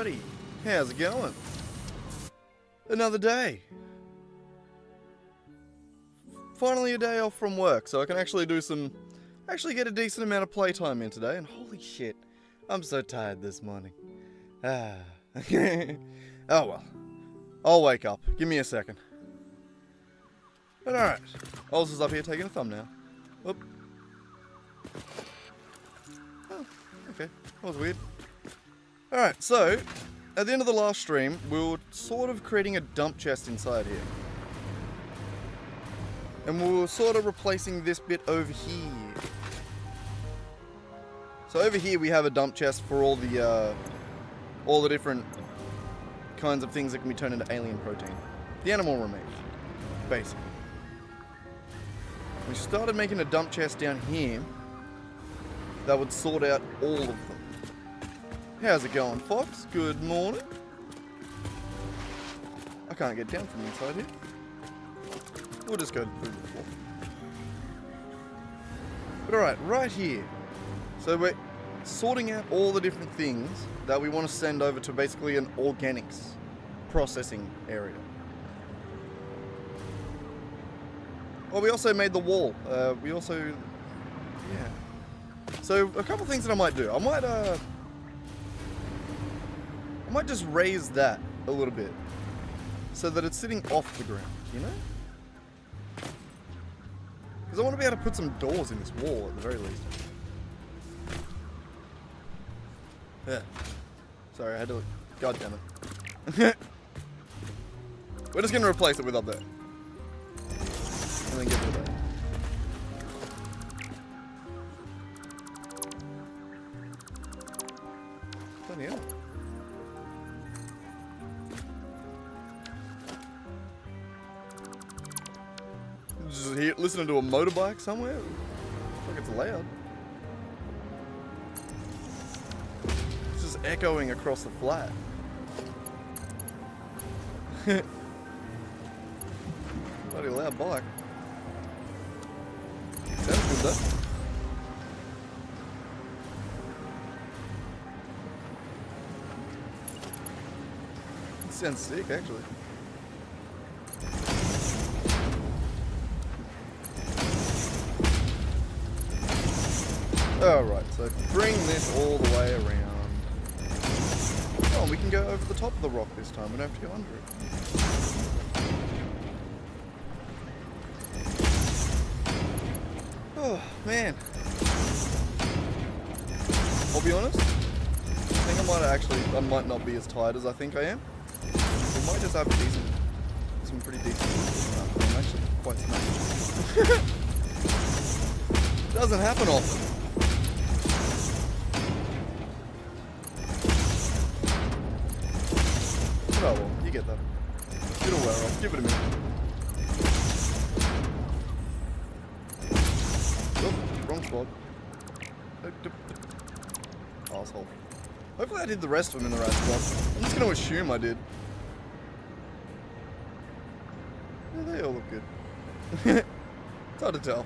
Alrighty, how's it going? Another day. Finally a day off from work, so I can actually get a decent amount of playtime in today, and holy shit, I'm so tired this morning. Oh well, I'll wake up, give me a second. But alright, Oz is up here taking a thumbnail. Oop. Oh, okay, that was weird. Alright, so, at the end of the last stream, we were sort of creating a dump chest inside here. And we were sort of replacing this bit over here. So over here we have a dump chest for all the different kinds of things that can be turned into alien protein. The animal remains, basically. We started making a dump chest down here that would sort out all of them. How's it going, Fox? Good morning. I can't get down from inside here. We'll just go through the floor. But alright, right here. So we're sorting out all the different things that we want to send over to basically an organics processing area. Well, we also made the wall. Yeah. So a couple things that I might do. I might just raise that a little bit so that it's sitting off the ground, you know? Because I want to be able to put some doors in this wall at the very least. Yeah. Sorry, I had to look. God damn it. We're just going to replace it with up there. And then get rid of that. Bloody hell. Just here, listening to a motorbike somewhere? Looks like it's loud. It's just echoing across the flat. Bloody loud bike. Sounds good though. It sounds sick actually. Alright, so bring this all the way around. Oh, we can go over the top of the rock this time, we don't have to go under it. Oh, man. I'll be honest, I think I might not be as tired as I think I am. We might just have some pretty decent I'm actually quite smashed. Doesn't happen often. Oh well, you get that. It'll wear off. Give it a minute. Oh, wrong spot. Asshole. Hopefully I did the rest of them in the right spot. I'm just going to assume I did. Yeah, they all look good. It's hard to tell.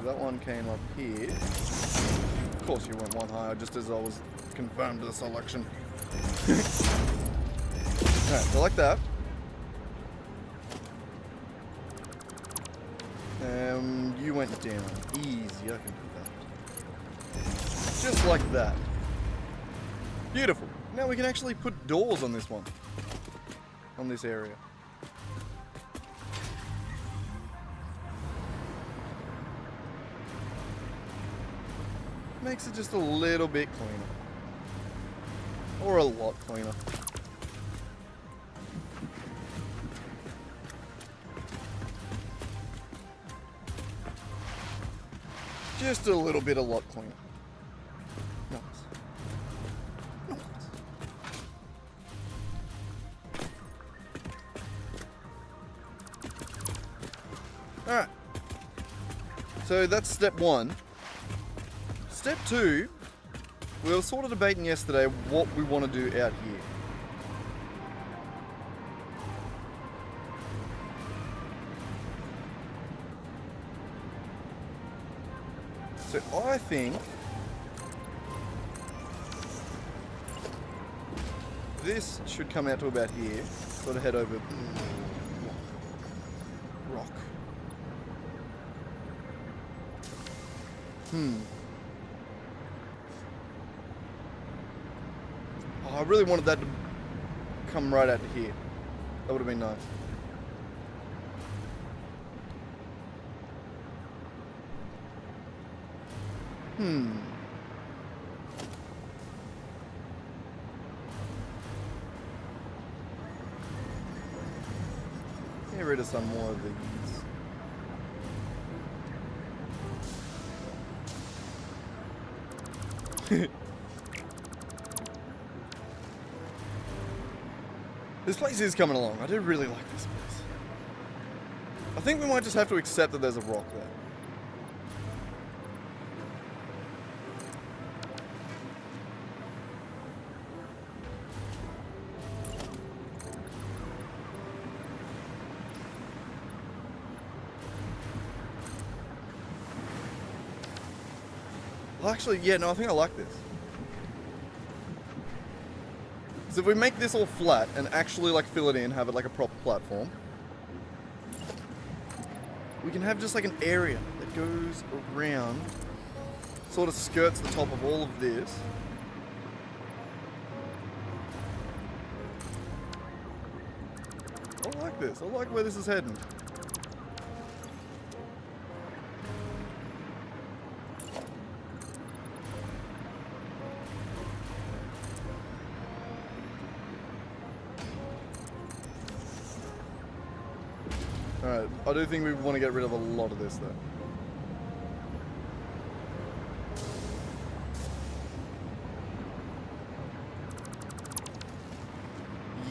That one came up here. Of course you went one higher, just as I was confirmed the selection. Alright, so like that. You went down. Easy, I can do that. Just like that. Beautiful. Now we can actually put doors on this one. On this area. Makes it just a little bit cleaner. Or a lot cleaner. Just a little bit a lot cleaner. Nice. Nice. Alright. So that's step one. Step two we were sort of debating yesterday what we want to do out here. So I think this should come out to about here. Sort of head over. Rock. Oh, I really wanted that to come right out to here. That would have been nice. Get rid of some more of these. This place is coming along. I do really like this place. I think we might just have to accept that there's a rock there. Well, actually, yeah, no, I think I like this. So if we make this all flat and actually like fill it in, have it like a proper platform, we can have just like an area that goes around, sort of skirts the top of all of this. I like this. I like where this is heading. Alright, I do think we want to get rid of a lot of this though.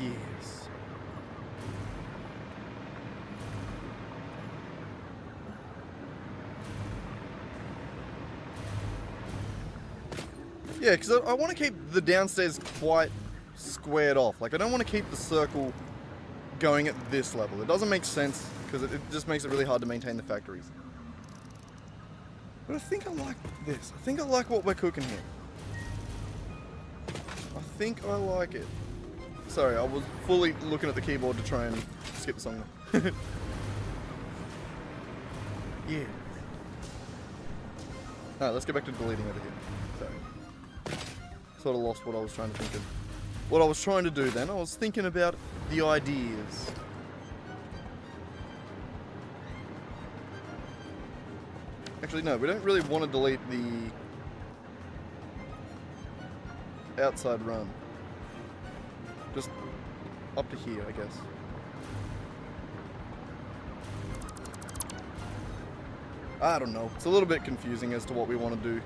Yes. Yeah, because I want to keep the downstairs quite squared off. Like, I don't want to keep the circle going at this level. It doesn't make sense because it just makes it really hard to maintain the factories. But I think I like this. I think I like what we're cooking here. I think I like it. Sorry, I was fully looking at the keyboard to try and skip the song. Yeah. Alright, let's get back to deleting over here. Sorry. Sort of lost what I was trying to think of. What I was trying to do then, I was thinking about the ideas. Actually, no, we don't really want to delete the outside run. Just up to here, I guess. I don't know. It's a little bit confusing as to what we want to do.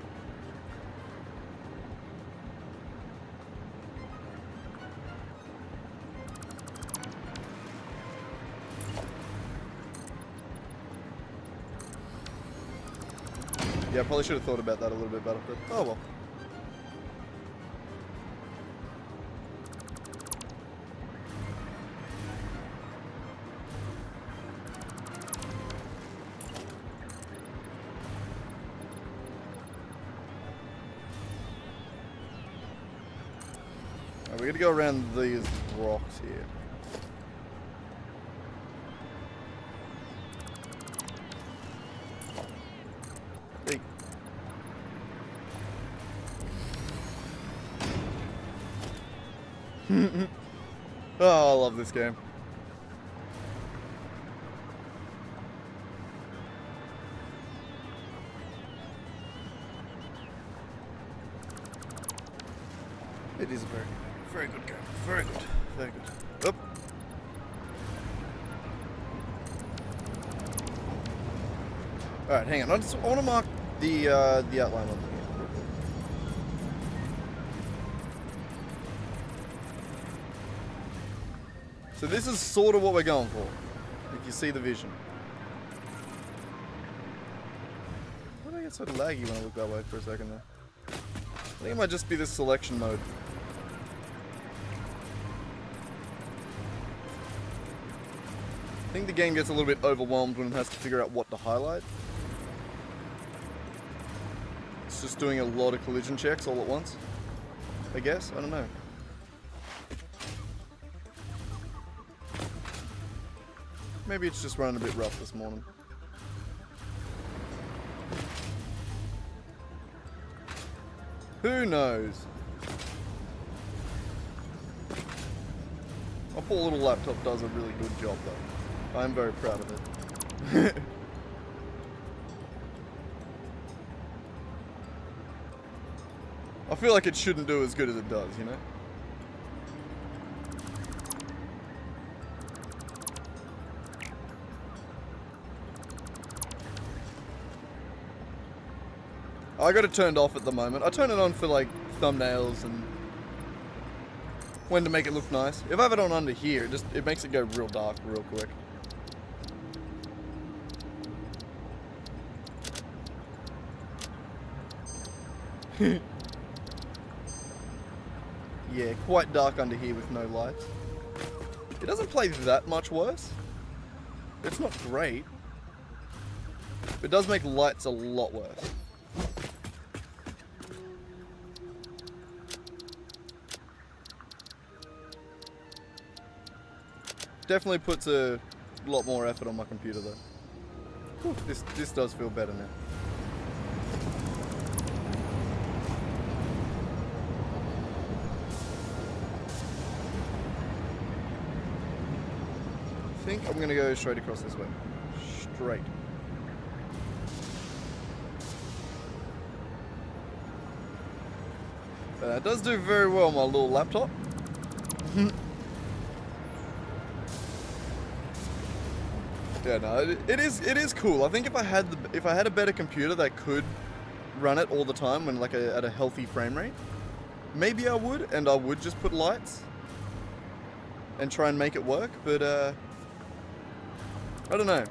Yeah, I probably should have thought about that a little bit better, but oh well. Right, we're gonna go around these rocks here. Oh, I love this game. It is a very good game. Very good. Very good. Up. Alright, hang on. I want to mark the outline on here. So this is sort of what we're going for, if you see the vision. Why do I get so laggy when I look that way for a second there? think it might just be this selection mode. I think the game gets a little bit overwhelmed when it has to figure out what to highlight. It's just doing a lot of collision checks all at once, I guess. I don't know. Maybe it's just running a bit rough this morning. Who knows? My poor little laptop does a really good job though. I'm very proud of it. I feel like it shouldn't do as good as it does, you know? I got it turned off at the moment. I turn it on for like thumbnails and when to make it look nice. If I have it on under here, it makes it go real dark real quick. Yeah, quite dark under here with no lights. It doesn't play that much worse. It's not great. It does make lights a lot worse. Definitely puts a lot more effort on my computer though. Whew, this does feel better now. I think I'm gonna go straight across this way. Straight. But that does do very well on my little laptop. Yeah, no, it is cool. I think if I had a better computer that could run it all the time when at a healthy frame rate, maybe I would, and I would just put lights and try and make it work. But I don't know.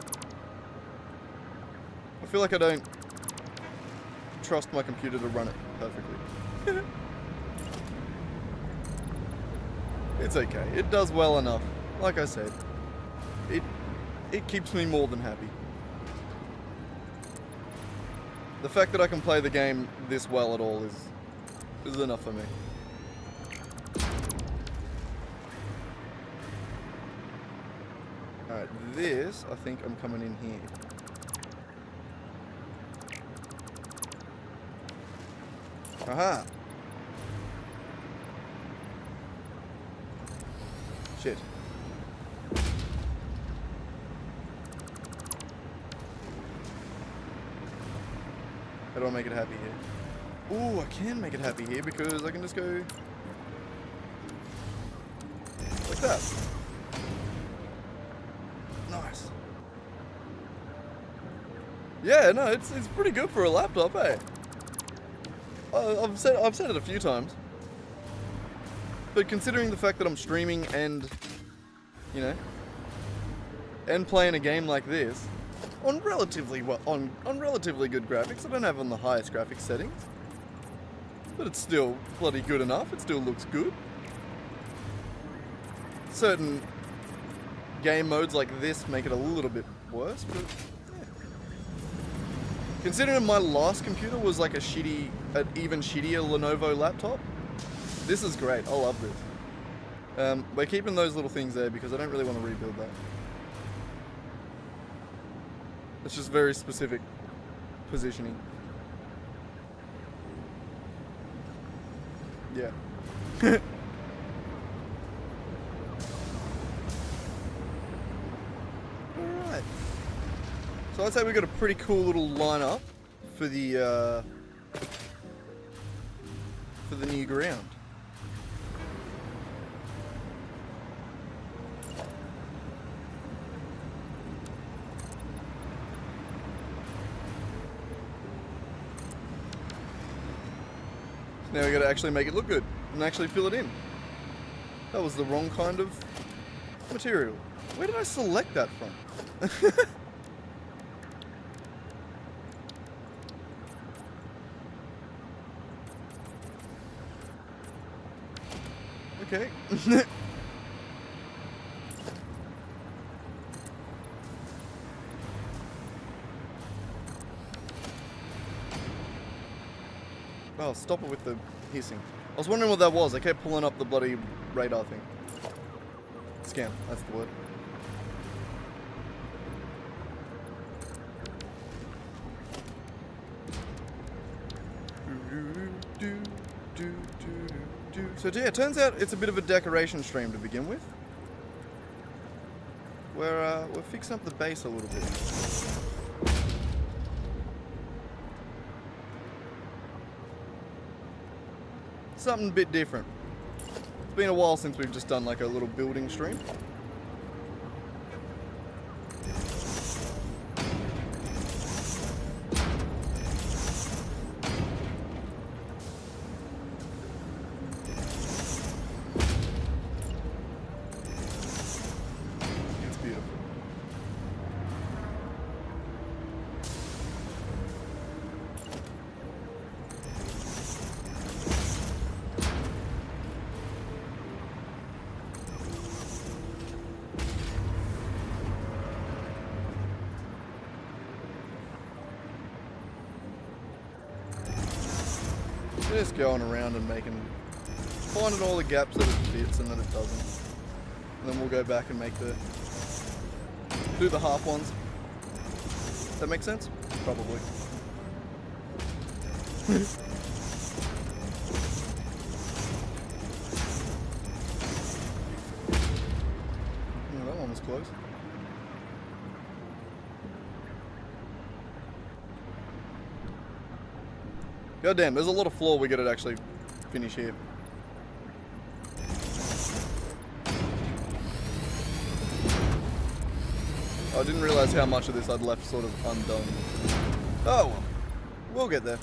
I feel like I don't trust my computer to run it perfectly. It's okay. It does well enough. Like I said, it keeps me more than happy. The fact that I can play the game this well at all is enough for me. Alright, this, I think I'm coming in here. Aha! Shit. How do I make it happy here? Ooh, I can make it happy here because I can just go like that. Nice. Yeah, no, it's pretty good for a laptop, eh? I've said it a few times. But considering the fact that I'm streaming and, you know, and playing a game like this on relatively good graphics, I don't have on the highest graphics settings, but it's still bloody good enough. It still looks good. Certain game modes like this make it a little bit worse, but yeah. Considering my last computer was like an even shittier Lenovo laptop, this is great. I love this. We're keeping those little things there because I don't really want to rebuild that. It's just very specific positioning. Yeah. Alright. So I'd say we've got a pretty cool little lineup for the new ground. Now we gotta actually make it look good and actually fill it in. That was the wrong kind of material. Where did I select that from? Okay. Oh, stop it with the hissing. I was wondering what that was. I kept pulling up the bloody radar thing. Scan, that's the word. So yeah, it turns out it's a bit of a decoration stream to begin with. We're fixing up the base a little bit. Something a bit different. It's been a while since we've just done like a little building stream. It's beautiful. Just going around and finding all the gaps that it fits and that it doesn't. And then we'll go back and do the half ones. Does that make sense? Probably. Oh, that one was close. God damn, there's a lot of floor we gotta actually finish here. I didn't realise how much of this I'd left sort of undone. Oh well, we'll get there.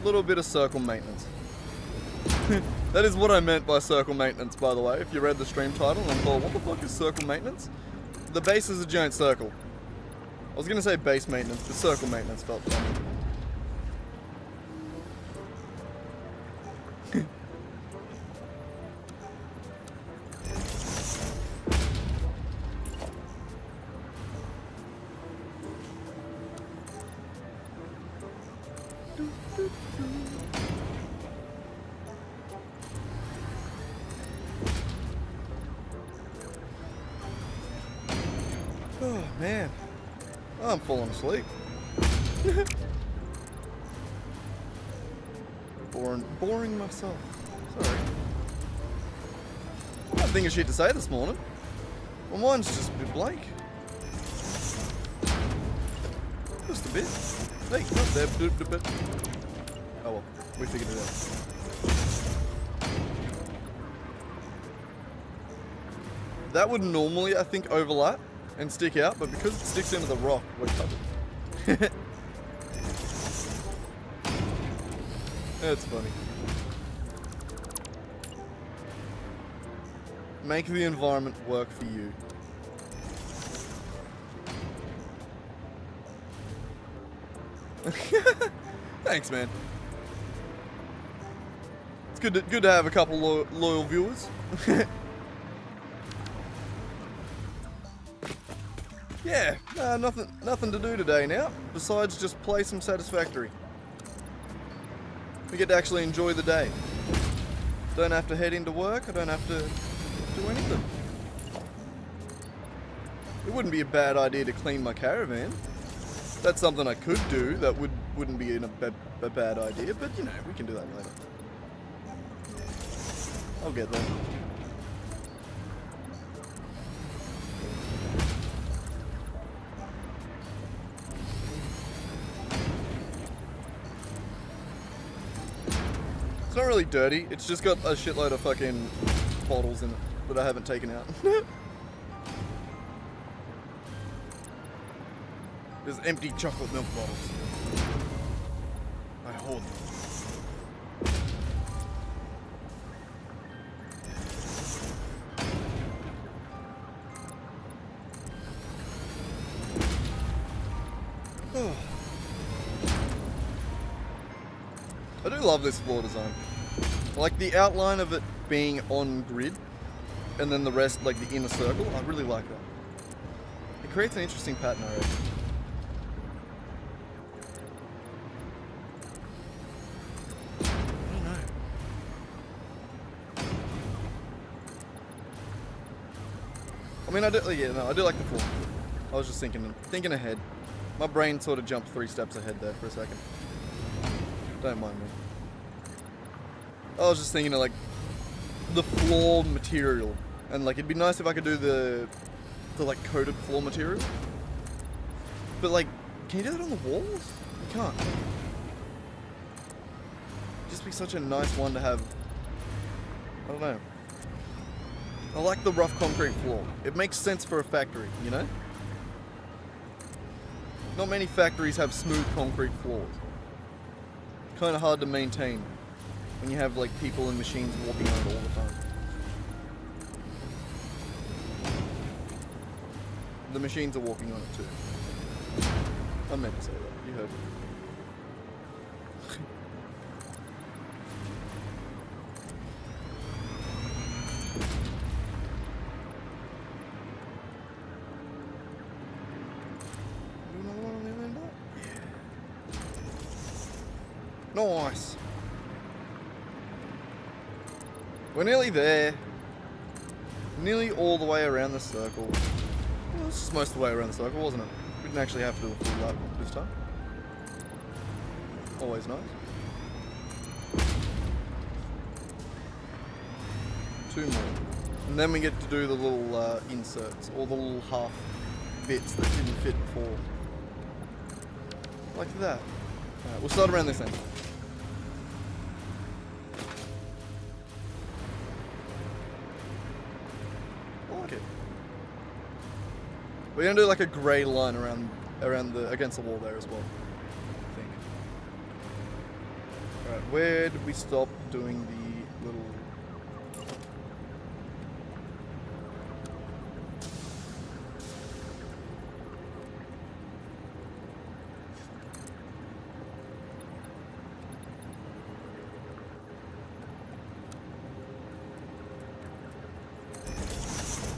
Little bit of circle maintenance. That is what I meant by circle maintenance, by the way. If you read the stream title and thought, what the fuck is circle maintenance? The base is a giant circle. I was gonna say base maintenance, but circle maintenance felt funny. Oh man, I'm falling asleep. Boring myself. Sorry. I got a thing of shit to say this morning. My mind's just a bit blank. Just a bit. Hey, not there, but oh well, we figured it out. That would normally, I think, overlap and stick out, but because it sticks into the rock, we're covered. That's funny. Make the environment work for you. Thanks, man. It's good to have a couple loyal viewers. Yeah, nothing to do today now, besides just play some Satisfactory. We get to actually enjoy the day. Don't have to head into work, I don't have to do anything. It wouldn't be a bad idea to clean my caravan. That's something I could do that wouldn't be a bad idea, but you know, we can do that later. I'll get there. It's not really dirty, it's just got a shitload of fucking bottles in it that I haven't taken out. There's empty chocolate milk bottles. I hoard them. I do love this floor design. Like the outline of it being on grid, and then the rest, like the inner circle, I really like that. It creates an interesting pattern, I reckon. I don't know. I mean, I do like the form. I was just thinking ahead. My brain sort of jumped 3 steps ahead there for a second. Don't mind me. I was just thinking of like the floor material, and like it'd be nice if I could do the like coated floor material. But like, can you do that on the walls? You can't. It'd just be such a nice one to have. I don't know. I like the rough concrete floor. It makes sense for a factory, you know? Not many factories have smooth concrete floors. Kind of hard to maintain when you have like people and machines walking on it all the time. The machines are walking on it too. I meant to say that. You heard me. Nice. We're nearly there. Nearly all the way around the circle. Well, it's just most of the way around the circle, wasn't it? We didn't actually have to do a full lap this time. Always nice. 2 more. And then we get to do the little inserts, or the little half bits that didn't fit before. Like that. Alright, we'll start around this end. I like it. We're gonna do like a grey line around against the wall there as well, I think. Alright, where did we stop doing the little...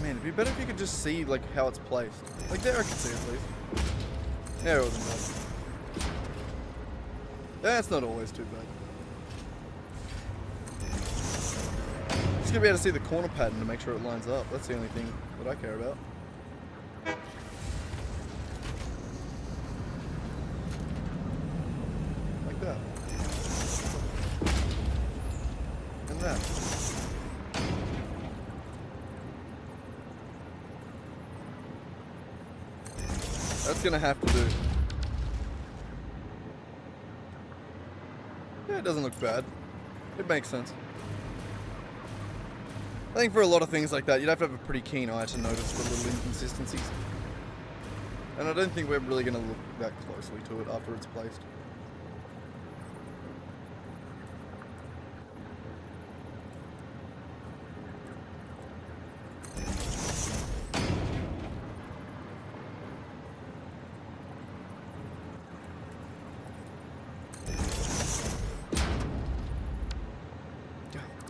Man, it'd be better if you could just see like how it's placed. Like there I can see it at least. There it wasn't bad. That's not always too bad. Just gonna be able to see the corner pattern to make sure it lines up. That's the only thing that I care about. Like that. And that. That's gonna have to do. Yeah, it doesn't look bad. It makes sense. I think for a lot of things like that, you'd have to have a pretty keen eye to notice the little inconsistencies. And I don't think we're really gonna look that closely to it after it's placed.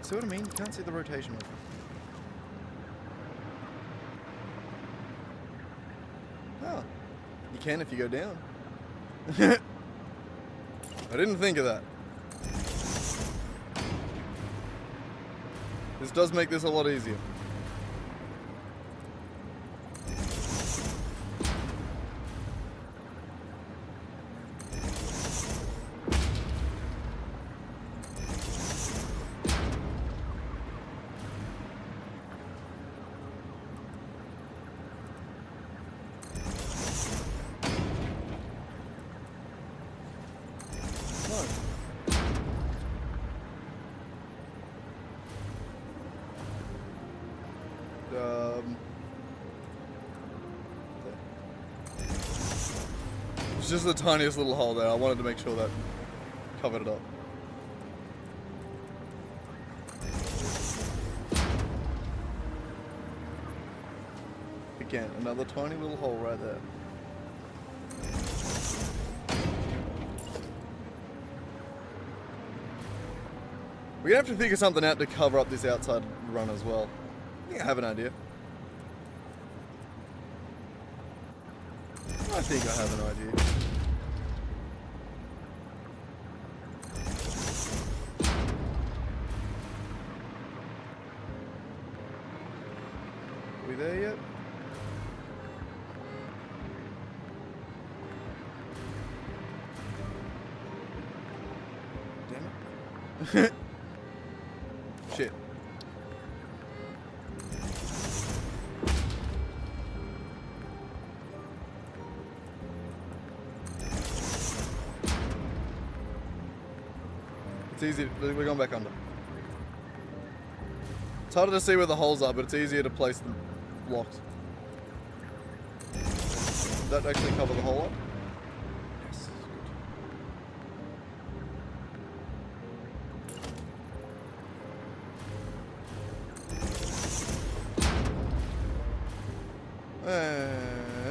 See what I mean? You can't see the rotation with it. Oh. You can if you go down. I didn't think of that. This does make this a lot easier. It's just the tiniest little hole there. I wanted to make sure that covered it up. Again, another tiny little hole right there. We're gonna have to figure something out to cover up this outside run as well. I think I have an idea. I think I have an idea. Are we there yet? Damn it. Shit. It's easy. We're going back under. It's harder to see where the holes are, but it's easier to place them locked. Did that actually cover the hole up? Yes.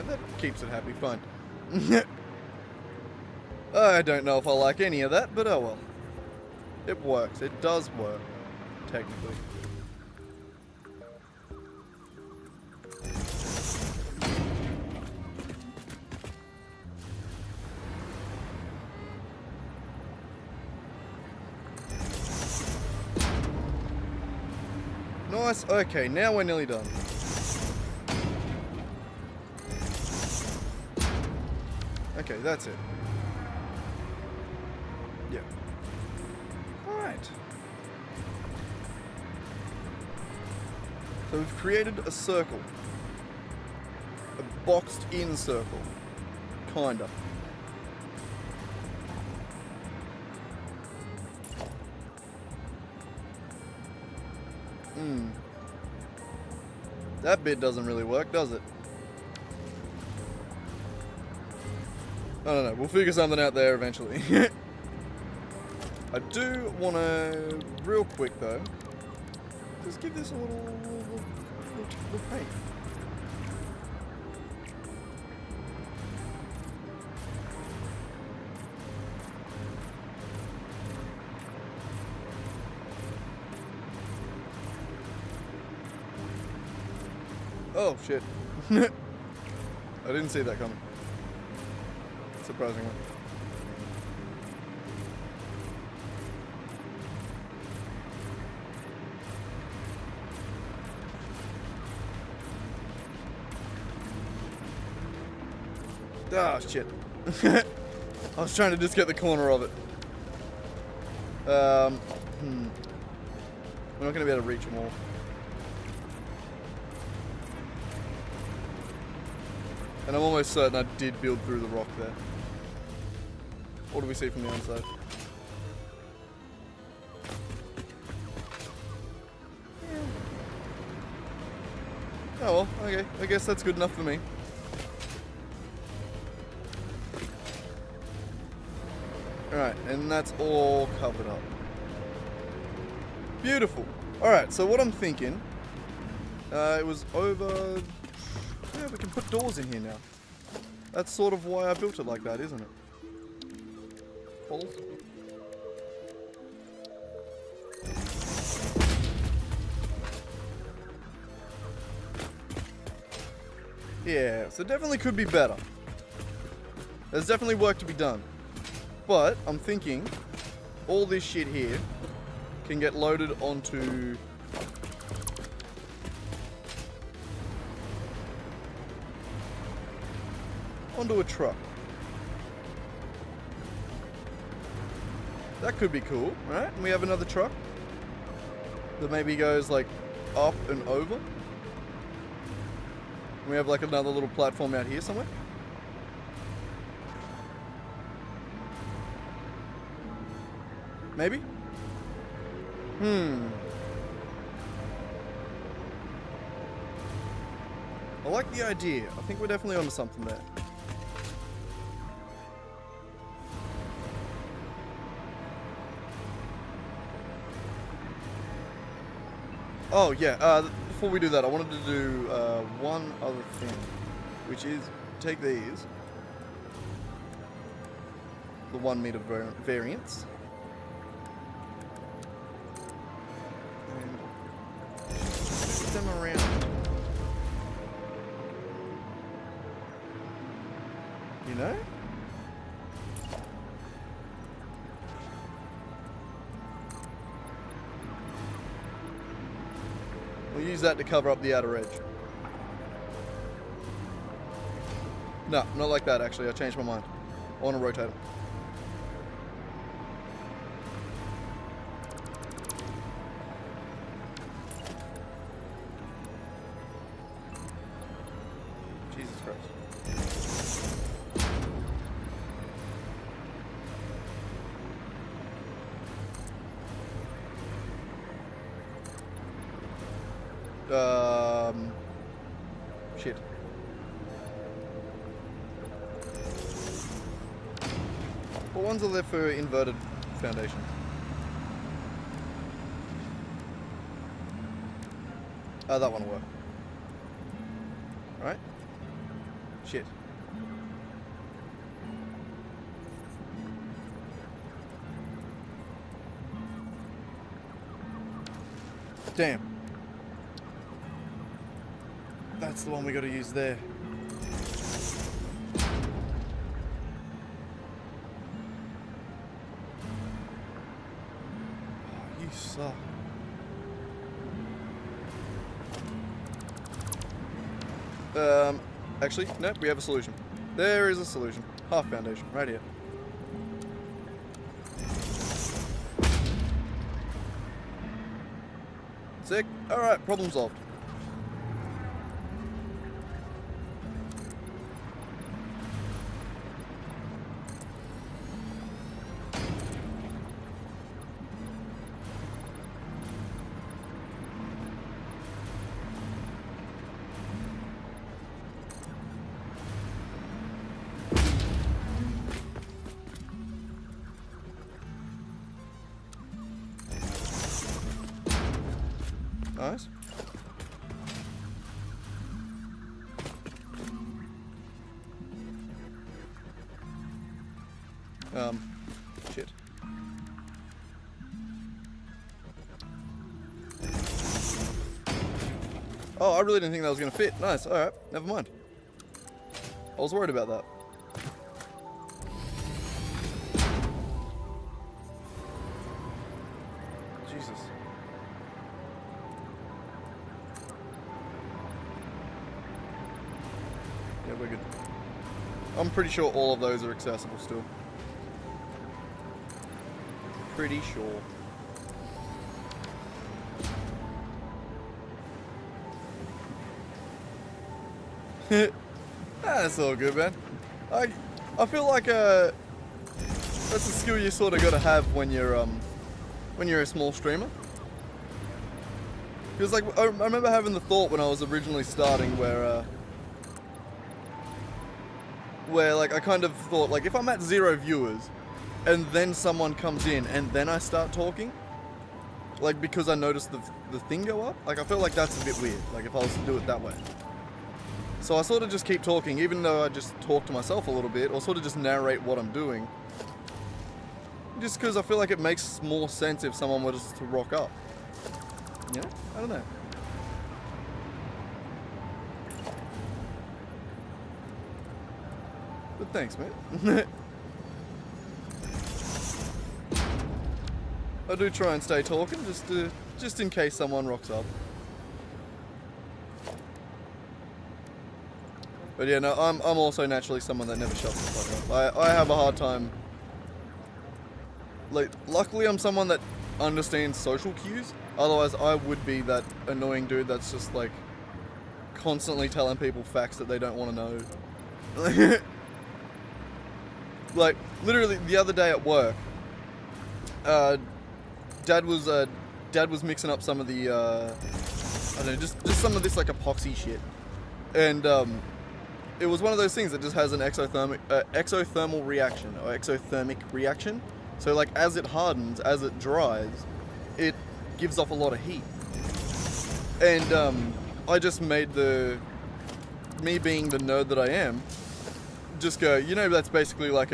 That keeps it happy. Fine. I don't know if I like any of that, but oh well. It works. It does work, technically. Nice. Okay, now we're nearly done. Okay, that's it. Yeah. Alright. So we've created a circle. A boxed in circle. Kinda. That bit doesn't really work, does it? I don't know, we'll figure something out there eventually. I do want to, real quick though, just give this a little paint. Oh shit. I didn't see that coming. Surprisingly. Ah, shit. I was trying to just get the corner of it. We're not going to be able to reach them all. And I'm almost certain I did build through the rock there. What do we see from the outside? Yeah. Oh well, okay. I guess that's good enough for me. Alright, and that's all covered up. Beautiful. Alright, so what I'm thinking, it was over... Yeah, we can put doors in here now. That's sort of why I built it like that, isn't it? Holes? Yeah, so definitely could be better. There's definitely work to be done. But I'm thinking all this shit here can get loaded onto a truck. That could be cool, right? And we have another truck that maybe goes like up and over. And we have like another little platform out here somewhere. Maybe? I like the idea. I think we're definitely onto something there. Oh yeah, before we do that, I wanted to do one other thing, which is take these, the 1 meter variants, around. You know? We'll use that to cover up the outer edge. No, not like that actually. I changed my mind. I want to rotate it. Jesus Christ. Shit. What ones are there for inverted foundations? Oh, that one will work. Alright. Shit. Damn. That's the one we gotta use there. Oh, you suck. Actually, nope, we have a solution. There is a solution. Half foundation, right here. Sick. Alright, problem solved. Nice. Shit. Oh, I really didn't think that was gonna fit. Nice, alright, never mind. I was worried about that. Jesus. Yeah, we're good. I'm pretty sure all of those are accessible still. Pretty sure. That's all good, man. I feel like that's a skill you sort of got to have when you're a small streamer. Because like I remember having the thought when I was originally starting where like I kind of thought like if I'm at 0 viewers and then someone comes in and then I start talking, like because I noticed the thing go up, like I feel like that's a bit weird, like if I was to do it that way. So I sort of just keep talking, even though I just talk to myself a little bit, or sort of just narrate what I'm doing. Just because I feel like it makes more sense if someone were just to rock up. You know? I don't know. But thanks, man. I do try and stay talking, just in case someone rocks up. But yeah, no, I'm also naturally someone that never shuts the fuck up. I have a hard time. Like, luckily I'm someone that understands social cues. Otherwise, I would be that annoying dude that's just like constantly telling people facts that they don't want to know. Like, literally the other day at work, Dad was mixing up some of the I don't know, just some of this like epoxy shit, and it was one of those things that just has an exothermal reaction, or exothermic reaction. So like as it hardens, as it dries, it gives off a lot of heat. And I just made me being the nerd that I am, just go, you know, that's basically like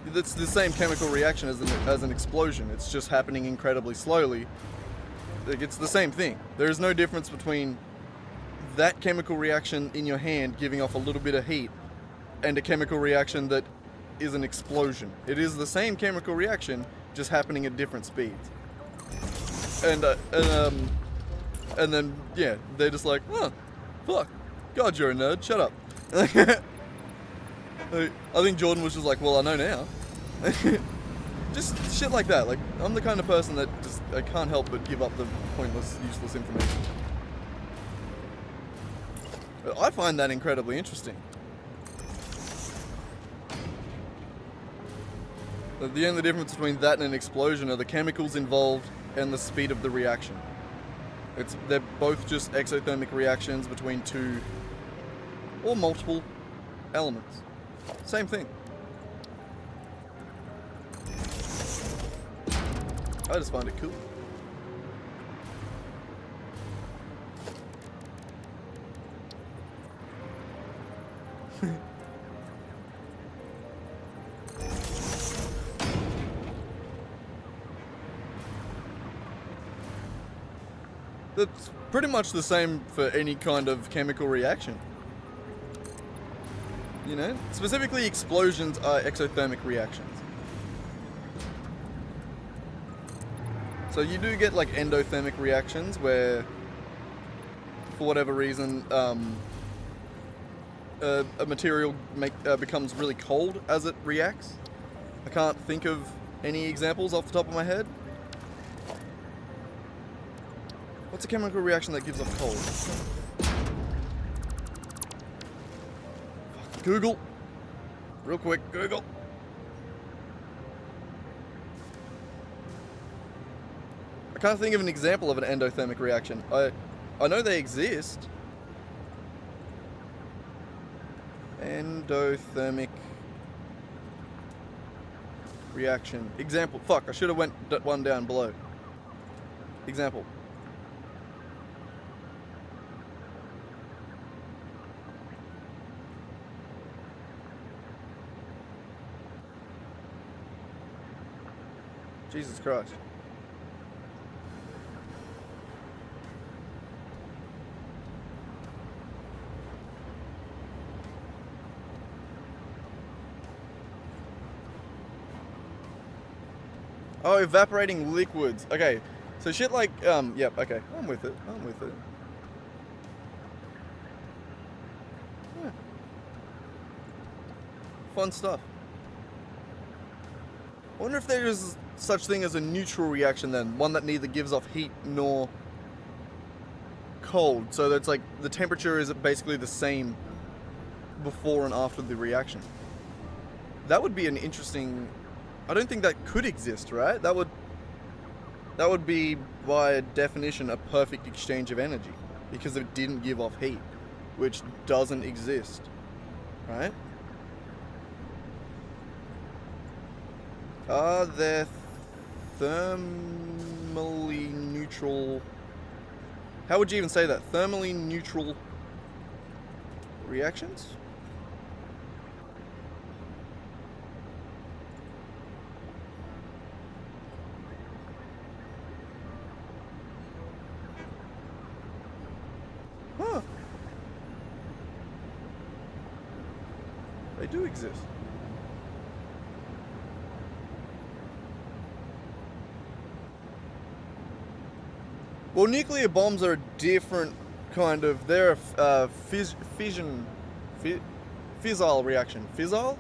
that's the same chemical reaction as an explosion. It's just happening incredibly slowly. like, it's the same thing. There is no difference between that chemical reaction in your hand giving off a little bit of heat and a chemical reaction that is an explosion. It is the same chemical reaction, just happening at different speeds. And then, yeah, they're just like, oh, fuck, God, you're a nerd, shut up. I think Jordan was just like, well, I know now. Just shit like that. Like, I'm the kind of person that just, I can't help but give up the pointless, useless information. But I find that incredibly interesting. The only difference between that and an explosion are the chemicals involved and the speed of the reaction. They're both just exothermic reactions between two or multiple elements. Same thing. I just find it cool. That's pretty much the same for any kind of chemical reaction. You know? Specifically, explosions are exothermic reactions. So you do get like endothermic reactions where, for whatever reason, a material becomes really cold as it reacts. I can't think of any examples off the top of my head. What's a chemical reaction that gives off cold? Google. Real quick, Google. I can't think of an example of an endothermic reaction. I know they exist. Endothermic reaction. Example. Fuck, I should have went one down below. Example. Jesus Christ. Oh, evaporating liquids. Okay, so shit like, yep, okay, I'm with it. Yeah. Fun stuff. I wonder if there is such thing as a neutral reaction then, one that neither gives off heat nor cold, so that's like the temperature is basically the same before and after the reaction. That would be an interesting... I don't think that could exist, right? That would be, by definition, a perfect exchange of energy, because it didn't give off heat, which doesn't exist, right? Are there thermally neutral... How would you even say that? Thermally neutral reactions? Huh. They do exist. Well, nuclear bombs are a different kind of... They're a fissile reaction. Fissile?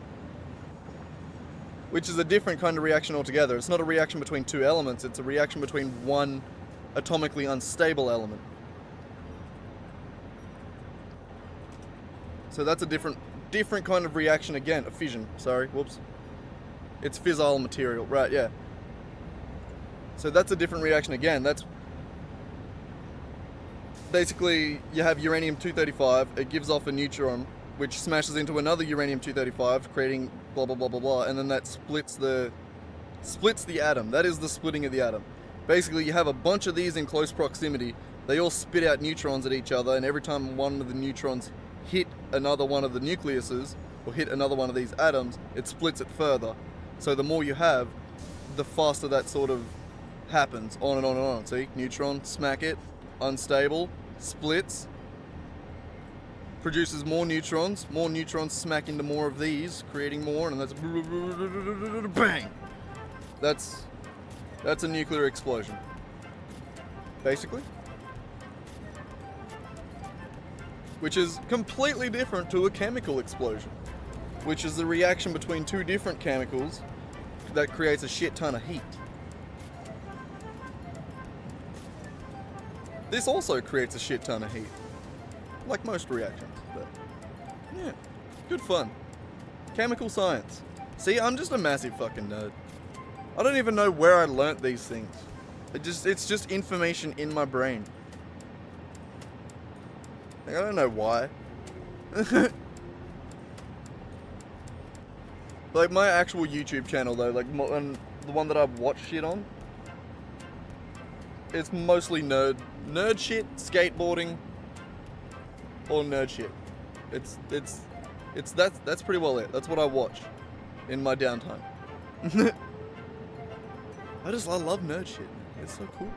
Which is a different kind of reaction altogether. It's not a reaction between two elements, it's a reaction between one atomically unstable element. So that's a different kind of reaction again. A fission, sorry, whoops. It's fissile material, right, yeah. So that's a different reaction again. That's... Basically, you have uranium-235, it gives off a neutron, which smashes into another uranium-235, creating blah blah blah blah blah, and then that splits the atom. That is the splitting of the atom. Basically, you have a bunch of these in close proximity, they all spit out neutrons at each other, and every time one of the neutrons hit another one of the nucleuses, or hit another one of these atoms, it splits it further. So the more you have, the faster that sort of happens on and on and on. See, neutron, smack it, unstable, splits, produces more neutrons smack into more of these, creating more, and that's bang. That's a nuclear explosion, basically. Which is completely different to a chemical explosion, which is the reaction between two different chemicals that creates a shit ton of heat. This also creates a shit ton of heat, like most reactions, but yeah, good fun. Chemical science. See, I'm just a massive fucking nerd. I don't even know where I learnt these things. It's just information in my brain. Like, I don't know why. Like, my actual YouTube channel, though, like, the one that I watch shit on, it's mostly nerd shit, skateboarding, or nerd shit. That's pretty well it. That's what I watch in my downtime. I love nerd shit. It's so cool.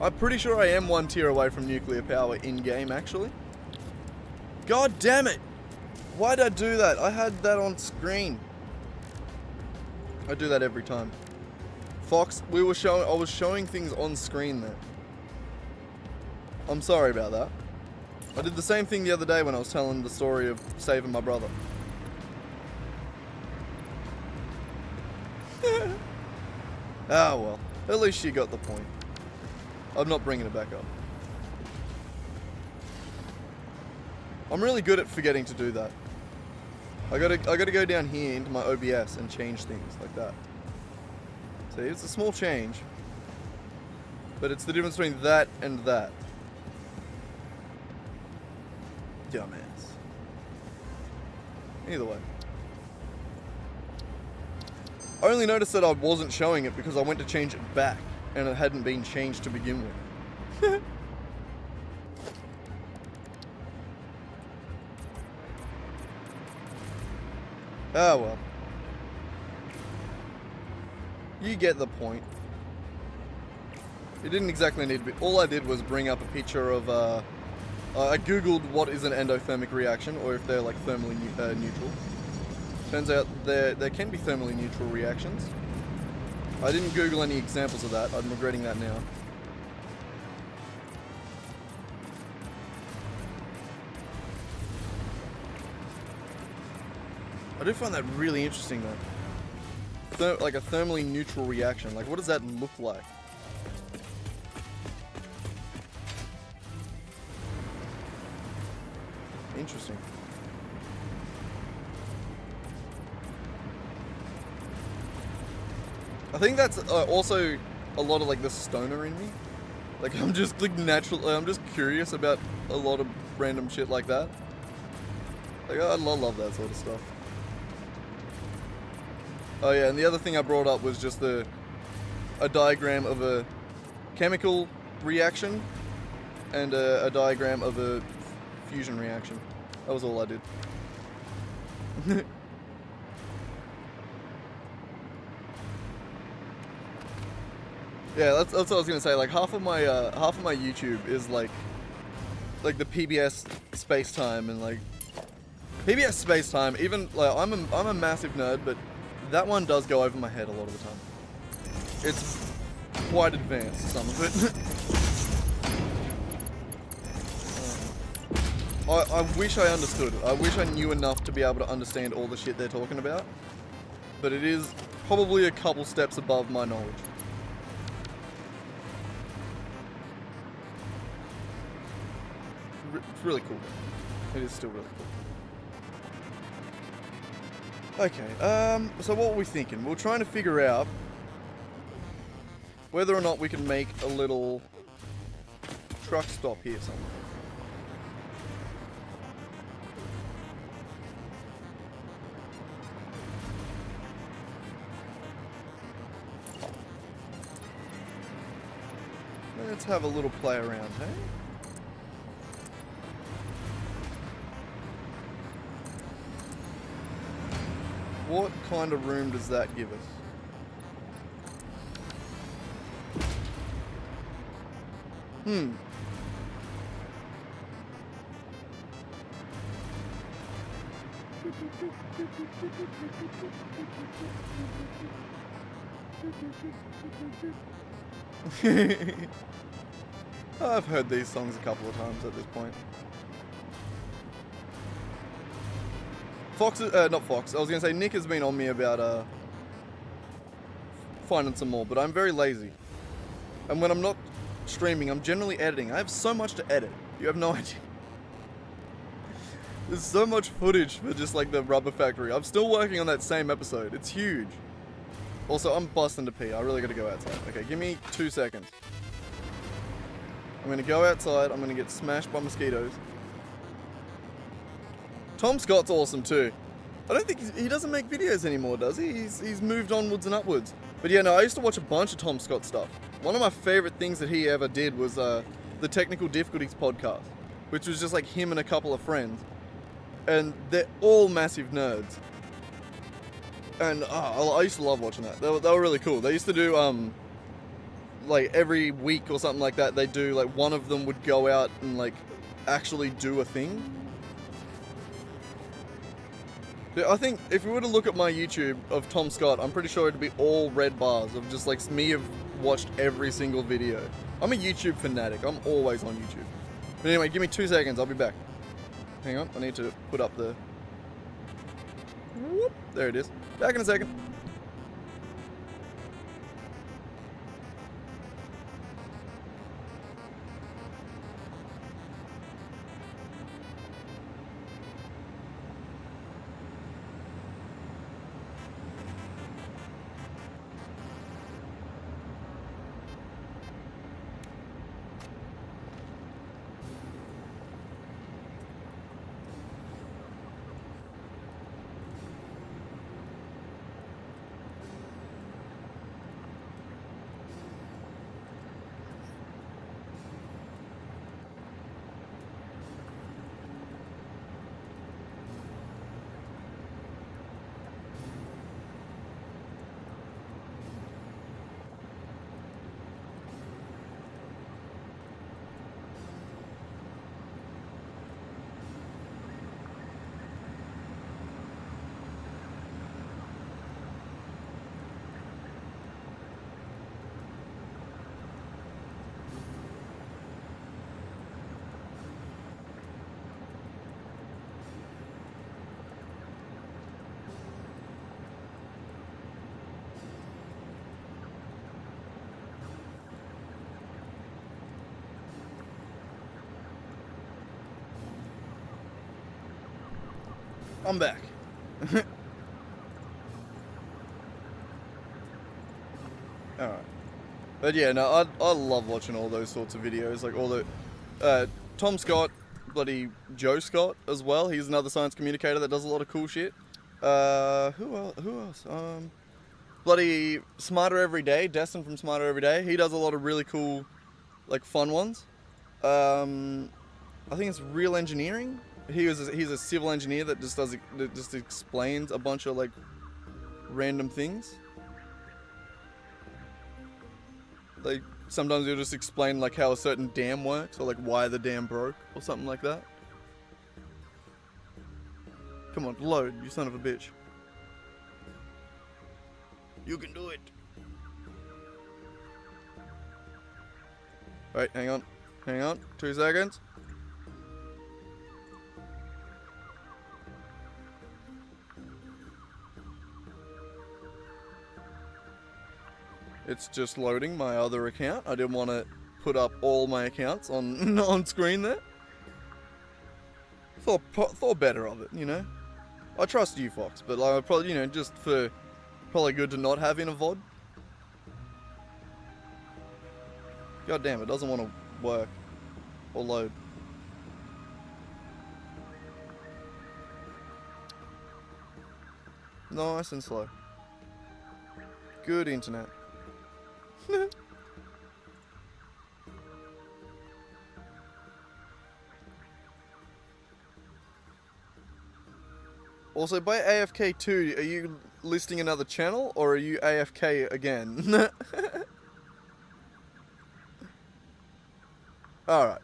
I'm pretty sure I am 1 tier away from nuclear power in-game, actually. God damn it! Why'd I do that? I had that on screen. I do that every time. Fox, I was showing things on screen there. I'm sorry about that. I did the same thing the other day when I was telling the story of saving my brother. Ah well, at least she got the point. I'm not bringing it back up. I'm really good at forgetting to do that. I gotta go down here into my OBS and change things like that. See, it's a small change, but it's the difference between that and that. Dumbass. Either way. I only noticed that I wasn't showing it because I went to change it back and it hadn't been changed to begin with. Ah well. You get the point. It didn't exactly need to be. All I did was bring up a picture of I googled what is an endothermic reaction, or if they're like thermally neutral. Turns out there can be thermally neutral reactions. I didn't Google any examples of that. I'm regretting that now. I do find that really interesting though. Like a thermally neutral reaction. Like, what does that look like? Interesting. I think that's also a lot of like the stoner in me. Like I'm just like I'm just curious about a lot of random shit like that. Like I love that sort of stuff. Oh yeah, and the other thing I brought up was just a diagram of a chemical reaction and a diagram of a fusion reaction. That was all I did. Yeah, that's what I was gonna say. Like half of my YouTube is like the PBS space time and like PBS space time. Even like I'm a massive nerd, but that one does go over my head a lot of the time. It's quite advanced, some of it. I wish I understood it. I wish I knew enough to be able to understand all the shit they're talking about. But it is probably a couple steps above my knowledge. It's really cool. It is still really cool. Okay, so what were we thinking? We're trying to figure out whether or not we can make a little truck stop here somewhere. Let's have a little play around, hey? what kind of room does that give us? I've heard these songs a couple of times at this point. Not Fox. I was gonna say Nick has been on me about finding some more, but I'm very lazy. And when I'm not streaming, I'm generally editing. I have so much to edit. You have no idea. There's so much footage for just like the Rubber Factory. I'm still working on that same episode. It's huge. Also, I'm busting to pee. I really gotta go outside. Okay, give me 2 seconds. I'm gonna go outside. I'm gonna get smashed by mosquitoes. Tom Scott's awesome too. I don't think he doesn't make videos anymore, does he? He's moved onwards and upwards. But yeah, no, I used to watch a bunch of Tom Scott stuff. One of my favorite things that he ever did was the Technical Difficulties podcast, which was just like him and a couple of friends. And they're all massive nerds. And I used to love watching that. They were really cool. They used to do, like every week or something like that, they do, like one of them would go out and like actually do a thing. I think if we were to look at my YouTube of Tom Scott, I'm pretty sure it'd be all red bars of just like me have watched every single video. I'm a YouTube fanatic. I'm always on YouTube. But anyway, give me 2 seconds. I'll be back. Hang on. I need to put up the... Whoop. There it is. Back in a second. I'm back. Alright. But yeah, no, I love watching all those sorts of videos. Like all the... Tom Scott, bloody Joe Scott as well. He's another science communicator that does a lot of cool shit. Who else? Bloody Smarter Every Day. Destin from Smarter Every Day. He does a lot of really cool, like, fun ones. I think it's Real Engineering. He's a civil engineer that just explains a bunch of like random things. Like sometimes he'll just explain like how a certain dam works or like why the dam broke or something like that. Come on, load, you son of a bitch. You can do it. Alright, hang on, 2 seconds. It's just loading my other account. I didn't want to put up all my accounts on screen there. Thought better of it, you know. I trust you, Fox, but like, probably, you know, just for probably good to not have in a VOD. God damn, it doesn't want to work or load. Nice and slow. Good internet. Also, by AFK 2, are you listing another channel, or are you AFK again? Alright.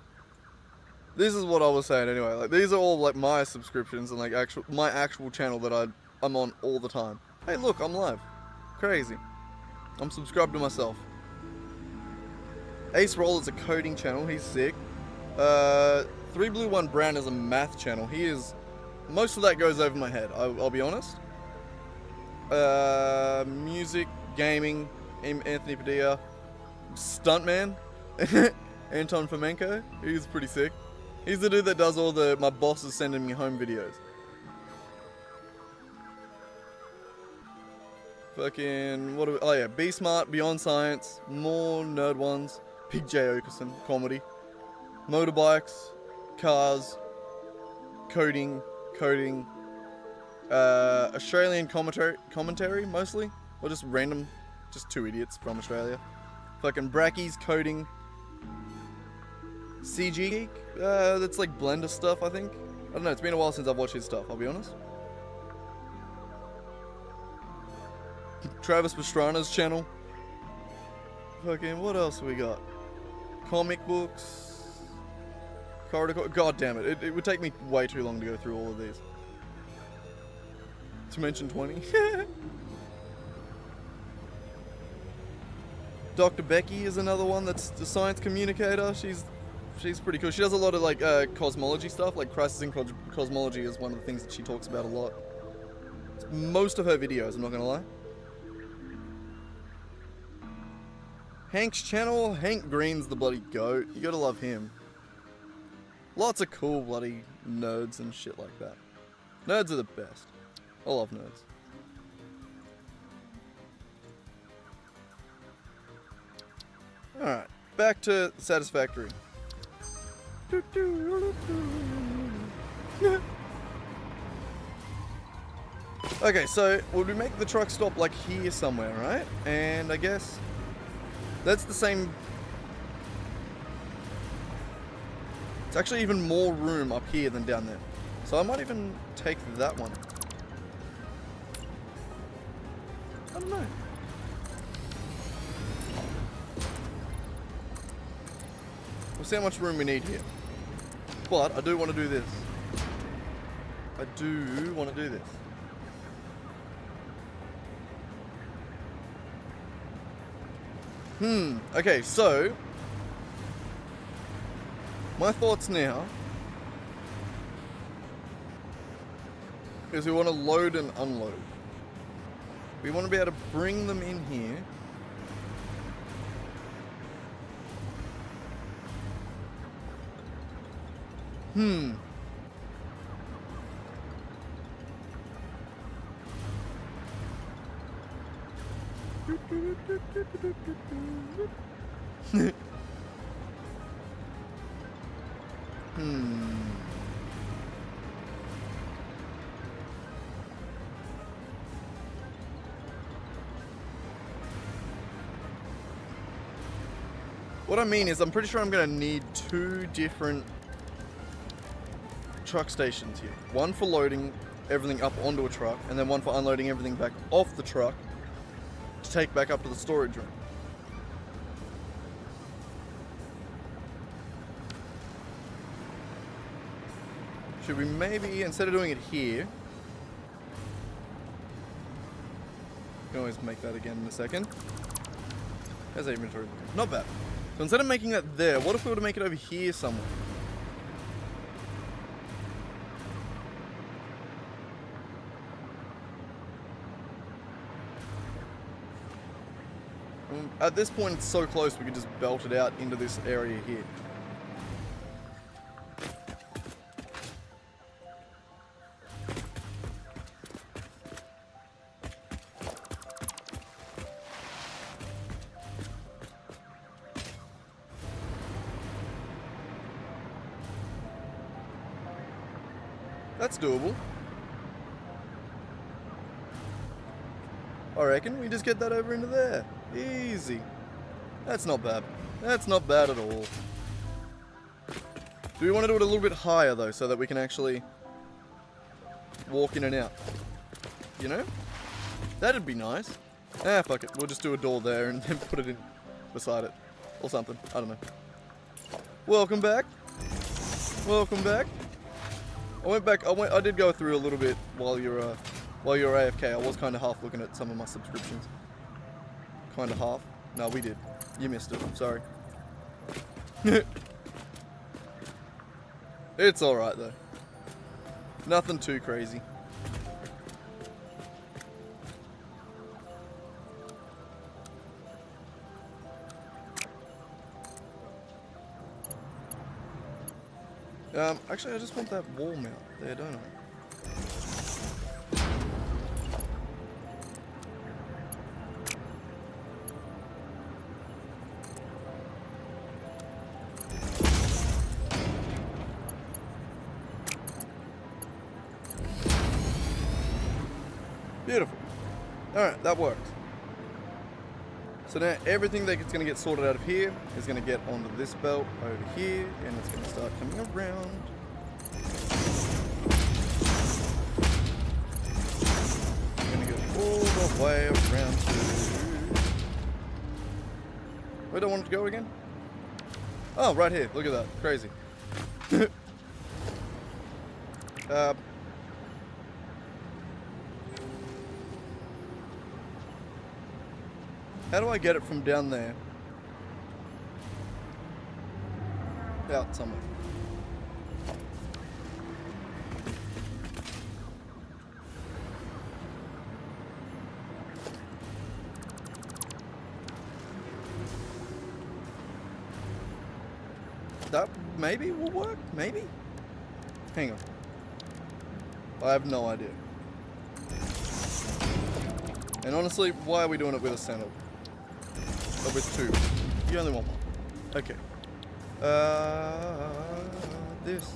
This is what I was saying anyway. Like, these are all like my subscriptions and like my actual channel that I'm on all the time. Hey, look, I'm live. Crazy. I'm subscribed to myself. Ace Roll is a coding channel. He's sick. 3 Blue 1 Brown is a math channel. He is. Most of that goes over my head. I'll be honest. Music, gaming, Anthony Padilla, Stuntman, Anton Fomenko. He's pretty sick. He's the dude that does all the my boss is sending me home videos. Fucking what? Oh yeah, Be Smart, Beyond Science, more nerd ones. Big J Okerson, comedy, motorbikes, cars, coding, Australian commentary mostly, or just random, just two idiots from Australia. Fucking Brackies, coding, CG Geek, that's like Blender stuff, I think. I don't know, it's been a while since I've watched his stuff, I'll be honest. Travis Pastrana's channel. Fucking, what else have we got? Comic books. God damn it. It would take me way too long to go through all of these. To mention 20. Dr. Becky is another one that's a science communicator. She's pretty cool. She does a lot of like cosmology stuff, like Crisis in Cosmology is one of the things that she talks about a lot. It's most of her videos, I'm not gonna lie. Hank's channel, Hank Green's the bloody goat. You gotta love him. Lots of cool bloody nerds and shit like that. Nerds are the best. I love nerds. Alright, back to Satisfactory. Okay, so would we make the truck stop like here somewhere, right? And I guess that's the same. It's actually even more room up here than down there. So I might even take that one. I don't know. We'll see how much room we need here. But I do want to do this. I do want to do this. Okay, so my thoughts now is we want to load and unload. We want to be able to bring them in here. What I mean is, I'm pretty sure I'm going to need two different truck stations here. One for loading everything up onto a truck, and then one for unloading everything back off the truck to take back up to the storage room. Should we maybe, instead of doing it here, you can always make that again in a second. There's our inventory. Not bad. So instead of making that there, what if we were to make it over here somewhere? At this point, it's so close we could just belt it out into this area here. That's doable. I reckon we just get that over into there. Easy. That's not bad. That's not bad at all. Do we want to do it a little bit higher though, so that we can actually walk in and out. You know? That'd be nice. Ah, fuck it. We'll just do a door there and then put it in beside it. Or something. I don't know. Welcome back. Welcome back. I did go through a little bit while you're AFK. I was kind of half looking at some of my subscriptions. Kind of half. No, we did. You missed it. I'm sorry. It's alright though. Nothing too crazy. Actually, I just want that wall mount there, don't I? Beautiful. Alright, that works. So now everything that's going to get sorted out of here is going to get onto this belt over here, and it's going to start coming around. I'm going to go all the way around to... Where do I want it to go again? Oh, right here. Look at that. Crazy. How do I get it from down there? Out somewhere. That maybe will work? Maybe? Hang on. I have no idea. And honestly, why are we doing it with a center? Or with two? You only want one. Okay. This.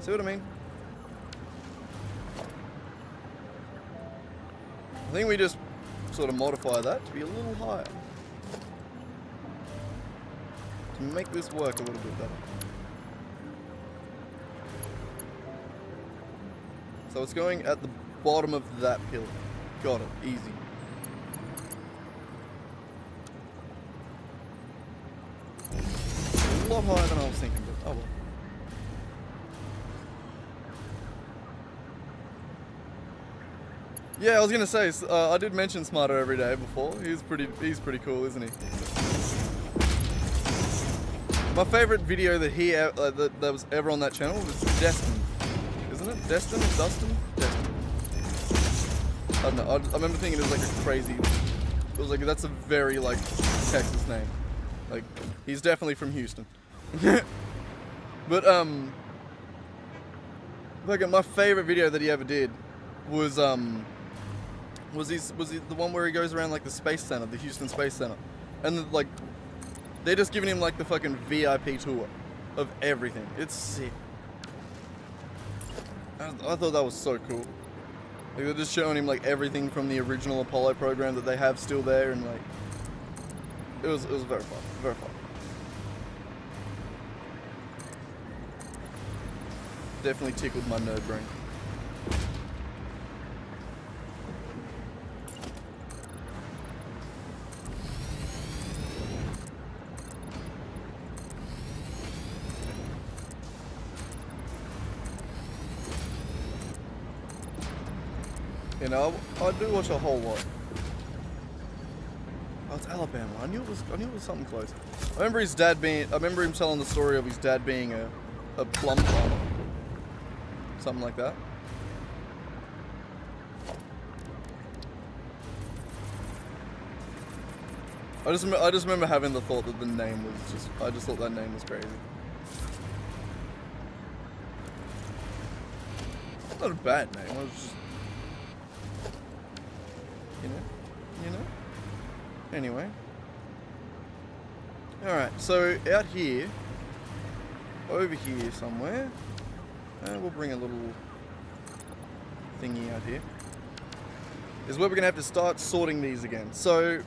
See what I mean? I think we just sort of modify that to be a little higher. To make this work a little bit better. So it's going at the bottom of that pillar. Got it. Easy. A lot higher than I was thinking, but oh well. Yeah, I was gonna say, I did mention Smarter every day before. He's pretty cool, isn't he? My favorite video that that was ever on that channel was Destin, isn't it? Destin or Dustin? Destin. I don't know. I remember thinking it was like a crazy. It was like that's a very like Texas name. Like he's definitely from Houston. But like my favorite video that he ever did was the one where he goes around like the Space Center, the Houston Space Center, and like they're just giving him like the fucking VIP tour of everything. It's sick. I thought that was so cool. Like they're just showing him like everything from the original Apollo program that they have still there, and like it was very fun, very fun. Definitely tickled my nerd brain. You know, I do watch a whole lot. Oh, it's Alabama. I knew it was something close. I remember him telling the story of his dad being a plum farmer. Something like that. I just remember having the thought that the name was just. I just thought that name was crazy. It's not a bad name. I was just. You know. Anyway. All right. So out here, over here somewhere. We'll bring a little thingy out here. Is where we're gonna have to start sorting these again. So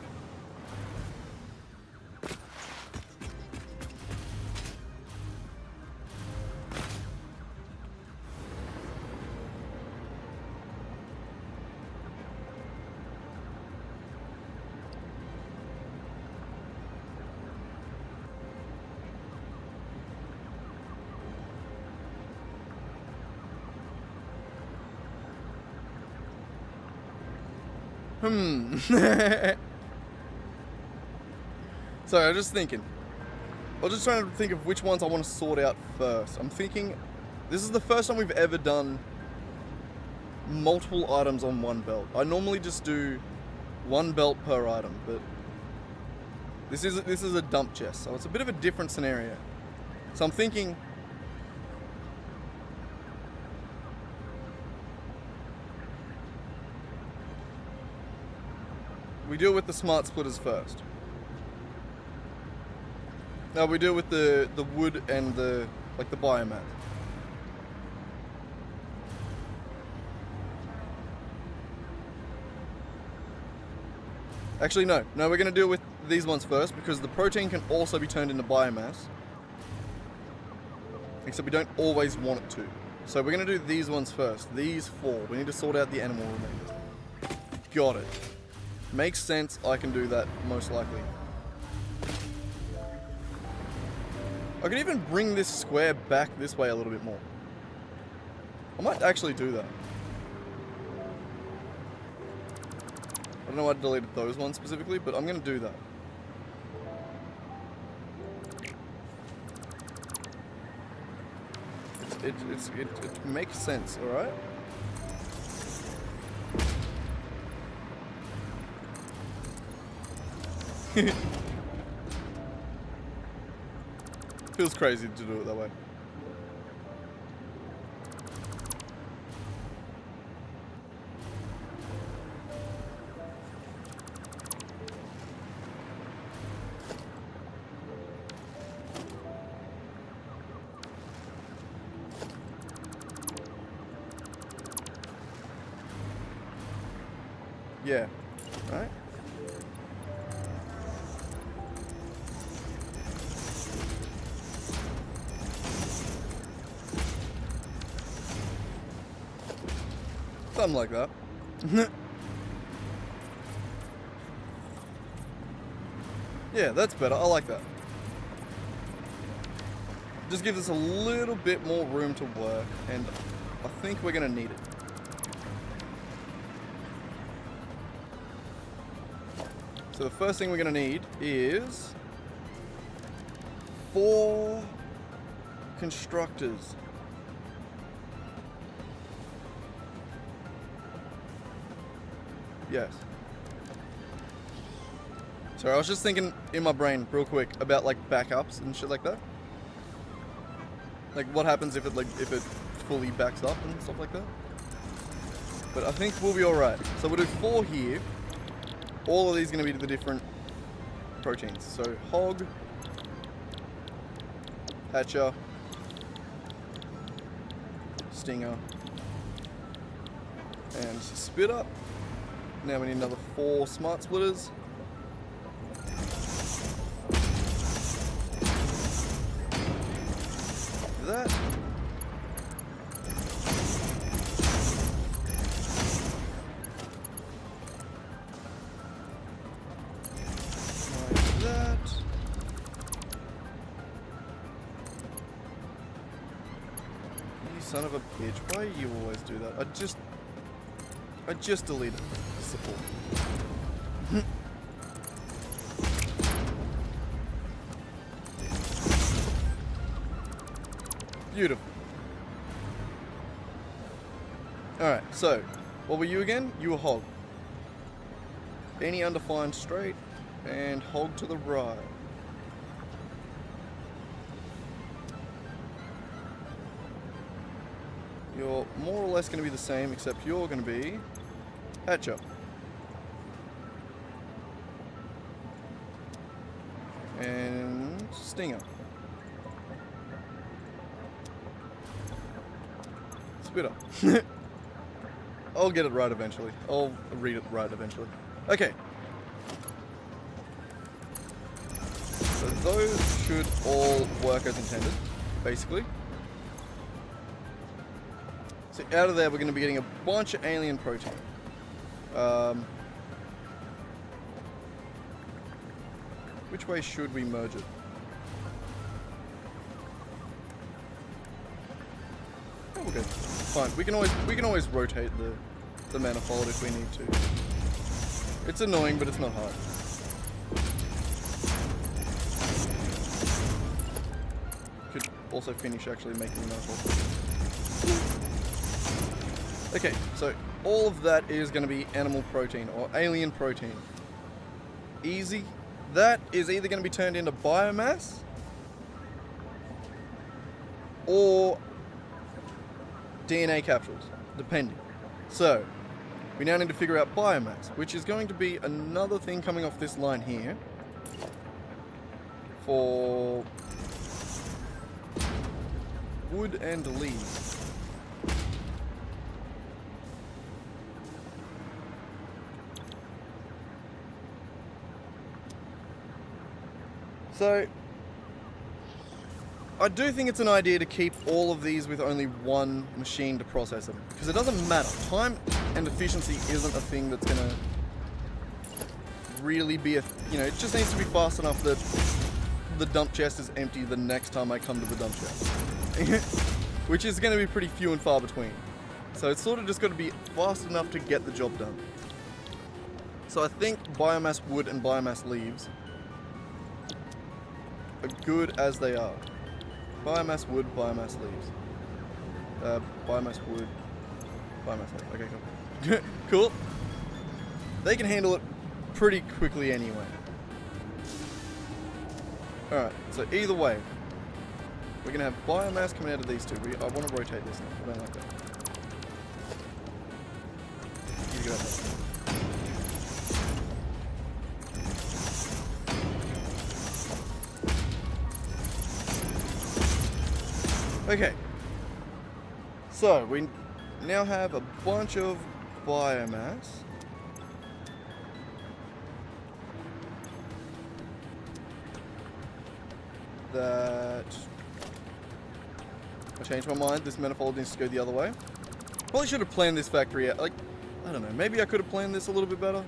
Sorry, I'm just thinking. I was just trying to think of which ones I want to sort out first. I'm thinking this is the first time we've ever done multiple items on one belt. I normally just do one belt per item, but this is a dump chest, so it's a bit of a different scenario. So I'm thinking we do it with the smart splitters first. No, we do it with the wood and the biomass. Actually, no, we're gonna do it with these ones first because the protein can also be turned into biomass. Except we don't always want it to. So we're gonna do these ones first. These 4. We need to sort out the animal remains. Got it. Makes sense, I can do that most likely. I could even bring this square back this way a little bit more. I might actually do that. I don't know why I deleted those ones specifically, but I'm going to do that. It makes sense, alright? Feels crazy to do it that way. Yeah, right? Something like that. Yeah, that's better. I like that. Just gives us a little bit more room to work, and I think we're going to need it. So the first thing we're going to need is 4 constructors. Yes. Sorry, I was just thinking in my brain real quick about like backups and shit like that. Like what happens if it fully backs up and stuff like that. But I think we'll be alright. So we'll do 4 here. All of these are going to be the different proteins. So hog, hatcher, stinger, and spitter. Now we need another 4 smart splitters. That. Like that. You son of a bitch, why do you always do that? I just deleted support. Beautiful. Alright, so, what were you again? You were hog. Any undefined straight, and hog to the right. You're more or less going to be the same, except you're going to be hatcher. And stinger. Spitter. I'll get it right eventually. I'll read it right eventually. Okay. So those should all work as intended, basically. So out of there we're going to be getting a bunch of alien protein. Which way should we merge it? Oh, we're good. Fine. We can always rotate the manifold if we need to. It's annoying, but it's not hard. Could also finish actually making the metal. Okay, so all of that is going to be animal protein or alien protein. Easy. That is either going to be turned into biomass or DNA capsules, depending. So, we now need to figure out biomass, which is going to be another thing coming off this line here for wood and leaves. So, I do think it's an idea to keep all of these with only one machine to process them, because it doesn't matter. Time and efficiency isn't a thing that's going to really be a... You know, it just needs to be fast enough that the dump chest is empty the next time I come to the dump chest. Which is going to be pretty few and far between. So it's sort of just got to be fast enough to get the job done. So I think biomass wood and biomass leaves are good as they are. Biomass wood, biomass leaves. Biomass wood, biomass leaves. Okay, cool. Cool. They can handle it pretty quickly anyway. Alright, so either way, we're going to have biomass coming out of these two. I want to rotate this now. I don't like that. You go ahead. Okay, so we now have a bunch of biomass. That... I changed my mind, this manifold needs to go the other way. Probably should have planned this factory out, like, I don't know, maybe I could have planned this a little bit better.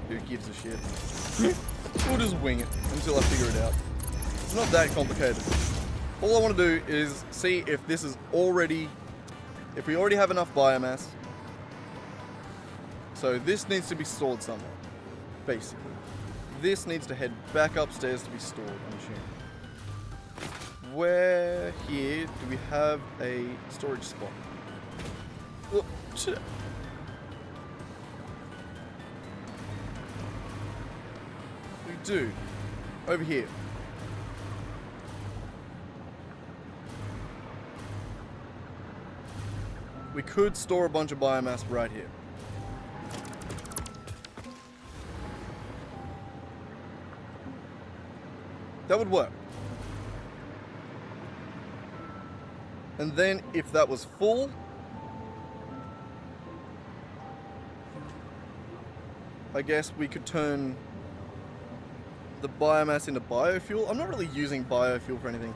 Who gives a shit? We'll just wing it until I figure it out. It's not that complicated. All I want to do is see if this is already, if we already have enough biomass. So this needs to be stored somewhere, basically. This needs to head back upstairs to be stored, I'm assuming. Where here do we have a storage spot? Oh, shit. We do. Over here. We could store a bunch of biomass right here. That would work. And then if that was full, I guess we could turn the biomass into biofuel. I'm not really using biofuel for anything.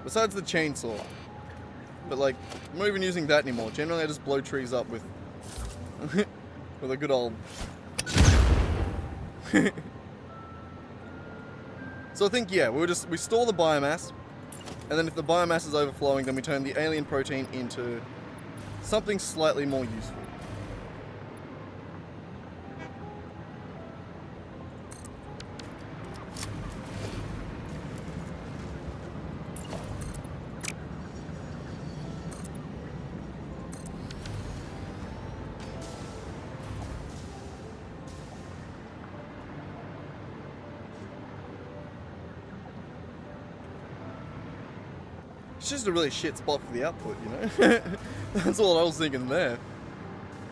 Besides the chainsaw. But like, I'm not even using that anymore. Generally I just blow trees up with with a good old So I think, yeah, we store the biomass, and then if the biomass is overflowing, then we turn the alien protein into something slightly more useful. It's just a really shit spot for the output, you know? That's all I was thinking there.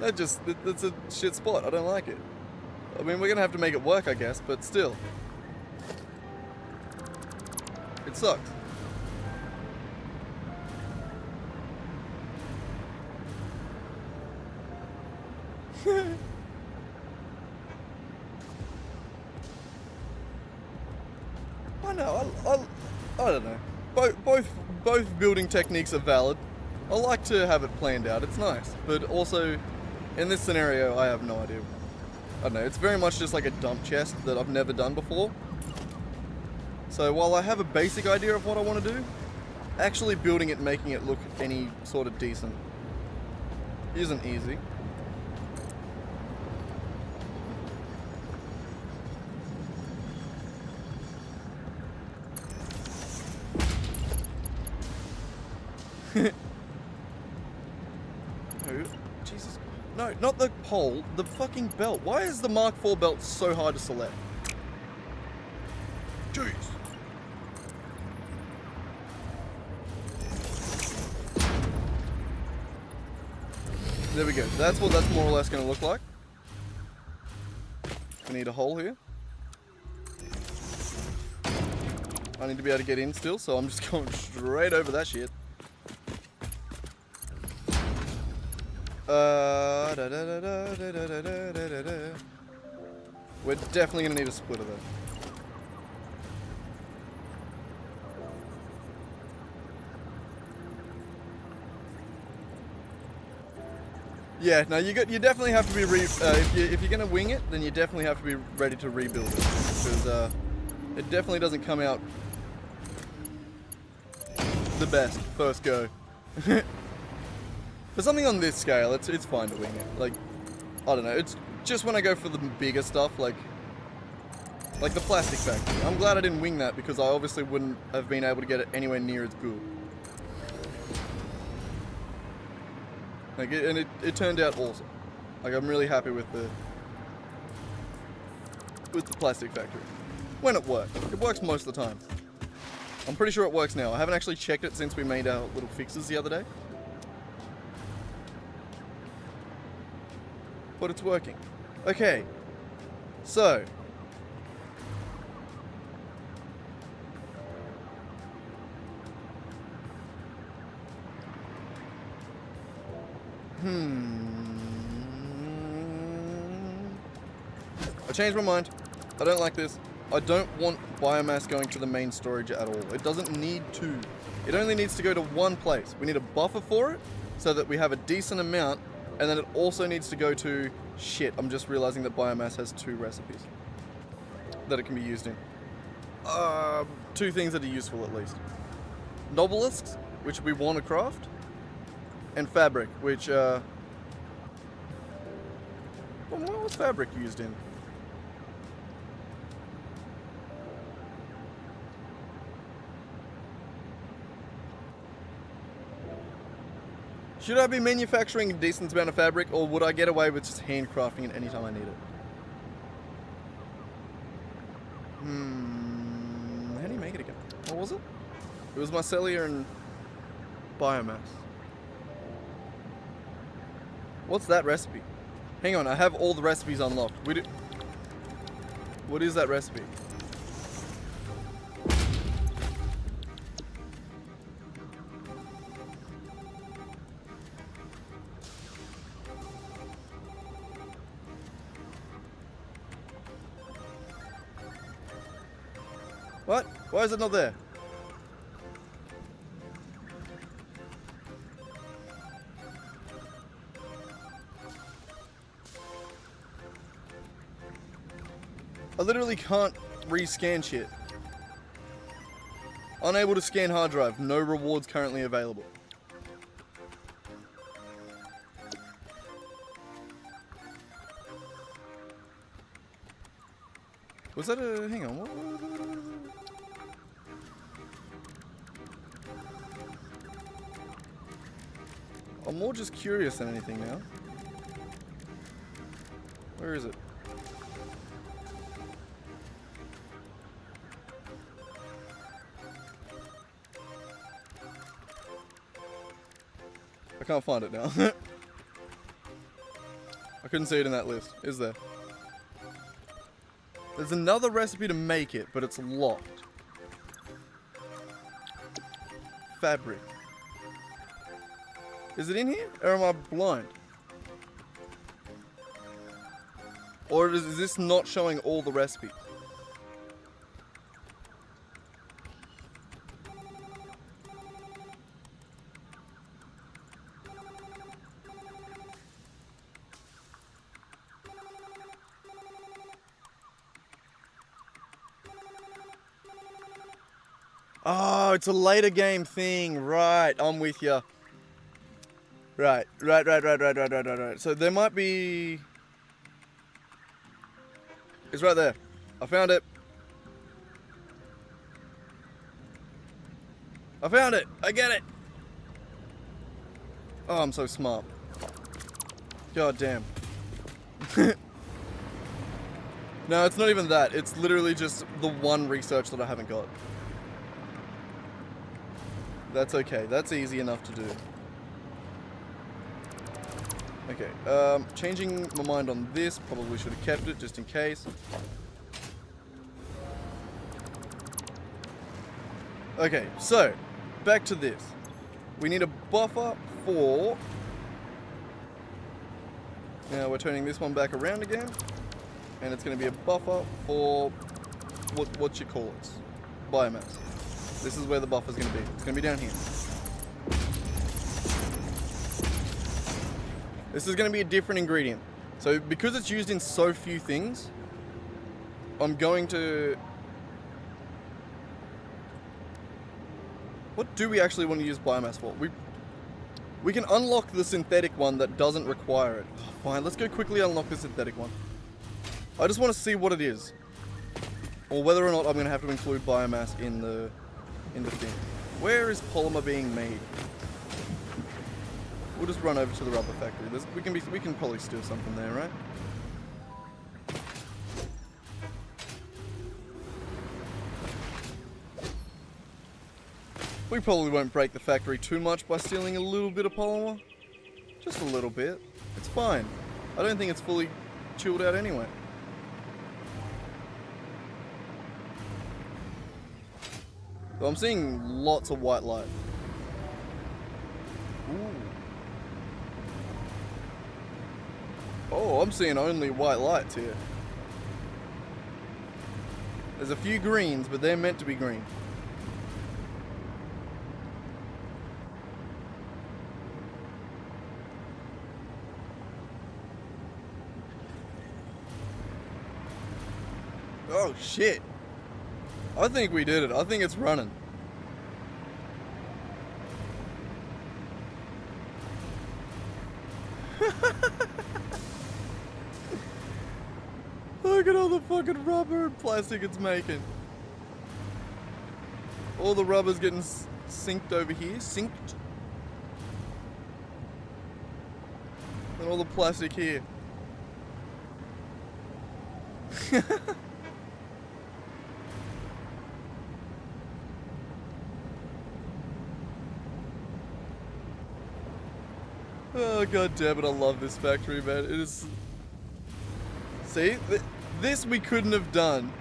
That's a shit spot. I don't like it. I mean, we're gonna have to make it work, I guess, but still. It sucks. I know, I don't know. Both building techniques are valid. I like to have it planned out, it's nice. But also, in this scenario, I have no idea. I don't know, it's very much just like a dump chest that I've never done before. So while I have a basic idea of what I want to do, actually building it and making it look any sort of decent isn't easy. not the pole, the fucking belt. Why is the Mark IV belt so hard to select? Jeez. There we go. That's what that's more or less going to look like. I need a hole here. I need to be able to get in still, so I'm just going straight over that shit. We're definitely going to need a splitter though. Yeah, no, you definitely have to be if you're gonna wing it, then you definitely have to be ready to rebuild it, because it definitely doesn't come out the best first go. For something on this scale, it's fine to wing it. Like, I don't know, it's just when I go for the bigger stuff, like the plastic factory. I'm glad I didn't wing that, because I obviously wouldn't have been able to get it anywhere near as good. Like, it turned out awesome. Like, I'm really happy with the plastic factory. When it works. It works most of the time. I'm pretty sure it works now. I haven't actually checked it since we made our little fixes the other day. But it's working. Okay. So. I changed my mind. I don't like this. I don't want biomass going to the main storage at all. It doesn't need to. It only needs to go to one place. We need a buffer for it so that we have a decent amount, and then it also needs to go to... Shit, I'm just realizing that biomass has 2 recipes that it can be used in. 2 things that are useful at least. Nobelisks, which we want to craft, and fabric, which, what was fabric used in? Should I be manufacturing a decent amount of fabric, or would I get away with just handcrafting it anytime I need it? How do you make it again? What was it? It was mycelia and biomass. What's that recipe? Hang on, I have all the recipes unlocked. What is that recipe? What? Why is it not there? I literally can't rescan shit. Unable to scan hard drive. No rewards currently available. Was that a... hang on. What? I'm more just curious than anything now. Where is it? I can't find it now. I couldn't see it in that list. Is there? There's another recipe to make it, but it's locked. Fabric. Is it in here? Or am I blind? Or is this not showing all the recipes? Oh, it's a later game thing. Right, I'm with you. Right. So there might be... It's right there. I found it. I found it. I get it. Oh, I'm so smart. God damn. No, it's not even that. It's literally just the one research that I haven't got. That's okay. That's easy enough to do. Okay, changing my mind on this. Probably should have kept it just in case. Okay, so, back to this. We need a buffer for... Now we're turning this one back around again. And it's going to be a buffer for... What you call it? Biomass. This is where the buffer's going to be. It's going to be down here. This is going to be a different ingredient. So because it's used in so few things, I'm going to... What do we actually want to use biomass for? We can unlock the synthetic one that doesn't require it. Oh, fine, let's go quickly unlock the synthetic one. I just want to see what it is. Or whether or not I'm going to have to include biomass in the thing. Where is polymer being made? We'll just run over to the rubber factory. We can probably steal something there, right? We probably won't break the factory too much by stealing a little bit of polymer. Just a little bit. It's fine. I don't think it's fully chilled out anyway. But I'm seeing lots of white light. Ooh. Oh, I'm seeing only white lights here. There's a few greens, but they're meant to be green. Oh shit. I think we did it. I think it's running. Look at all the fucking rubber and plastic it's making. All the rubber's getting synced over here. Synced. And all the plastic here. Oh god damn it, I love this factory, man. It is... See? This we couldn't have done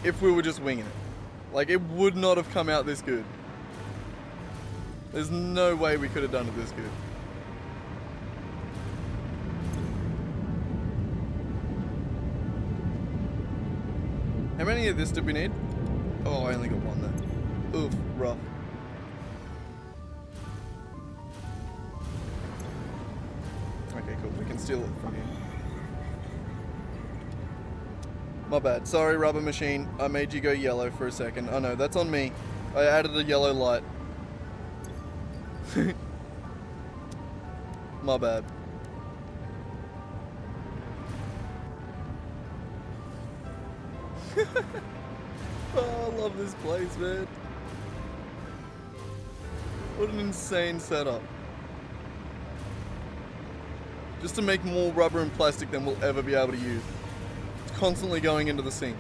if we were just winging it. Like, it would not have come out this good. There's no way we could have done it this good. How many of this did we need? Oh, I only got one there. Oof, rough. Okay, cool. We can steal it from here. My bad. Sorry, rubber machine. I made you go yellow for a second. Oh no, that's on me. I added a yellow light. My bad. Oh, I love this place, man. What an insane setup. Just to make more rubber and plastic than we'll ever be able to use. It's constantly going into the sink.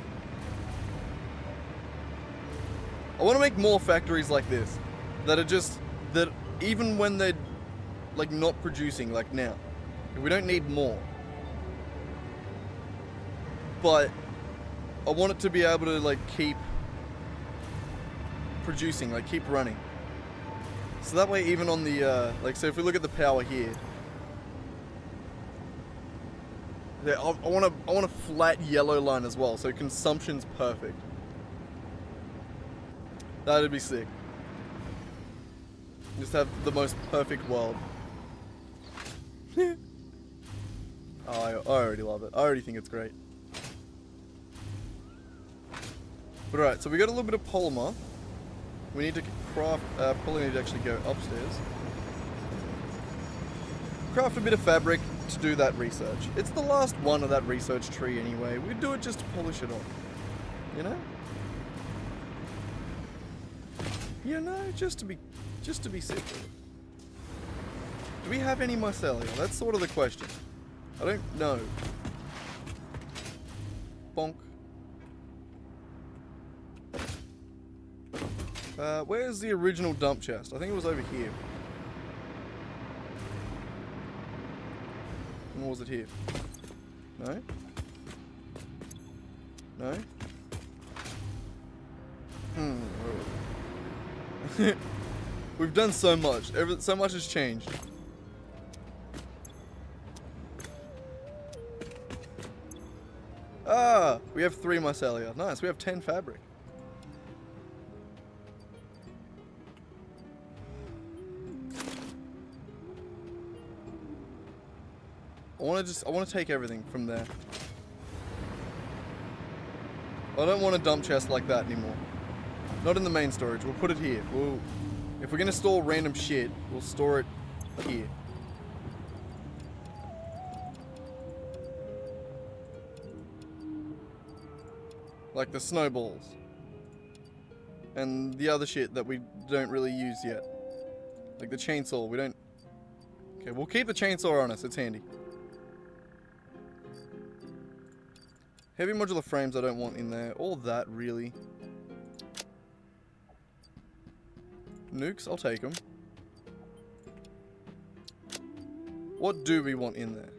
I want to make more factories like this. That are just, that even when they're like not producing, like now. We don't need more. But I want it to be able to like keep producing, like keep running. So that way even on the, like so if we look at the power here, I want a flat yellow line as well, so consumption's perfect. That'd be sick. Just have the most perfect world. Oh, I already love it. I already think it's great. But alright, so we got a little bit of polymer. We need to craft, probably need to actually go upstairs. Craft a bit of fabric to do that research. It's the last one of that research tree anyway. We do it just to polish it off. You know? You know, just to be sick with it. Do we have any mycelia? That's sort of the question. I don't know. Bonk. Where's the original dump chest? I think it was over here. Or was it here? No? No? We've done so much. So much has changed. Ah! We have 3 mycelia. Nice, we have 10 fabric. I want to take everything from there. I don't want a dump chest like that anymore. Not in the main storage. We'll put it here. If we're gonna store random shit, we'll store it here. Like the snowballs. And the other shit that we don't really use yet. Like the chainsaw, we don't... Okay, we'll keep the chainsaw on us, it's handy. Heavy modular frames I don't want in there. All that, really. Nukes, I'll take them. What do we want in there?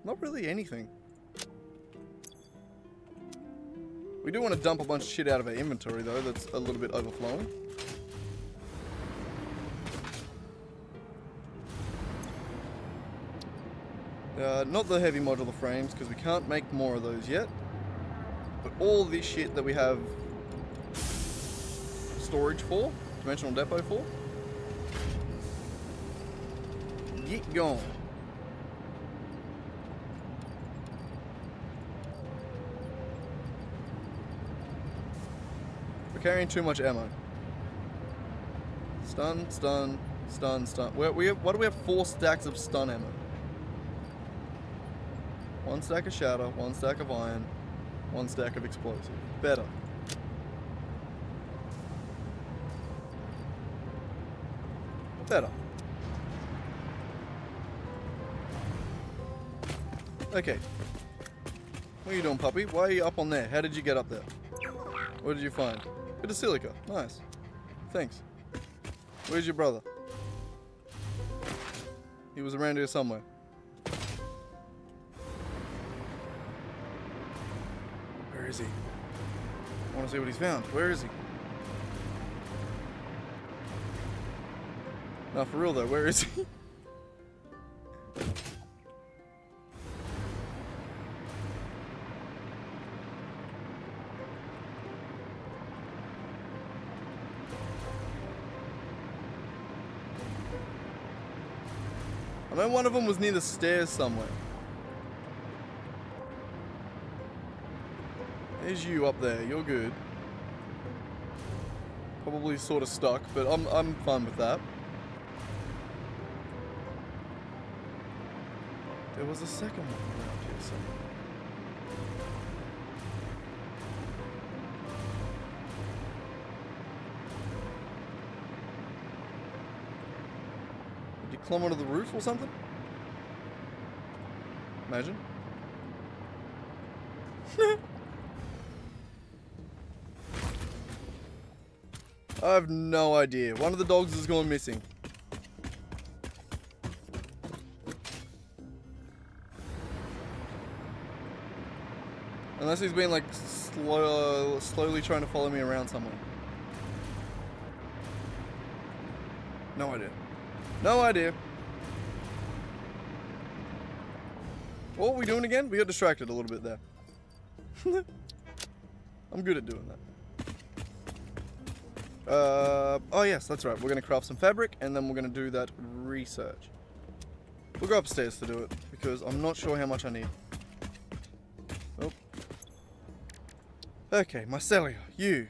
Not really anything. We do want to dump a bunch of shit out of our inventory, though, that's a little bit overflowing. Not the heavy modular frames, because we can't make more of those yet. But all this shit that we have storage for, dimensional depot for, get gone. We're carrying too much ammo. Stun, stun, stun, stun. Why do we have 4 stacks of stun ammo? 1 stack of shatter, 1 stack of iron, 1 stack of explosive. Better. Better. Okay. What are you doing, puppy? Why are you up on there? How did you get up there? What did you find? Bit of silica. Nice. Thanks. Where's your brother? He was around here somewhere. Where is he? I want to see what he's found. Where is he? No, for real though, where is he? I know one of them was near the stairs somewhere. There's you up there, you're good. Probably sort of stuck, but I'm fine with that. There was a second one around here somewhere. Did you climb onto the roof or something? Imagine. I have no idea. One of the dogs has gone missing. Unless he's been like slowly trying to follow me around somewhere. No idea. No idea. What were we doing again? We got distracted a little bit there. I'm good at doing that. Oh yes, that's right. We're going to craft some fabric and then we're going to do that research. We'll go upstairs to do it because I'm not sure how much I need. Oh. Okay, mycelia, you.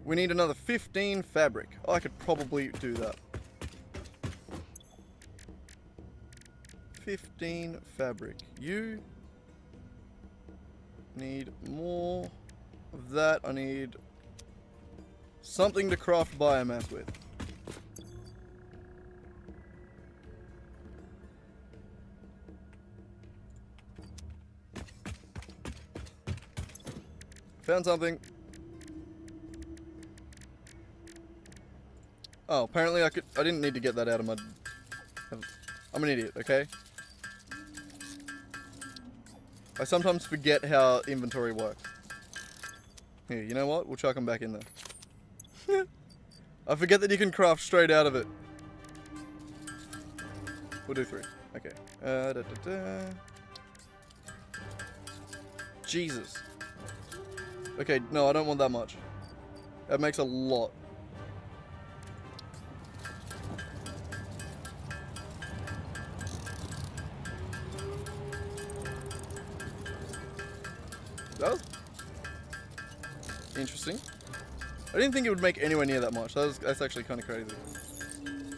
We need another 15 fabric. I could probably do that. 15 fabric. You. Need more of that. I need something to craft biomass with. Found something. Oh, apparently I didn't need to get that out of my... I'm an idiot, okay? I sometimes forget how inventory works. Here, you know what? We'll chuck them back in there. I forget that you can craft straight out of it. We'll do 3. Okay. Jesus. Okay, no, I don't want that much. That makes a lot. That was interesting. I didn't think it would make anywhere near that much. That's actually kind of crazy.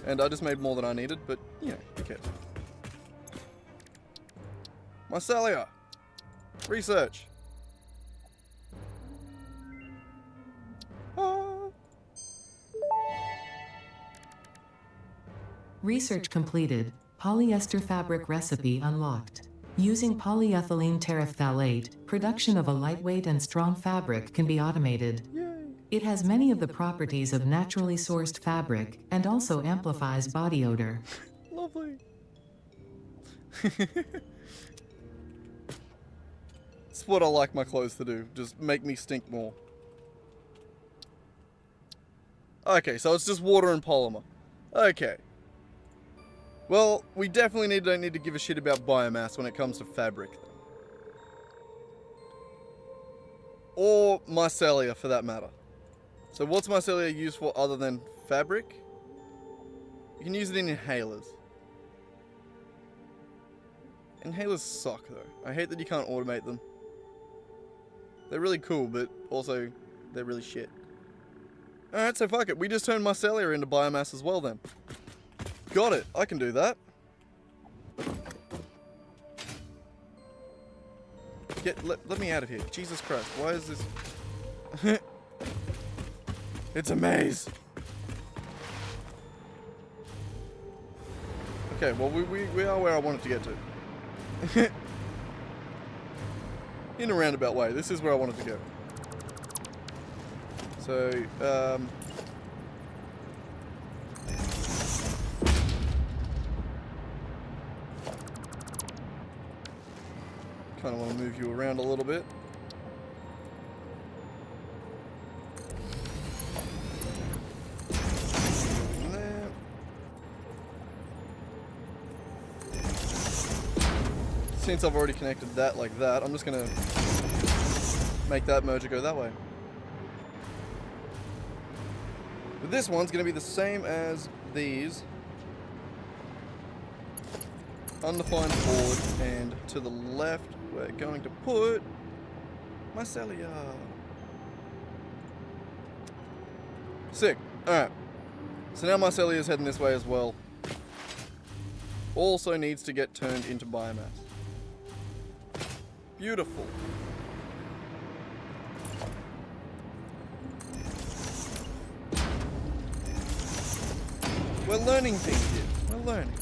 And I just made more than I needed, but, you know, who cares? Mycelia! Research! Research completed. Polyester fabric recipe unlocked. Using polyethylene terephthalate, production of a lightweight and strong fabric can be automated. Yay. It has many of the properties of naturally sourced fabric, and also amplifies body odor. Lovely. It's what I like my clothes to do. Just make me stink more. Okay, so it's just water and polymer. Okay. Well, we definitely don't need to give a shit about biomass when it comes to fabric. Or mycelia, for that matter. So what's mycelia used for other than fabric? You can use it in inhalers. Inhalers suck, though. I hate that you can't automate them. They're really cool, but also they're really shit. Alright, so fuck it. We just turned mycelia into biomass as well, then. Got it. I can do that. Let me out of here. Jesus Christ. Why is this... It's a maze. Okay, well, we are where I wanted to get to. In a roundabout way. This is where I wanted to go. So, kind of want to move you around a little bit. There. Since I've already connected that like that, I'm just going to make that merger go that way. But this one's going to be the same as these. Undefined board, and to the left we're going to put mycelia. Sick. Alright. So now mycelia is heading this way as well. Also needs to get turned into biomass. Beautiful. We're learning things here. We're learning.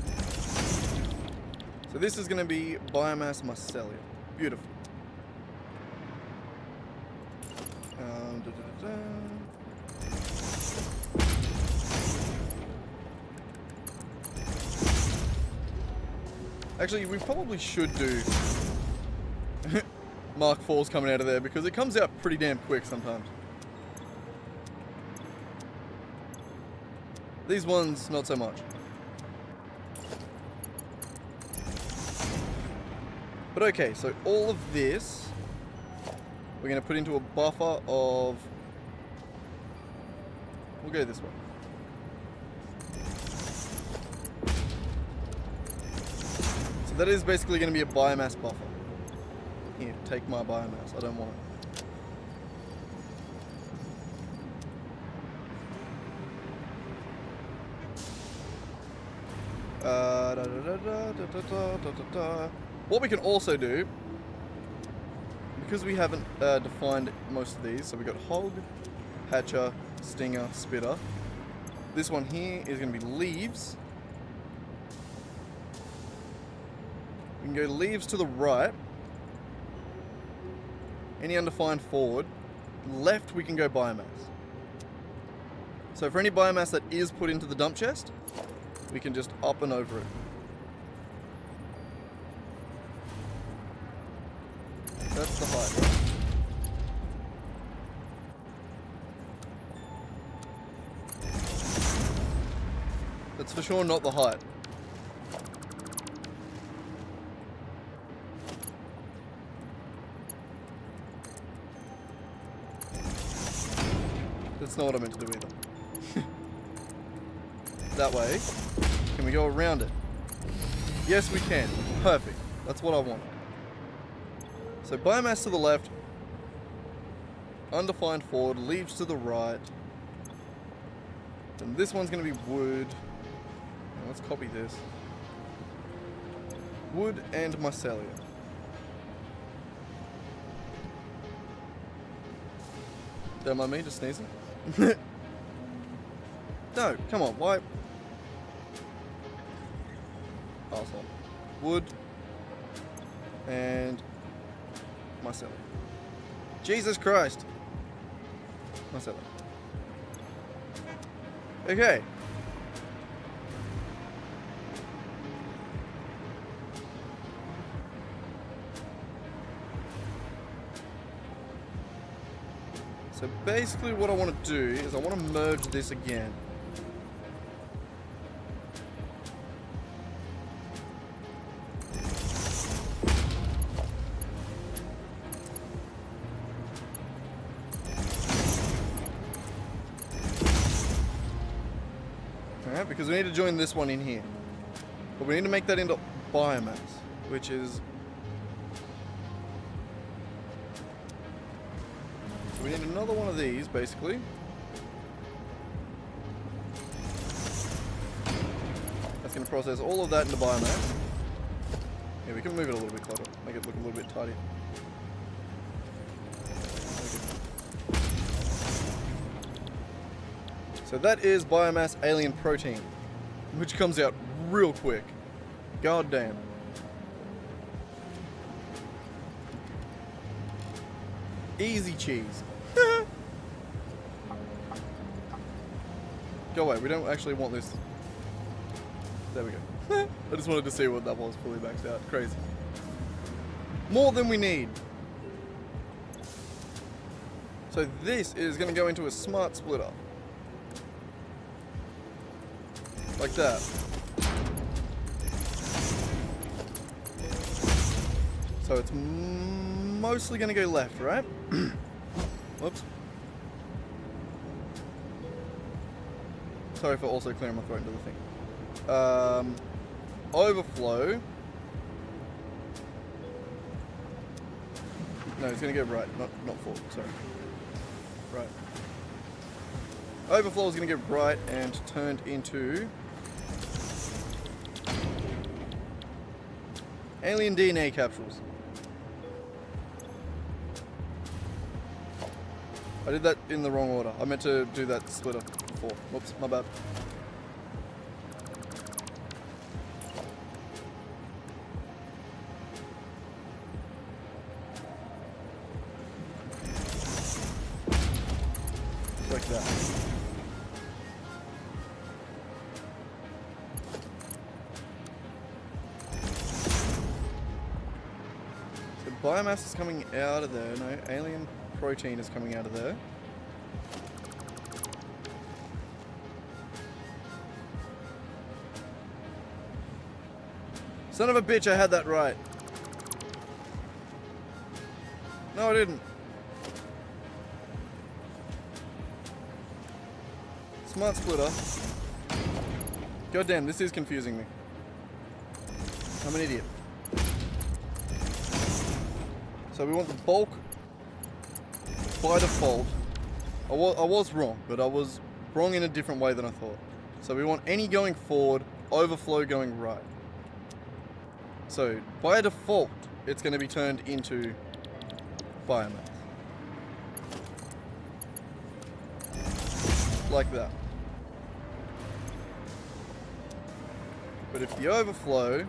So this is going to be biomass mycelia. Beautiful. Actually, we probably should do Mark IVs coming out of there because it comes out pretty damn quick sometimes. These ones, not so much. But okay, so all of this, we're going to put into a buffer of... We'll go this way. So that is basically going to be a biomass buffer. Here, take my biomass. I don't want it. What we can also do, because we haven't defined most of these, so we've got hog, hatcher, stinger, spitter. This one here is going to be leaves. We can go leaves to the right. Any undefined forward. Left we can go biomass. So for any biomass that is put into the dump chest, we can just up and over it. That's the height, right? That's for sure not the height. That's not what I meant to do either. That way. Can we go around it? Yes, we can. Perfect. That's what I wanted. So biomass to the left. Undefined forward. Leaves to the right. And this one's going to be wood. Now let's copy this. Wood and mycelia. Don't mind me just sneezing. No, come on, why? Arsehole. Wood and mycelia. Jesus Christ. Mycelia. Okay. So basically what I want to do is I want to merge this again. Alright, because we need to join this one in here. But we need to make that into biomass, which is... We need another one of these, basically. That's going to process all of that into biomass. Yeah, we can move it a little bit closer, make it look a little bit tidier. So that is biomass alien protein, which comes out real quick. God damn. Easy cheese. Go away, we don't actually want this. There we go. I just wanted to see what that was fully maxed out. Crazy. More than we need. So this is going to go into a smart splitter. Like that. So it's mostly going to go left, right? Whoops. Sorry for also clearing my throat into the thing. Overflow. No, it's going to go right, not forward, sorry. Right. Overflow is going to get right and turned into alien DNA capsules. I did that in the wrong order. I meant to do that splitter before. Whoops, my bad. Like that. So biomass is coming out of there. No, alien protein is coming out of there. Son of a bitch, I had that right. No, I didn't. Smart splitter. God damn, this is confusing me. I'm an idiot. So we want the bulk by default. I was wrong, but I was wrong in a different way than I thought. So we want any going forward, overflow going right. So by default, it's going to be turned into biomass. Like that. But if the overflow...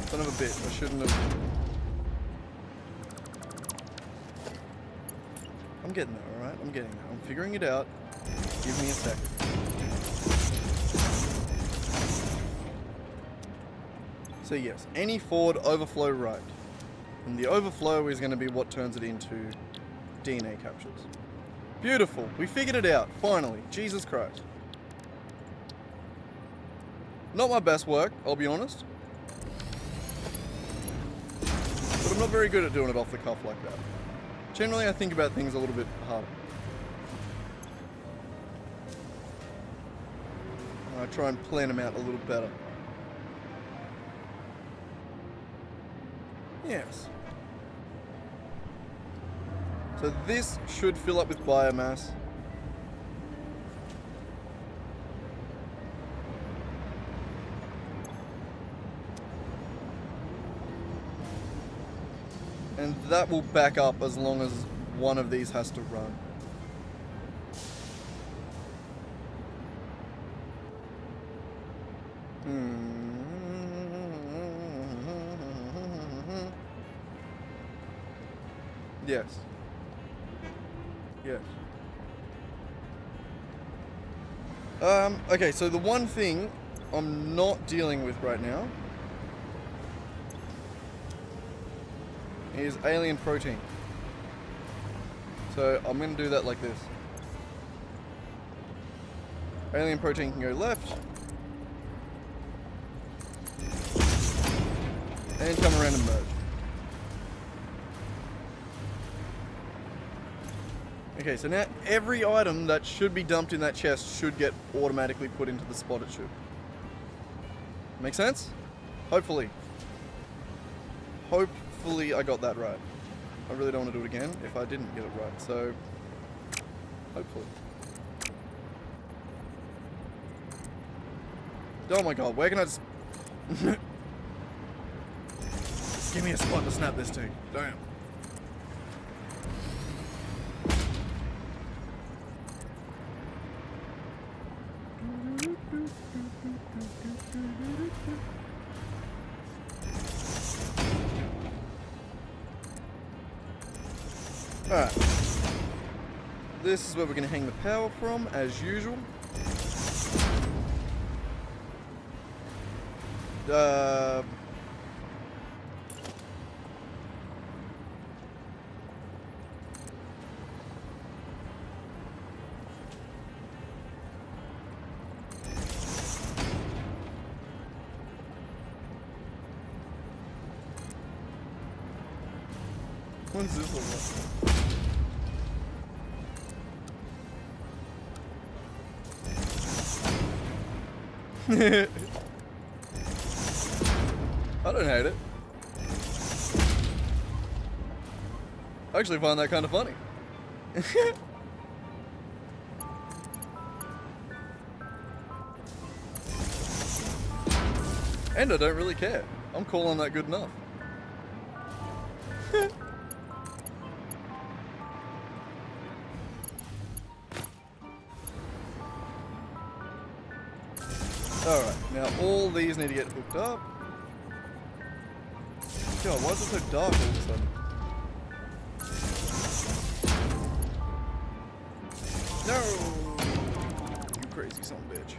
Son of a bitch, I shouldn't have... I'm getting there, alright? I'm getting there. I'm figuring it out. Give me a second. So yes, any Ford overflow right. And the overflow is going to be what turns it into DNA captures. Beautiful. We figured it out. Finally. Jesus Christ. Not my best work, I'll be honest. But I'm not very good at doing it off the cuff like that. Generally, I think about things a little bit harder. I try and plan them out a little better. Yes. So this should fill up with biomass. And that will back up as long as one of these has to run. Yes. Yes. Okay, so the one thing I'm not dealing with right now is alien protein. So I'm going to do that like this. Alien protein can go left. And come around and merge. Okay, so now every item that should be dumped in that chest should get automatically put into the spot it should. Make sense? Hopefully. Hopefully I got that right. I really don't want to do it again if I didn't get it right, so hopefully. Oh my god, where can I just... Just give me a spot to snap this to. Damn. Alright. This is where we're going to hang the power from, as usual. What's this one? I don't hate it. I actually find that kind of funny. And I don't really care. I'm calling that good enough. Alright, now all these need to get hooked up. God, why is it so dark all of a sudden? No! You crazy son of a bitch.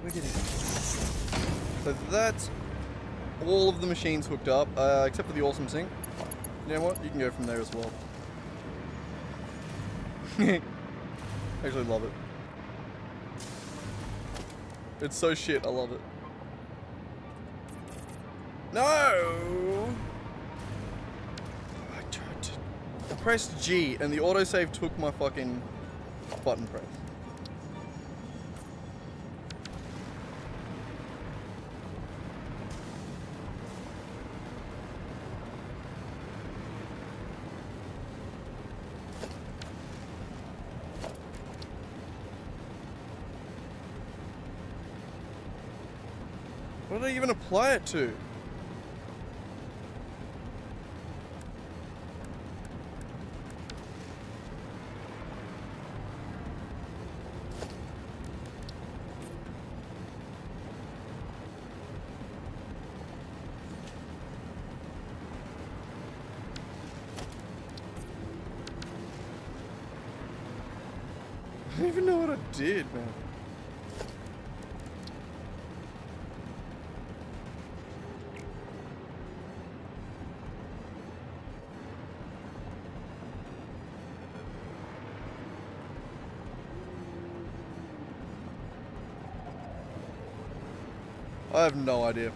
We're getting there. So that's all of the machines hooked up, except for the awesome sink. You know what? You can go from there as well. Actually love it. It's so shit, I love it. No! I pressed G and the autosave took my fucking button press. What did I even apply it to? I don't even know what I did, man. I have no idea.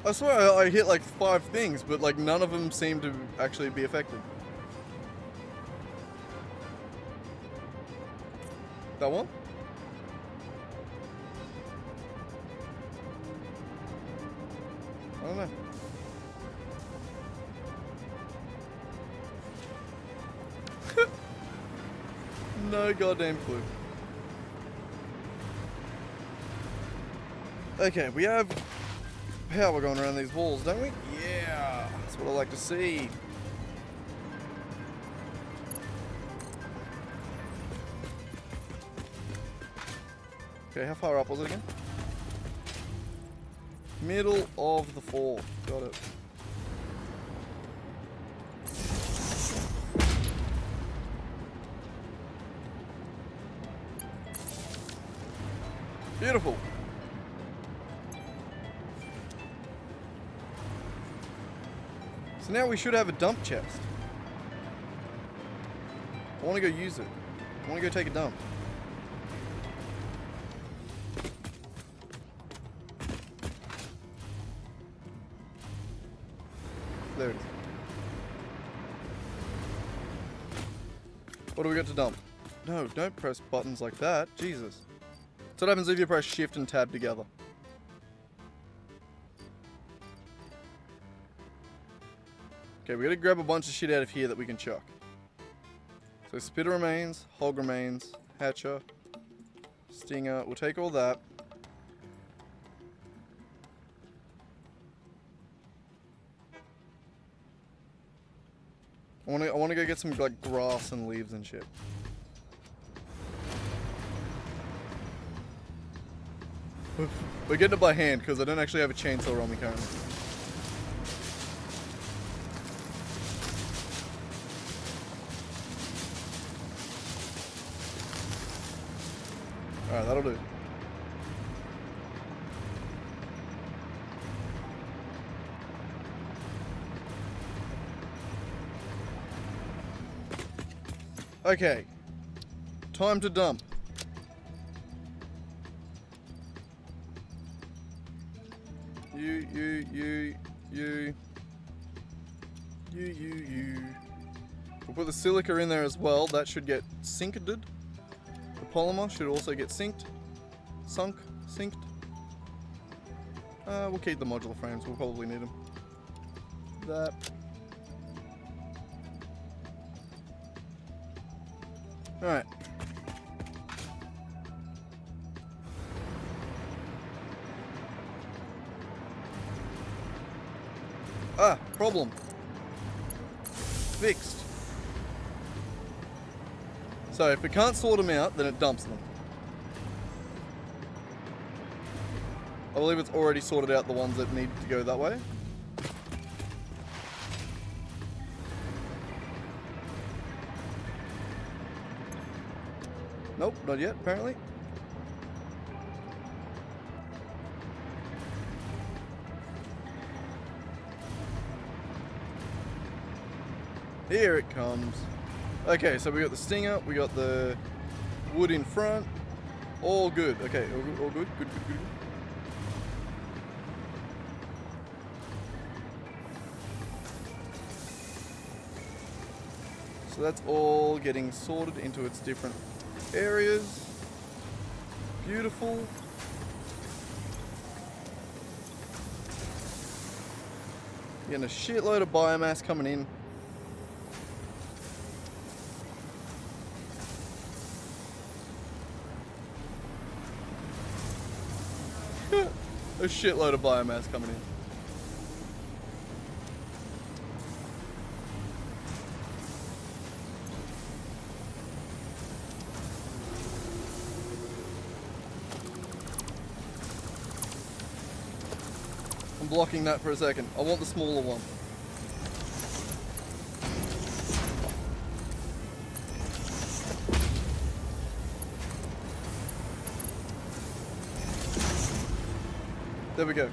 I swear I hit like 5 things, but like none of them seem to actually be affected. That one? I don't know. No goddamn clue. Okay, we have power going around these walls, don't we? Yeah, that's what I like to see. Okay, how far up was it again? Middle of the fall. Got it. Beautiful. So now we should have a dump chest. I want to go use it. I want to go take a dump. There it is. What do we got to dump? No, don't press buttons like that. Jesus. So what happens if you press shift and tab together? Okay, we gotta grab a bunch of shit out of here that we can chuck. So spitter remains, hog remains, hatcher, stinger. We'll take all that. I wanna go get some like grass and leaves and shit. We're getting it by hand because I don't actually have a chainsaw on me currently. Alright, that'll do. Okay. Time to dump. You. We'll put the silica in there as well. That should get synced. The polymer should also get synced. Synced. We'll keep the modular frames. We'll probably need them. That. Alright. Ah, problem. Fixed. So if it can't sort them out, then it dumps them. I believe it's already sorted out the ones that need to go that way. Nope, not yet, apparently. Here it comes. Okay, so we got the stinger, we got the wood in front. All good. Okay, all good. Good. So that's all getting sorted into its different areas. Beautiful. Getting a shitload of biomass coming in. A shitload of biomass coming in. I'm blocking that for a second. I want the smaller one. There we go.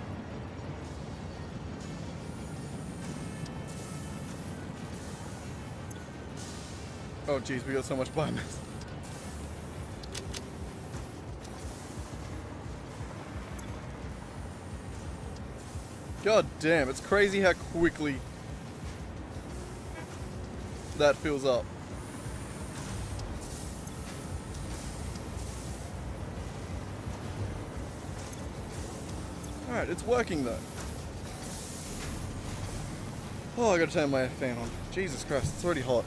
Oh geez, we got so much biomass. God damn, it's crazy how quickly that fills up. Alright, it's working though. Oh, I gotta turn my fan on. Jesus Christ, it's already hot.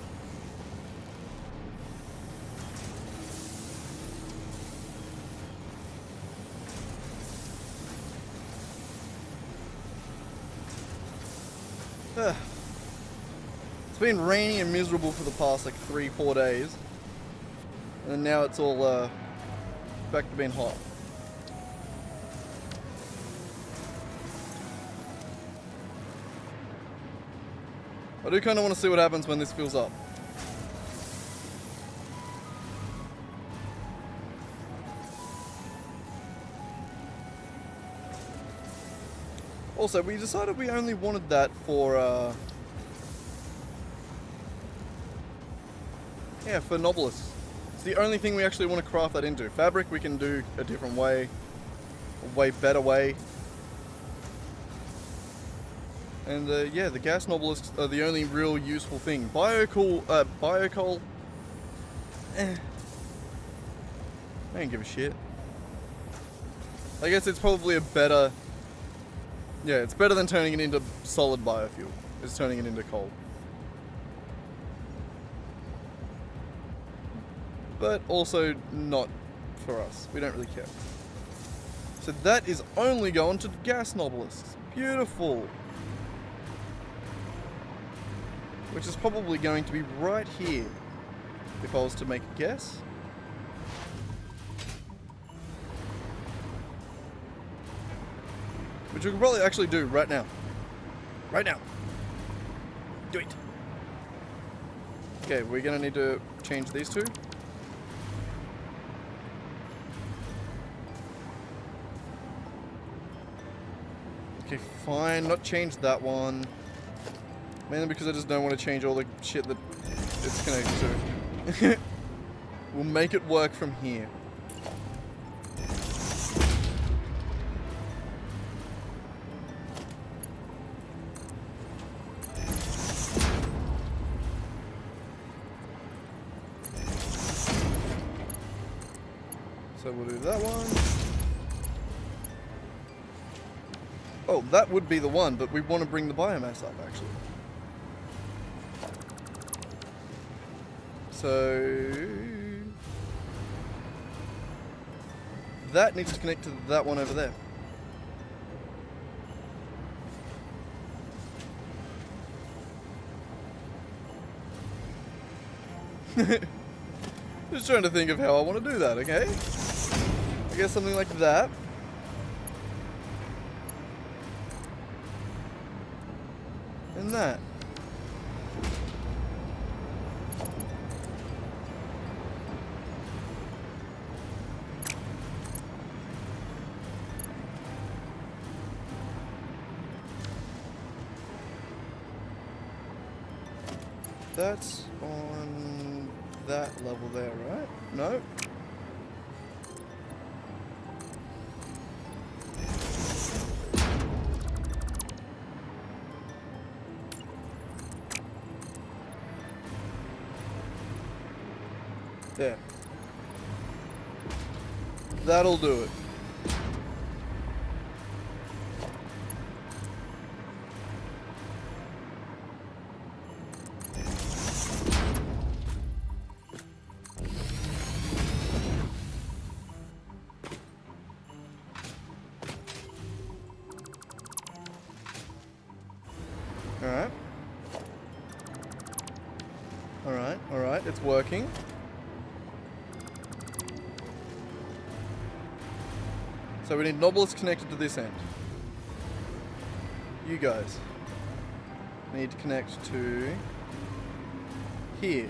It's been rainy and miserable for the past like 3-4 days. And now it's all back to being hot. I do kind of want to see what happens when this fills up. Also, we decided we only wanted that for, yeah, for Novelis. It's the only thing we actually want to craft that into. Fabric we can do a different way, a way better way. And yeah, the gas novelisks are the only real useful thing. Biocoal, I don't give a shit. I guess it's probably a better, yeah, it's better than turning it into solid biofuel. It's turning it into coal. But also not for us. We don't really care. So that is only going to gas novelisks. Beautiful. Which is probably going to be right here, if I was to make a guess. Which we could probably actually do right now. Right now. Do it. Okay, we're gonna need to change these two. Okay, fine, not change that one. Mainly because I just don't want to change all the shit that it's connected to. We'll make it work from here. So we'll do that one. Oh, that would be the one, but we want to bring the biomass up, actually. So that needs to connect to that one over there. Just trying to think of how I want to do that, okay? I guess something like that. And that. That's on that level there, right? No? There. That'll do it. Alright. Alright, alright, it's working. So we need Nobilis connected to this end. You guys need to connect to here.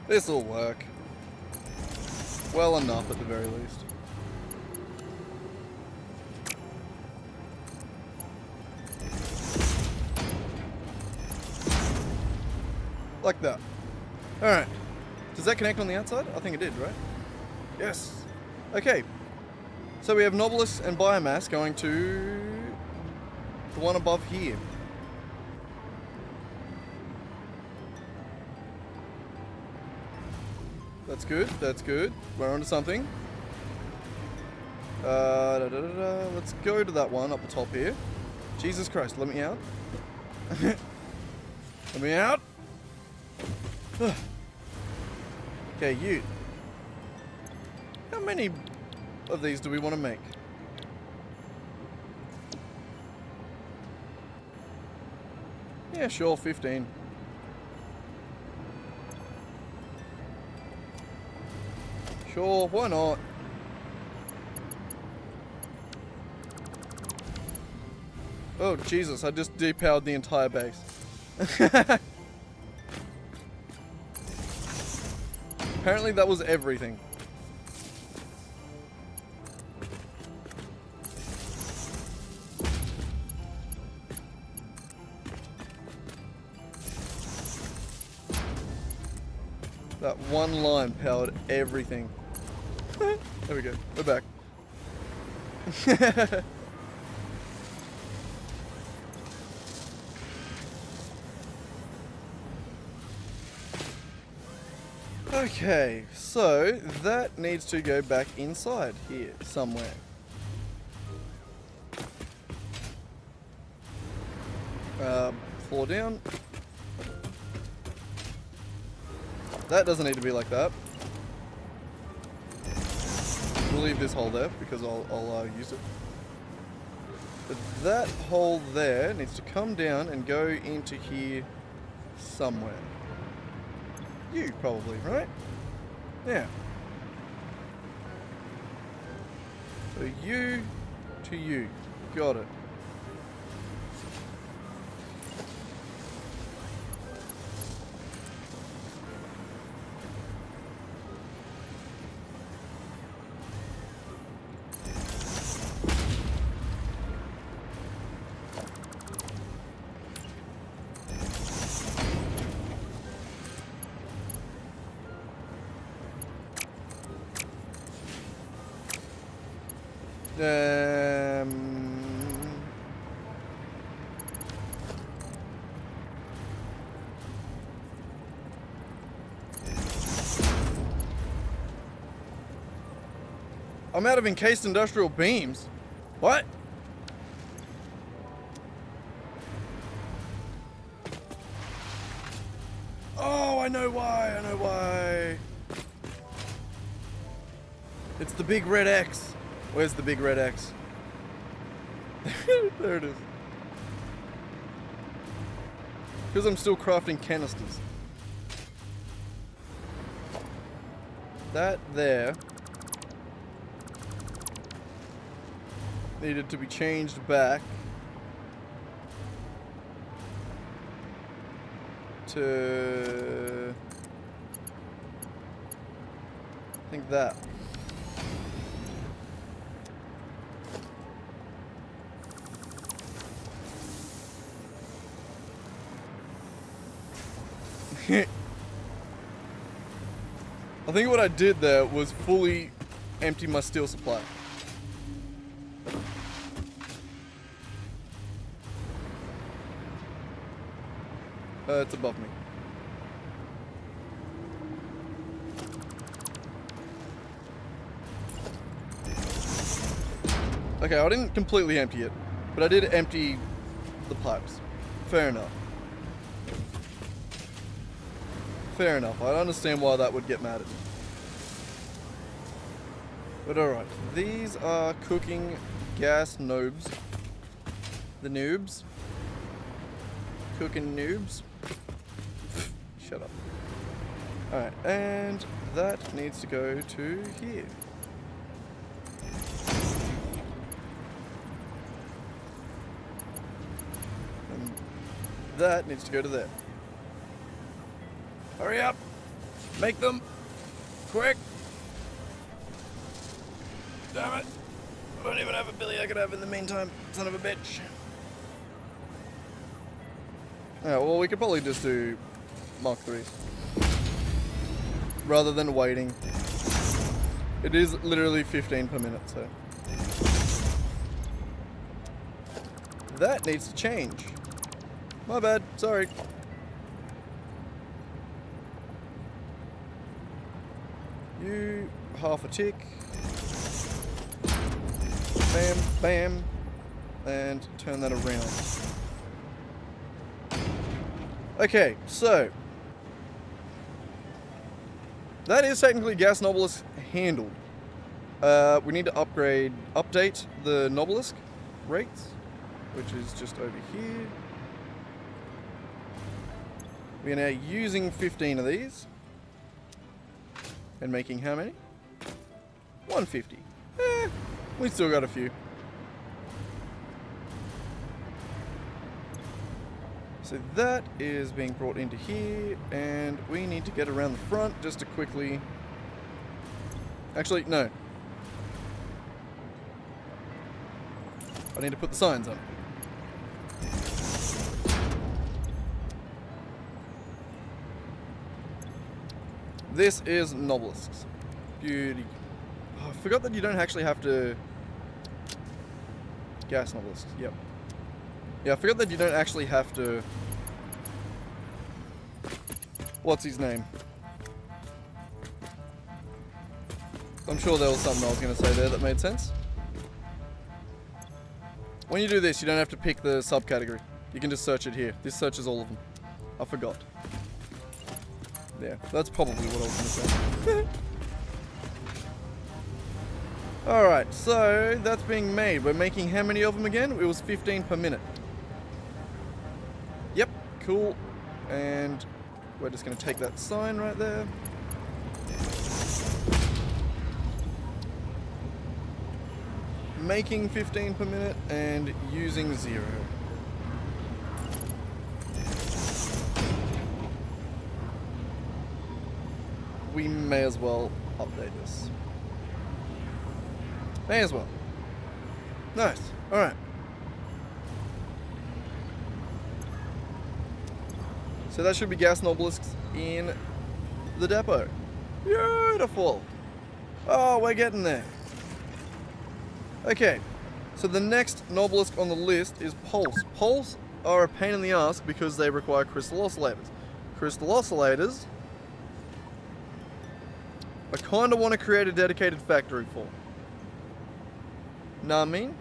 This'll work. Well enough at the very least. Like that. Alright. Does that connect on the outside? I think it did, right? Yes. Okay. So we have Nobilis and Biomass going to the one above here. That's good, that's good. We're onto something. Let's go to that one up the top here. Jesus Christ, let me out. Let me out. Okay, you. How many of these do we want to make? Yeah, sure, 15. Sure, why not? Oh, Jesus, I just depowered the entire base. Apparently that was everything. That one line powered everything. There we go. We're back. Okay, so that needs to go back inside here somewhere. Floor down. That doesn't need to be like that. We'll leave this hole there because I'll use it. But that hole there needs to come down and go into here somewhere. You probably, right? Yeah. So you to you. Got it. I'm out of encased industrial beams. What? Oh, I know why. I know why. It's the big red X. Where's the big red X? There it is. Because I'm still crafting canisters. That there needed to be changed back to, I think that. I think what I did there was fully empty my steel supply. It's above me. Okay, I didn't completely empty it, but I did empty the pipes. Fair enough. Fair enough. I understand why that would get mad at me. But alright, these are cooking gas noobs. The noobs. Cooking noobs. Shut up. Alright, and that needs to go to here. And that needs to go to there. Hurry up! Make them! Quick! Damn it! I don't even have a billy I could have in the meantime, son of a bitch. Yeah, well, we could probably just do Mark 3s. Rather than waiting. It is literally 15 per minute, so. That needs to change. My bad, sorry. You, half a tick. Bam, bam. And turn that around. Okay, so. That is technically gas Nobelisk handled. We need to update the Nobelisk rates, which is just over here. We are now using 15 of these. And making how many? 150. We still got a few. So that is being brought into here, and we need to get around the front just to quickly... Actually, no. I need to put the signs on. This is Nobelisks. Beauty. Oh, I forgot that you don't actually have to... Gas Nobelisks, yep. Yeah, I forgot that you don't actually have to... What's his name? I'm sure there was something I was going to say there that made sense. When you do this, you don't have to pick the subcategory. You can just search it here. This searches all of them. I forgot. Yeah, that's probably what I was going to say. Alright, so that's being made. We're making how many of them again? It was 15 per minute. Yep, cool. And we're just going to take that sign right there. Making 15 per minute and using 0. We may as well update this. May as well. Nice. Alright. So that should be gas Nobelisks in the depot. Beautiful. Oh, we're getting there. Okay. So the next Nobelisk on the list is Pulse. Pulse are a pain in the ass because they require crystal oscillators. Crystal oscillators, I kind of want to create a dedicated factory for. Know what I mean?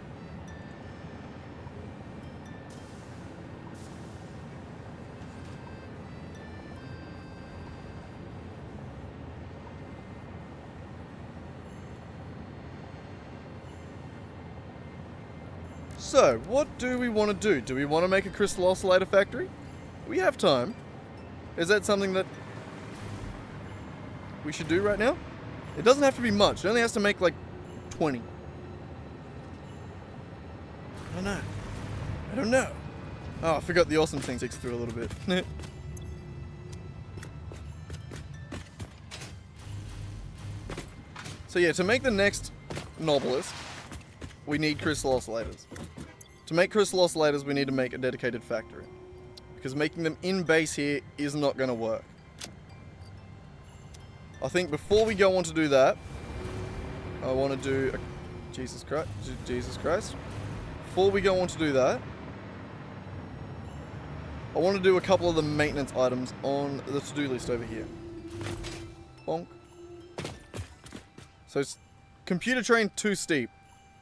So, what do we want to do? Do we want to make a crystal oscillator factory? We have time. Is that something that we should do right now? It doesn't have to be much. It only has to make like 20. I don't know. I don't know. Oh, I forgot the awesome thing takes through a little bit. So yeah, to make the next Novelist, we need crystal oscillators. To make crystal oscillators, we need to make a dedicated factory. Because making them in base here is not going to work. I think before we go on to do that, I want to do... Jesus Christ. Before we go on to do that, I want to do a couple of the maintenance items on the to-do list over here. Bonk. So, computer train too steep.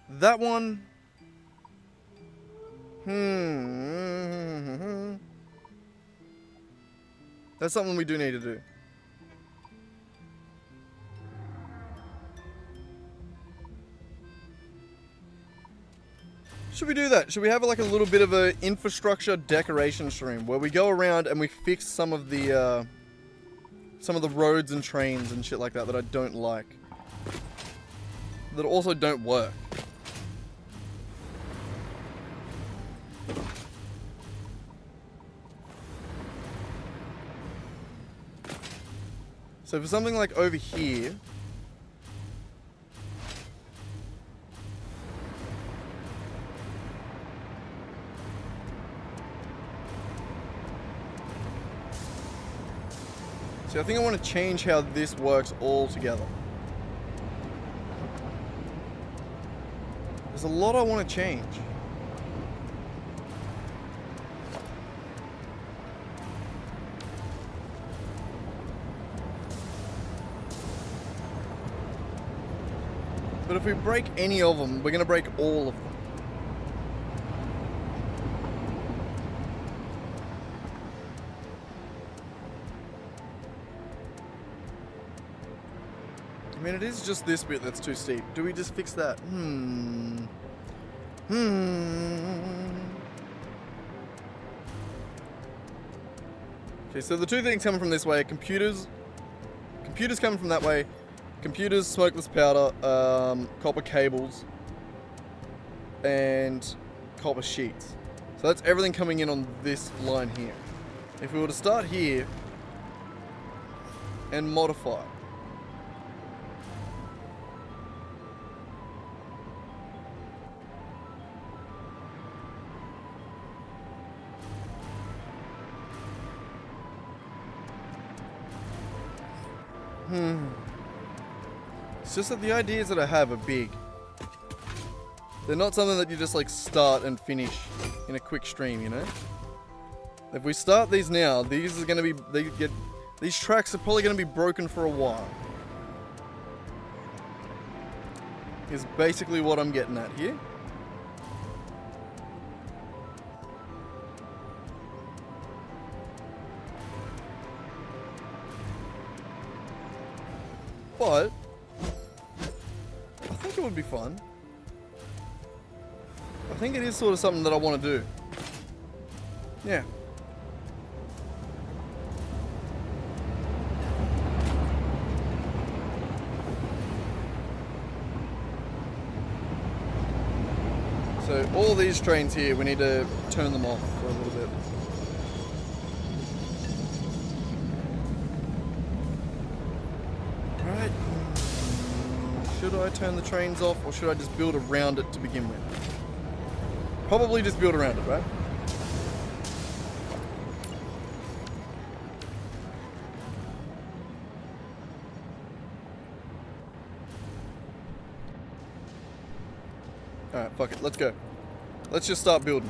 That one... That's something we do need to do. Should we do that? Should we have like a little bit of an infrastructure decoration stream where we go around and we fix some of the roads and trains and shit like that I don't like, that also don't work. So for something like over here, see, I think I want to change how this works all together. There's a lot I want to change. But if we break any of them, we're going to break all of them. I mean, it is just this bit that's too steep. Do we just fix that? Okay, so the two things coming from this way are computers coming from that way, computers, smokeless powder, copper cables, and copper sheets. So that's everything coming in on this line here. If we were to start here and modify, it's just that the ideas that I have are big. They're not something that you just like start and finish in a quick stream, you know? If we start these now, these are going to be, these tracks are probably going to be broken for a while. Is basically what I'm getting at here. But I think it would be fun. I think it is sort of something that I want to do. Yeah. So all these trains here, we need to turn them off for a little bit. Right. Should I turn the trains off or should I just build around it to begin with? Probably just build around it, right? Alright, fuck it, let's go. Let's just start building.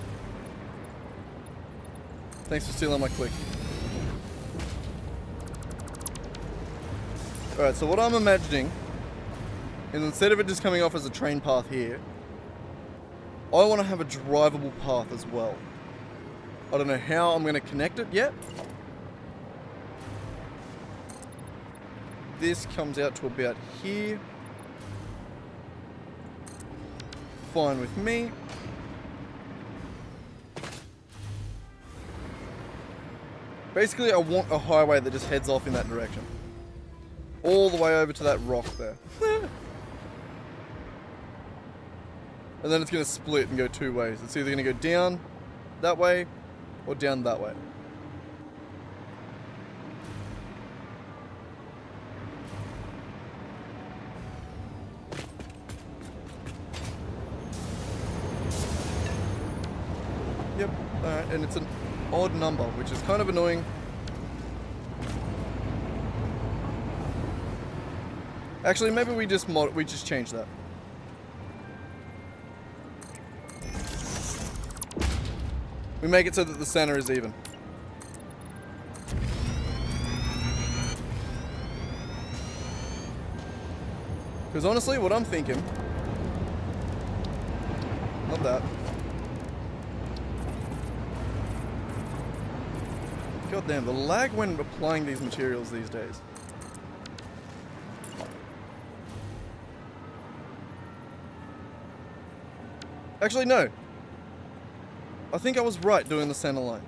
Thanks for stealing my click. Alright, so what I'm imagining is instead of it just coming off as a train path here, I want to have a drivable path as well. I don't know how I'm going to connect it yet. This comes out to about here. Fine with me. Basically, I want a highway that just heads off in that direction. all the way over to that rock there. And then it's going to split and go two ways. It's either going to go down that way or down that way. Yep, alright, and it's an odd number, which is kind of annoying. Actually, maybe we just change that. We make it so that the center is even. Because honestly, what I'm thinking... Not that. God damn, the lag when applying these materials these days. Actually, no. I think I was right doing the center line.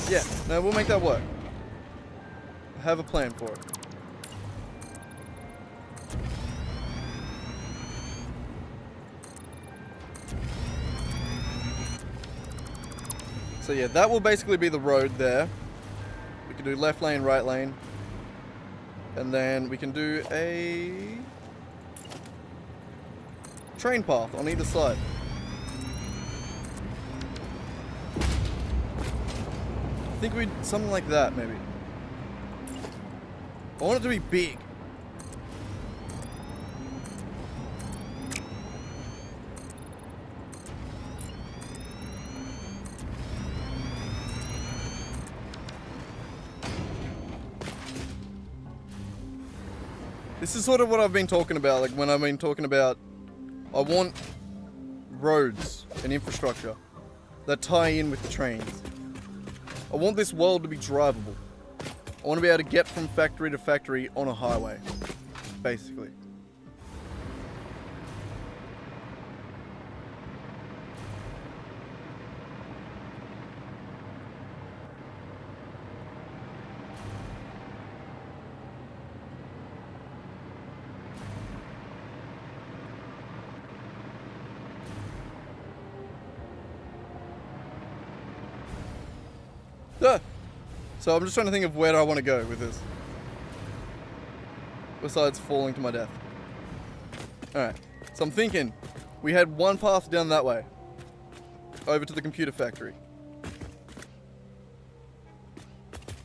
Yeah, no, we'll make that work. I have a plan for it. So yeah, that will basically be the road there. We can do left lane, right lane. And then we can do a train path on either side. I think we'd something like that, maybe. I want it to be big. This is sort of what I've been talking about, like when I've been talking about I want roads and infrastructure that tie in with the trains. I want this world to be drivable. I want to be able to get from factory to factory on a highway, basically. So I'm just trying to think of where I want to go with this. Besides falling to my death. Alright. So I'm thinking we had one path down that way. Over to the computer factory.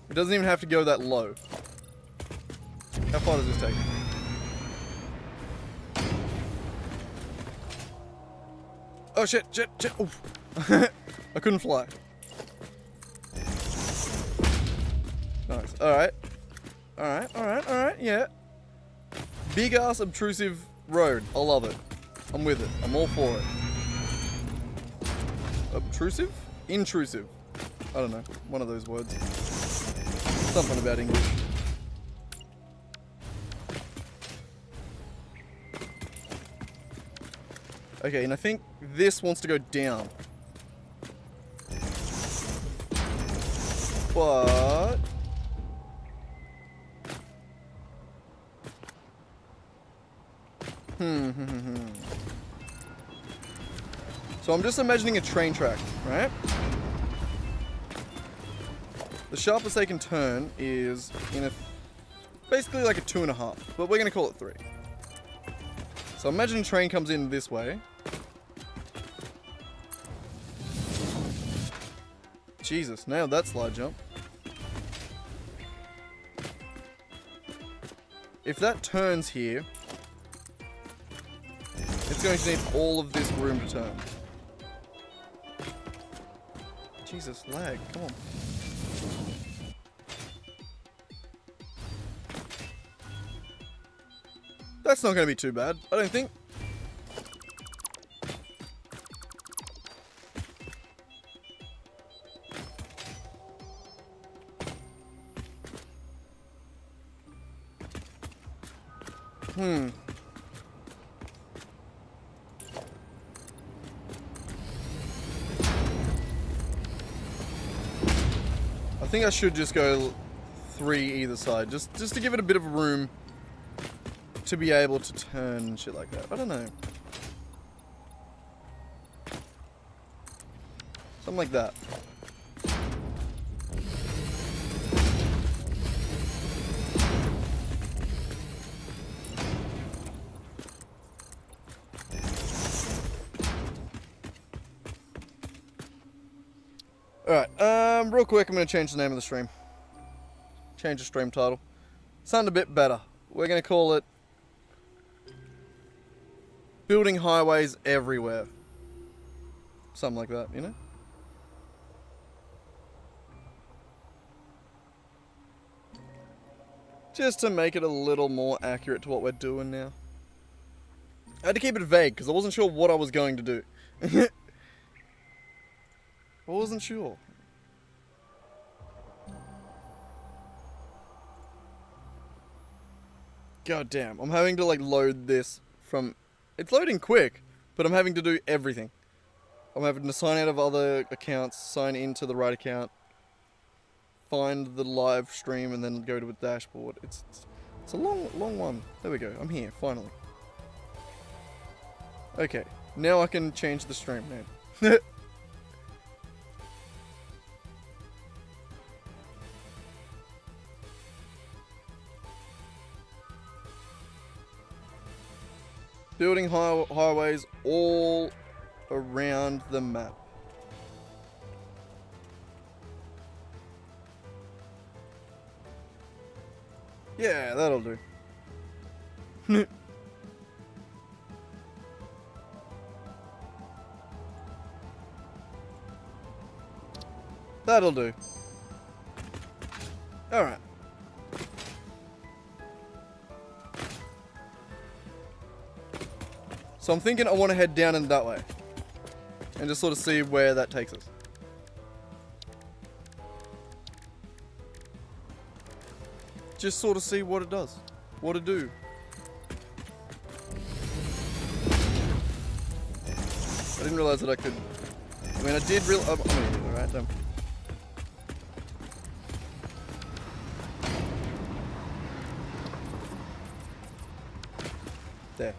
It doesn't even have to go that low. How far does this take? Oh shit. Oof. I couldn't fly. Nice. Alright, yeah. Big ass obtrusive road. I love it. I'm with it. I'm all for it. Obtrusive? Intrusive. I don't know. One of those words. Something about English. Okay, and I think this wants to go down. But... So I'm just imagining a train track, right? The sharpest they can turn is in a... basically like a 2.5, but we're gonna call it 3. So imagine a train comes in this way. Jesus, nailed that slide jump. If that turns here, it's going to need all of this room to turn. Jesus, lag, come on. That's not going to be too bad, I don't think. I think I should just go 3 either side, just to give it a bit of room to be able to turn and shit like that. I don't know. Something like that. Alright, real quick, I'm going to change the name of the stream. Change the stream title. Sound a bit better. We're going to call it Building Highways Everywhere. Something like that, you know? Just to make it a little more accurate to what we're doing now. I had to keep it vague because I wasn't sure what I was going to do. I wasn't sure. God damn, I'm having to like load this from... It's loading quick, but I'm having to do everything. I'm having to sign out of other accounts, sign into the right account, find the live stream, and then go to a dashboard. It's a long one. There we go, I'm here, finally. Okay, now I can change the stream name. Building highways all around the map. Yeah, that'll do. That'll do. Alright. So I'm thinking I want to head down in that way. And just sort of see where that takes us. Just sort of see what it does. What it do. I didn't realize that I could... I mean, I did realize... I'm an idiot, alright? There.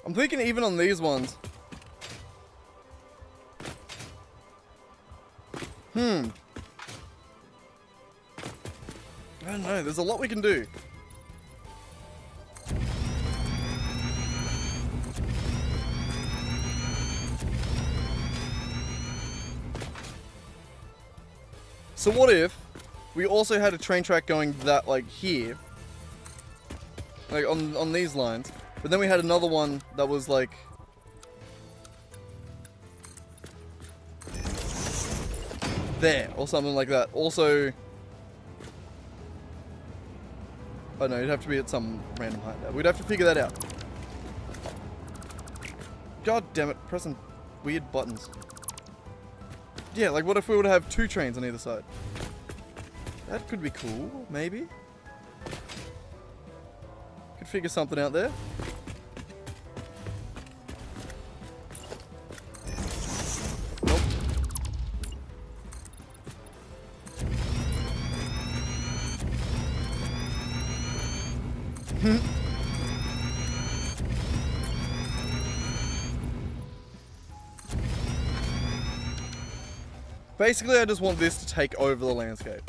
I'm thinking even on these ones. I don't know, there's a lot we can do. So what if we also had a train track going that, like, here, like on these lines, but then we had another one that was like there or something like that. Also, oh no, it'd have to be at some random height. We'd have to figure that out. God damn it, pressing weird buttons. Yeah, like what if we were to have 2 trains on either side? That could be cool, maybe. Could figure something out there. Nope. Basically, I just want this to take over the landscape.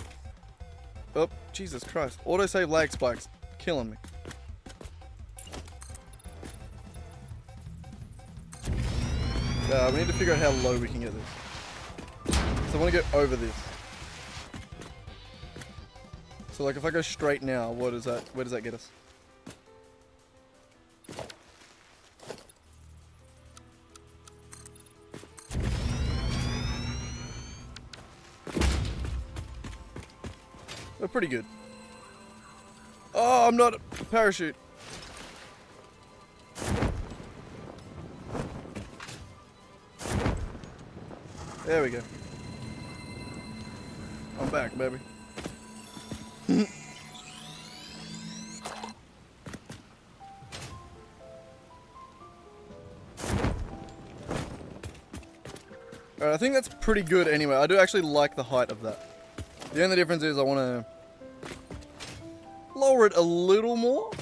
Oh, Jesus Christ. Autosave lag spikes. Killing me. We need to figure out how low we can get this. So I want to go over this. So like if I go straight now, what is that? Where does that get us? We're pretty good. Oh, I'm not a parachute. There we go. I'm back, baby. Alright, I think that's pretty good anyway. I do actually like the height of that. The only difference is I want to lower it a little more.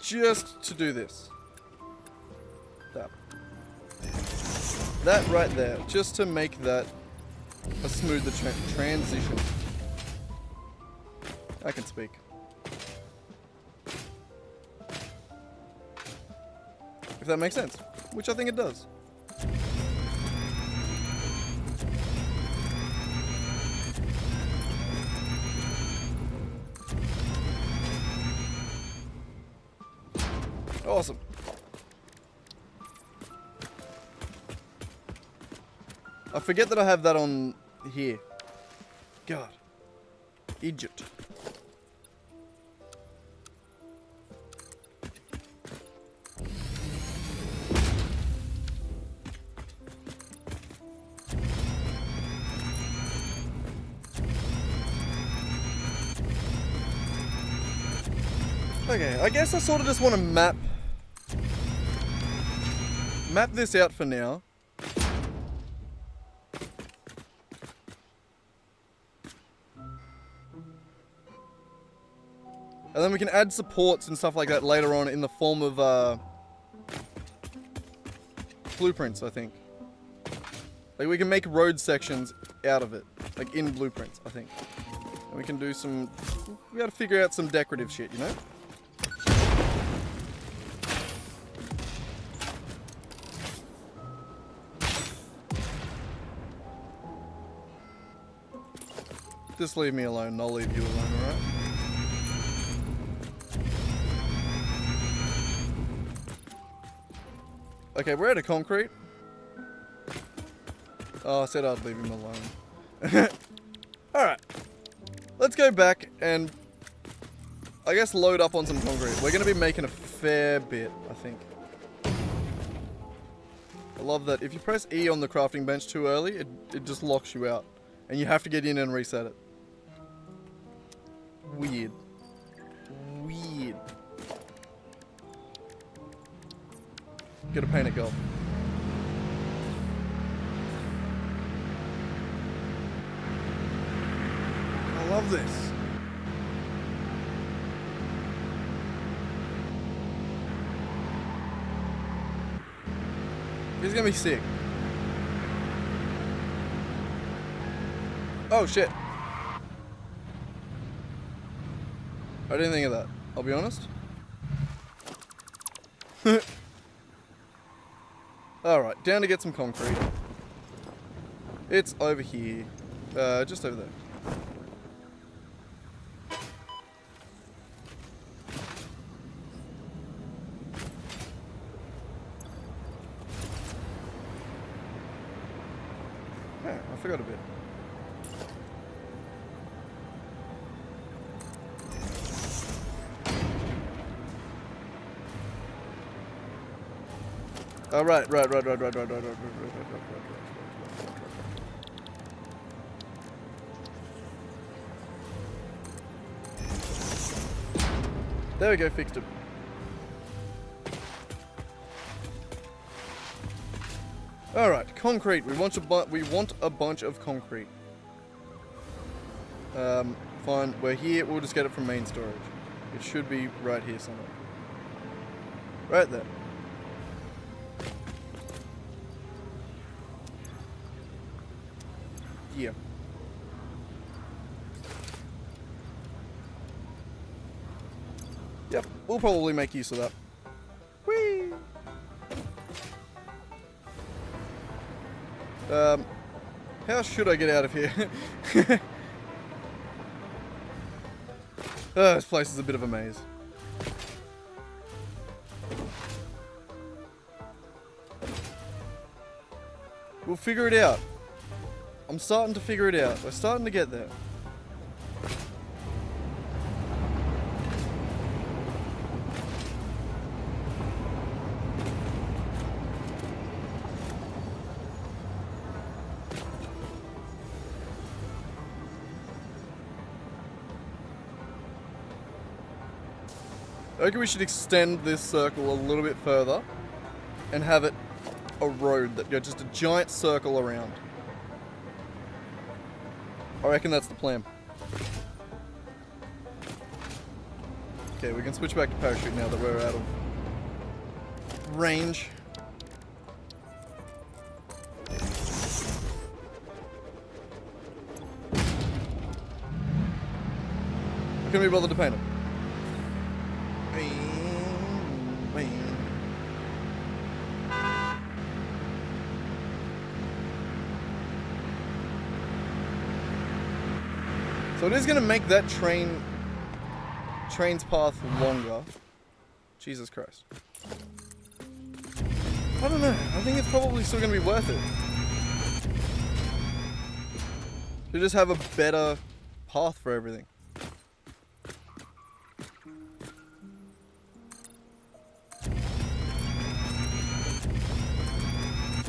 Just to do this. That right there. Just to make that a smoother transition. I can speak. If that makes sense. Which I think it does. Awesome. I forget that I have that on here. God. Egypt. Okay, I guess I sort of just want to map this out for now. And then we can add supports and stuff like that later on in the form of blueprints, I think. Like we can make road sections out of it, like in blueprints, I think. And we can do some, we gotta figure out some decorative shit, you know? Just leave me alone and I'll leave you alone, alright? Okay, we're out of concrete. Oh, I said I'd leave him alone. Alright. Let's go back and I guess load up on some concrete. We're going to be making a fair bit, I think. I love that. If you press E on the crafting bench too early, it just locks you out. And you have to get in and reset it. Weird. Weird. Get a paint it gold. I love this. This is gonna be sick. Oh shit. I didn't think of that, I'll be honest. Alright, down to get some concrete. It's over here. Just over there. Oh, I forgot a bit. Oh, right. There we go, fixed it. All right, concrete. We want a bunch of concrete. Fine. We're here. We'll just get it from main storage. It should be right here somewhere. Right there. Yeah. Yep, we'll probably make use of that. Whee! How should I get out of here? This place is a bit of a maze. We'll figure it out. I'm starting to figure it out. We're starting to get there. I reckon we should extend this circle a little bit further and have it a road that goes just a giant circle around. I reckon that's the plan. Okay, we can switch back to parachute now that we're out of range. I couldn't be bothered to paint it. So it is going to make that train's path longer. Jesus Christ. I don't know. I think it's probably still going to be worth it. To just have a better path for everything.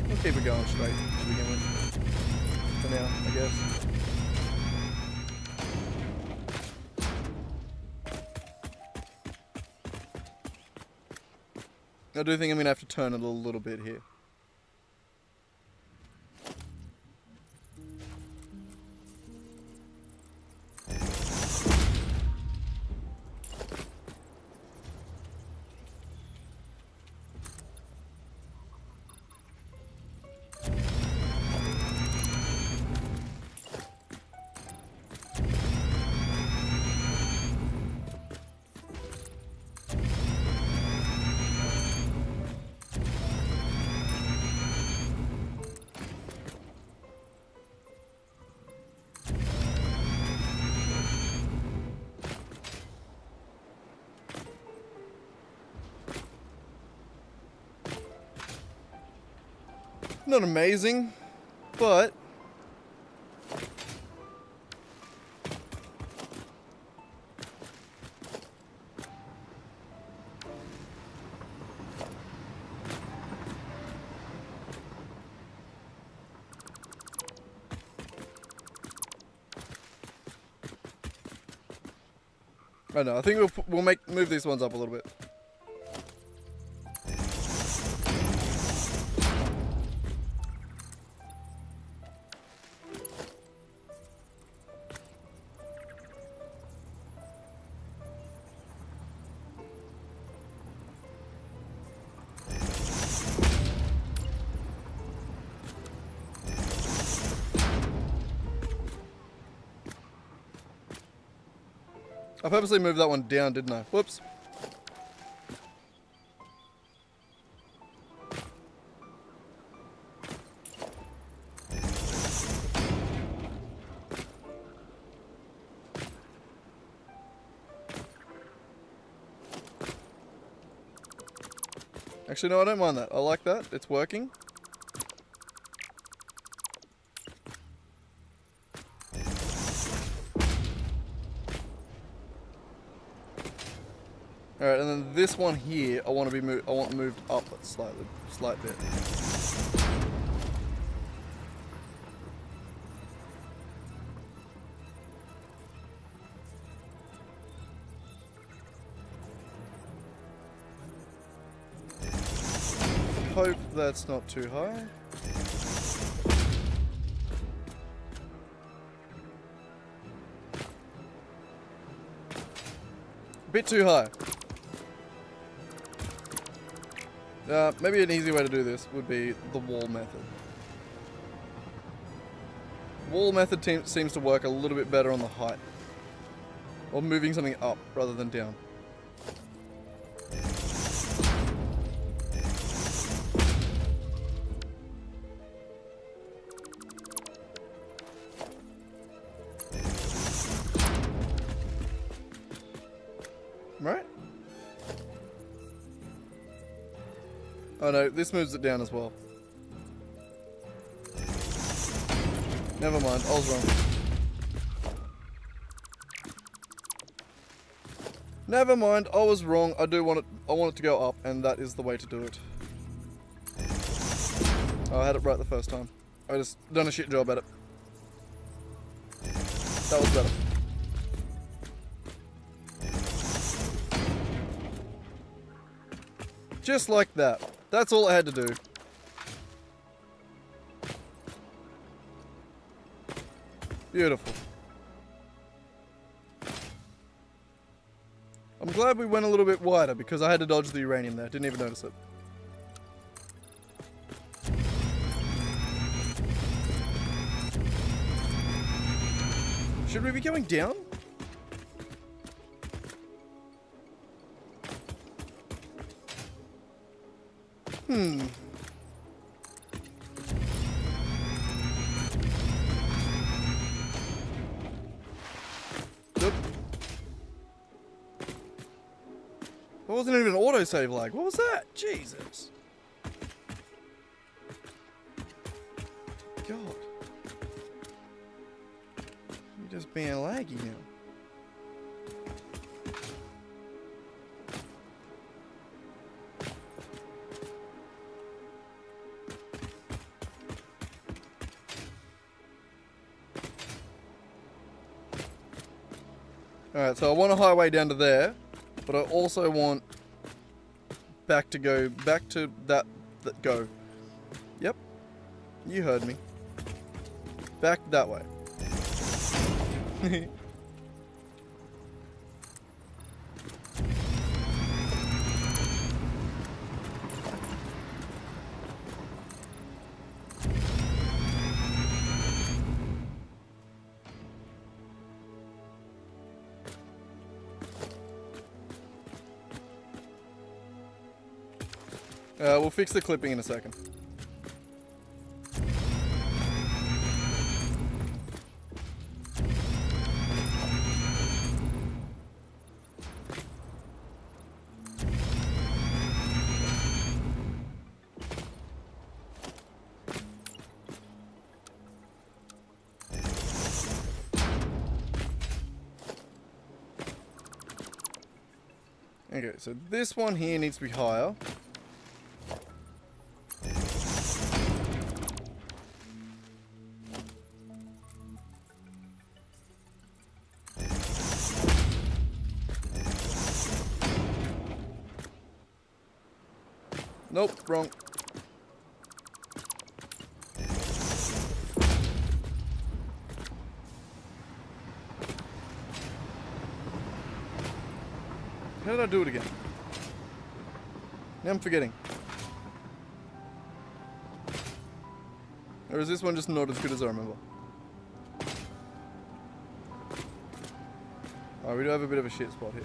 We'll keep it going straight to begin with. For now, I guess. I do think I'm going to have to turn it a little bit here. Not amazing, but I don't know. I think we'll move these ones up a little bit. I purposely moved that one down, didn't I? Whoops. Actually, no, I don't mind that. I like that. It's working. Alright, and then this one here, I want moved up a slight bit. Hope that's not too high. A bit too high. Maybe an easy way to do this would be the wall method. Wall method seems to work a little bit better on the height. Or moving something up rather than down. Right? Oh no, this moves it down as well. Never mind, I was wrong. Never mind, I was wrong. I want it to go up, and that is the way to do it. Oh, I had it right the first time. I just done a shit job at it. That was better. Just like that. That's all I had to do. Beautiful. I'm glad we went a little bit wider because I had to dodge the uranium there. Didn't even notice it. Should we be going down? Nope. That wasn't even an autosave lag. What was that? Jesus. God. You're just being laggy now. Alright, so I want a highway down to there, but I also want back to that go. Yep. You heard me. Back that way. We'll fix the clipping in a second. Okay, so this one here needs to be higher. Nope, wrong. How did I do it again? Now I'm forgetting. Or is this one just not as good as I remember? Alright, we do have a bit of a shit spot here.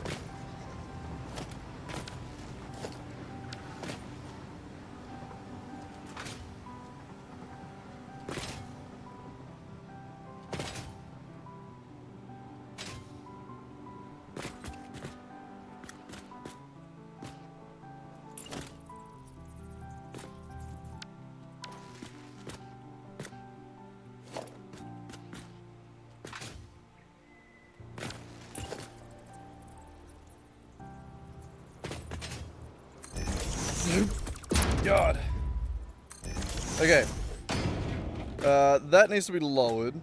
God. Okay. That needs to be lowered.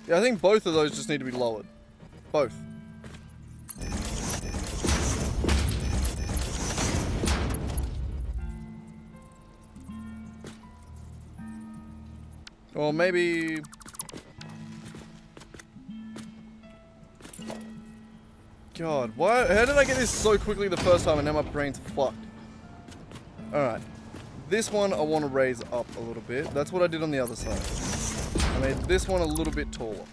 Yeah, I think both of those just need to be lowered. Both. Or maybe... God, why? How did I get this so quickly the first time and now my brain's fucked? Alright. This one I want to raise up a little bit. That's what I did on the other side. I made this one a little bit taller.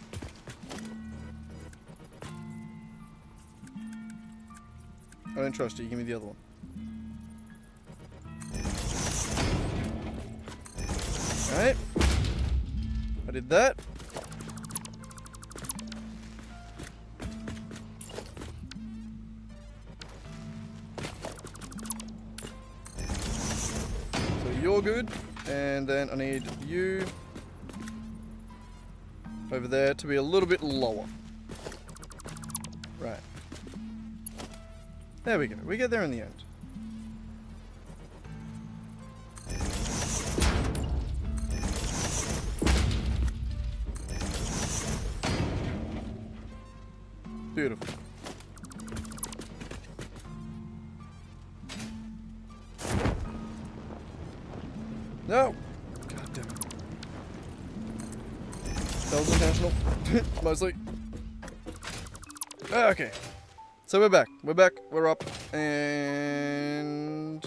I don't trust you. Give me the other one. Alright. I did that. So you're good. And then I need you over there to be a little bit lower. Right. There we go. We get there in the end. Beautiful. No! God damn it. That was intentional. Mostly. Okay. So we're back. We're back. We're up. And...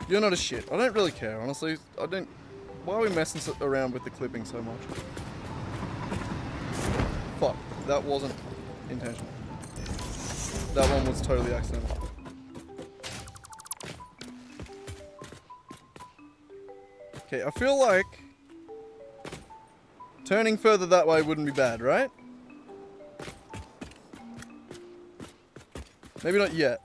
You're not a shit. I don't really care, honestly. I don't... Why are we messing around with the clipping so much? Fuck. That wasn't intentional. That one was totally accidental. Okay, I feel like turning further that way wouldn't be bad, right? Maybe not yet.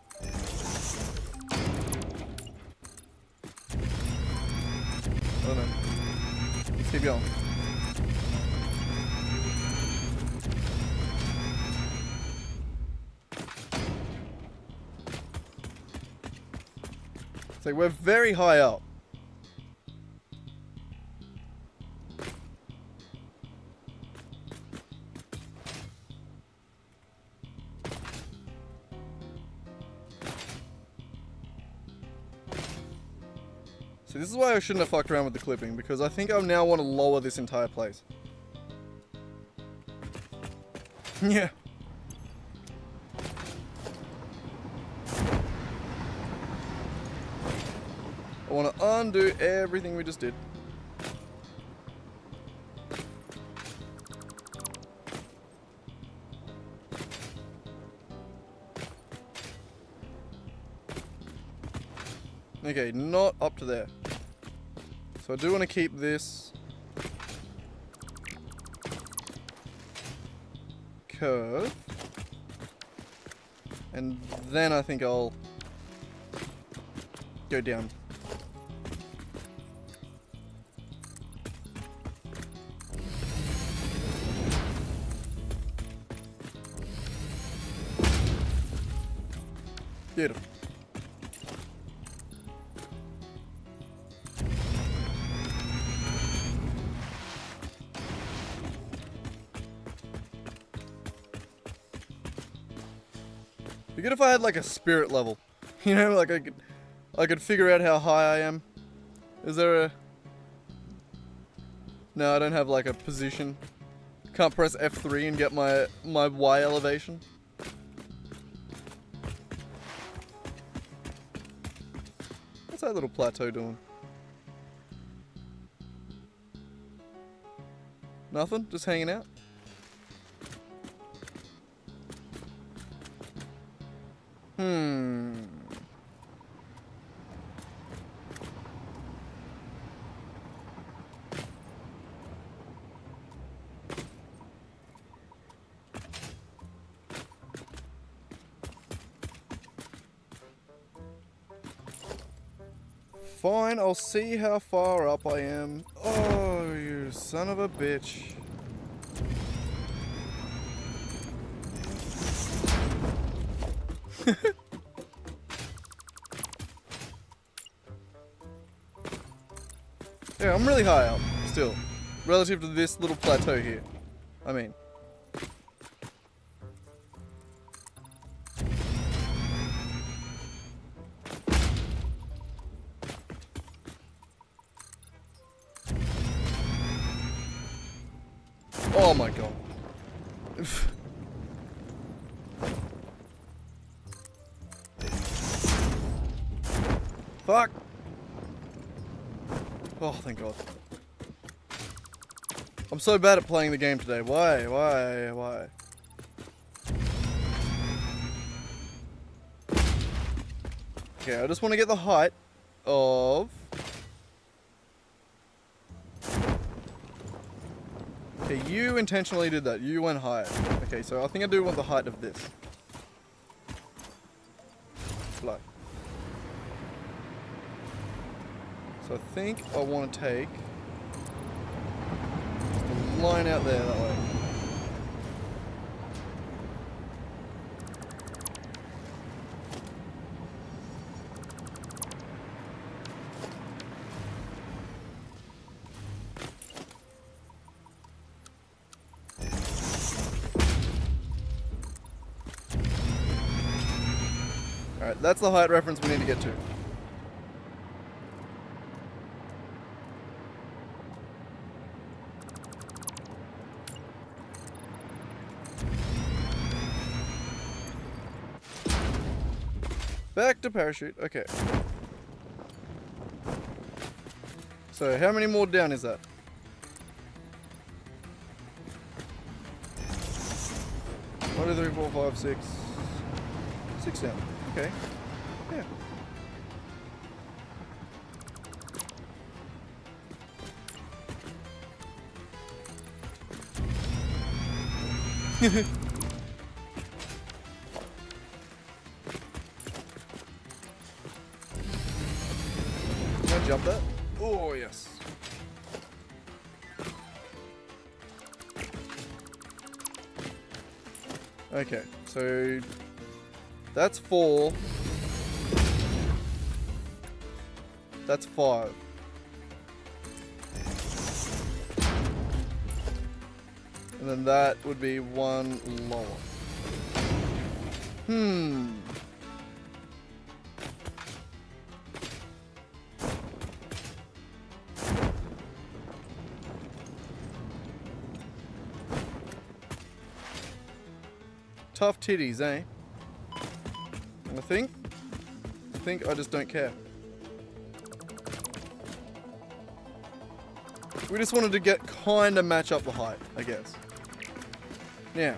I don't know. Let's keep going. So we're very high up. So this is why I shouldn't have fucked around with the clipping, because I think I now want to lower this entire place. Yeah. I want to undo everything we just did. Okay, not up to there. So I do want to keep this curve. And then I think I'll go down. Beautiful. Be good if I had like a spirit level. You know, like I could figure out how high I am. Is there a... No, I don't have like a position. Can't press F3 and get my Y elevation. What's that little plateau doing? Nothing? Just hanging out? Fine, I'll see how far up I am. Oh, you son of a bitch. Yeah, I'm really high up, still. Relative to this little plateau here. I mean. Oh my god. Fuck. Oh, thank god. I'm so bad at playing the game today. Why? Okay, I just want to get the height of... Okay, you intentionally did that. You went higher. Okay, so I think I do want the height of this. Like. So I think I want to take just a line out there that way. Alright, that's the height reference we need to get to. Back to parachute. Okay. So, how many more down is that? 1, 2, 3, 4, 5, 6. 6 down. Okay. Yeah. Can I jump that? Oh, yes. Okay, so that's 4. That's 5. And then that would be 1 lower. Tough titties, eh? And I think I just don't care. We just wanted to get kinda match up the height, I guess. Yeah.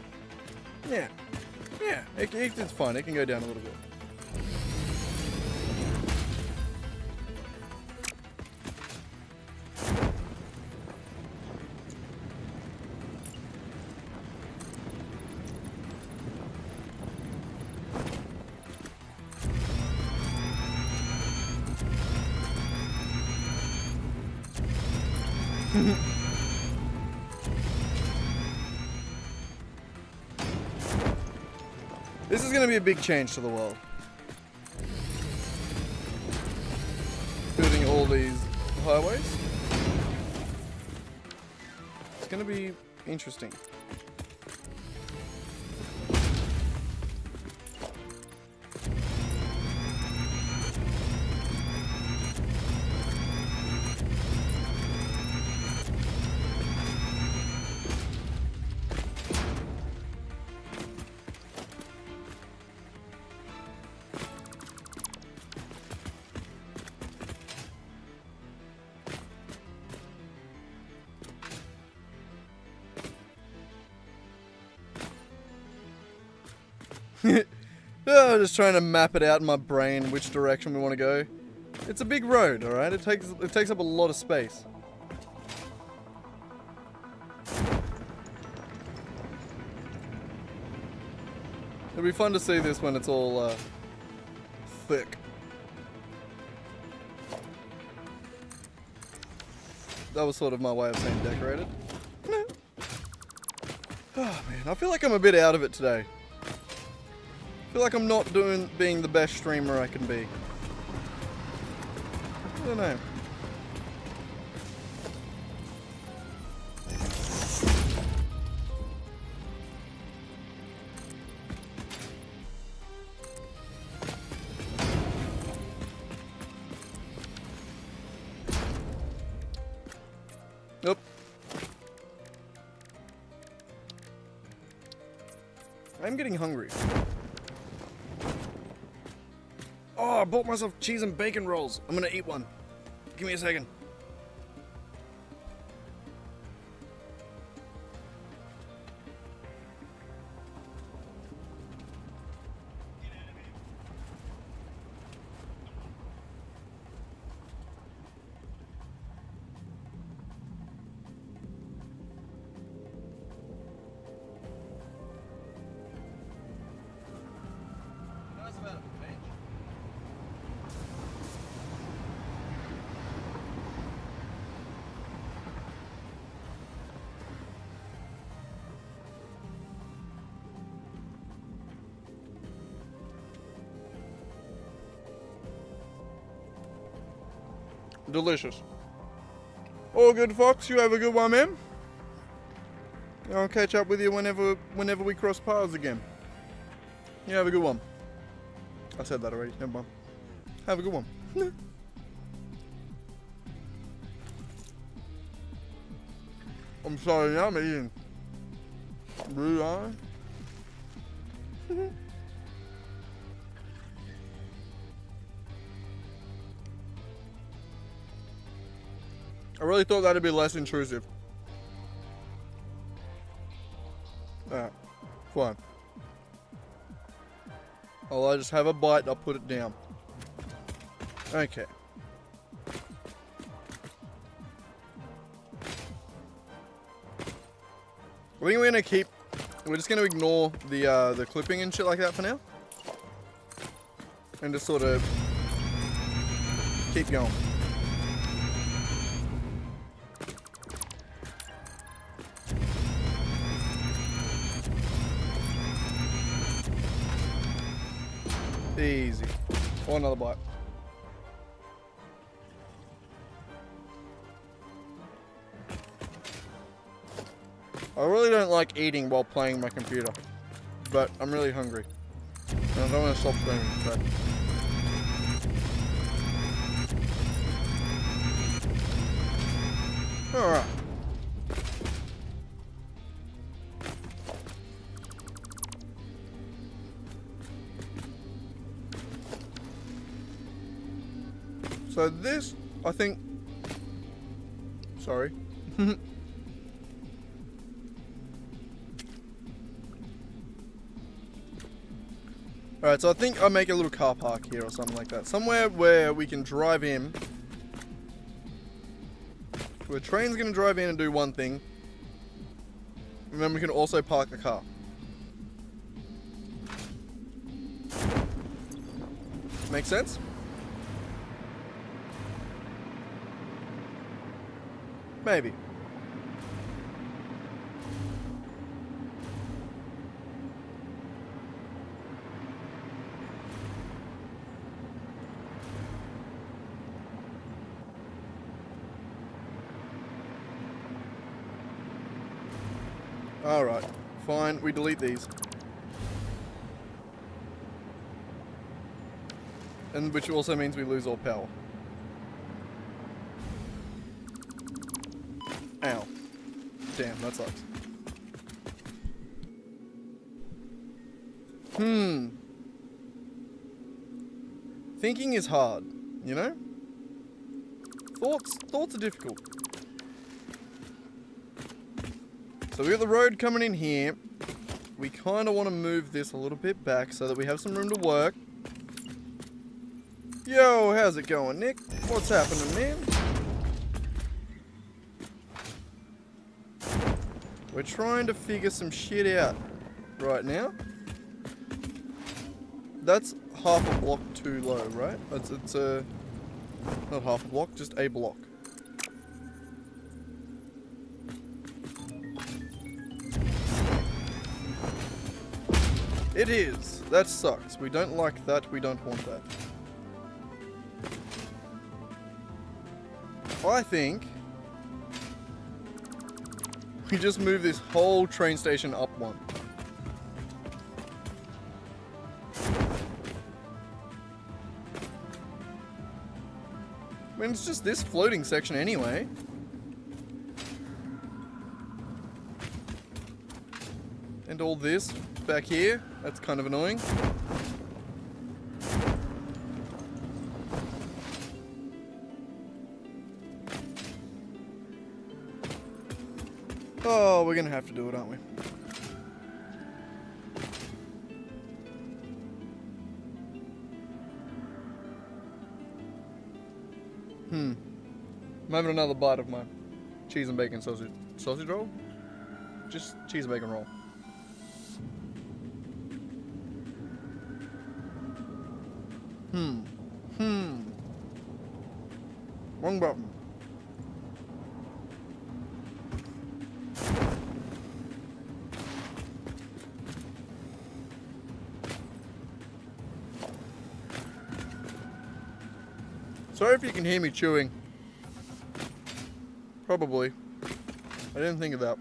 It's fine. It can go down a little bit. This is going to be a big change to the world. Building all these highways. It's going to be interesting. Just trying to map it out in my brain which direction we want to go. It's a big road, alright? It takes up a lot of space. It'll be fun to see this when it's all thick. That was sort of my way of saying decorated. Oh man, I feel like I'm a bit out of it today. I feel like I'm not being the best streamer I can be. I don't know. Nope. I'm getting hungry. Oh, I bought myself cheese and bacon rolls. I'm gonna eat one. Give me a second. Delicious. All good, Fox. You have a good one, man. I'll catch up with you whenever we cross paths again. You have a good one. I said that already. Never mind. Have a good one. I'm sorry, I'm eating blue eye. I really thought that'd be less intrusive. Alright, fine. I'll just have a bite, I'll put it down. Okay. I think we're just gonna ignore the clipping and shit like that for now. And just sort of keep going. Easy. Or another bite. I really don't like eating while playing my computer, but I'm really hungry. And I don't want to stop streaming, so. Alright. So this, I think... Sorry. Alright, so I think I'll make a little car park here or something like that. Somewhere where we can drive in. Where a train's going to drive in and do one thing. And then we can also park a car. Make sense? Maybe. Alright, fine, we delete these. And which also means we lose all power. Ow. Damn, that sucks. Thinking is hard, you know? Thoughts are difficult. So we got the road coming in here. We kind of want to move this a little bit back so that we have some room to work. Yo, how's it going, Nick? What's happening, man? We're trying to figure some shit out right now. That's half a block too low, right? It's not half a block, just a block. It is. That sucks. We don't like that. We don't want that. I think we just move this whole train station up one. I mean, it's just this floating section anyway. And all this back here, that's kind of annoying. Oh, we're gonna have to do it, aren't we? I'm having another bite of my cheese and bacon sausage roll. Just cheese and bacon roll. Wrong button. Sorry if you can hear me chewing. Probably. I didn't think of that.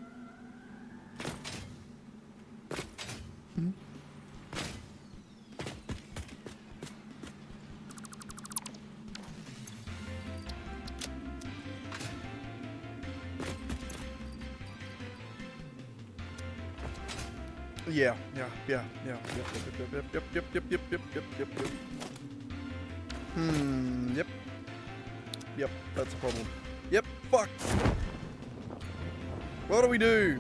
Yeah. Yep. Yep, that's a problem. Yep, fuck. What do we do?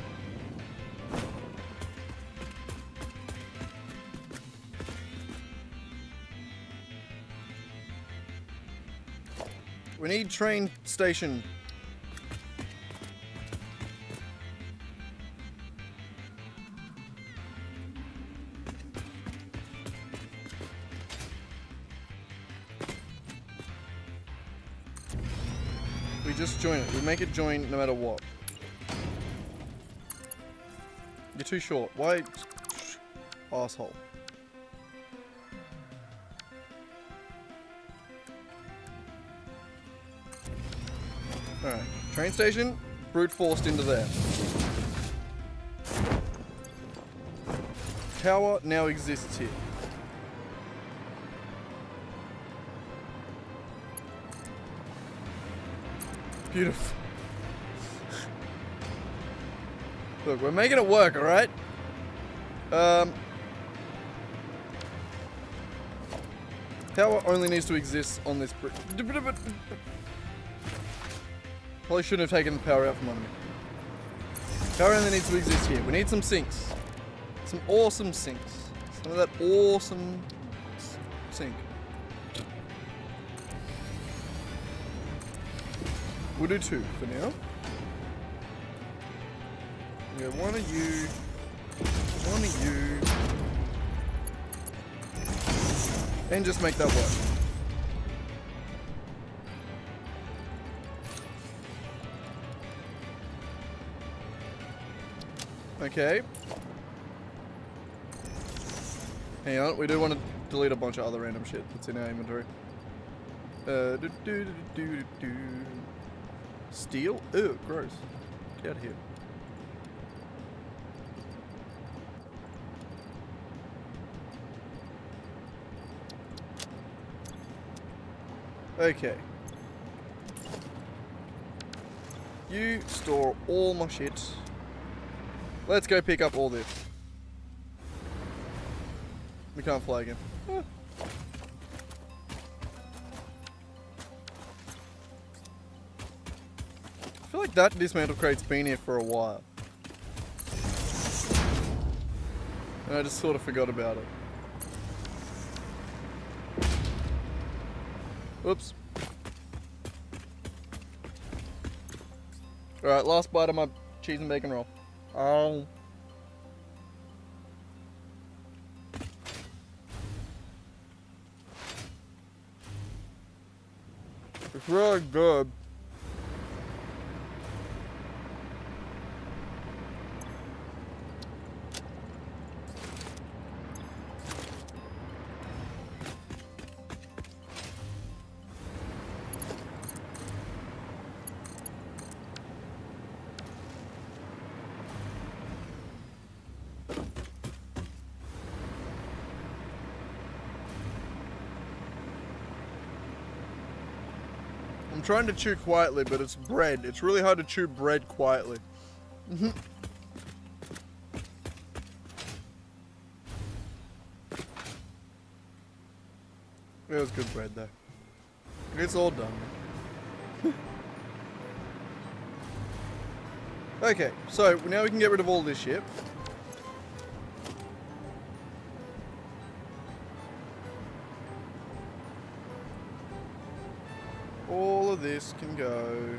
We need train station. We just join it. We make it join no matter what. You're too short. Why? Asshole. Alright. Train station, brute forced into there. Tower now exists here. Beautiful. Look, we're making it work, alright? Tower only needs to exist on this bridge. Probably shouldn't have taken the power out from under me. Power only needs to exist here. We need some sinks. Some awesome sinks. Some of that awesome sink. We'll do 2 for now. We got one of you. One of you. And just make that work. Okay. Hang on, we do want to delete a bunch of other random shit that's in our inventory. Steel? Ew, gross. Get out of here. Okay. You store all my shit. Let's go pick up all this. We can't fly again. Ah. I feel like that dismantle crate's been here for a while. And I just sort of forgot about it. Whoops. Alright, last bite of my cheese and bacon roll. Oh. It's really good. I'm trying to chew quietly, but it's bread. It's really hard to chew bread quietly. It was good bread, though. It's all done. Okay, so now we can get rid of all this shit. All of this can go.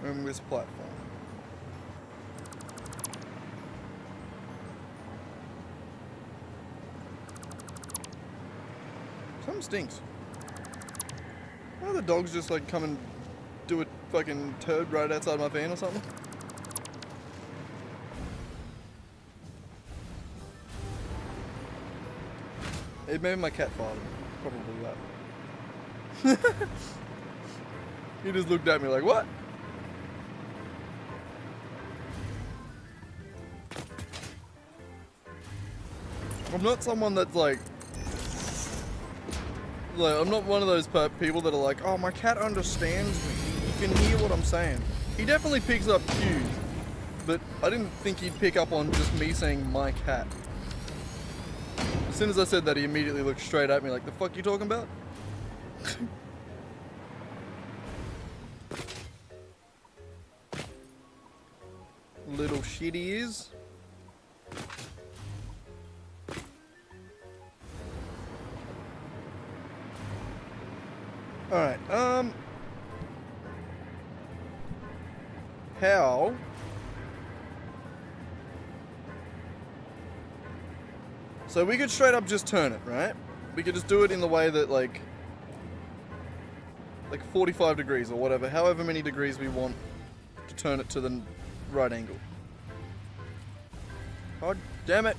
On this platform. Something stinks. Why don't the dogs just like come and do a fucking turd right outside my van or something? Maybe my cat farted. Probably that. He just looked at me like, what? I'm not someone that's like I'm not one of those people that are like, oh, my cat understands me. can hear what I'm saying. He definitely picks up cues, but I didn't think he'd pick up on just me saying my cat. As soon as I said that, he immediately looked straight at me like, the fuck you talking about? Little shit he is. Alright, how? So we could straight up just turn it, right? We could just do it in the way that like 45 degrees or whatever, however many degrees we want to turn it to the right angle. God damn it.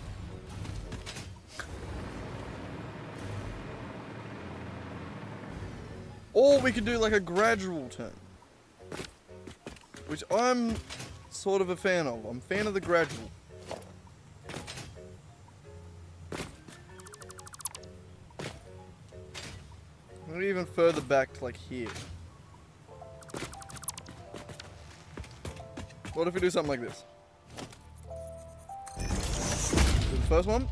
Or we could do like a gradual turn, which I'm sort of a fan of. I'm a fan of the gradual. Maybe even further back to like here. What if we do something like this? Do the first one.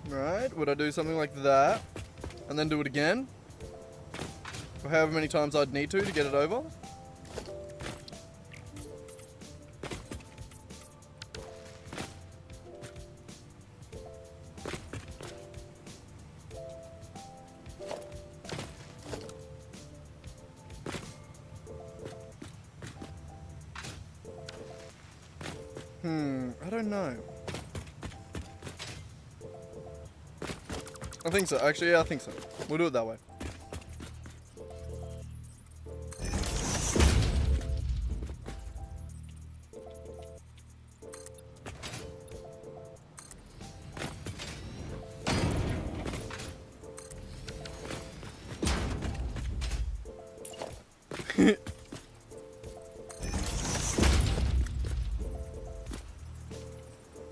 Right, would I do something like that, and then do it again? Or however many times I'd need to get it over? I don't know. I think so. Actually, yeah, I think so. We'll do it that way.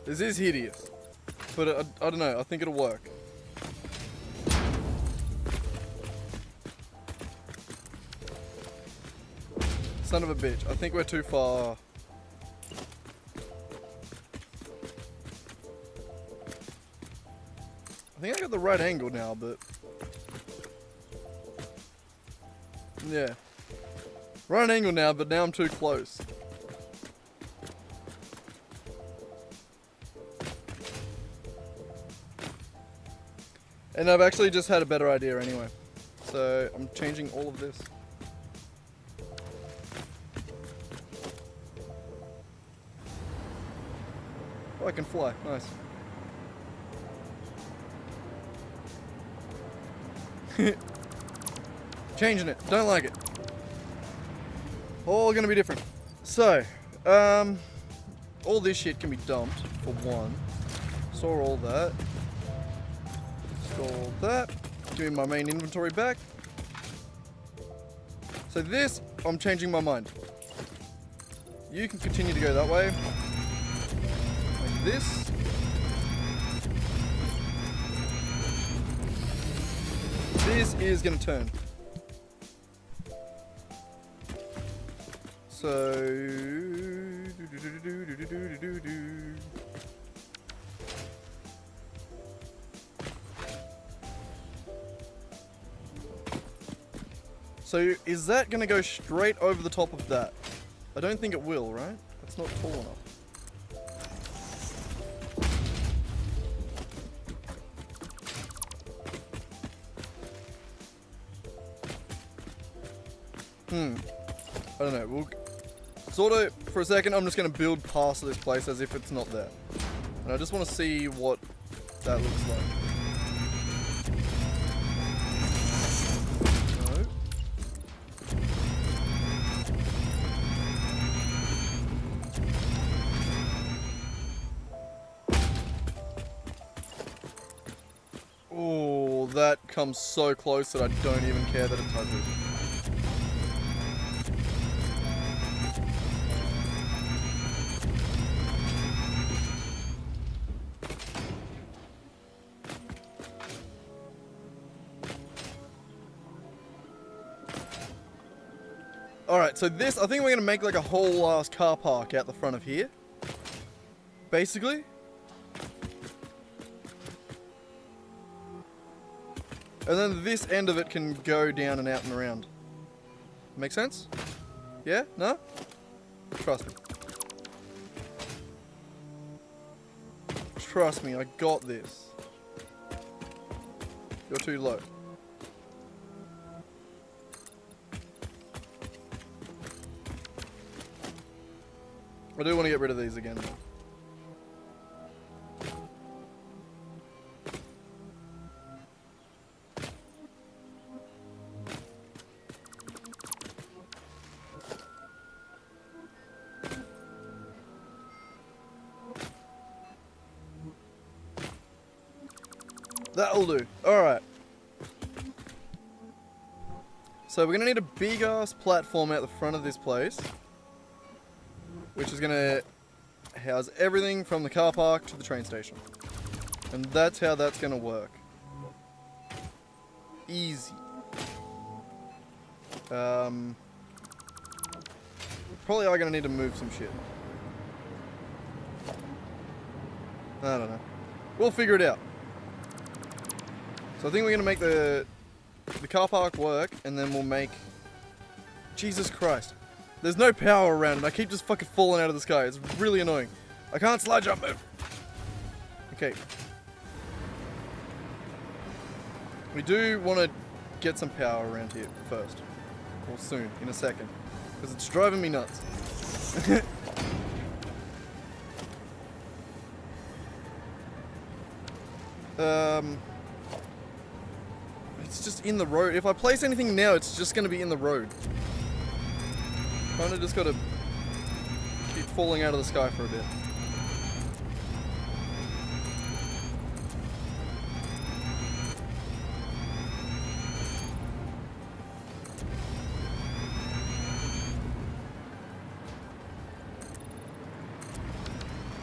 This is hideous, but I don't know. I think it'll work. Son of a bitch. I think we're too far. I think I got the right angle now, but... yeah. Right angle now, but now I'm too close. And I've actually just had a better idea anyway. So I'm changing all of this. Oh, I can fly. Nice. Changing it. Don't like it. All gonna be different. So, all this shit can be dumped, for one. Store all that. Store all that. Give me my main inventory back. So this, I'm changing my mind. You can continue to go that way. Like this. This is gonna turn. So is that gonna go straight over the top of that? I don't think it will, right? That's not tall enough. I don't know. We'll sort of, for a second, I'm just going to build past this place as if it's not there. And I just want to see what that looks like. No. Oh, that comes so close that I don't even care that it touches. Alright, so this, I think we're going to make like a whole ass car park out the front of here. Basically. And then this end of it can go down and out and around. Make sense? Yeah? No? Trust me. Trust me, I got this. You're too low. I do want to get rid of these again. That'll do. Alright. So we're going to need a big ass platform out the front of this place, which is going to house everything from the car park to the train station. And that's how that's going to work. Easy. Probably are going to need to move some shit. I don't know. We'll figure it out. So I think we're going to make the car park work, and then we'll make... Jesus Christ. There's no power around it. I keep just fucking falling out of the sky. It's really annoying. I can't slide jump move. Okay. We do want to get some power around here first. Or soon, in a second. Because it's driving me nuts. It's just in the road. If I place anything now, it's just going to be in the road. Kind of just got to keep falling out of the sky for a bit.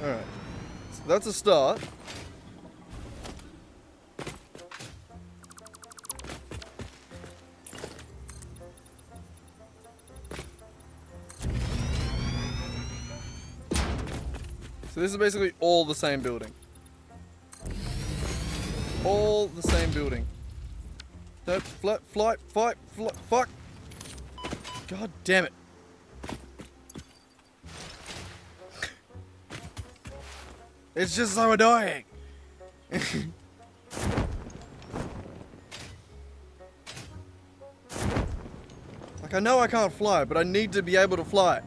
Alright. So that's a start. So this is basically all the same building. All the same building. Don't fly, fuck. God damn it. It's just so annoying. Like, I know I can't fly, but I need to be able to fly.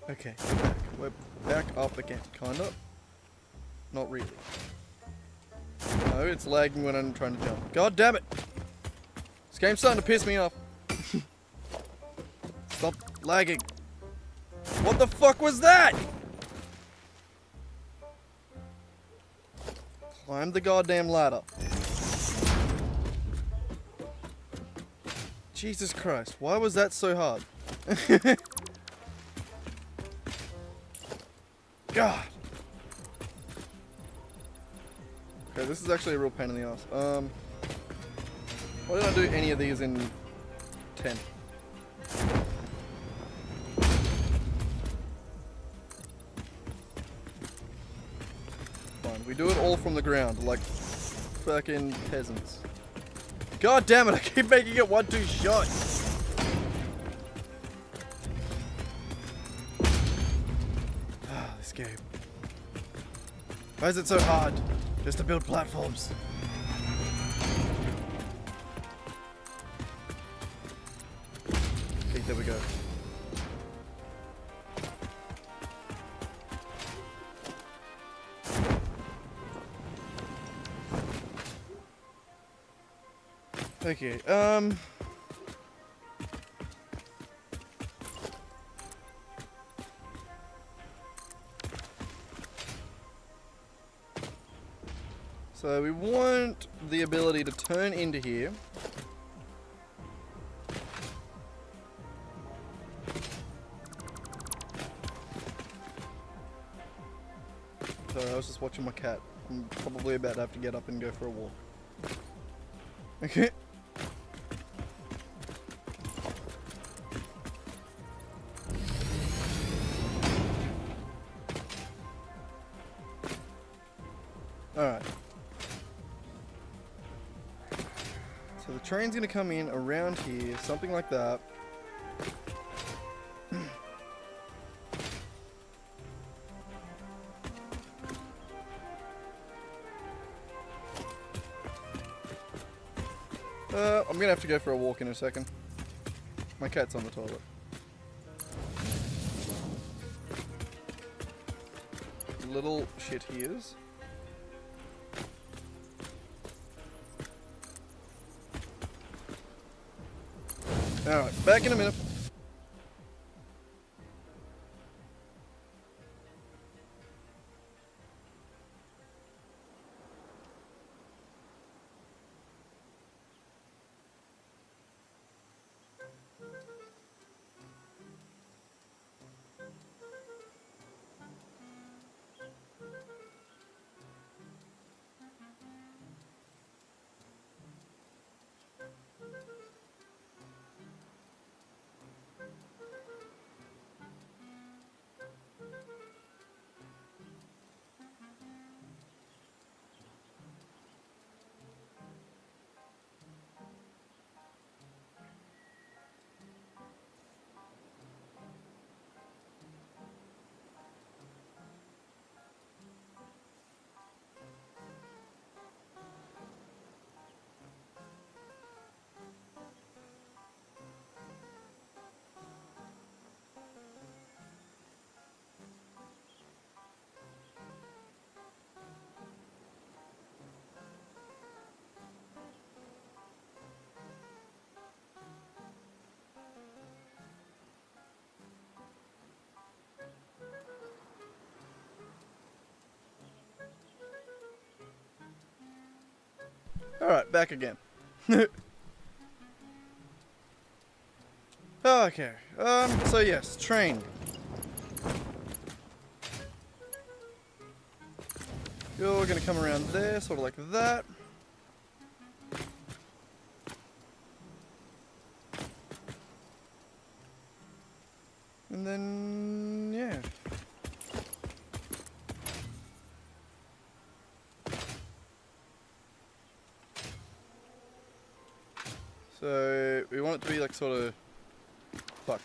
Okay, we're back up again, kind of. Not really. No, it's lagging when I'm trying to jump. God damn it! This game's starting to piss me off. Stop lagging. What the fuck was that? Climb the goddamn ladder. Jesus Christ, why was that so hard? God. Okay, this is actually a real pain in the ass. Why didn't I do any of these in 10? Fine, we do it all from the ground, like fucking peasants. God damn it, I keep making it 1-2 shots. This game. Why is it so hard just to build platforms? Okay, there we go. Okay, So we want the ability to turn into here. Sorry, I was just watching my cat. I'm probably about to have to get up and go for a walk. Okay. Alright. So the train's gonna come in around here, something like that. I'm gonna have to go for a walk in a second. My cat's on the toilet. Little shit he is. Alright, back in a minute. Alright, back again. Okay, so yes, train. You're gonna come around there, sort of like that. And then, yeah. So, we want it to be like sort of... Fuck.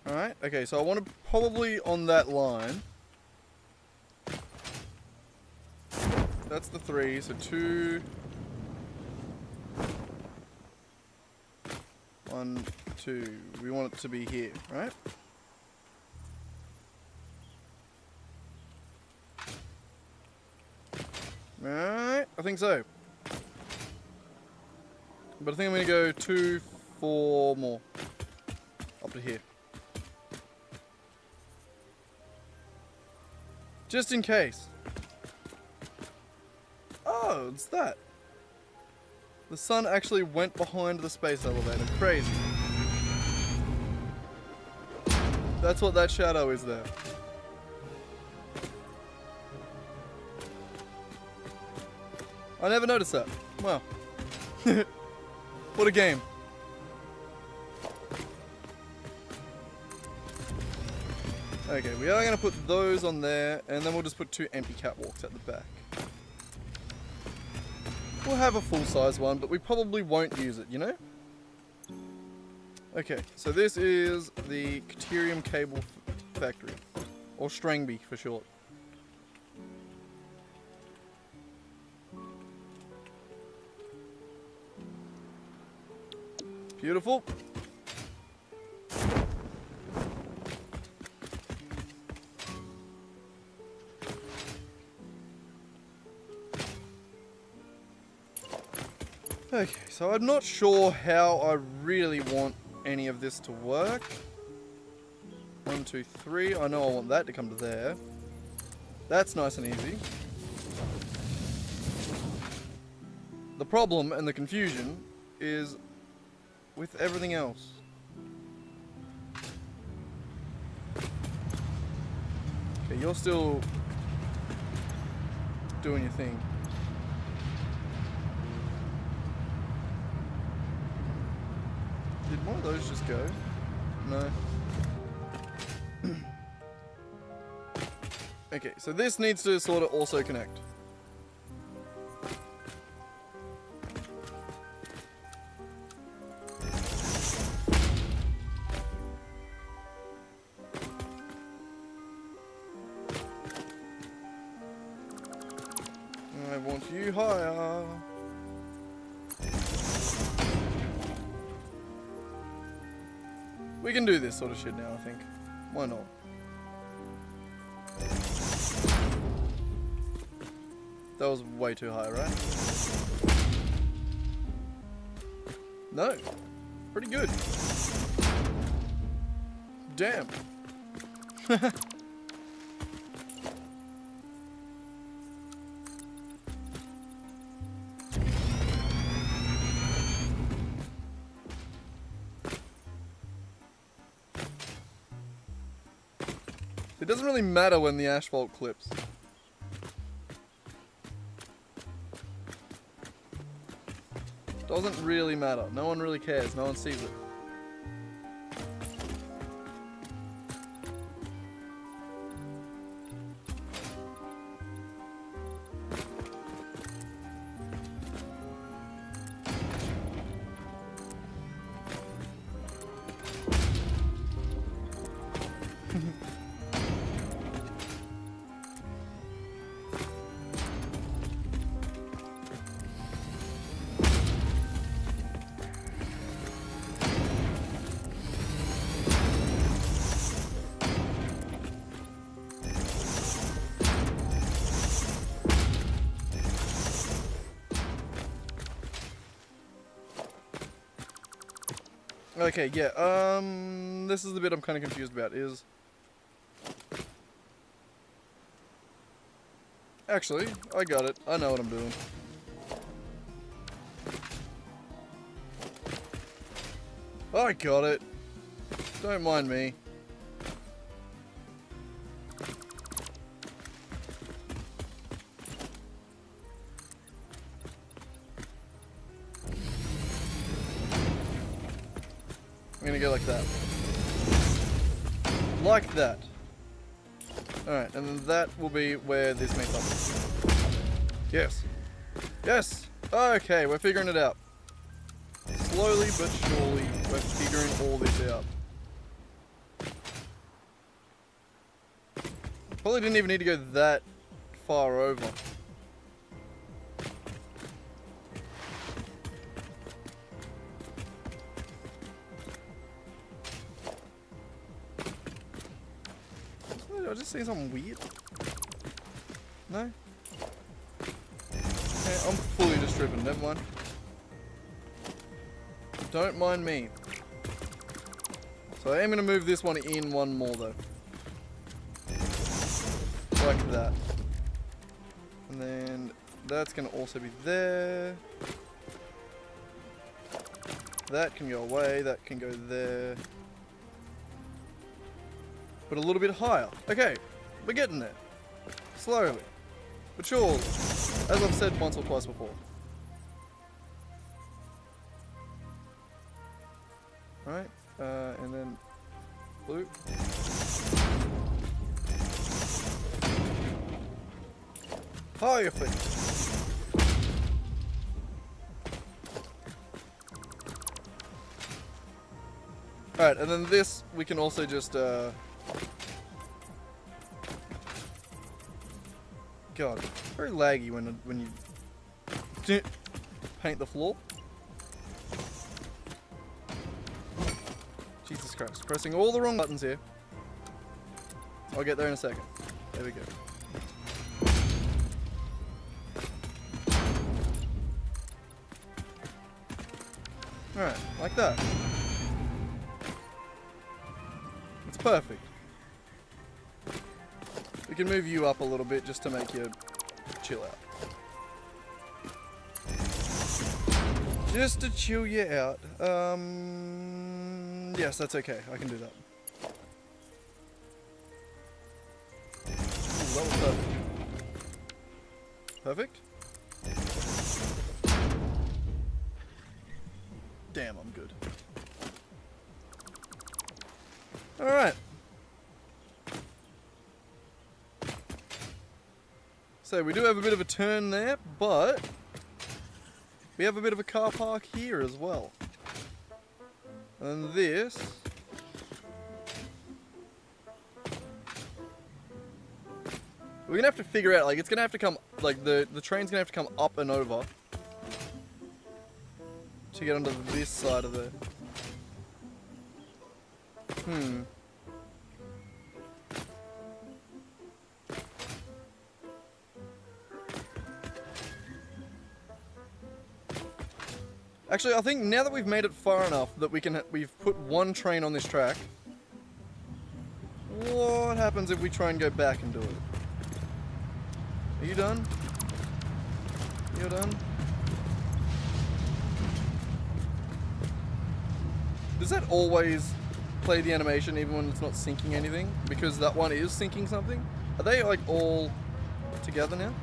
Alright, okay, so I want to probably on that line. That's the 3, so 2... 1, 2. We want it to be here, right? Alright, I think so. But I think I'm going to go 2, 4 more. Up to here. Just in case. Oh, it's that. The sun actually went behind the space elevator. Crazy. That's what that shadow is there. I never noticed that. Wow. What a game. Okay, we are going to put those on there, and then we'll just put 2 empty catwalks at the back. We'll have a full-size one, but we probably won't use it, you know? Okay, so this is the Caterium Cable Factory, or Strangby for short. Beautiful. Okay, so I'm not sure how I really want any of this to work. 1, 2, 3. I know I want that to come to there. That's nice and easy. The problem and the confusion is with everything else. Okay, you're still doing your thing. Did one of those just go? No. Okay, so this needs to sort of also connect. I want you higher. We can do this sort of shit now, I think. Why not? That was way too high, right? No. Pretty good. Damn. It doesn't really matter when the asphalt clips. Doesn't really matter. No one really cares. No one sees it. Okay, yeah, this is the bit I'm kind of confused about, is... Actually, I got it. I know what I'm doing. I got it. Don't mind me. I'm gonna go like that. Like that. Alright, and then that will be where this meets up. Yes. Yes! Okay, we're figuring it out. Slowly but surely, we're figuring all this out. Probably didn't even need to go that far over. Did I just say something weird? No? Okay, I'm fully just tripping, never mind. Don't mind me. So I am going to move this one in one more though. Like that. And then that's going to also be there. That can go away, that can go there. But a little bit higher. Okay, we're getting there. Slowly. But surely. As I've said once or twice before. Alright, and then blue. Higher feet. Alright, and then this we can also just God, very laggy when you paint the floor. Jesus Christ, pressing all the wrong buttons here. I'll get there in a second. There we go. Alright, like that. It's perfect. We can move you up a little bit just to make you chill out. Just to chill you out. Yes, that's okay. I can do that. Ooh, that was perfect. Perfect? Damn, I'm good. Alright. So we do have a bit of a turn there, but we have a bit of a car park here as well. And this... we're gonna have to figure out, like, it's gonna have to come, like, the train's gonna have to come up and over to get onto this side of the... Actually, I think now that we've made it far enough that we've put one train on this track, what happens if we try and go back and do it? Are you done? You're done? Does that always play the animation even when it's not syncing anything? Because that one is syncing something? Are they like all together now?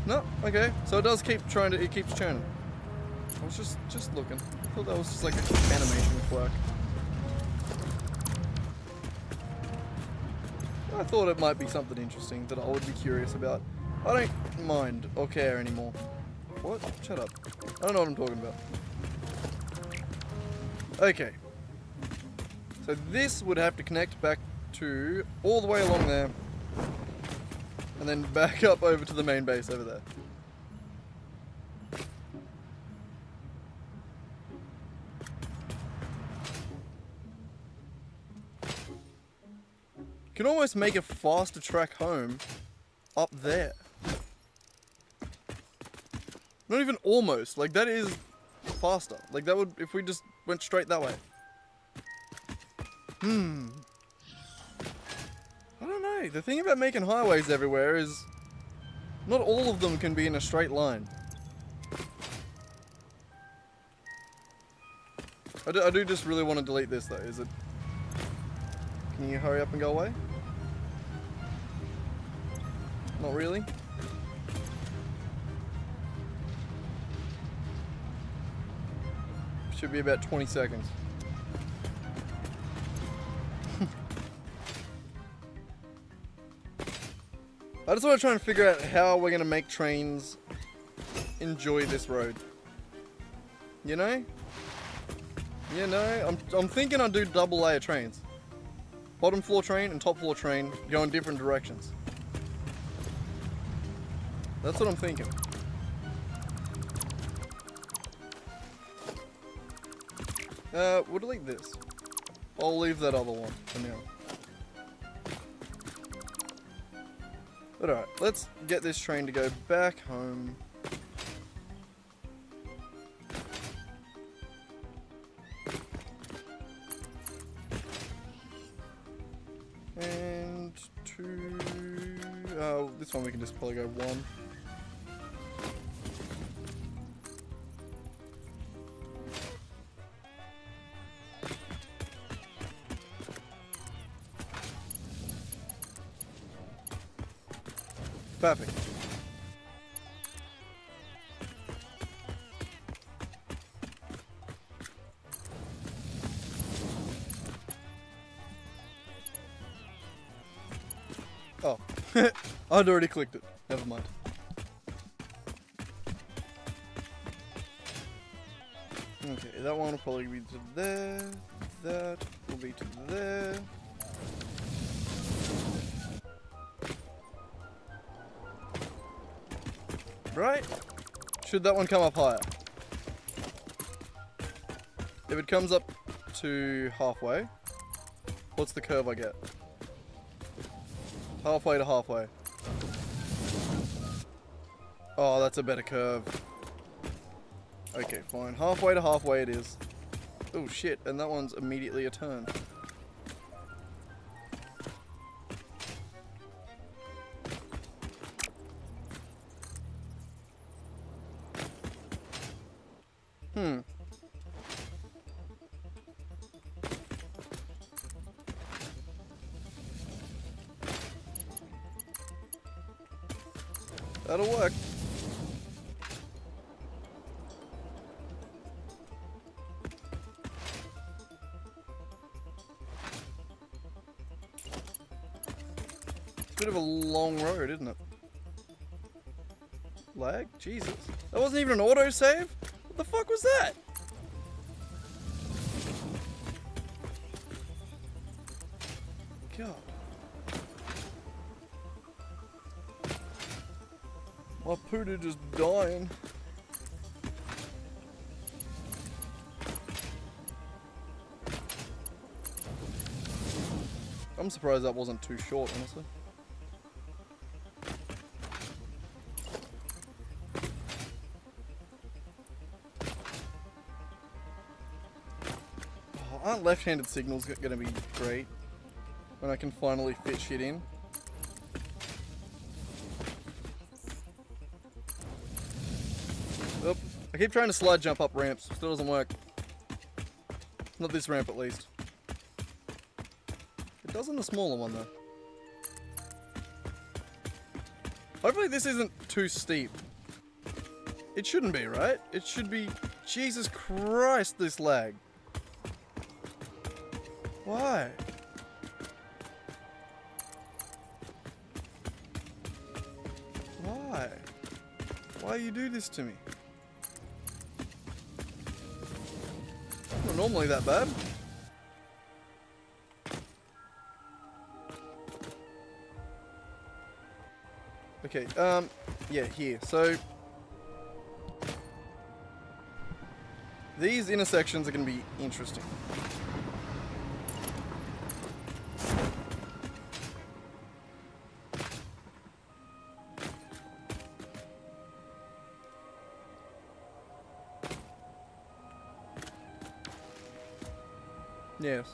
No? Okay. So it does keep trying to, it keeps churning. I was just looking. I thought that was just like an animation quirk. I thought it might be something interesting that I would be curious about. I don't mind or care anymore. What? Shut up. I don't know what I'm talking about. Okay. So this would have to connect back to all the way along there. And then back up over to the main base over there. You can almost make a faster track home up there. Not even almost, like that is faster. Like that would, if we just went straight that way. I don't know. The thing about making highways everywhere is not all of them can be in a straight line. I do just really want to delete this though. Is it? Can you hurry up and go away? Not really. Should be about 20 seconds. I just want to try and figure out how we're going to make trains enjoy this road. You know? You know, I'm thinking I'll do double layer trains. Bottom floor train and top floor train go in different directions. That's what I'm thinking. We'll delete this. I'll leave that other one for now. But alright, let's get this train to go back home. And two... this one we can just probably go one. Perfect. Oh, I'd already clicked it. Never mind. Okay, that one will probably be to there. That will be to there. Right? Should that one come up higher? If it comes up to halfway, what's the curve I get? Halfway to halfway. Oh, that's a better curve. Okay, fine. Halfway to halfway it is. Oh shit, and that one's immediately a turn. That'll work. It's a bit of a long road, isn't it? Lag? Jesus. That wasn't even an autosave? What the fuck was that? God. My poodoo just dying. I'm surprised that wasn't too short, honestly. Oh, aren't left-handed signals gonna be great when I can finally fit shit in? Oop. I keep trying to slide jump up ramps, still doesn't work. Not this ramp at least. It does on the smaller one though. Hopefully this isn't too steep. It shouldn't be, right? It should be... Jesus Christ, this lag. Why? Why? Why you do this to me? It's not normally that bad. Okay, yeah, here. So, these intersections are going to be interesting. Yes.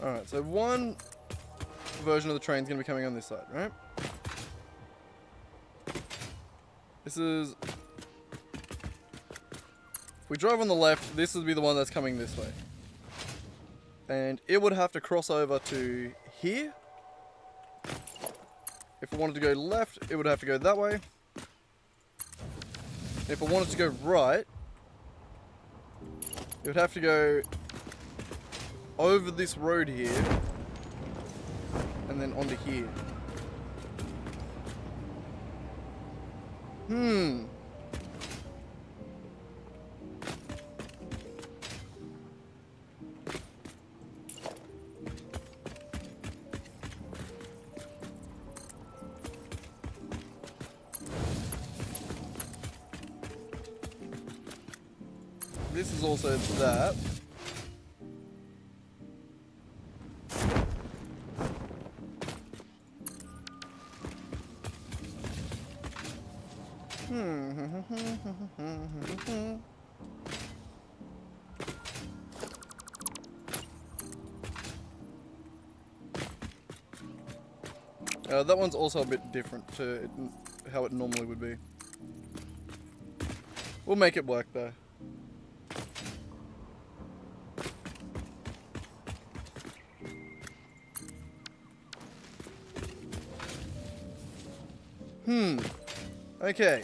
Alright, so one version of the train's going to be coming on this side, right? This is... If we drive on the left, this would be the one that's coming this way. And it would have to cross over to here. If I wanted to go left, it would have to go that way. And if I wanted to go right, it would have to go over this road here, and then onto here. This is also that. That one's also a bit different to how it normally would be. We'll make it work though. Okay.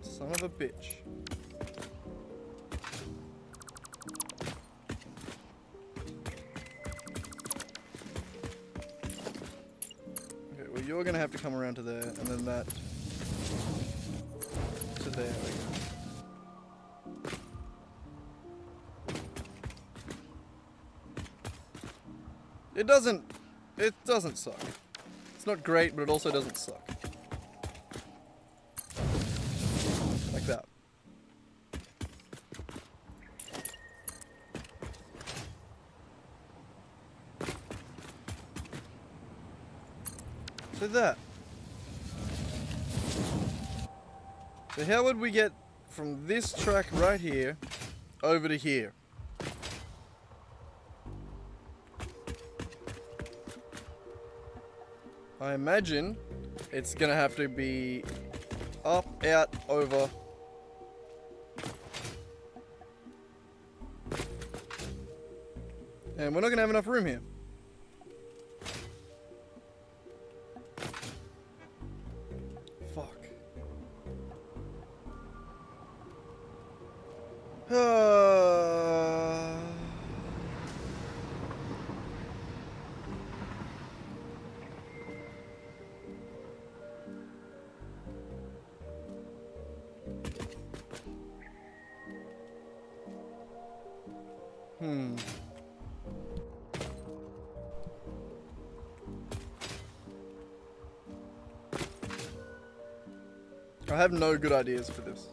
Son of a bitch. Okay, well you're gonna have to come around to there, and then that to there. It doesn't suck. It's not great, but it also doesn't suck. Like that. So that. So how would we get from this track right here over to here? I imagine it's gonna have to be up, out, over. And we're not gonna have enough room here. Fuck. I have no good ideas for this.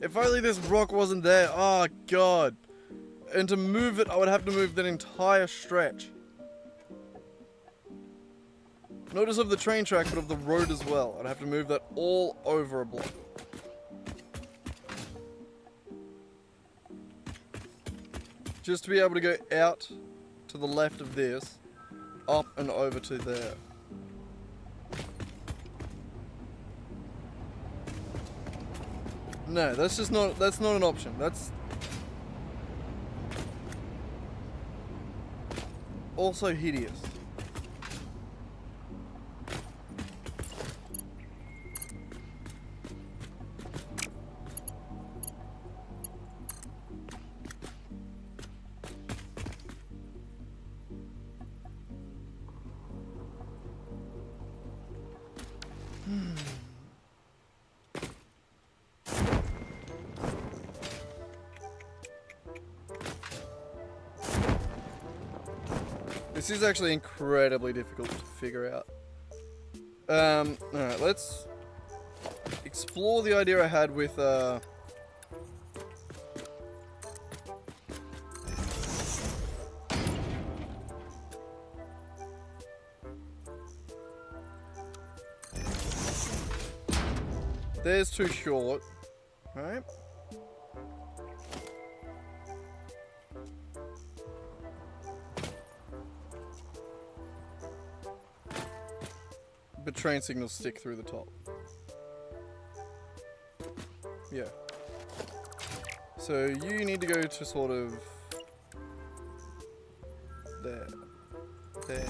If only this rock wasn't there. Oh god. And to move it, I would have to move that entire stretch. Not just of the train track, but of the road as well. I'd have to move that all over a block. Just to be able to go out to the left of this, up and over to there. No, that's not an option. That's also hideous. This is actually incredibly difficult to figure out. Alright, let's explore the idea I had with, there's too short, right? But train signals stick through the top. Yeah. So you need to go to sort of there. There.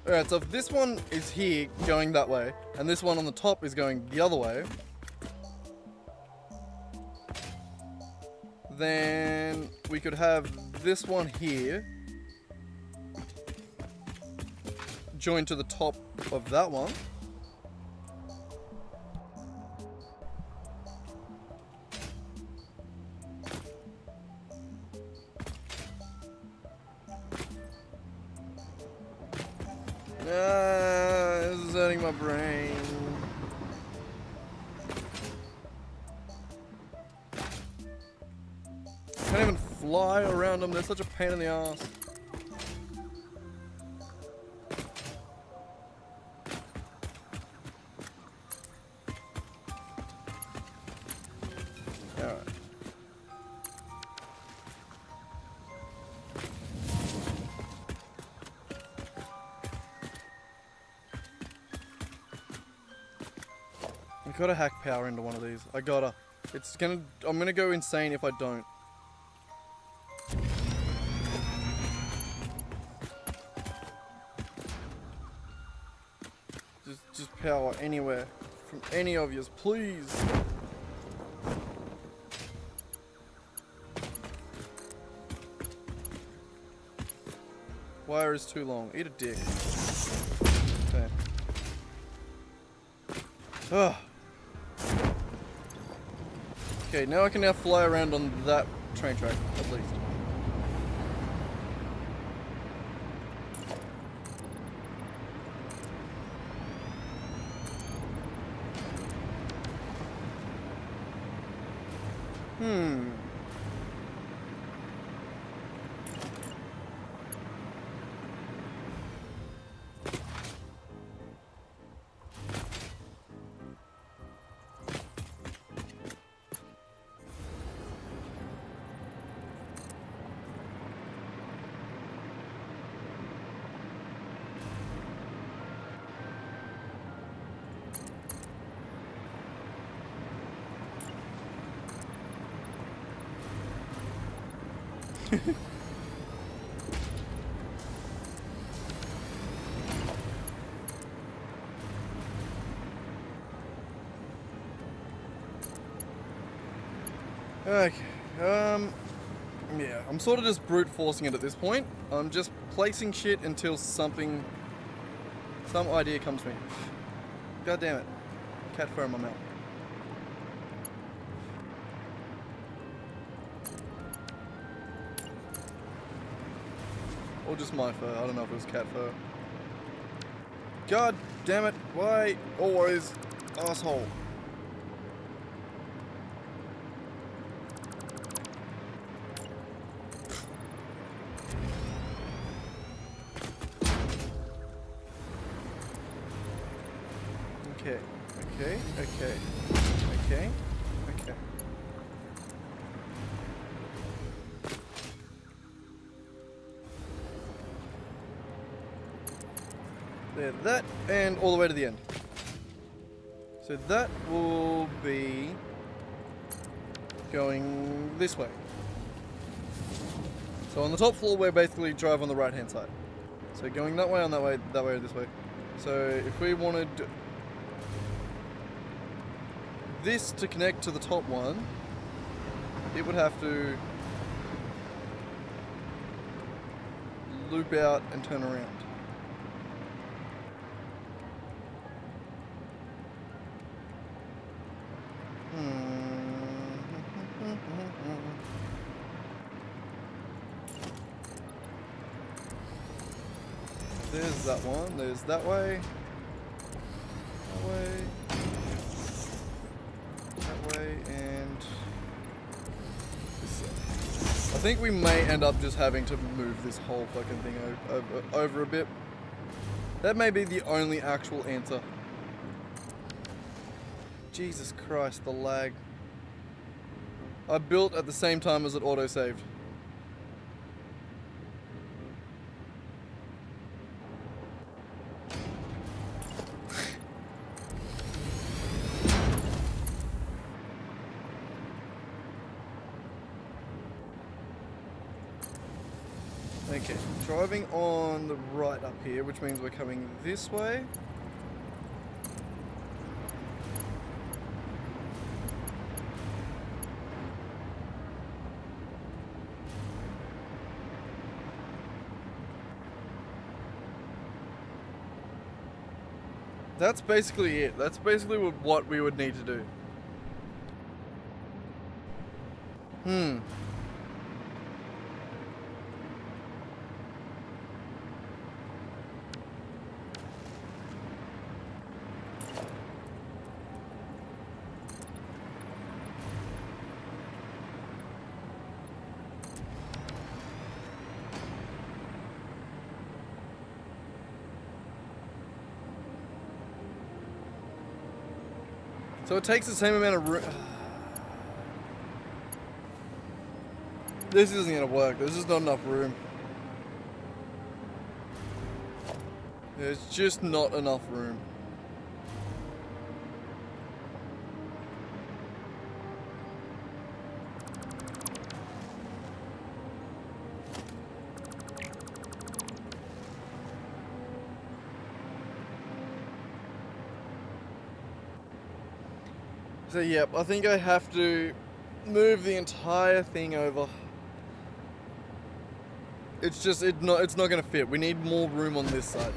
Alright, so if this one is here going that way, and this one on the top is going the other way, then we could have this one here joined to the top of that one. This is hurting my brain. Can't even fly around them, they're such a pain in the ass. Alright. I gotta hack power into one of these. I gotta. I'm gonna go insane if I don't. Just power anywhere. From any of yous, please. Wire is too long. Eat a dick. Okay. Ugh. Okay, now I can now fly around on that train track, at least. Okay, yeah, I'm sort of just brute forcing it at this point. I'm just placing shit until some idea comes to me. God damn it. Cat fur in my mouth. Or just my fur, I don't know if it was cat fur. God damn it, why always asshole? Okay. There, that, and all the way to the end. So that will be going this way. So on the top floor, we basically drive on the right-hand side. So going that way, on that way, this way. So if we wanted this to connect to the top one, it would have to loop out and turn around. There's that one, there's that way. That way, and this way. I think we may end up just having to move this whole fucking thing over a bit. That may be the only actual answer. Jesus Christ, the lag. I built at the same time as it auto-saved. Okay, driving on the right up here, which means we're coming this way. That's basically it. That's basically what we would need to do. So it takes the same amount of room. This isn't gonna work. There's just not enough room. There's just not enough room. So yep, I think I have to move the entire thing over. It's just it's not gonna fit. We need more room on this side.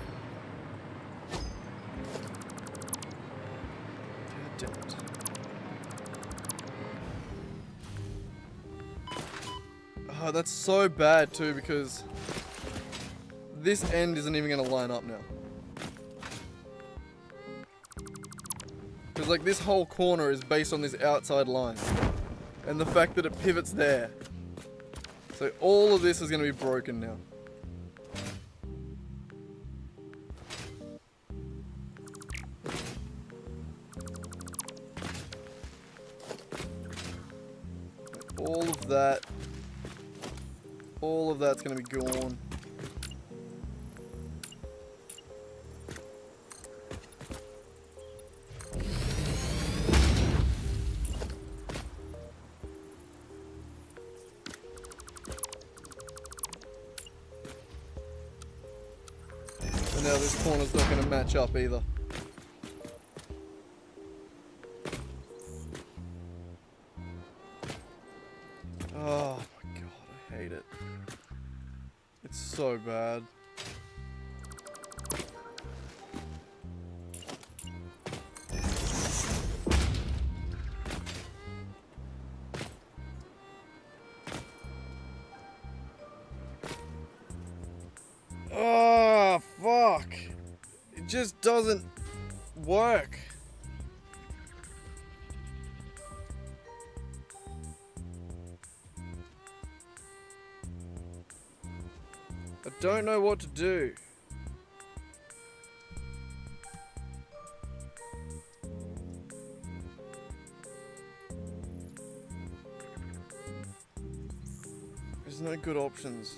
God damn it. Oh, that's so bad too because this end isn't even gonna line up now. Because like this whole corner is based on this outside line. And the fact that it pivots there. So all of this is going to be broken now. All of that's going to be gone. And now this corner's not going to match up either. Oh my god, I hate it. It's so bad. Oh, fuck. It just doesn't work. I don't know what to do. There's no good options.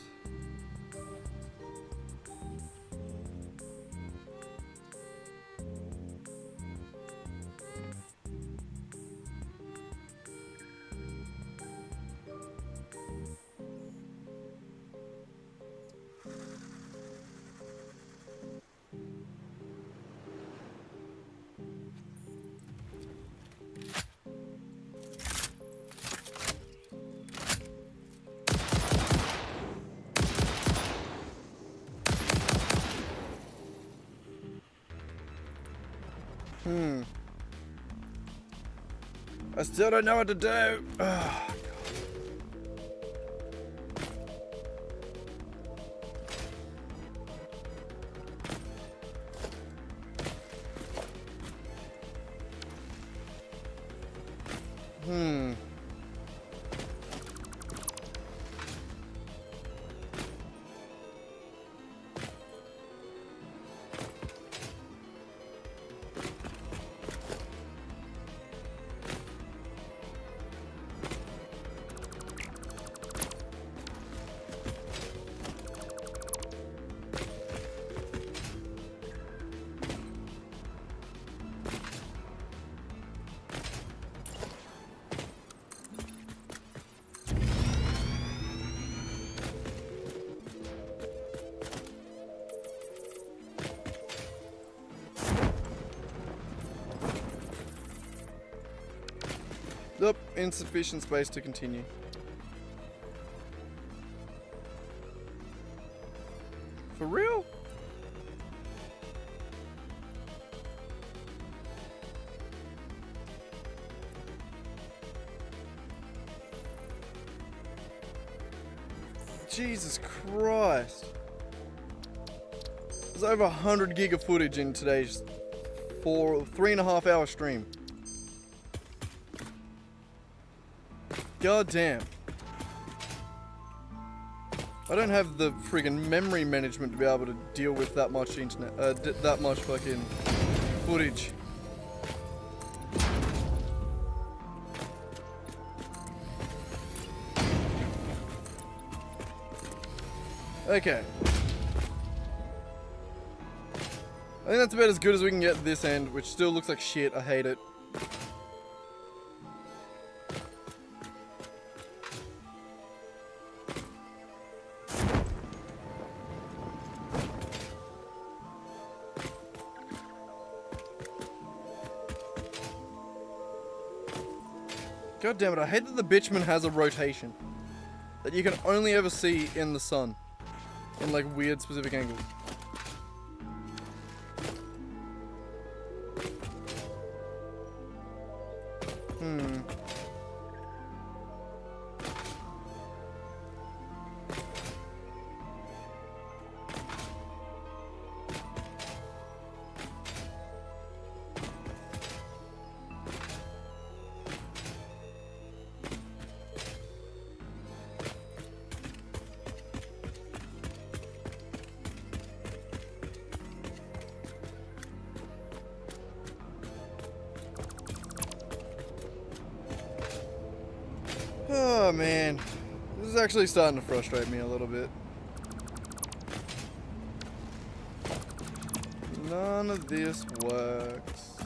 I still don't know what to do. Ah. Nope, insufficient space to continue. For real? Jesus Christ. There's over 100 gig of footage in today's 3.5 hour stream. God damn. I don't have the friggin' memory management to be able to deal with that much internet, that much fucking footage. Okay. I think that's about as good as we can get this end, which still looks like shit. I hate it. God damn it, I hate that the bitumen has a rotation that you can only ever see in the sun. In like weird specific angles. Oh man, this is actually starting to frustrate me a little bit. None of this works.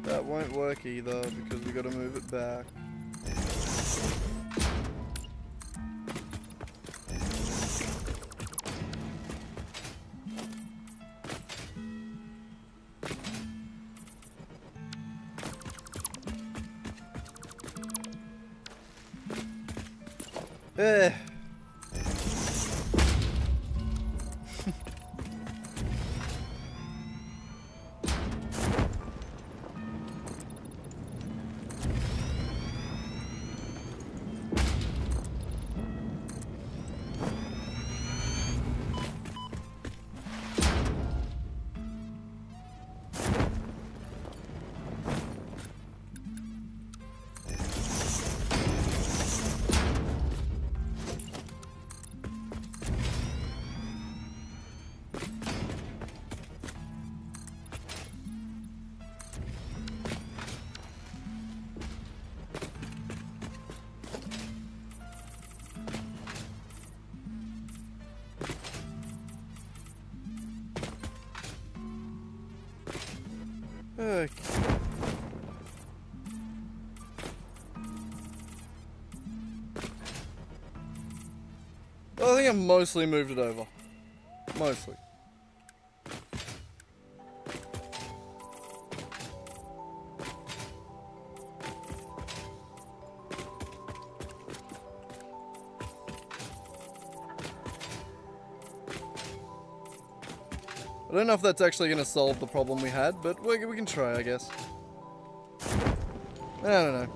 That won't work either because we gotta move it back. Eh. Okay. Well, I think I've mostly moved it over. Mostly. I don't know if that's actually going to solve the problem we had, but we can try, I guess. I don't know.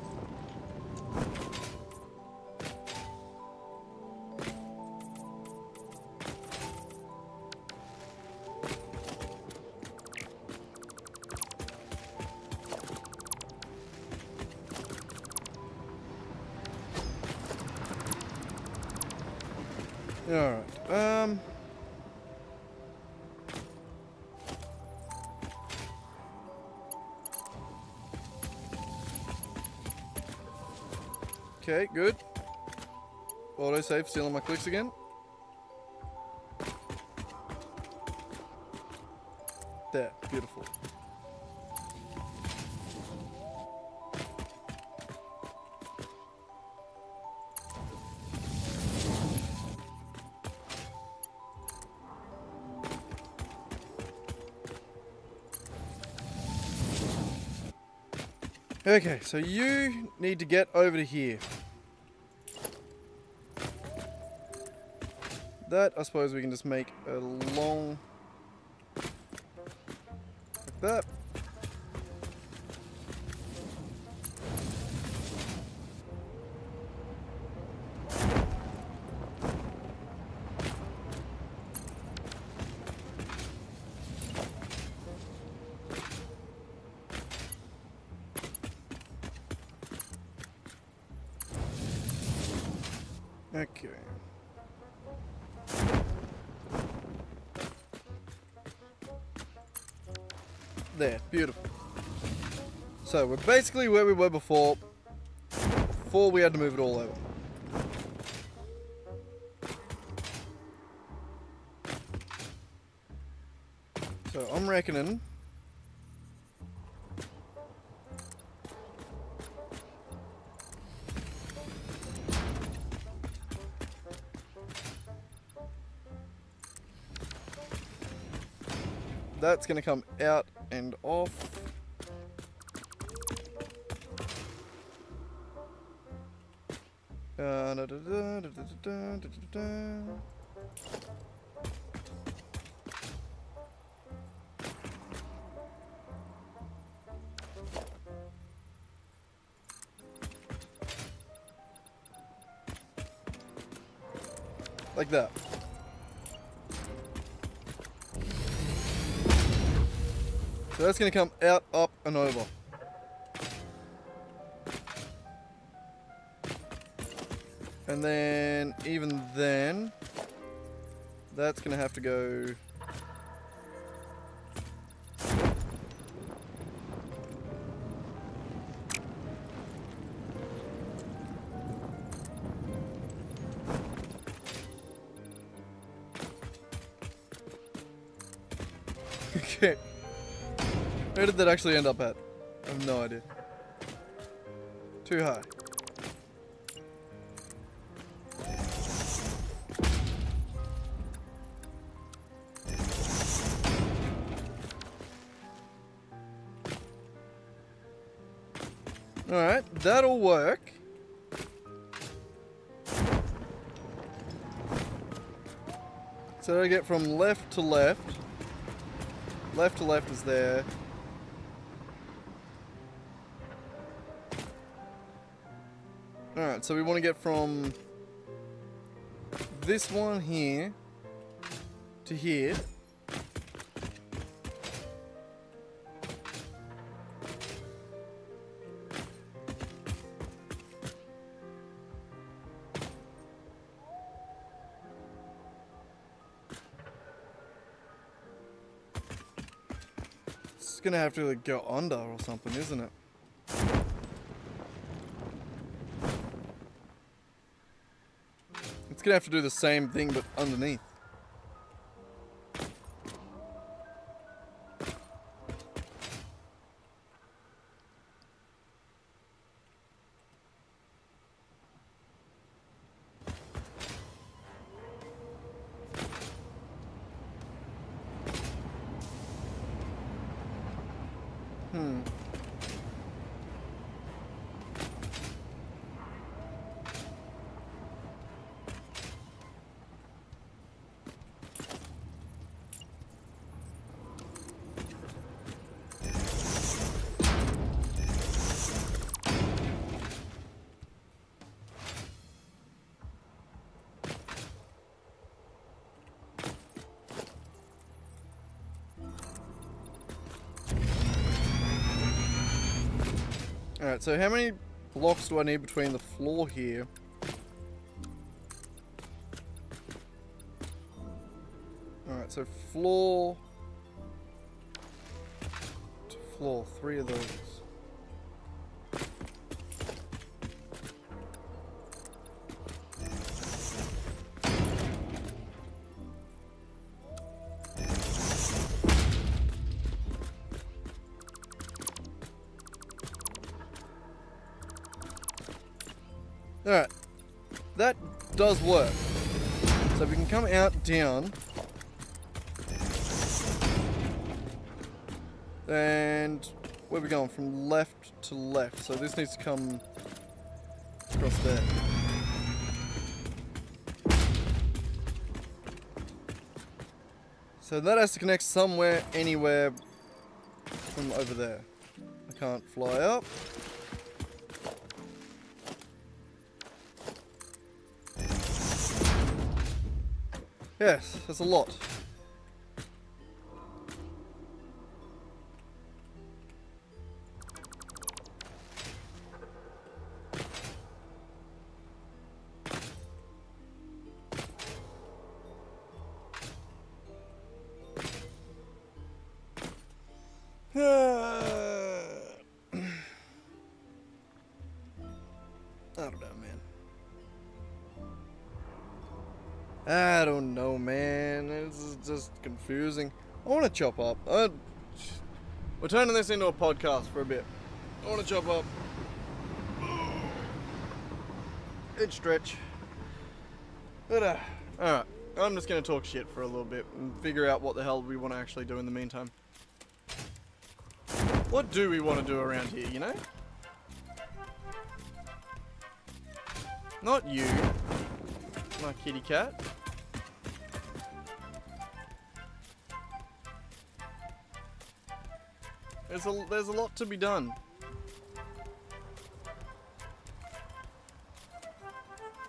Alright, okay, good. Autosave, stealing my clicks again. There, beautiful. Okay, so you need to get over to here. That, I suppose we can just make a long... like that. Okay. There, beautiful. So we're basically where we were before we had to move it all over. So I'm reckoning that's going to come out and off. Like that. So that's going to come out, up, and over. And then, even then, that's going to have to go... Okay. Where did that actually end up at? I have no idea. Too high. Alright, that'll work. So I get from left to left. Left to left is there. Alright, so we want to get from this one here to here. It's gonna have to like, go under or something, isn't it? It's gonna have to do the same thing but underneath. Alright, so how many blocks do I need between the floor here? Alright, so floor to floor, 3 of those. Alright, that does work. So we can come out, down, and where are we going? From left to left. So this needs to come across there. So that has to connect somewhere, anywhere from over there. I can't fly up. Yes, that's a lot. I don't know, man. This is just confusing. I want to chop up. We're turning this into a podcast for a bit. I want to chop up. Itch stretch. But, alright. I'm just gonna talk shit for a little bit and figure out what the hell we want to actually do in the meantime. What do we want to do around here, you know? Not you, my kitty cat. There's a lot to be done.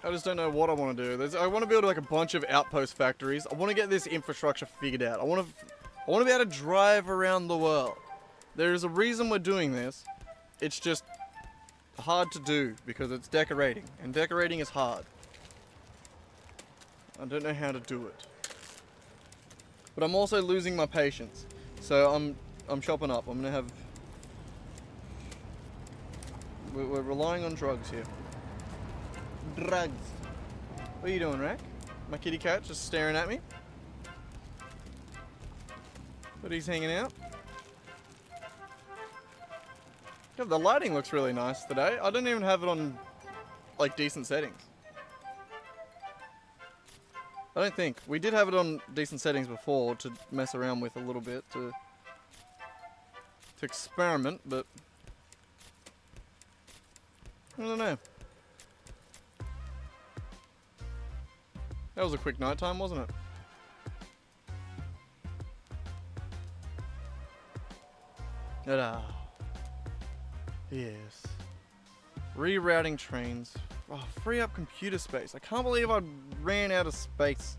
I just don't know what I want to do. I want to build like a bunch of outpost factories. I want to get this infrastructure figured out. I want to be able to drive around the world. There's a reason we're doing this. It's just hard to do because it's decorating, and decorating is hard. I don't know how to do it. But I'm also losing my patience. So I'm chopping up. I'm gonna have... We're relying on drugs here. Drugs. What are you doing, Rack? My kitty cat just staring at me. But he's hanging out. Yeah, the lighting looks really nice today. I don't even have it on, like, decent settings. I don't think. We did have it on decent settings before to mess around with a little bit, to experiment, but I don't know. That was a quick night time, wasn't it? Ta-da. Yes. Rerouting trains. Oh, free up computer space. I can't believe I ran out of space.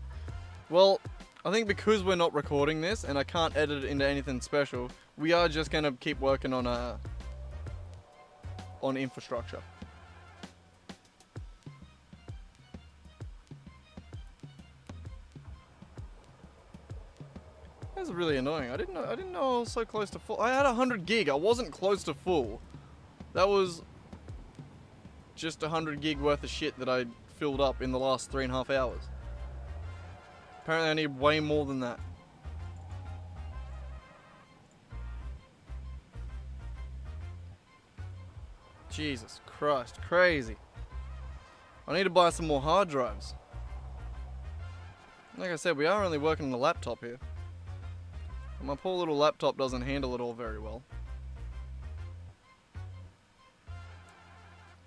Well, I think because we're not recording this and I can't edit it into anything special, we are just gonna keep working on infrastructure. That's really annoying. I didn't know I was so close to full. I had 100 gig. I wasn't close to full. That was just 100 gig worth of shit that I filled up in the last 3.5 hours. Apparently I need way more than that. Jesus Christ, crazy. I need to buy some more hard drives. Like I said, we are only working on the laptop here. My poor little laptop doesn't handle it all very well.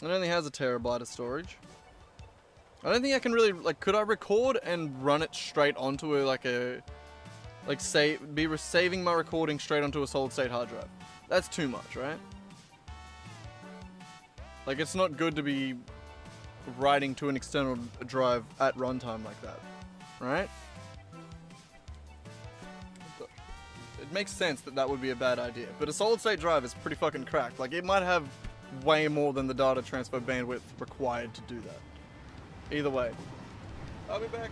It only has 1 terabyte of storage. I don't think I can really, like, could I record and run it straight onto saving my recording straight onto a solid state hard drive? That's too much, right? Like, it's not good to be writing to an external drive at runtime like that, right? It makes sense that would be a bad idea, but a solid state drive is pretty fucking cracked. Like, it might have way more than the data transfer bandwidth required to do that. Either way. I'll be back.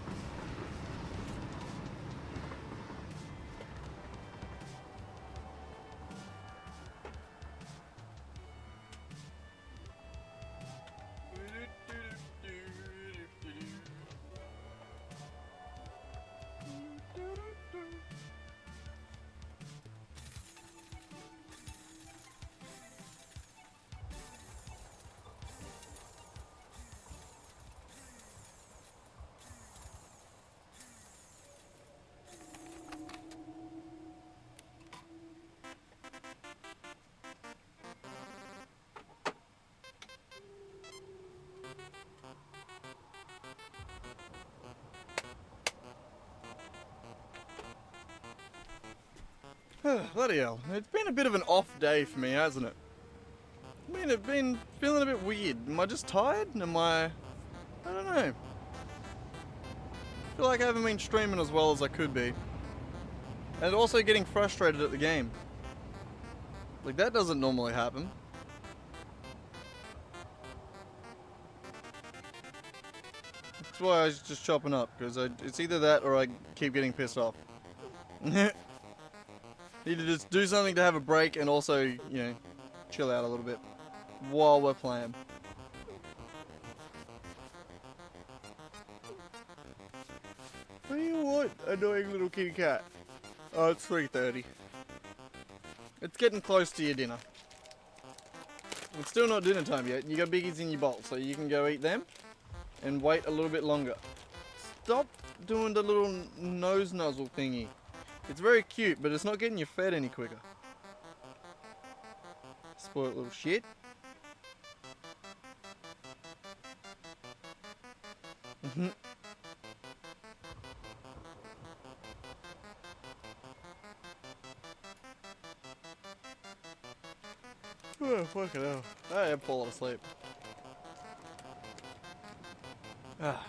Bloody hell. It's been a bit of an off day for me, hasn't it? I've been feeling a bit weird. Am I just tired? I don't know. I feel like I haven't been streaming as well as I could be. And also getting frustrated at the game. Like, that doesn't normally happen. That's why I was just chopping up, because it's either that or I keep getting pissed off. Need to just do something to have a break and also, you know, chill out a little bit while we're playing. What do you want, annoying little kitty cat? Oh, it's 3:30. It's getting close to your dinner. It's still not dinner time yet. You got biggies in your bowl, so you can go eat them and wait a little bit longer. Stop doing the little nose nuzzle thingy. It's very cute, but it's not getting you fed any quicker. Spoiled little shit. Oh, fucking hell. I am falling asleep. Ah.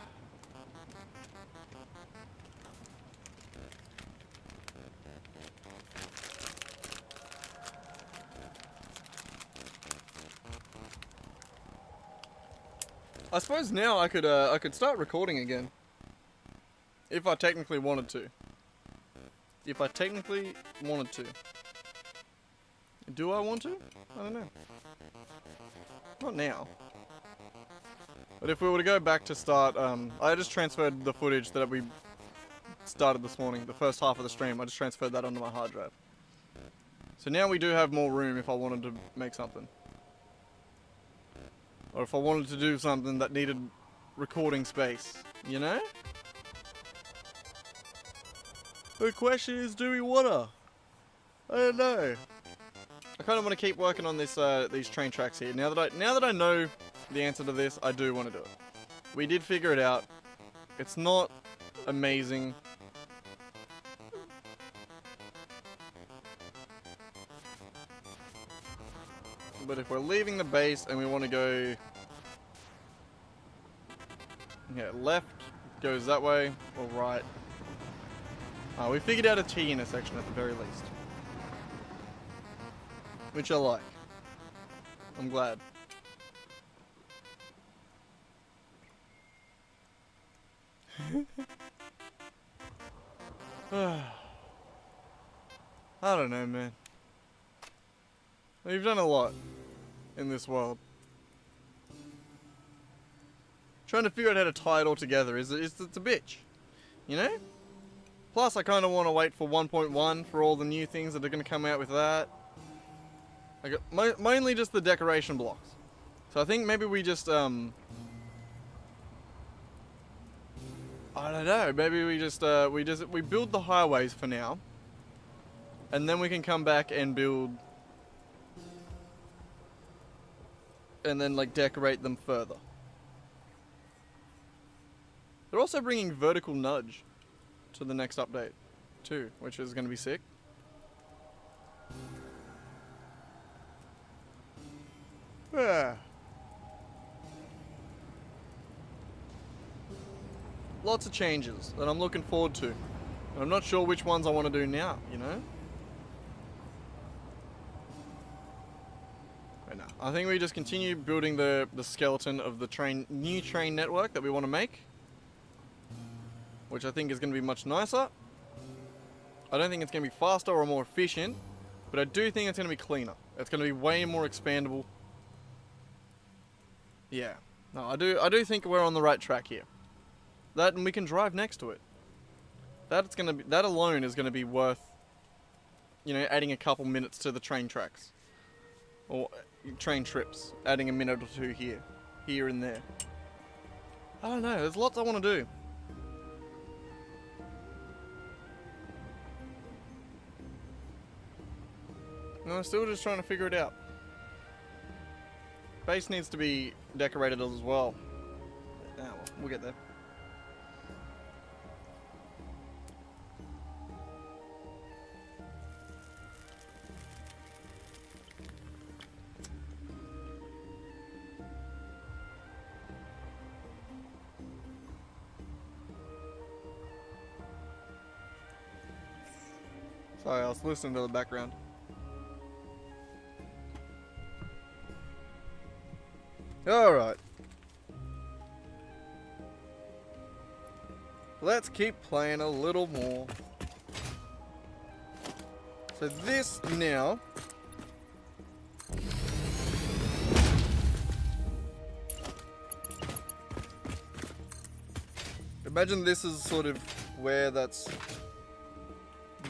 I suppose now I could start recording again. If I technically wanted to. If I technically wanted to. Do I want to? I don't know. Not now. But if we were to go back to start, I just transferred the footage that we started this morning, the first half of the stream, I just transferred that onto my hard drive. So now we do have more room if I wanted to make something. Or if I wanted to do something that needed recording space, you know? The question is, do we wanna? I don't know. I kind of want to keep working on this, these train tracks here. Now that I know the answer to this, I do want to do it. We did figure it out. It's not amazing. But if we're leaving the base and we want to go, yeah, left goes that way, or right. We figured out a T intersection at the very least. Which I like. I'm glad. I don't know, man. We've done a lot in this world. Trying to figure out how to tie it all together it's a bitch. You know? Plus, I kind of want to wait for 1.1 for all the new things that are going to come out with that. I got mainly just the decoration blocks. So I think maybe we just, I don't know, maybe we just, we build the highways for now. And then we can come back and build, and then like decorate them further. They're also bringing vertical nudge to the next update too, which is going to be sick. Yeah. Lots of changes that I'm looking forward to. And I'm not sure which ones I want to do now, you know? Right now, I think we just continue building the skeleton of the new train network that we want to make. Which I think is going to be much nicer. I don't think it's going to be faster or more efficient. But I do think it's going to be cleaner. It's going to be way more expandable. Yeah. No, I do think we're on the right track here. That, and we can drive next to it. That alone is going to be worth, you know, adding a couple minutes to the train tracks. Or train trips. Adding a minute or two here and there. I don't know, there's lots I want to do. No, I'm still just trying to figure it out. Base needs to be decorated as well. Ah, well, we'll get there. Sorry, I was listening to the background. Alright. Let's keep playing a little more. So this now... Imagine this is sort of where that's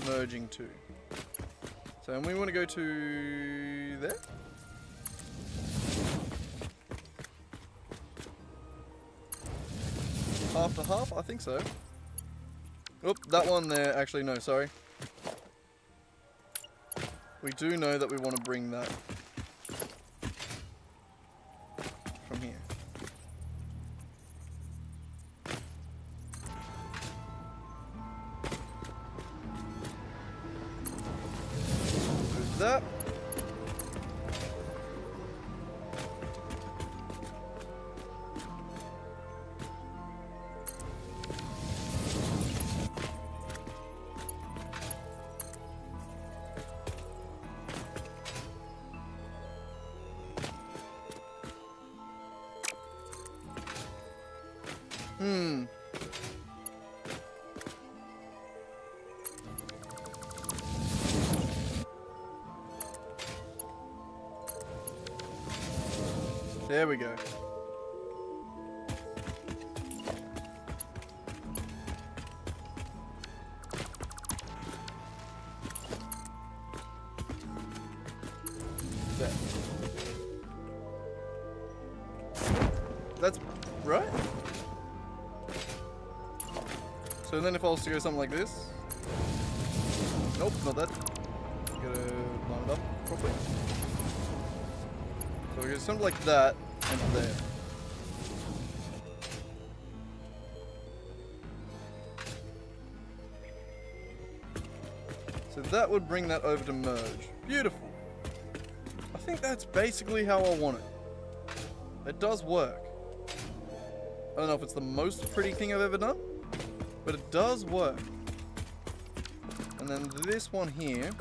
merging to. So and we want to go to there? Half to half? I think so. Oop, that one there. Actually, no, sorry. We do know that we want to bring that from here. Do that. There we go. There. That's right. So then if I was to go something like this. Nope, not that. Gotta line it up properly. So we go something like that and there. So that would bring that over to merge. Beautiful. I think that's basically how I want it. It does work. I don't know if it's the most pretty thing I've ever done, but it does work. And then this one here.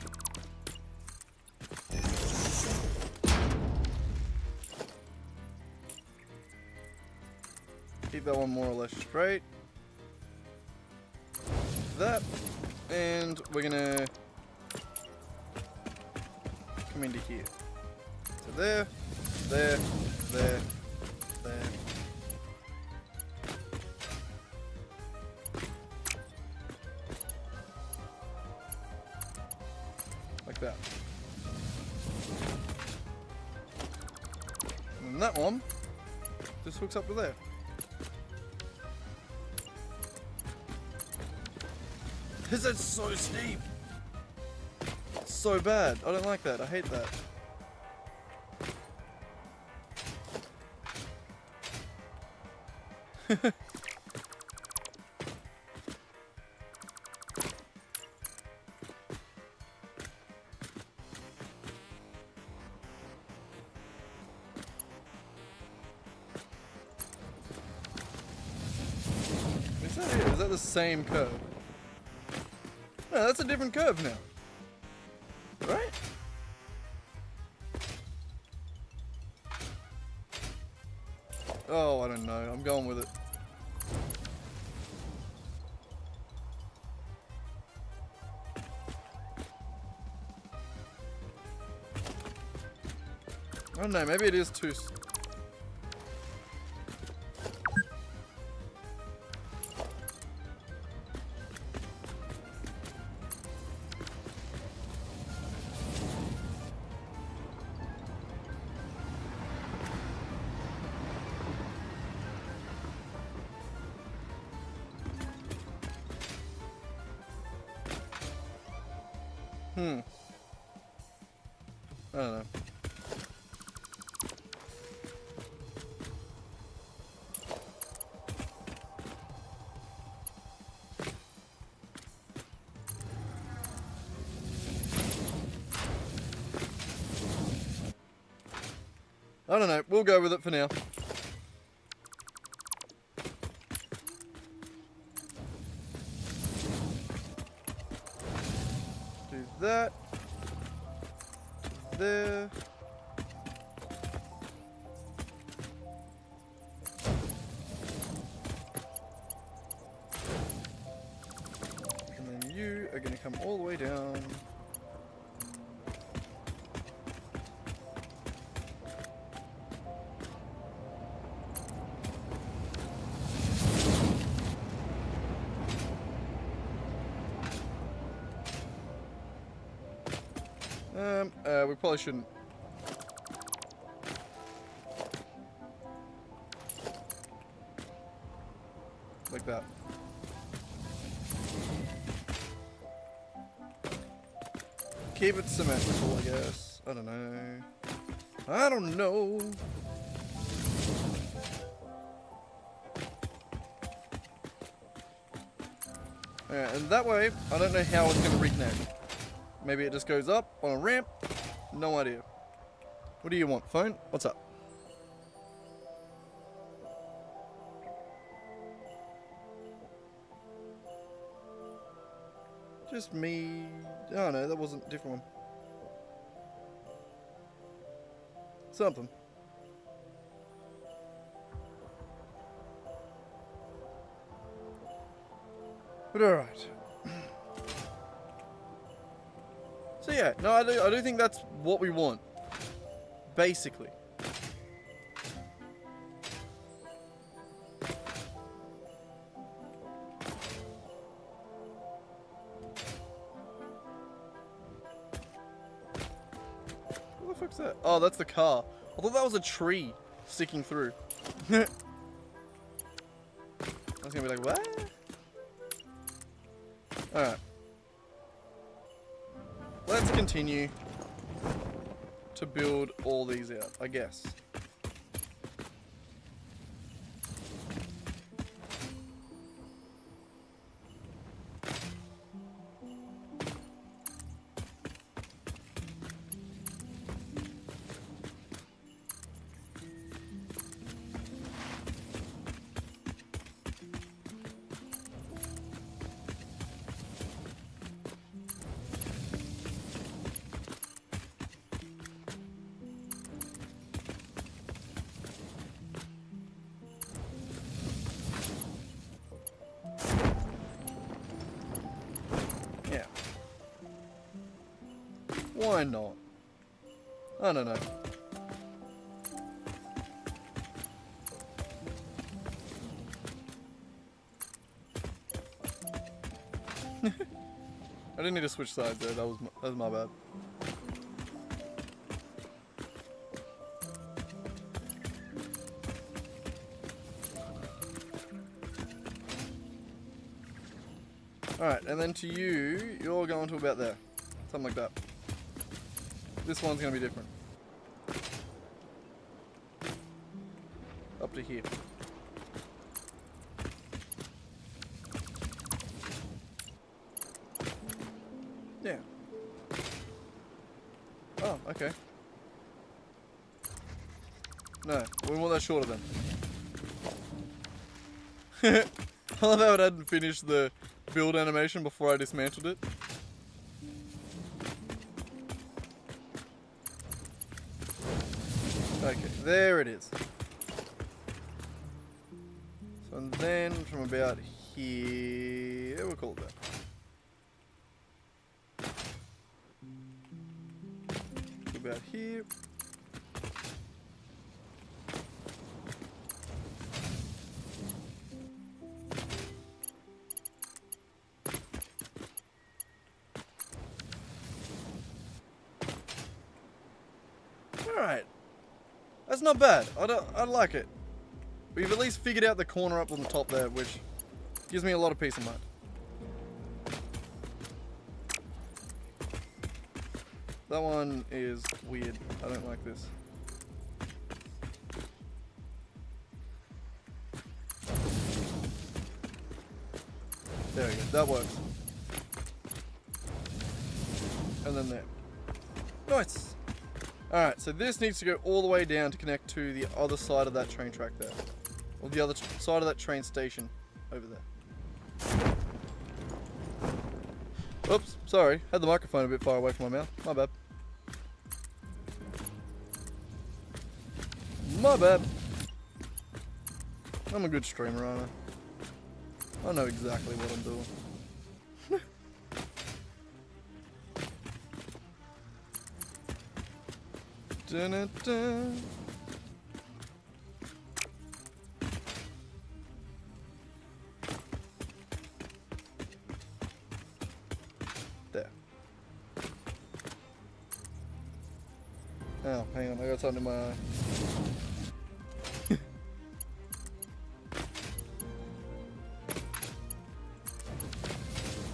Keep that one more or less straight. That. And we're gonna come into here. So there, there, there, there. Like that. And then that one just hooks up to there. Because it's so steep. It's so bad. I don't like that. I hate that. Is that it? Is that the same curve? No, that's a different curve now. Right? Oh, I don't know. I'm going with it. I don't know. Maybe it is too... I don't know. I don't know. We'll go with it for now. Do that. There. And then you are going to come all the way down. We probably shouldn't. Like that. keep it symmetrical, I guess. I don't know. I don't know. Alright, and that way, I don't know how it's going to reconnect. Maybe it just goes up on a ramp. No idea. What do you want, phone? What's up? Just me. Oh no, that wasn't a different one. Something. But alright. So yeah, no, I do think that's what we want. Basically. What the fuck's that? Oh, that's the car. I thought that was a tree sticking through. I was gonna be like, what? Alright. Let's continue to build all these out, I guess. Why not? I don't know. I didn't need to switch sides there. That was my bad. Alright, and then to you, you're going to about there. Something like that. This one's going to be different. Up to here. Yeah. Oh, okay. No, we want that shorter then. I love how it hadn't finished the build animation before I dismantled it. Okay, there it is. So and then from about here, we'll call it that. About here. Alright. That's not bad. I like it. We've at least figured out the corner up on the top there, which gives me a lot of peace of mind. That one is weird. I don't like this. There we go. That works. And then there. Nice. Alright, so this needs to go all the way down to connect to the other side of that train track there. Or the other side of that train station over there. Oops, sorry. Had the microphone a bit far away from my mouth. My bad. My bad. I'm a good streamer, aren't I? I know exactly what I'm doing. Dun, dun, dun. There. Oh, hang on, I got something in my eye.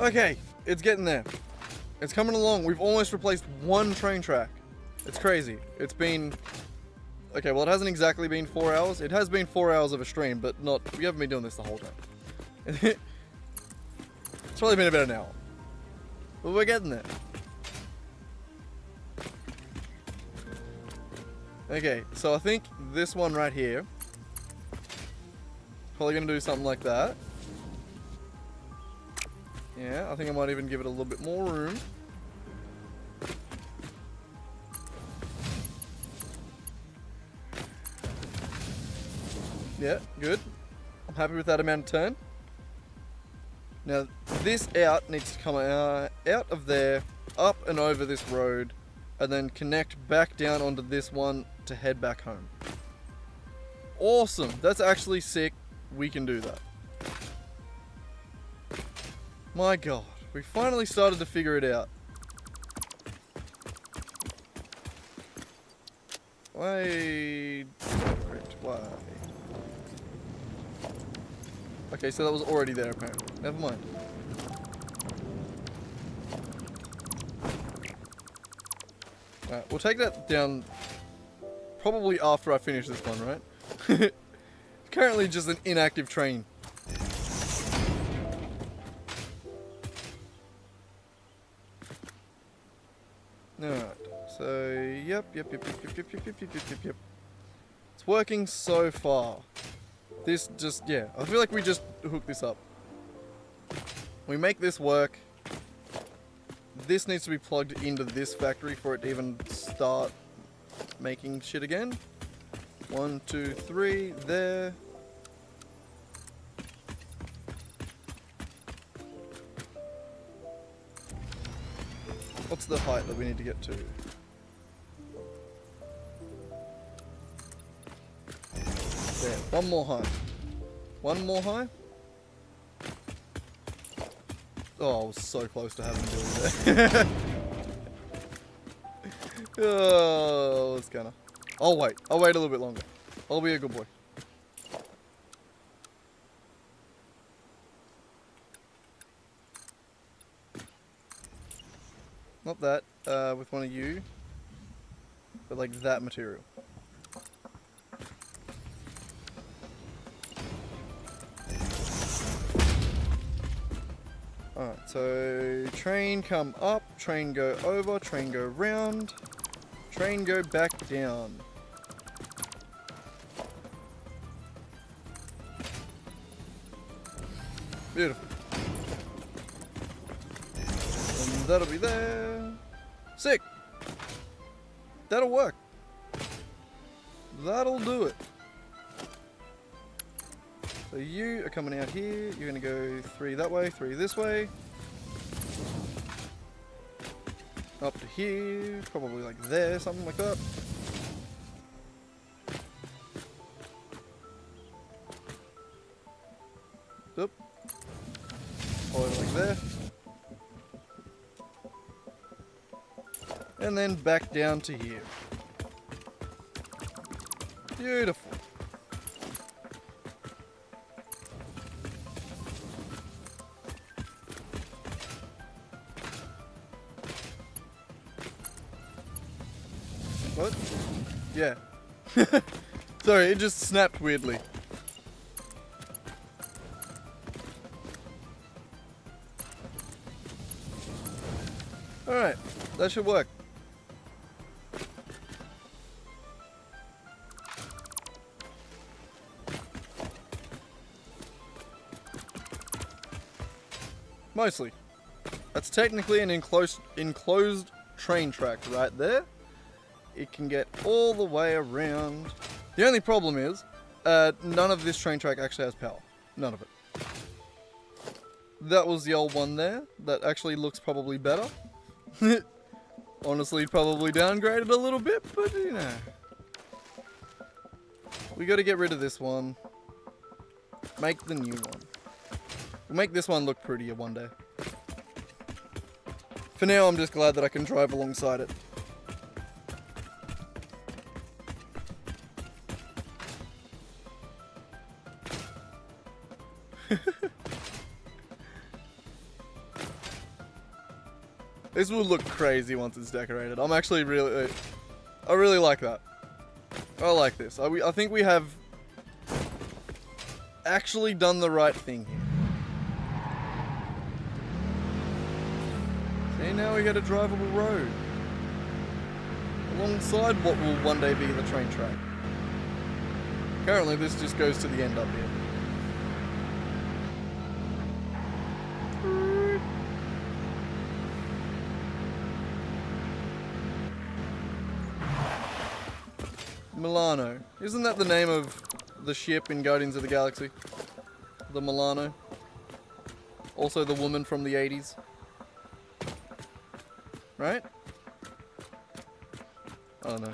Okay, it's getting there. It's coming along. We've almost replaced one train track. It's crazy. It's been... Okay, well, it hasn't exactly been 4 hours. It has been 4 hours of a stream, but not... We haven't been doing this the whole time. It's probably been about an hour. But we're getting there. Okay, so I think this one right here... Probably going to do something like that. Yeah, I think I might even give it a little bit more room. Yeah, good. I'm happy with that amount of turn. Now, this out needs to come out of there, up and over this road, and then connect back down onto this one to head back home. Awesome. That's actually sick. We can do that. My god. We finally started to figure it out. Wait. Why? Okay, so that was already there apparently. Never mind. Alright, we'll take that down probably after I finish this one, right? Currently just an inactive train. Alright, so yep. It's working so far. This just, yeah, I feel like we just hooked this up. We make this work. This needs to be plugged into this factory for it to even start making shit again. 1, 2, 3, there. What's the height that we need to get to? There, one more high. One more high? Oh, I was so close to having to do it there. Oh, it's gonna. I'll wait a little bit longer. I'll be a good boy. Not that, with one of you, but like that material. Alright, so train come up, train go over, train go round, train go back down. Beautiful. And that'll be there. Sick! That'll work. That'll do it. So you are coming out here, you're going to go 3 that way, 3 this way. Up to here, probably like there, something like that. Oop. All over like there. And then back down to here. Beautiful. What? Yeah. Sorry, it just snapped weirdly. Alright, that should work. Mostly. That's technically an enclosed train track right there. It can get all the way around. The only problem is, none of this train track actually has power. None of it. That was the old one there. That actually looks probably better. Honestly, probably downgraded a little bit, but you know. We gotta get rid of this one. Make the new one. We'll make this one look prettier one day. For now, I'm just glad that I can drive alongside it. This will look crazy once it's decorated. I'm actually really... I really like that. I like this. I think we have actually done the right thing here. See, now we get a drivable road. Alongside what will one day be the train track. Currently, this just goes to the end up here. Milano. Isn't that the name of the ship in Guardians of the Galaxy? The Milano. Also the woman from the 80s. Right? I don't know.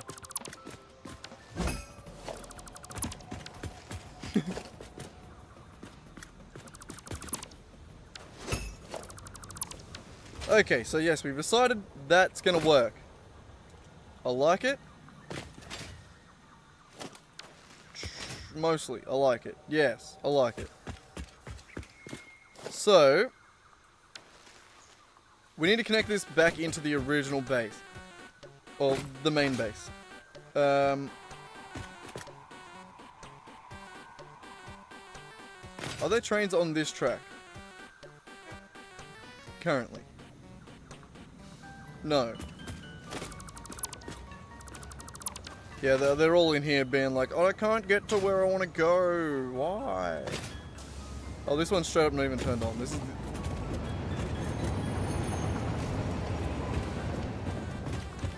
Okay, so yes, we've decided that's gonna work. I like it. Mostly, I like it. Yes, I like it. So, we need to connect this back into the original base. Or the main base. Are there trains on this track? Currently. No. Yeah, they're all in here being like, oh, I can't get to where I want to go. Why? Oh, this one's straight up not even turned on. This is...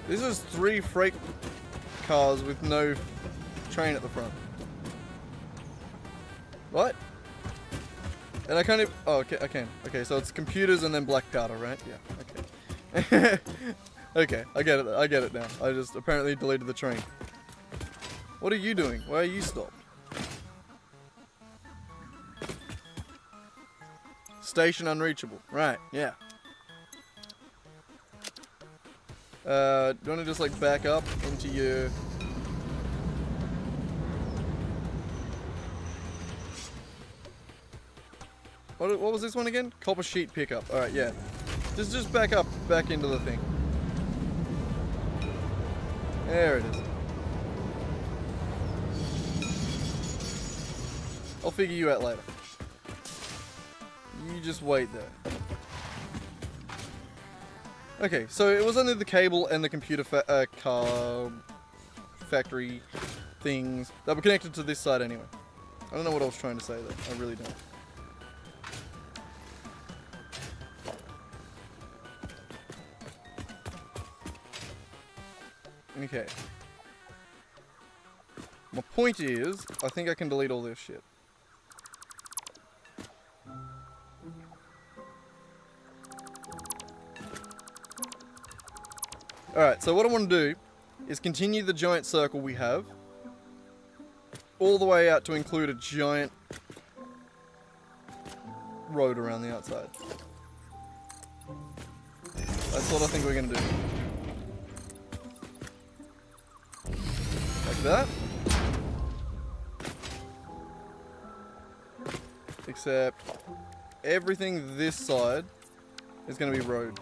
This is 3 freight cars with no train at the front. What? And I can't even... Oh, okay, I can. Okay, so it's computers and then black powder, right? Yeah, okay. Okay, I get it now. I just apparently deleted the train. What are you doing? Why are you stopped? Station unreachable. Right, yeah. Do you want to just like back up into your... What was this one again? Copper sheet pickup. Alright, yeah. Just back up, back into the thing. There it is. I'll figure you out later. You just wait there. Okay, so it was under the cable and the computer car factory things that were connected to this side anyway. I don't know what I was trying to say though. I really don't. Okay. My point is, I think I can delete all this shit. Alright, so what I want to do is continue the giant circle we have all the way out to include a giant road around the outside. That's what I think we're going to do. Like that. Except everything this side is going to be road.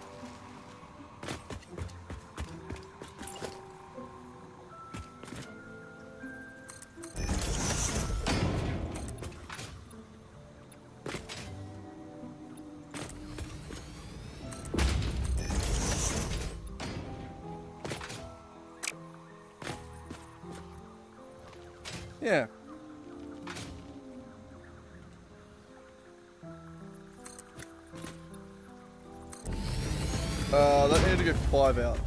Yeah. That needed to go 5 out.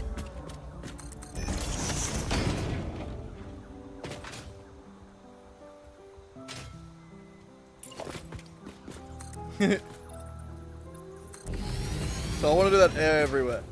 So I want to do that everywhere.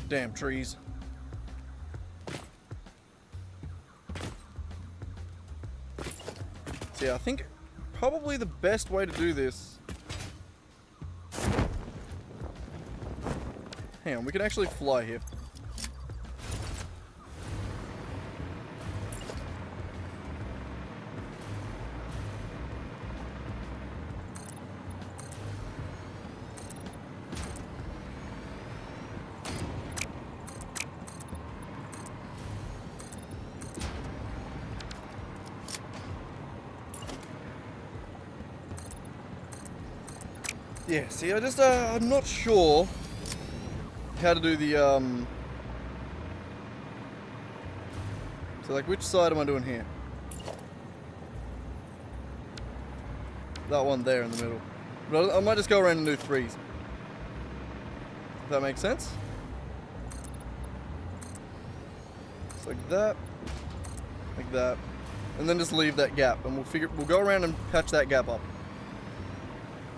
Damn trees. So yeah, I think probably the best way to do this hang on, we can actually fly here. Yeah, see, I'm not sure how to do the, so, like, which side am I doing here? That one there in the middle. But I might just go around and do threes. If that makes sense? It's like that. Like that. And then just leave that gap. And we'll go around and patch that gap up.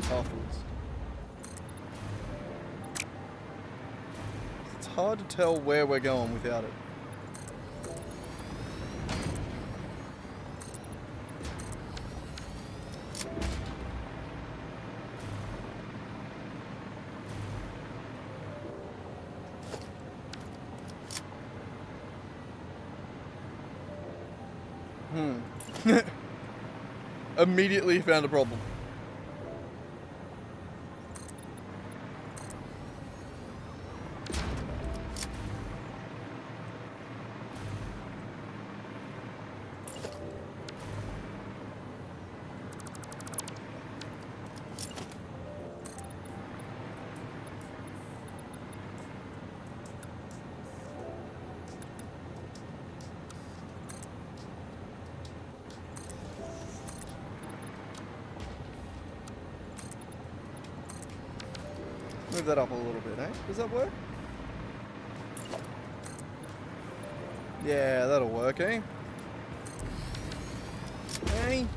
Afterwards. It's hard to tell where we're going without it. Immediately found a problem. Move that up a little bit, eh? Does that work? Yeah, that'll work, eh? Hey?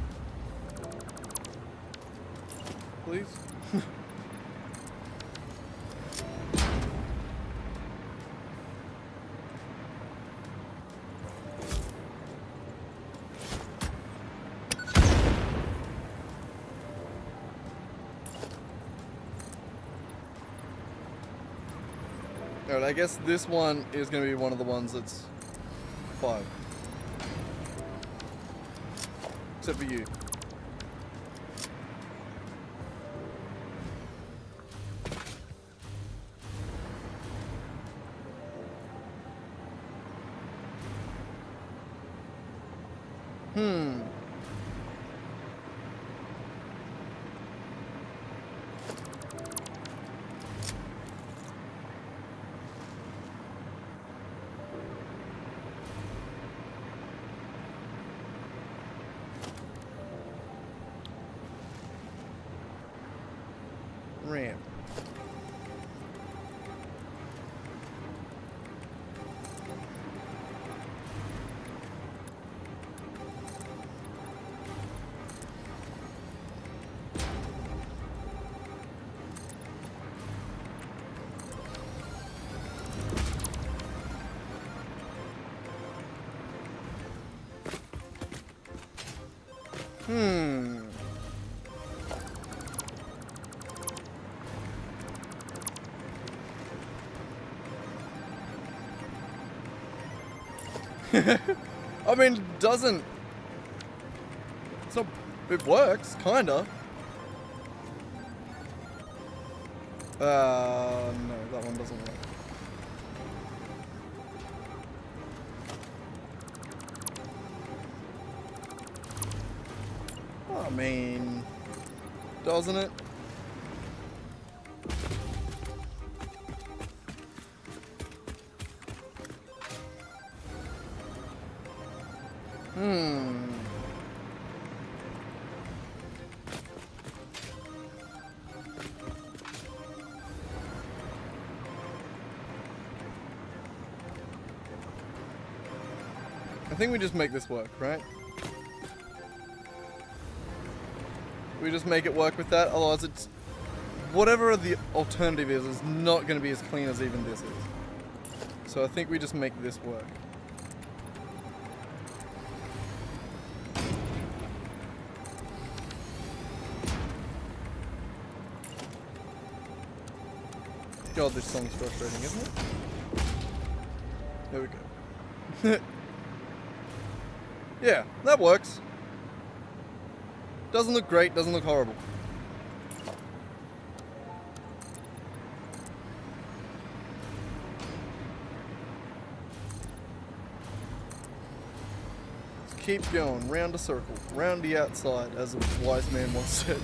Please? Alright, I guess this one is going to be one of the ones that's 5. Except for you. Ramp. I mean, it doesn't... It's not... It works, kinda. No, that one doesn't work. I mean... Doesn't it? I think we just make this work, right? We just make it work with that, otherwise it's... Whatever the alternative is not going to be as clean as even this is. So I think we just make this work. God, this song's frustrating, isn't it? There we go. Yeah, that works. Doesn't look great, doesn't look horrible. Let's keep going, round a circle, round the outside, as a wise man once said.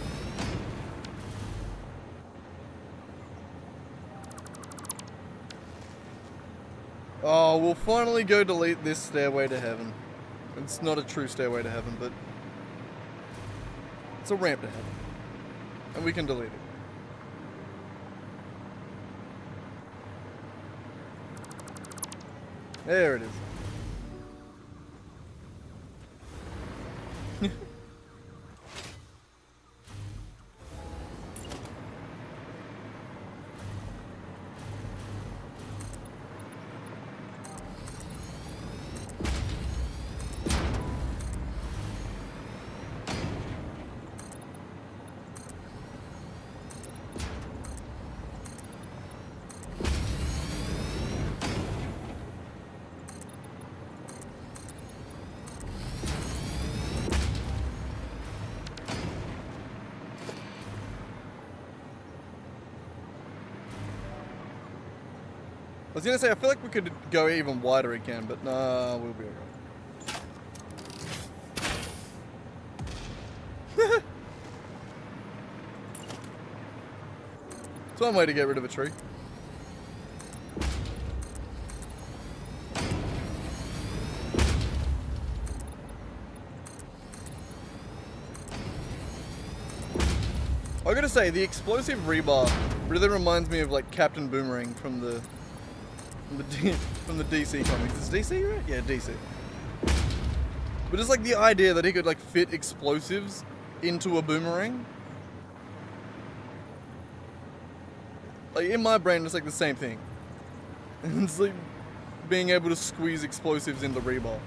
Oh, we'll finally go delete this stairway to heaven. It's not a true stairway to heaven, but it's a ramp to heaven. And we can delete it. There it is. I was gonna say, I feel like we could go even wider again, but nah, we'll be alright. It's one way to get rid of a tree. I gotta say, the explosive rebar really reminds me of like Captain Boomerang from the DC comics. Is DC right? Yeah, DC. But just like the idea that he could like fit explosives into a boomerang. Like in my brain, it's like the same thing. It's like being able to squeeze explosives into rebar.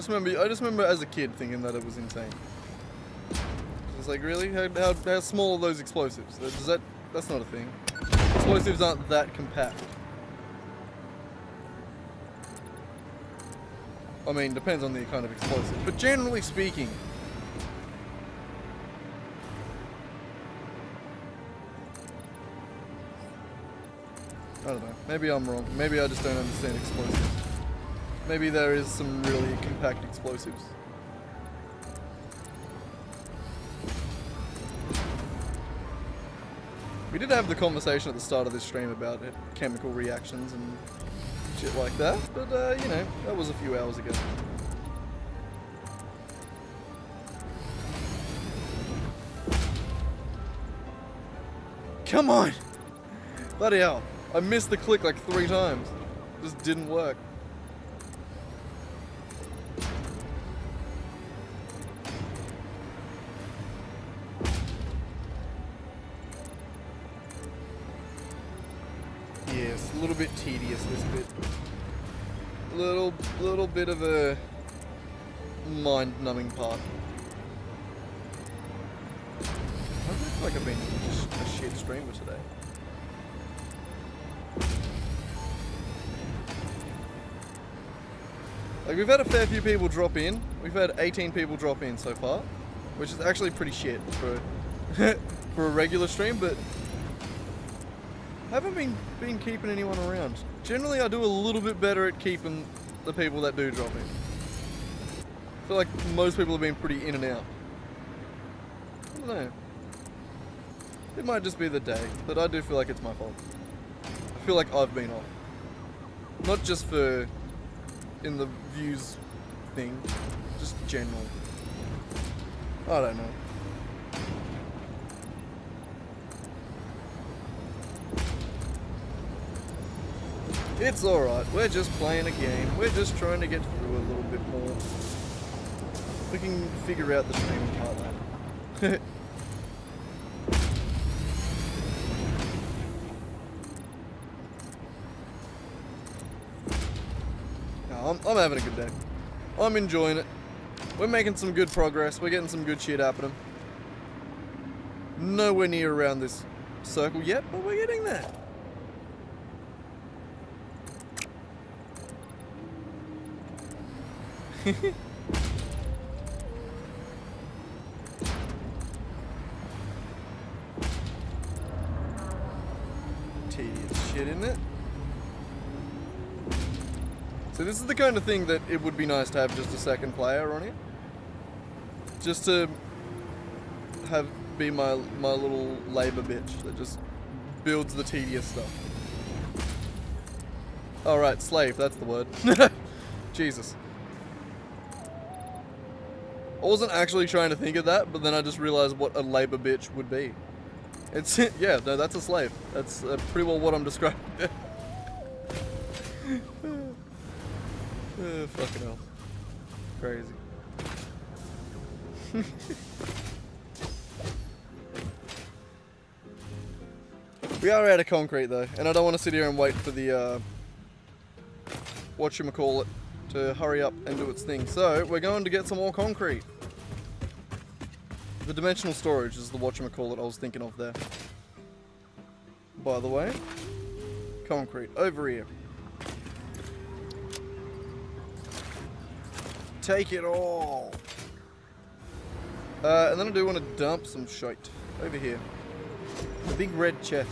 I just remember as a kid thinking that it was insane. It's like, really? How small are those explosives? That's not a thing. Explosives aren't that compact. I mean, depends on the kind of explosive, but generally speaking. I don't know. Maybe I'm wrong. Maybe I just don't understand explosives. Maybe there is some really compact explosives. We did have the conversation at the start of this stream about chemical reactions and shit like that, but you know, that was a few hours ago. Come on! Bloody hell. I missed the click like 3 times. It just didn't work. Yes, a little bit tedious this bit. Little bit of a mind-numbing part. I feel like I've been just a shit streamer today. Like, we've had a fair few people drop in. We've had 18 people drop in so far, which is actually pretty shit for for a regular stream, but I haven't been keeping anyone around. Generally, I do a little bit better at keeping the people that do drop in. I feel like most people have been pretty in and out. I don't know. It might just be the day, but I do feel like it's my fault. I feel like I've been off. Not just for in the views thing, just general. I don't know. It's alright, we're just playing a game. We're just trying to get through a little bit more. We can figure out the streaming part later. I'm having a good day. I'm enjoying it. We're making some good progress. We're getting some good shit happening. Nowhere near around this circle yet, but we're getting there. Tedious shit, isn't it? So this is the kind of thing that it would be nice to have just a second player on it. Just to be my little labor bitch that just builds the tedious stuff. Alright, slave, that's the word. Jesus. I wasn't actually trying to think of that, but then I just realized what a labor bitch would be. It's, yeah, no, that's a slave. That's pretty well what I'm describing. Fucking hell. Crazy. We are out of concrete though, and I don't want to sit here and wait for the whatchamacallit to hurry up and do its thing. So we're going to get some more concrete. The dimensional storage is the whatchamacallit I was thinking of there. By the way, concrete over here. Take it all. And then I do want to dump some shite over here. The big red chest.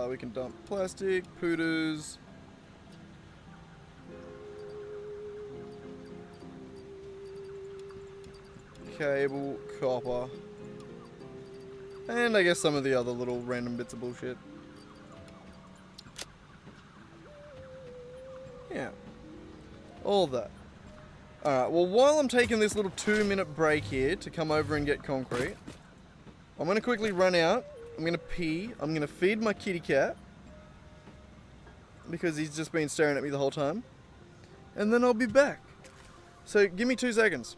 We can dump plastic, poodles. Cable, copper. And I guess some of the other little random bits of bullshit. Yeah. All that. Alright, well while I'm taking this little 2-minute break here to come over and get concrete, I'm going to quickly run out. I'm going to pee. I'm going to feed my kitty cat. Because he's just been staring at me the whole time. And then I'll be back. So give me 2 seconds.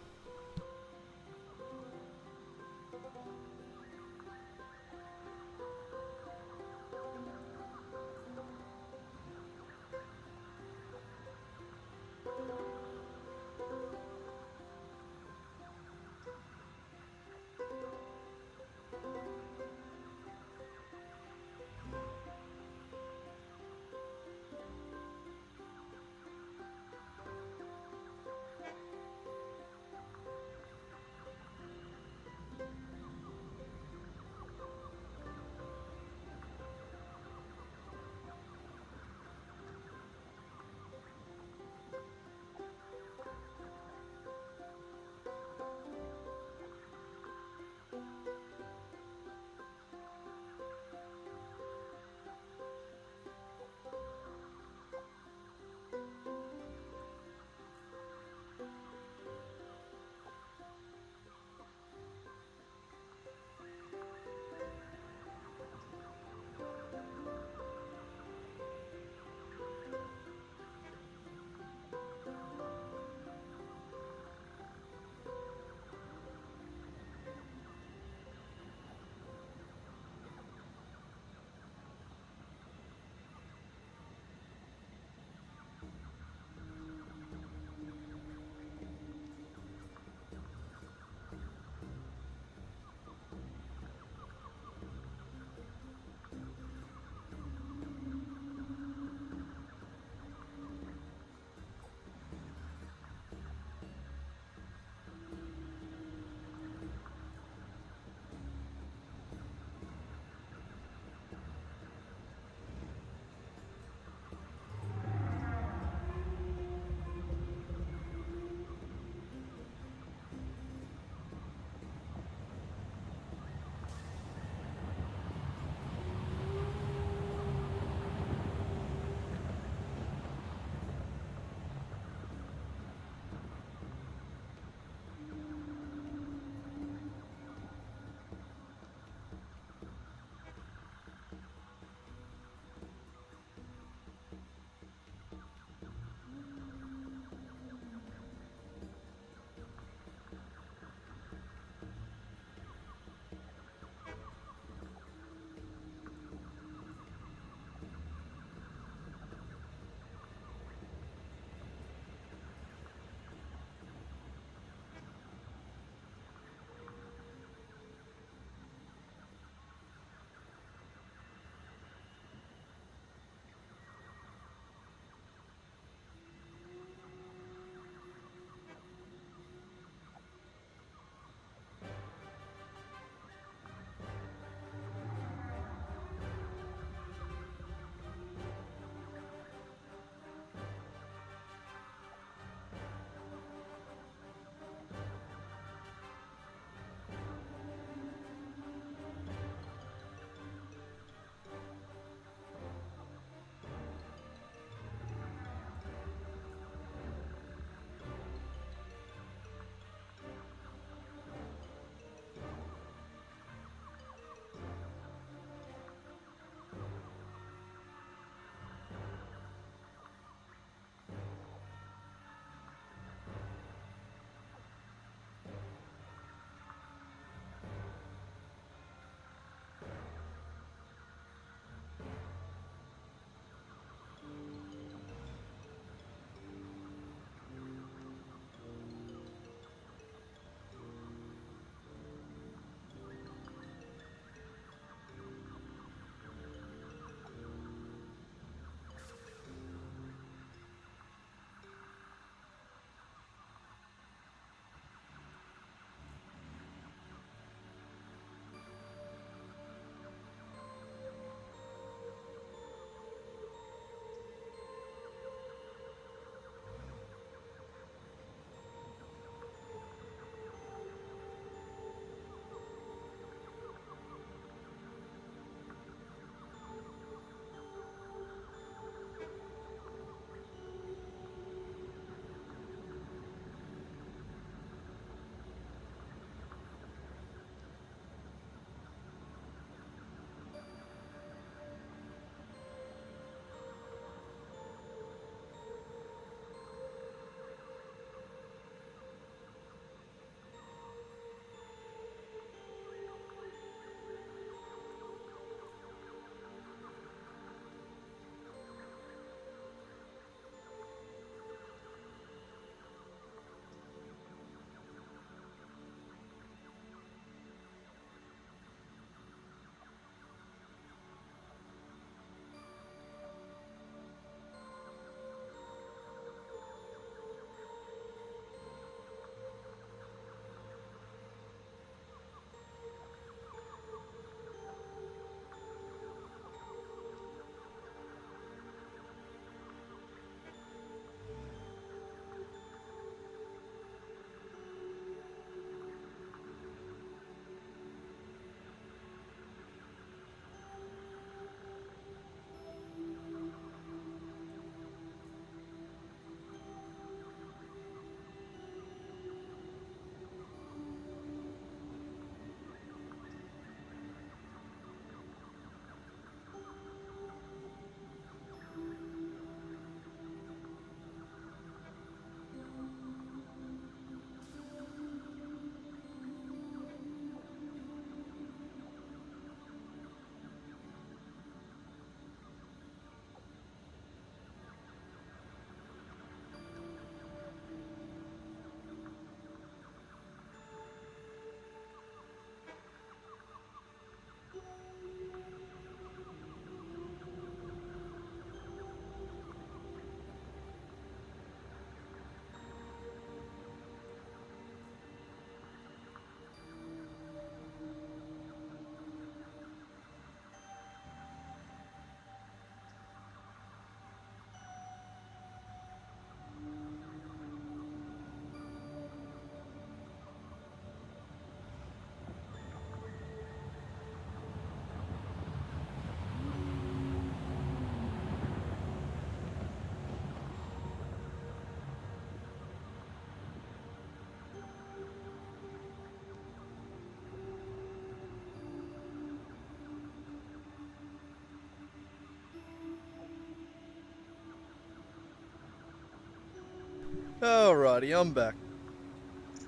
Alrighty, I'm back.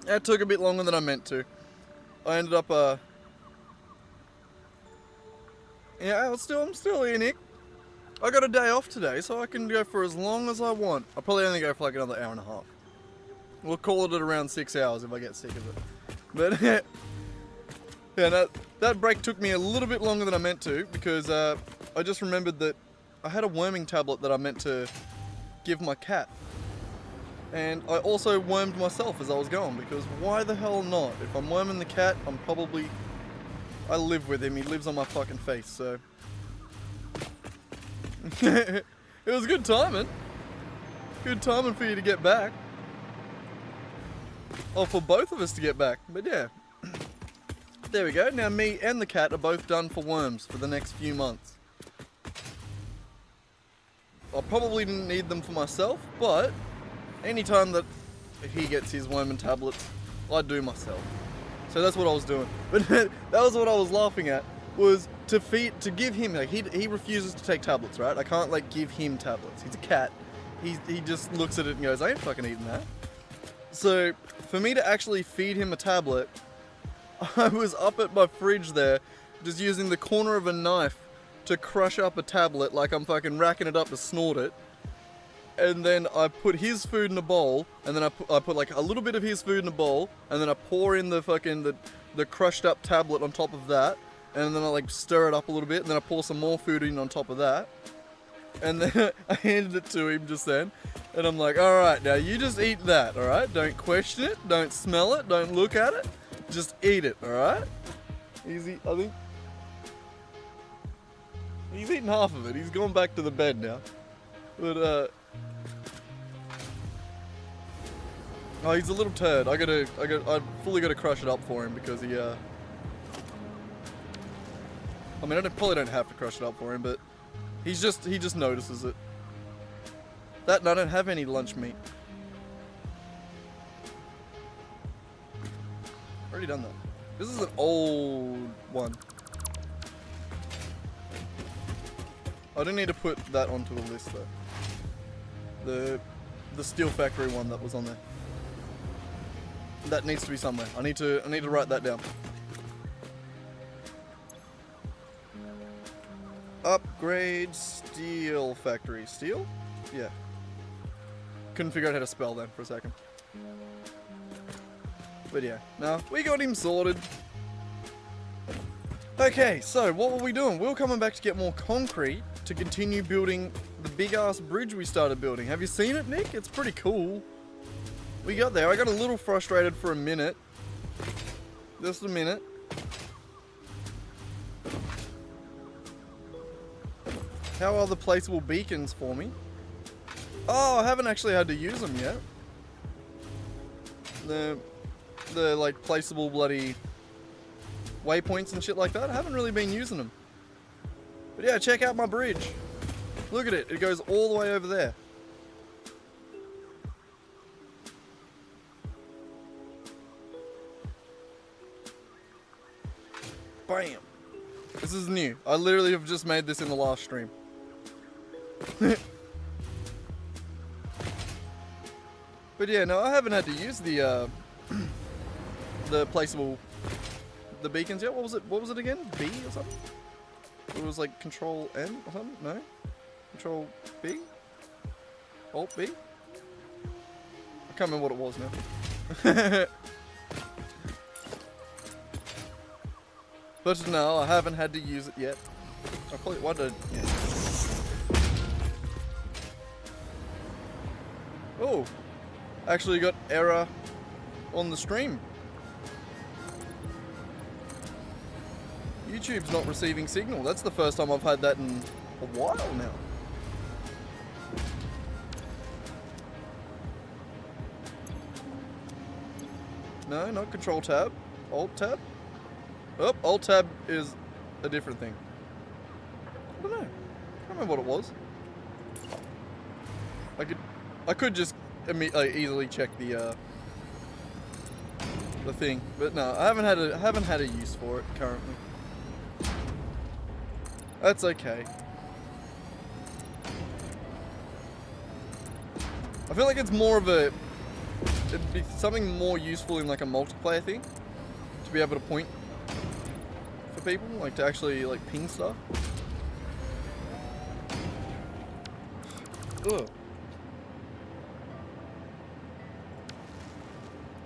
That took a bit longer than I meant to. I ended up, yeah, I'm still here, Nick. I got a day off today, so I can go for as long as I want. I'll probably only go for like another hour and a half. We'll call it at around 6 hours if I get sick of it. But, yeah, that break took me a little bit longer than I meant to, because, I just remembered that I had a worming tablet that I meant to give my cat. And I also wormed myself as I was going, because why the hell not? If I'm worming the cat, I live with him, he lives on my fucking face, so. It was good timing. Good timing for you to get back. Oh, for both of us to get back, but yeah. There we go, now me and the cat are both done for worms for the next few months. I probably didn't need them for myself, but anytime that he gets his worming tablets, I do myself. So that's what I was doing. But that was what I was laughing at, was to give him, like, he refuses to take tablets, right? I can't, like, give him tablets. He's a cat. He just looks at it and goes, I ain't fucking eating that. So for me to actually feed him a tablet, I was up at my fridge there, just using the corner of a knife to crush up a tablet like I'm fucking racking it up to snort it. And then I put his food in a bowl, and then I put like a little bit of his food in a bowl, and then I pour in the fucking, the crushed up tablet on top of that, and then I like stir it up a little bit, and then I pour some more food in on top of that. And then I handed it to him just then, and I'm like, alright, now you just eat that, alright? Don't question it, don't smell it, don't look at it, just eat it, alright? Easy, I think. He's eaten half of it, he's gone back to the bed now. But, oh, he's a little turd. I fully gotta crush it up for him because he, I mean, I probably don't have to crush it up for him, but he just notices it. That, and I don't have any lunch meat. Already done that. This is an old one. I don't need to put that onto the list though. The Steel Factory one that was on there. That needs to be somewhere. I need to write that down. Upgrade Steel Factory. Steel? Yeah. Couldn't figure out how to spell that for a second. But yeah, no, we got him sorted. Okay, so what were we doing? We were coming back to get more concrete to continue building the big ass bridge we started building. Have you seen it, Nick? It's pretty cool. We got there. I got a little frustrated for a minute. Just a minute. How are the placeable beacons for me? Oh, I haven't actually had to use them yet. The like placeable bloody waypoints and shit like that. I haven't really been using them. But yeah, check out my bridge. Look at it. It goes all the way over there. Bam. This is new. I literally have just made this in the last stream. But yeah, no, I haven't had to use the placeable, the beacons yet. What was it again? B or something? It was like Control N or something? No? Control B? Alt B? I can't remember what it was now. But no, I haven't had to use it yet. I probably wondered. Yeah. Oh, actually got error on the stream. YouTube's not receiving signal. That's the first time I've had that in a while now. No, not Control Tab. Alt Tab. Oh, Alt Tab is a different thing. I don't know. I can't remember what it was. I could just easily check the thing, but no, I haven't had a use for it currently. That's okay. I feel like it's more of a it'd be something more useful in like a multiplayer thing. To be able to point for people, like to actually like ping stuff. Ugh.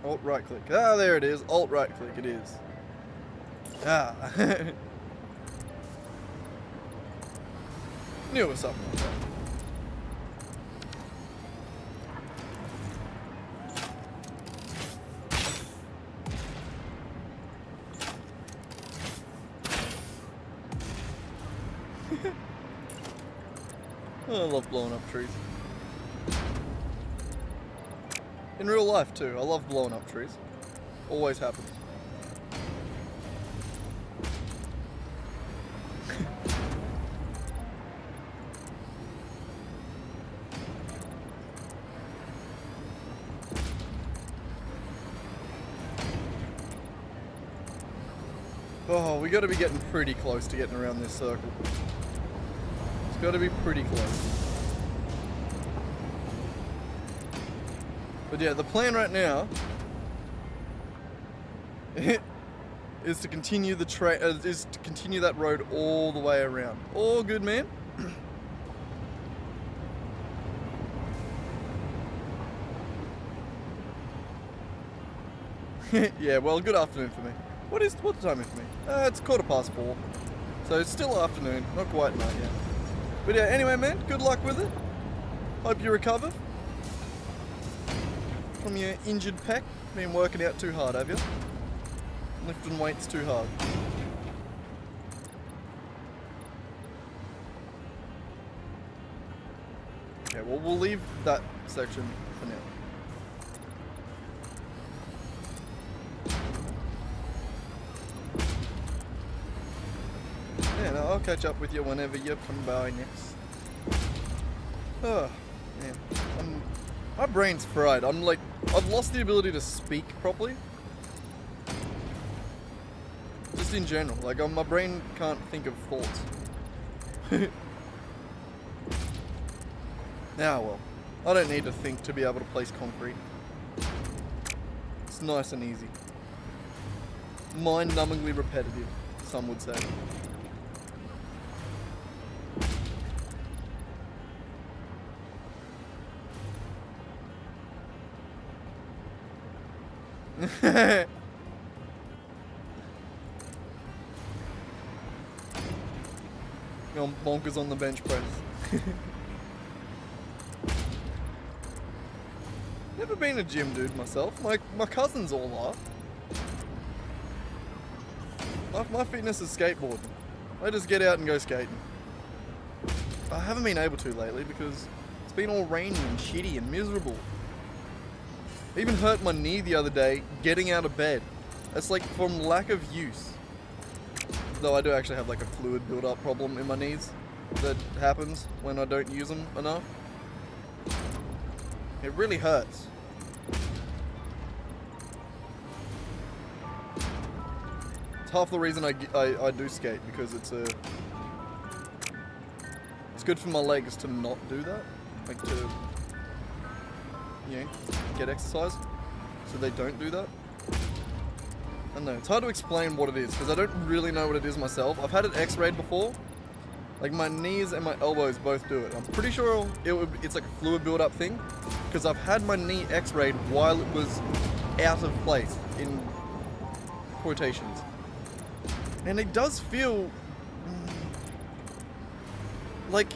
Alt right click. Ah, there it is. Alt right click, it is. Ah. Knew it was something like that. Oh, I love blowing up trees. In real life too, I love blowing up trees. Always happens. Oh, we gotta be getting pretty close to getting around this circle. It's gotta be pretty close. But yeah, the plan right now is to continue that road all the way around. All good, man. Yeah, well, good afternoon for me. What's the time for me? It's 4:15. So it's still afternoon, not quite night yet. But yeah, anyway, man, good luck with it. Hope you recover from your injured pec. Been working out too hard, have you? Lifting weights too hard. Okay, well, we'll leave that section for now. Yeah, no, I'll catch up with you whenever you come by next. Oh, man. My brain's fried. I've lost the ability to speak properly. Just in general. Like, my brain can't think of thoughts. Now, well, I don't need to think to be able to place concrete. It's nice and easy. Mind-numbingly repetitive, some would say. Going bonkers on the bench press. Never been a gym dude myself. My cousins all are. My fitness is skateboarding. I just get out and go skating. I haven't been able to lately because it's been all rainy and shitty and miserable. I even hurt my knee the other day getting out of bed. That's like from lack of use. Though I do actually have like a fluid build-up problem in my knees that happens when I don't use them enough. It really hurts. It's half the reason I do skate, because it's good for my legs to not do that. Like to, you know, get exercise so they don't do that. I don't know, it's hard to explain what it is because I don't really know what it is myself. I've had it x-rayed before. Like my knees and my elbows both do it. I'm pretty sure it's like a fluid build-up thing because I've had my knee x-rayed while it was out of place, in quotations. And it does feel like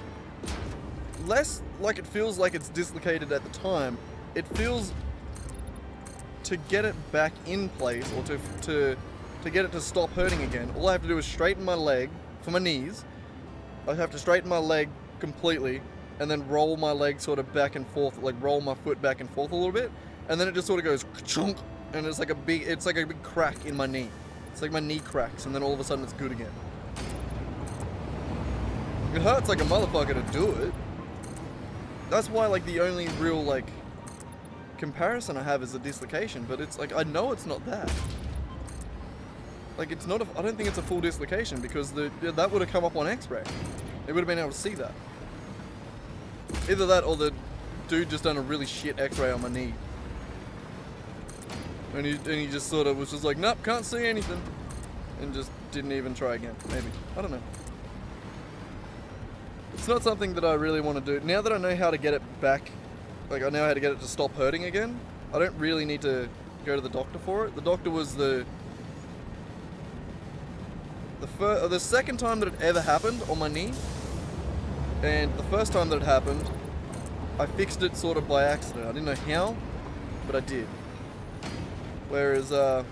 less like it feels like it's dislocated at the time. It feels, to get it back in place or to get it to stop hurting again, all I have to do is straighten my leg for my knees. I have to straighten my leg completely and then roll my leg sort of back and forth, like roll my foot back and forth a little bit, and then it just sort of goes chunk, and it's like a big crack in my knee. It's like my knee cracks and then all of a sudden it's good again. It hurts like a motherfucker to do it. That's why like the only real like comparison I have is a dislocation, but it's like I know it's not that. Like it's not. I don't think it's a full dislocation because that would have come up on X-ray. They would have been able to see that. Either that or the dude just done a really shit X-ray on my knee. And he just sort of was just like, nope, can't see anything. And just didn't even try again. Maybe. I don't know. It's not something that I really want to do. Now that I know how to get it back, like I know how to get it to stop hurting again, I don't really need to go to the doctor for it. The doctor was the second time that it ever happened on my knee. And the first time that it happened, I fixed it sort of by accident. I didn't know how, but I did. Whereas the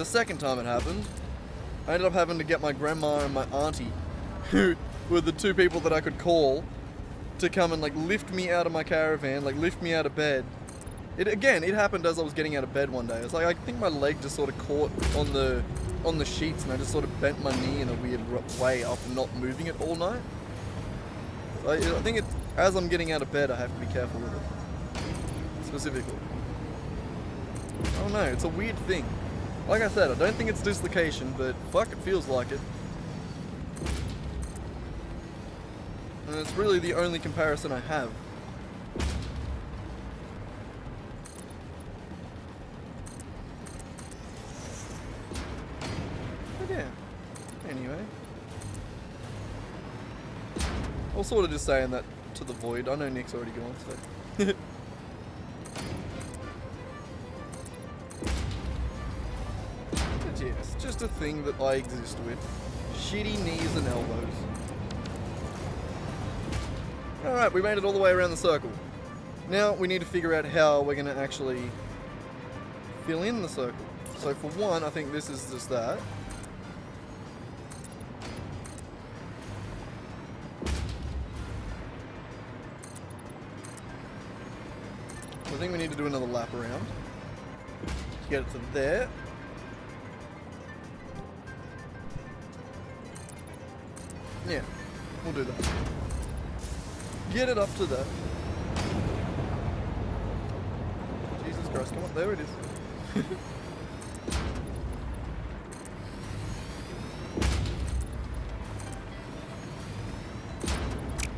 second time it happened, I ended up having to get my grandma and my auntie, who were the two people that I could call, to come and like lift me out of my caravan, like lift me out of bed. It happened as I was getting out of bed one day. It's like I think my leg just sort of caught on the sheets, and I just sort of bent my knee in a weird way after not moving it all night. So I think as I'm getting out of bed, I have to be careful with it, specifically. I don't know, it's a weird thing. Like I said, I don't think it's dislocation, but fuck, it feels like it. And it's really the only comparison I have. But yeah, anyway. I was sort of just saying that to the void. I know Nick's already gone, so... It's just a thing that I exist with. Shitty knees and elbows. Alright, we made it all the way around the circle. Now we need to figure out how we're going to actually fill in the circle. So for one, I think this is just that. So I think we need to do another lap around to get it to there. Yeah, we'll do that. Get it up to that. Jesus Christ, come on, there it is.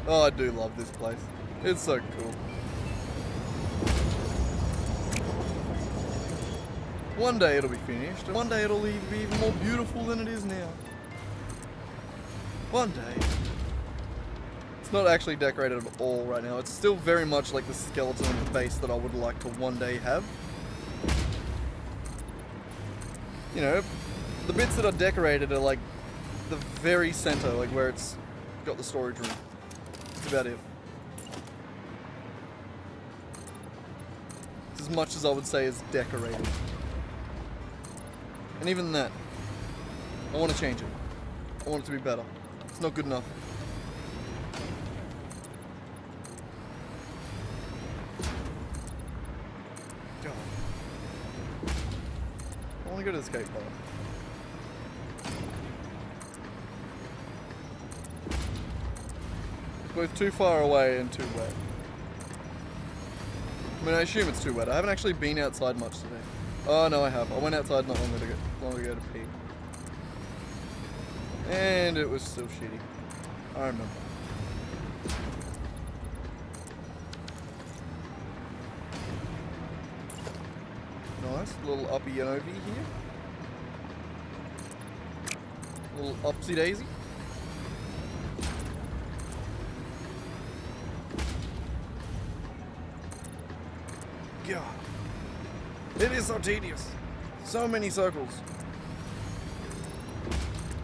Oh, I do love this place. It's so cool. One day it'll be finished, and one day it'll be even more beautiful than it is now. One day. It's not actually decorated at all right now. It's still very much like the skeleton on the base that I would like to one day have. You know, the bits that are decorated are like the very center, like where it's got the storage room. That's about it. It's as much as I would say is decorated. And even that, I want to change it. I want it to be better. It's not good enough. God. I want to go to the skate park. It's both too far away and too wet. I mean, I assume it's too wet. I haven't actually been outside much today. Oh, no, I have. I went outside not long ago to pee. And it was still shitty. I remember. Nice. Little uppy and ovy here. Little upsy daisy. God. It is so tedious. So many circles.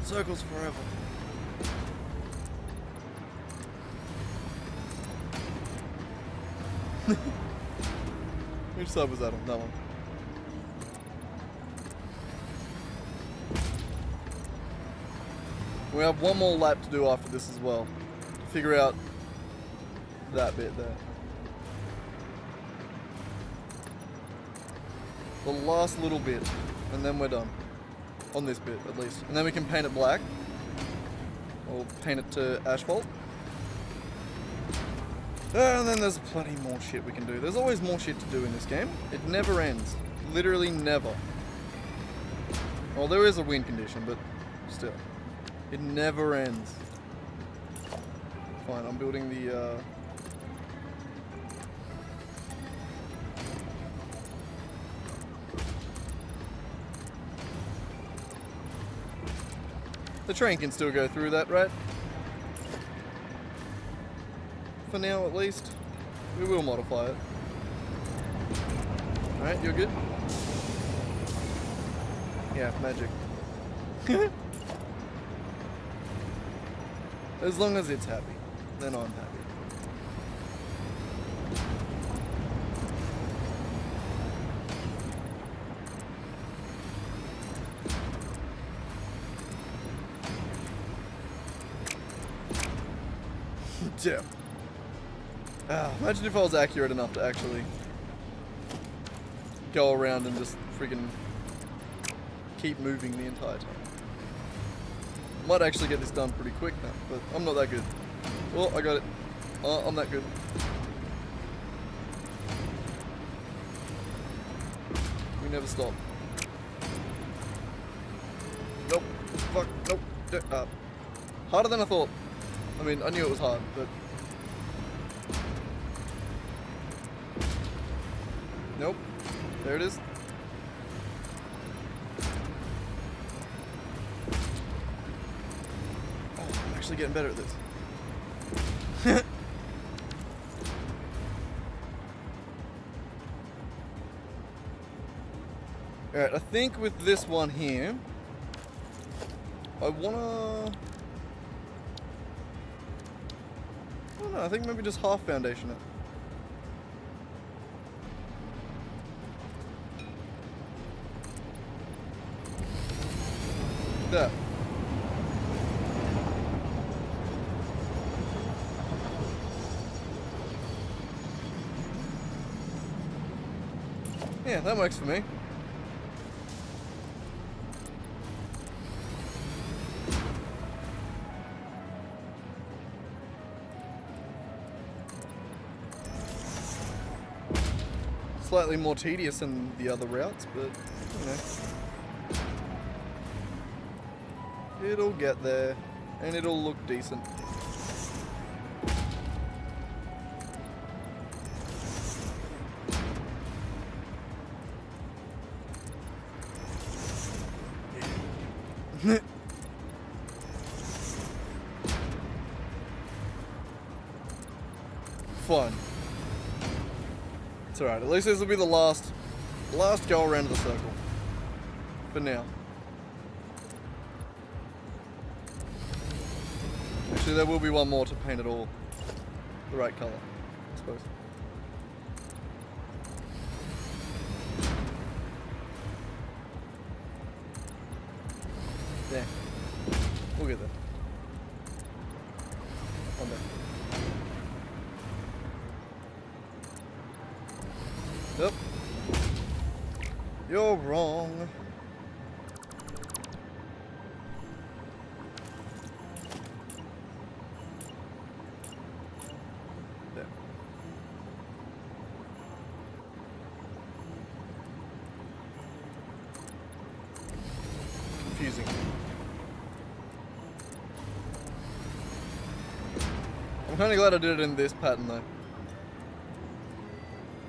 Circles forever. Which side was that on? That one. We have one more lap to do after this as well. Figure out that bit there. The last little bit, and then we're done. On this bit, at least. And then we can paint it black. Or paint it to asphalt. And then there's plenty more shit we can do. There's always more shit to do in this game. It never ends. Literally never. Well, there is a win condition, but still. It never ends. Fine, I'm building the, The train can still go through that, right? For now, at least. We will modify it. Alright, you're good? Yeah, magic. As long as it's happy, then I'm happy. Yeah. Imagine if I was accurate enough to actually go around and just freaking keep moving the entire time. Might actually get this done pretty quick now, but I'm not that good. Oh, I got it. Oh, I'm that good. We never stop. Nope. Fuck. Nope. Harder than I thought. I mean, I knew it was hard, but... Nope. There it is. Oh, I'm actually getting better at this. Alright, I think with this one here, I wanna... I don't know, I think maybe just half foundation it. That. Yeah, that works for me. Slightly more tedious than the other routes, but you know. It'll get there, and it'll look decent. Fun. It's alright, at least this will be the last go around of the circle. For now. Actually, there will be one more to paint it all the right colour, I suppose. There. We'll get there. One day. Yep. You're wrong. There. Confusing. I'm kind of glad I did it in this pattern though.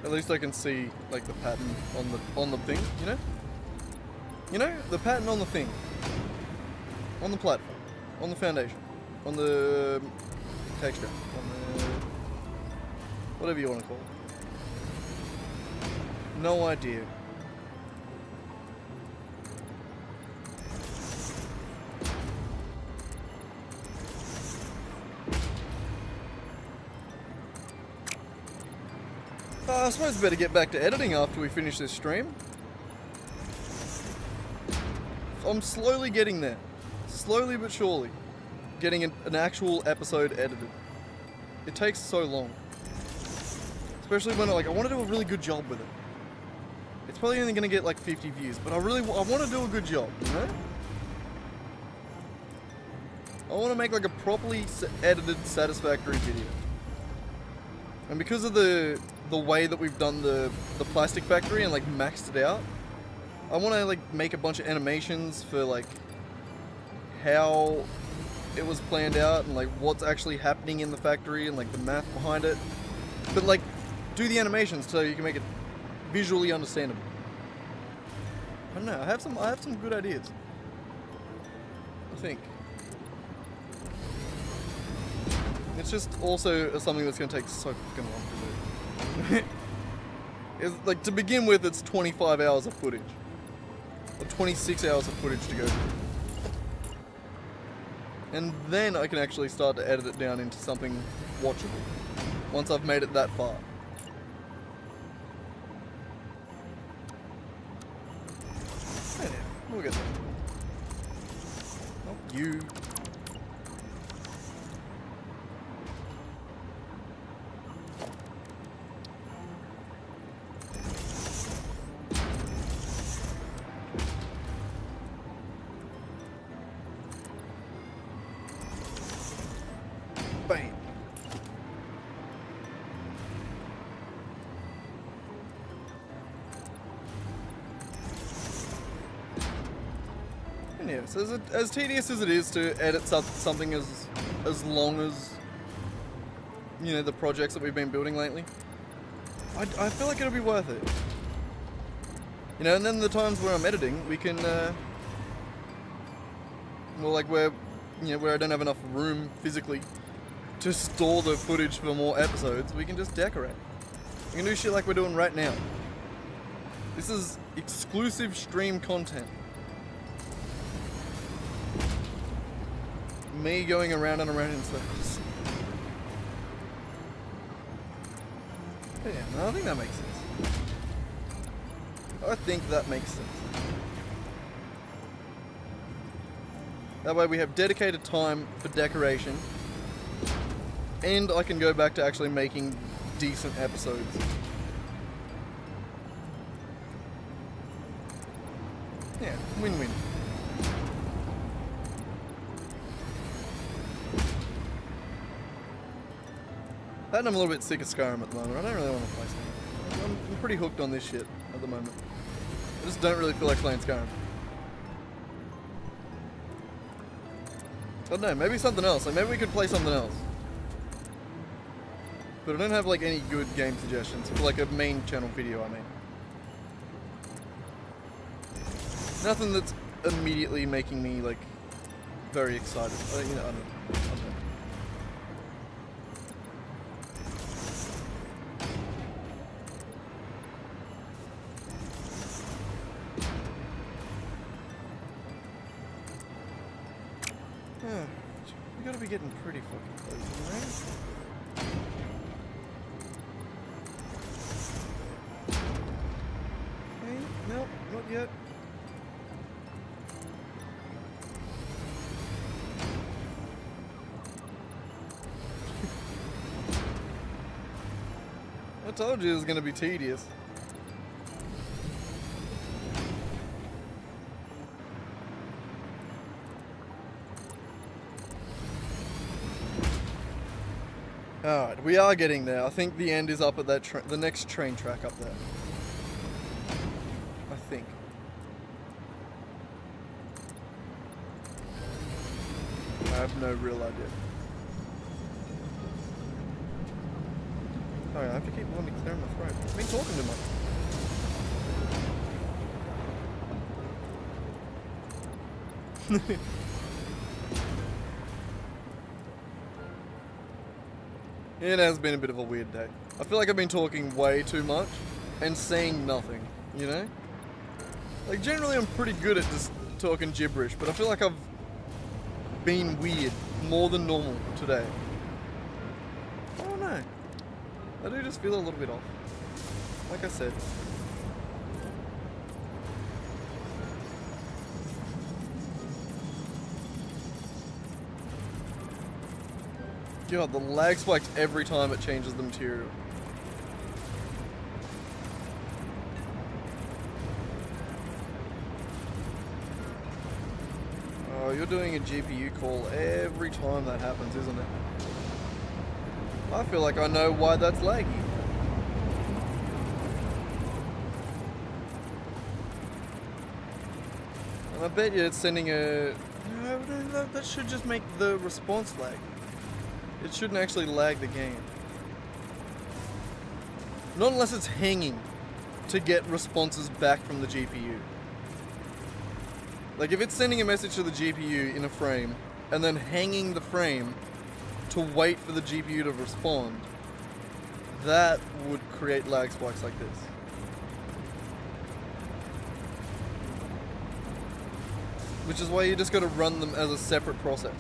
At least I can see like the pattern on the thing, you know? You know, the pattern on the thing. On the platform. On the foundation. On the texture. On the whatever you want to call it. No idea. I suppose I better get back to editing after we finish this stream. I'm slowly getting there. Slowly but surely. Getting an actual episode edited. It takes so long. Especially when I want to do a really good job with it. It's probably only going to get like 50 views, but I want to do a good job, you know? I want to make like a properly edited Satisfactory video. And because of the way that we've done the plastic factory and like maxed it out, I want to like make a bunch of animations for like how it was planned out and like what's actually happening in the factory and like the math behind it, but like do the animations so you can make it visually understandable. I don't know, I have some good ideas, I think. It's just also something that's going to take so fucking long to do. It's, like, to begin with, it's 25 hours of footage. Or 26 hours of footage to go through. And then I can actually start to edit it down into something watchable. Once I've made it that far. Yeah, we'll get there. Not you. Bam. And yeah, so as tedious as it is to edit something as long as, you know, the projects that we've been building lately, I feel like it'll be worth it. You know, and then the times where I'm editing, we can, well, like where I don't have enough room physically to store the footage for more episodes, we can just decorate. We can do shit like we're doing right now. This is exclusive stream content. Me going around and around in circles. But yeah, no, I think that makes sense. I think that makes sense. That way we have dedicated time for decoration, and I can go back to actually making decent episodes. Yeah, win-win. And I'm a little bit sick of Skyrim at the moment. I don't really want to play Skyrim. I'm pretty hooked on this shit at the moment. I just don't really feel like playing Skyrim. I don't know, maybe something else. Like, maybe we could play something else. But I don't have, like, any good game suggestions for, like, a main channel video, I mean. Nothing that's immediately making me, like, very excited. You know, I don't know. We gotta be getting pretty fucking close, right? Okay, nope, not yet. I told you it was gonna be tedious. Alright, we are getting there. I think the end is up at that the next train track up there. I think. I have no real idea. Sorry, I have to keep letting me clear my throat. I've been talking too much. It has been a bit of a weird day. I feel like I've been talking way too much and saying nothing, you know? Like, generally I'm pretty good at just talking gibberish, but I feel like I've been weird more than normal today. I don't know. I do just feel a little bit off. Like I said. God, the lag spikes every time it changes the material. Oh, you're doing a GPU call every time that happens, isn't it? I feel like I know why that's laggy. And I bet you it's sending a... No, that should just make the response lag. It shouldn't actually lag the game. Not unless it's hanging to get responses back from the GPU. Like if it's sending a message to the GPU in a frame and then hanging the frame to wait for the GPU to respond, that would create lag spikes like this. Which is why you just got to run them as a separate process.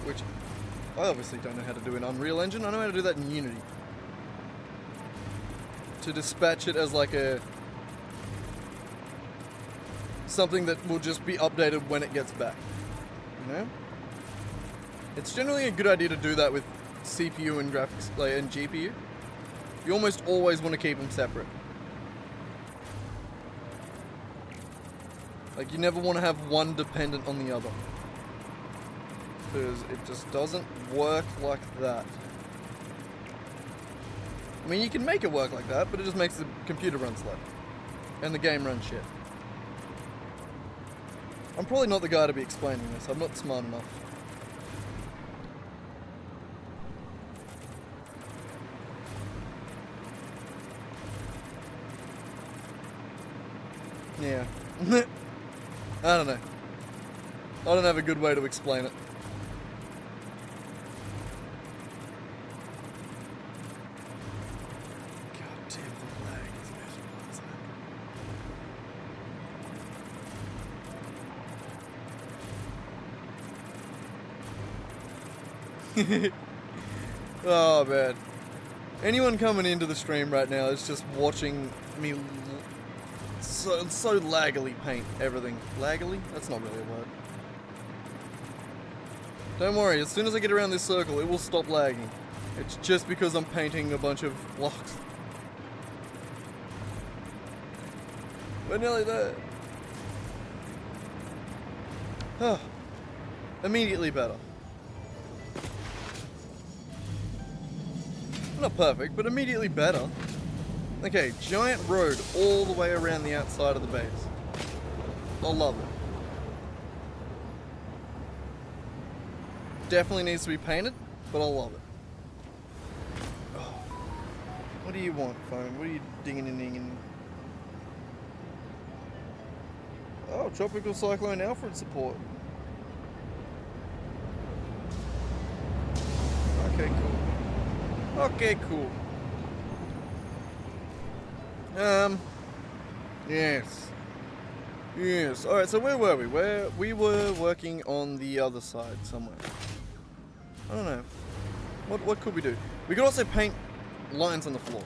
Which I obviously don't know how to do in Unreal Engine. I know how to do that in Unity. To dispatch it as like a something that will just be updated when it gets back. You know? It's generally a good idea to do that with CPU and graphics and GPU. You almost always want to keep them separate. Like, you never want to have one dependent on the other. Because it just doesn't work like that. I mean, you can make it work like that, but it just makes the computer run slow. And the game run shit. I'm probably not the guy to be explaining this. I'm not smart enough. Yeah. I don't know. I don't have a good way to explain it. God damn, the lag is miserable, isn't it? Oh man. Anyone coming into the stream right now is just watching me so laggily paint everything. Laggily? That's not really a word. Don't worry, as soon as I get around this circle, it will stop lagging. It's just because I'm painting a bunch of blocks. We're nearly there. Oh. Immediately better. Not perfect, but immediately better. Okay, giant road all the way around the outside of the base. I love it. Definitely needs to be painted, but I love it. Oh. What do you want, phone? What are you dinging and dinging? Oh, Tropical Cyclone Alfred support. Okay, cool. Okay, cool. Yes. Yes. Alright, so where were we? We were working on the other side somewhere. I don't know. What could we do? We could also paint lines on the floor.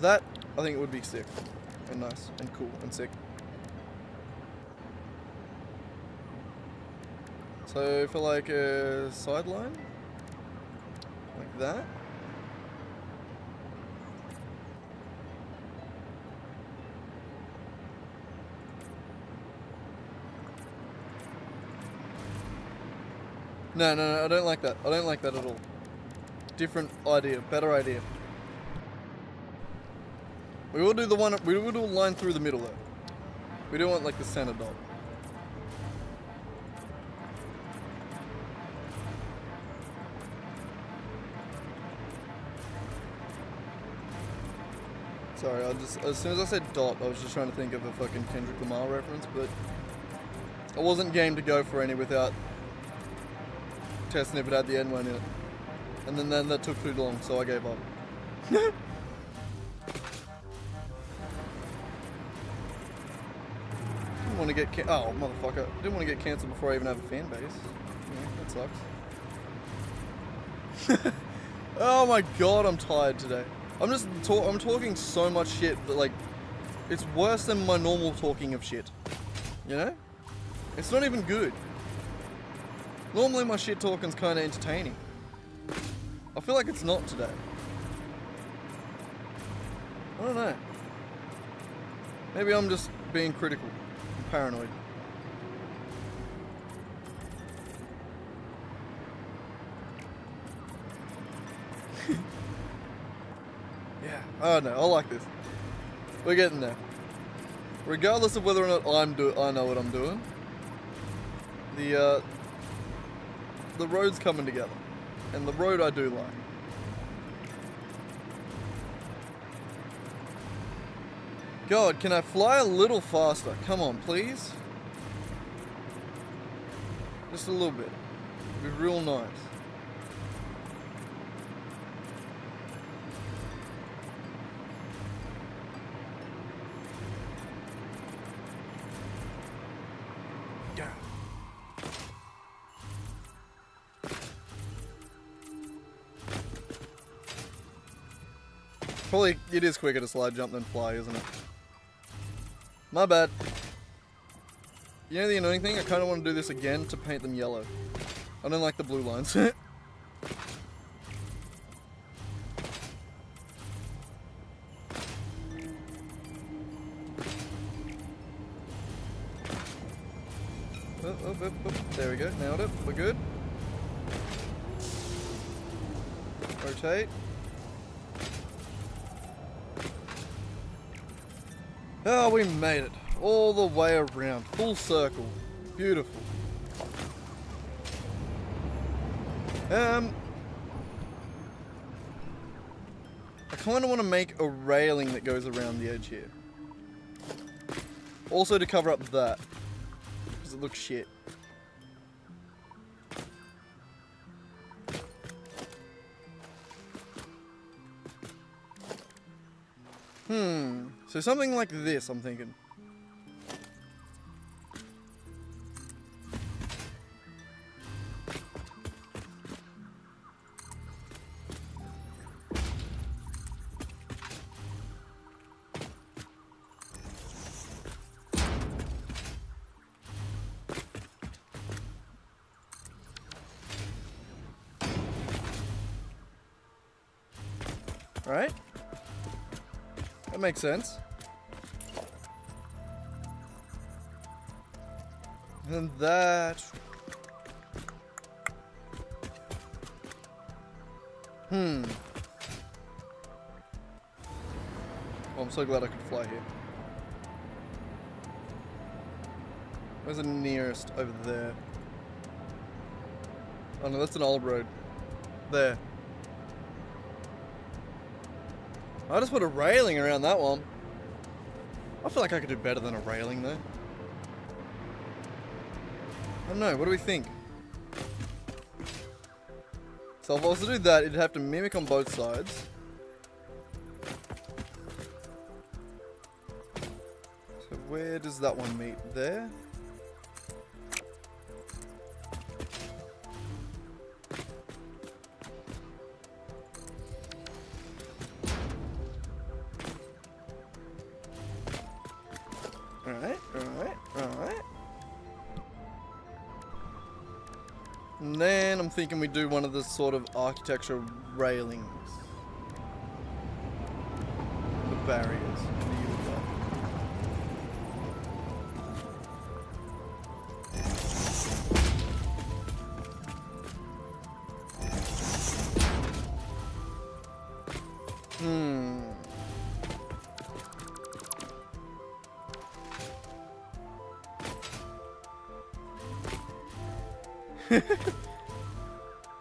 That, I think it would be sick. And nice. And cool. And sick. So, for like a sideline? Like that? No, I don't like that. I don't like that at all. Different idea, better idea. We will do the one, we will do a line through the middle though. We don't want like the center dot. Sorry, as soon as I said dot, I was just trying to think of a fucking Kendrick Lamar reference, but I wasn't game to go for any without testing if it had the N-word in it. And then that took too long, so I gave up. Didn't want to get oh, motherfucker. Didn't want to get cancelled before I even have a fan base. Yeah, that sucks. Oh my god, I'm tired today. I'm talking so much shit that, like, it's worse than my normal talking of shit. You know? It's not even good. Normally my shit talking's kind of entertaining. I feel like it's not today. I don't know. Maybe I'm just being critical and paranoid. Yeah, I don't know. I like this. We're getting there. Regardless of whether or not I know what I'm doing, the road's coming together, and the road I do like. God, can I fly a little faster? Come on, please. Just a little bit. It'd be real nice. Yeah. Probably, it is quicker to slide jump than fly, isn't it? My bad. You know the annoying thing? I kind of want to do this again to paint them yellow. I don't like the blue lines. Oh, there we go. Nailed it. We're good. Rotate. Oh, we made it. All the way around. Full circle. Beautiful. I kind of want to make a railing that goes around the edge here. Also to cover up that. Because it looks shit. So something like this, I'm thinking. Right? That makes sense. And that... Oh, I'm so glad I could fly here. Where's the nearest? Over there. Oh no, that's an old road. There. I just put a railing around that one. I feel like I could do better than a railing though. I don't know, what do we think? So if I was to do that, it'd have to mimic on both sides. So where does that one meet? There? Alright. And then I'm thinking we do one of the sort of architecture railings. The barriers.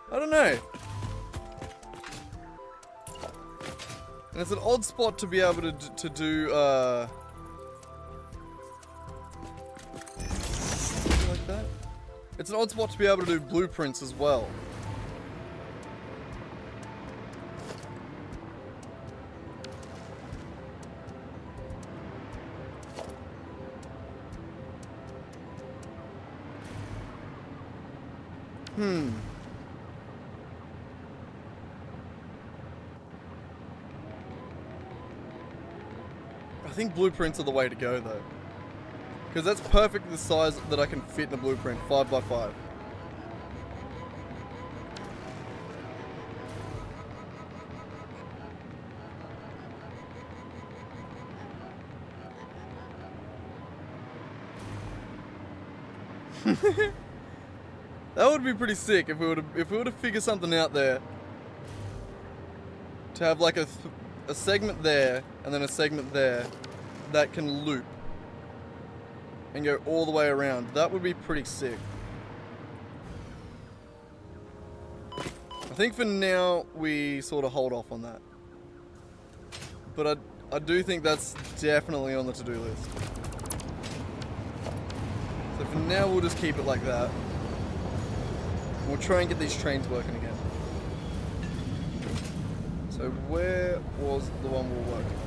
I don't know. And it's an odd spot to be able to do something like that. It's an odd spot to be able to do blueprints as well. I think blueprints are the way to go though. Because that's perfect the size that I can fit in a blueprint, 5x5. That would be pretty sick if we were to figure something out there. To have like a segment there and then a segment there that can loop and go all the way around. That would be pretty sick. I think for now we sort of hold off on that. But I do think that's definitely on the to-do list. So for now we'll just keep it like that. We'll try and get these trains working again. So where was the one we were working on?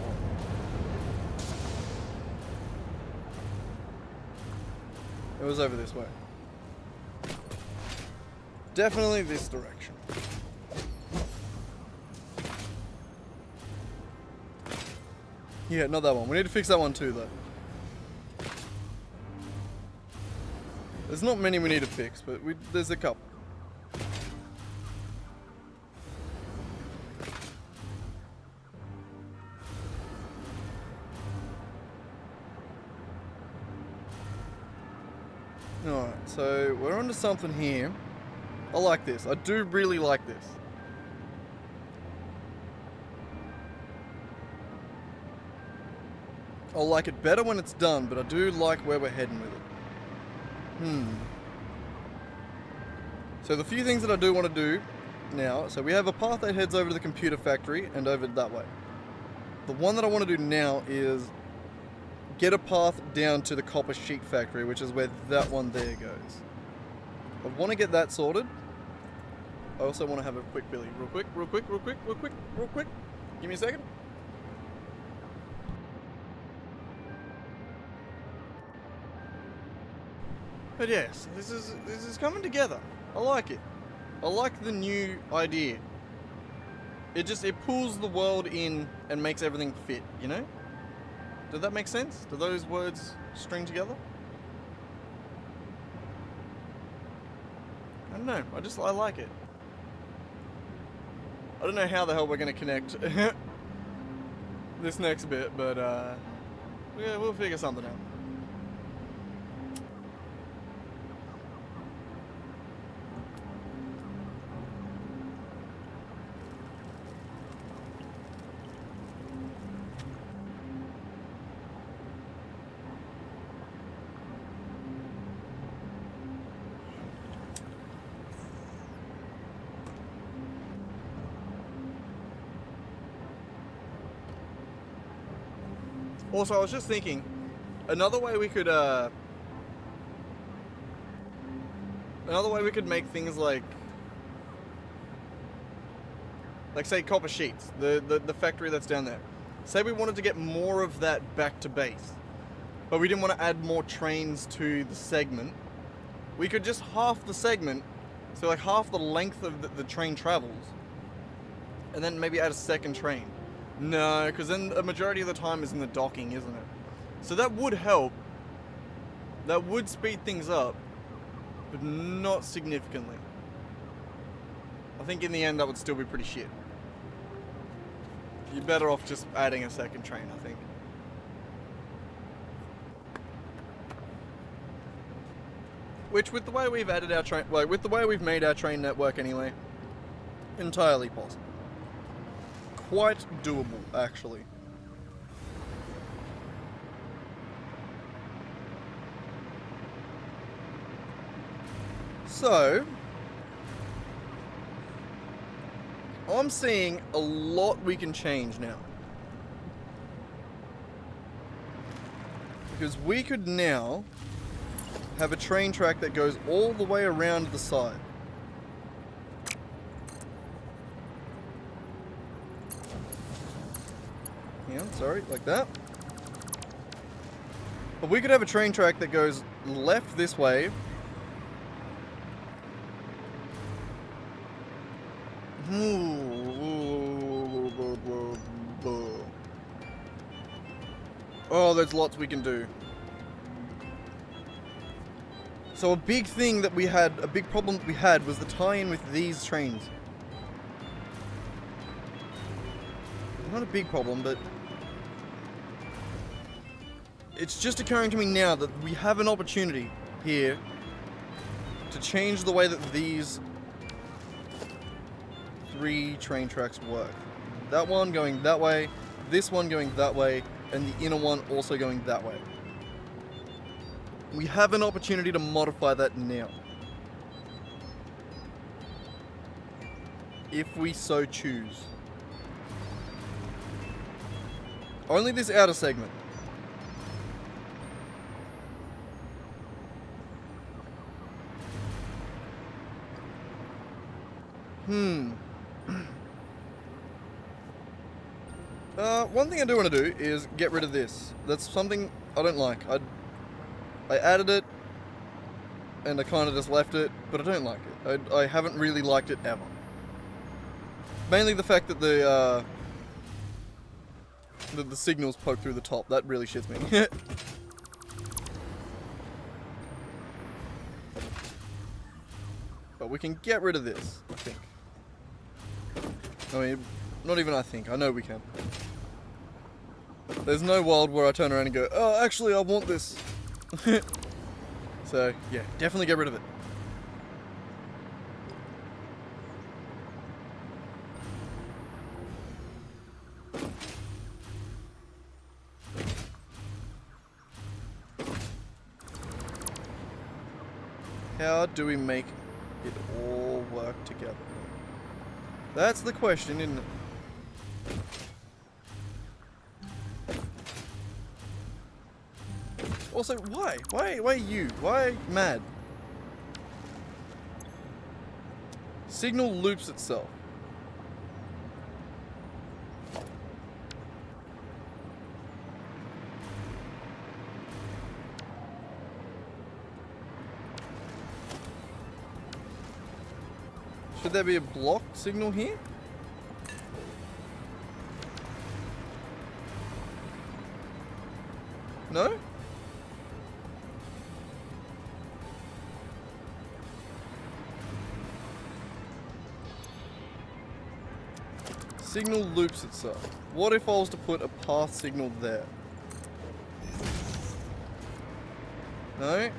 It was over this way. Definitely this direction. Yeah, not that one. We need to fix that one too, though. There's not many we need to fix, but there's a couple. Alright, so we're onto something here. I like this. I do really like this. I'll like it better when it's done, but I do like where we're heading with it. So the few things that I do want to do now, so we have a path that heads over to the computer factory and over that way. The one that I want to do now is get a path down to the copper sheet factory, which is where that one there goes. I want to get that sorted. I also want to have a quick Billy. Real quick. Give me a second. But yes, this is coming together. I like it. I like the new idea. It pulls the world in and makes everything fit, you know? Did that make sense? Do those words string together? I don't know. I like it. I don't know how the hell we're going to connect this next bit, but yeah, we'll figure something out. Also, I was just thinking, another way we could make things like say copper sheets, the factory that's down there. Say we wanted to get more of that back to base, but we didn't want to add more trains to the segment. We could just half the segment, so like half the length of the train travels, and then maybe add a second train. No, because then a majority of the time is in the docking, isn't it? So that would help. That would speed things up, but not significantly. I think in the end that would still be pretty shit. You're better off just adding a second train, I think. Which, with the way we've added our train, with the way we've made our train network anyway, entirely possible. Quite doable, actually. So, I'm seeing a lot we can change now. Because we could now have a train track that goes all the way around the side. Yeah, sorry, like that. But we could have a train track that goes left this way. Oh, there's lots we can do. So a big thing that we had, a big problem that we had was the tie-in with these trains. Not a big problem, but it's just occurring to me now that we have an opportunity here to change the way that these 3 train tracks work. That one going that way, this one going that way, and the inner one also going that way. We have an opportunity to modify that now, if we so choose. Only this outer segment. One thing I do want to do is get rid of this. That's something I don't like. I added it, and I kind of just left it, but I don't like it. I haven't really liked it ever. Mainly the fact that the signals poke through the top. That really shits me. But we can get rid of this, I think. I mean, not even I think. I know we can. There's no world where I turn around and go, oh, actually, I want this. So, yeah, definitely get rid of it. How do we make it all work together? That's the question, isn't it? Also, why? Why you? Why mad? Signal loops itself. Should there be a block signal here? No? Signal loops itself. What if I was to put a path signal there? No?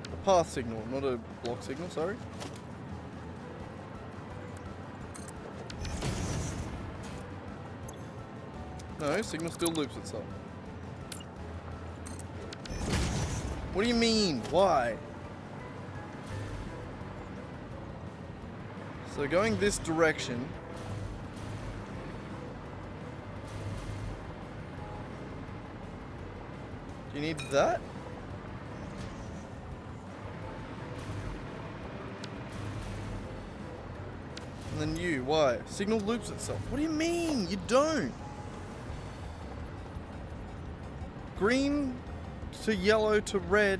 A path signal, not a block signal, sorry. No, signal still loops itself. What do you mean? Why? So going this direction. Do you need that? And then you, why? Signal loops itself. What do you mean? You don't. Green to yellow to red.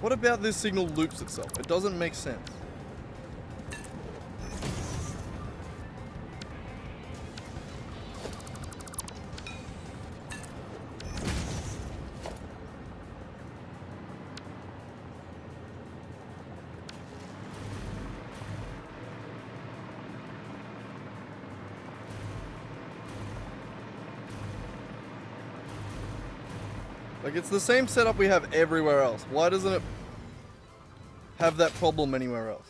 What about this signal loops itself? It doesn't make sense. Like, it's the same setup we have everywhere else. Why doesn't it have that problem anywhere else?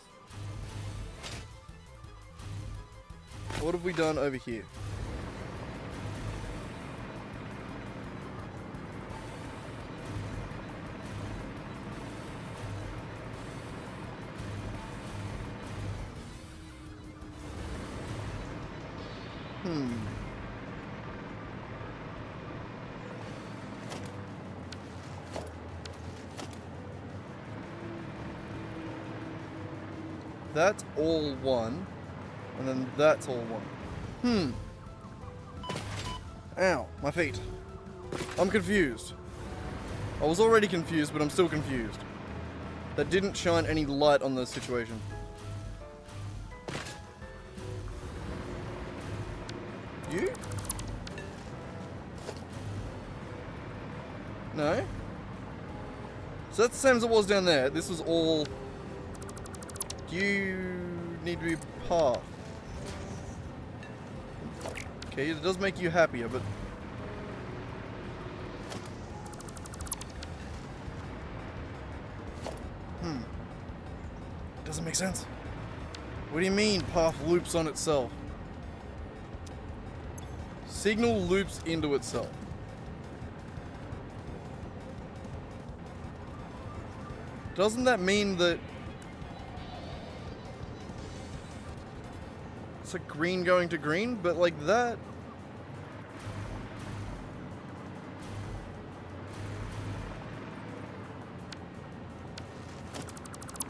What have we done over here? That's all one, and then that's all one. Ow, my feet. I'm confused. I was already confused, but I'm still confused. That didn't shine any light on the situation. You? No? So that's the same as it was down there. This was all... You need to be path. Okay, it does make you happier, but... Doesn't make sense. What do you mean, path loops on itself? Signal loops into itself. Doesn't that mean that... It's like green going to green, but like that.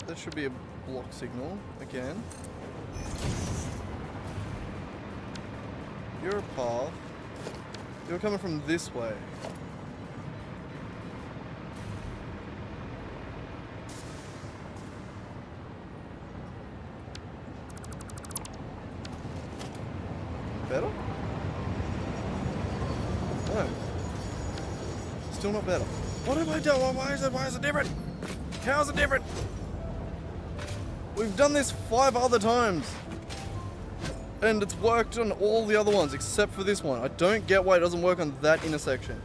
That should be a block signal again. You're a path. You're coming from this way. Better? No. Still not better. What have I done? Why is it different? How is it different? We've done this 5 other times. And it's worked on all the other ones except for this one. I don't get why it doesn't work on that intersection.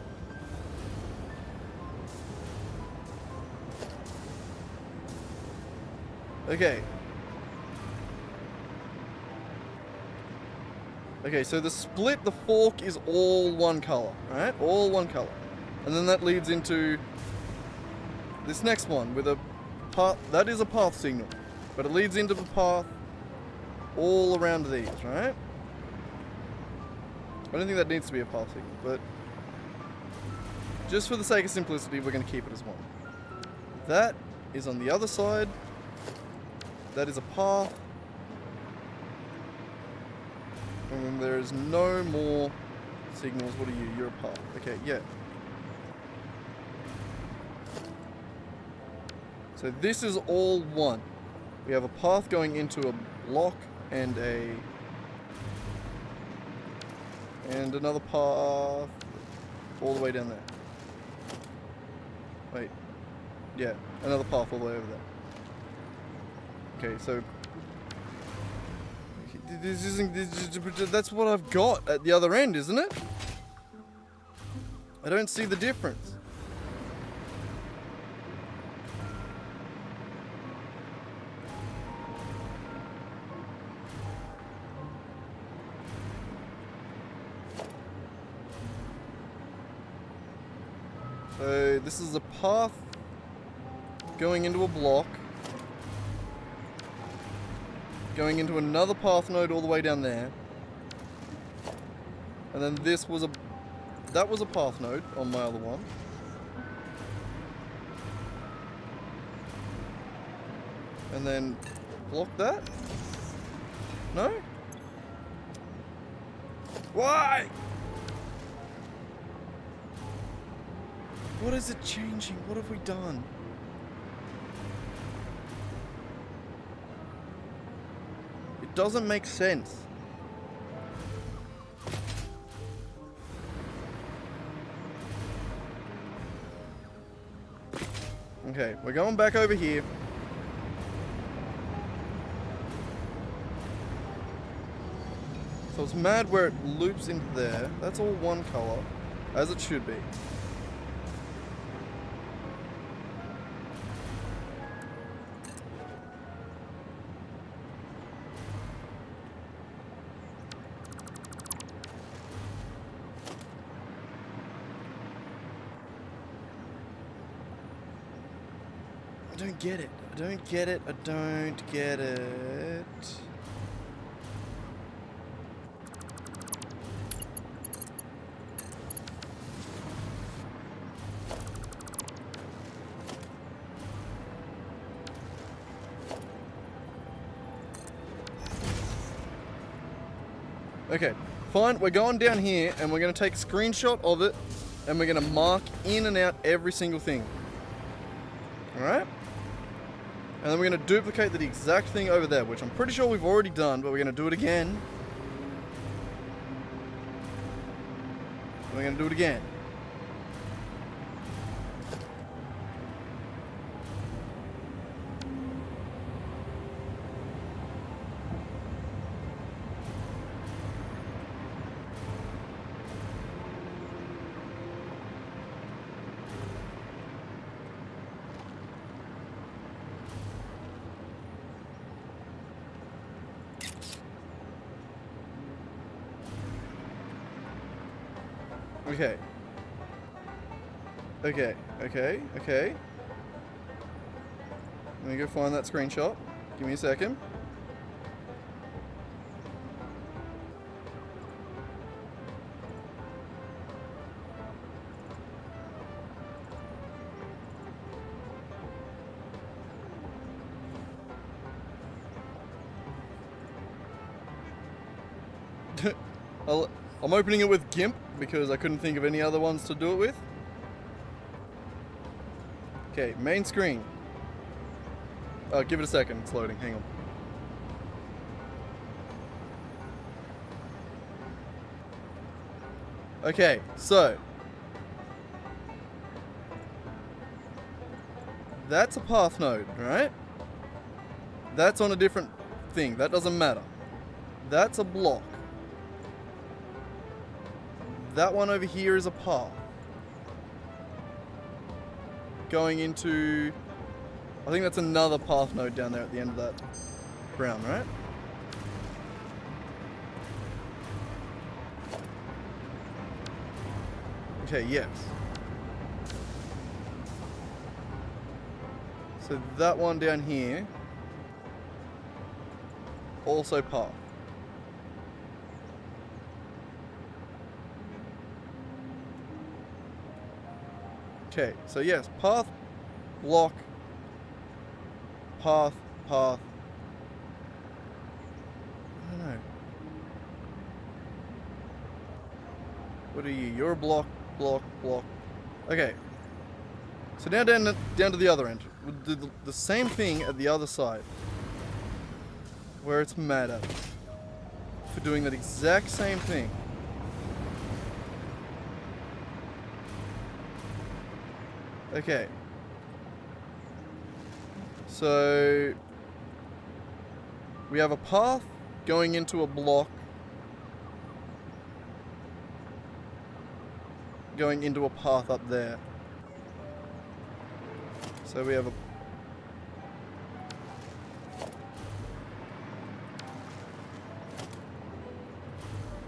Okay. Okay, so the split, the fork is all one color, right? All one color. And then that leads into this next one with a path. That is a path signal. But it leads into the path all around these, right? I don't think that needs to be a path signal, but just for the sake of simplicity, we're going to keep it as one. That is on the other side. That is a path. And then there is no more signals. What are you? You're a path. Okay, yeah. So this is all one. We have a path going into a block and another path all the way down there. Wait. Yeah, another path all the way over there. Okay, so that's what I've got at the other end, isn't it? I don't see the difference. So this is a path going into a block, going into another path node all the way down there, and then that was a path node on my other one. And then block that? No? Why? What is it changing? What have we done? It doesn't make sense. Okay, we're going back over here. So it's mad where it loops into there. That's all one color, as it should be. I don't get it. I don't get it. I don't get it. Okay, fine. We're going down here and we're going to take a screenshot of it and we're going to mark in and out every single thing. Alright? And then we're going to duplicate the exact thing over there, which I'm pretty sure we've already done, but we're going to do it again. And we're going to do it again. Okay. Okay, okay, okay. Let me go find that screenshot. Give me a second. I'm opening it with GIMP because I couldn't think of any other ones to do it with. Okay, main screen. Give it a second, it's loading, hang on. Okay, so that's a path node, right? That's on a different thing, that doesn't matter. That's a block. That one over here is a path. Going into... I think that's another path node down there at the end of that brown, right? Okay, yes. So that one down here, also path. Okay, so yes, path, block, path, path. I don't know. What are you? You're a block, block, block. Okay. So now down to the other end. We'll do the same thing at the other side. Where it's mad at us. For doing that exact same thing. Okay. So we have a path going into a block, going into a path up there. So we have a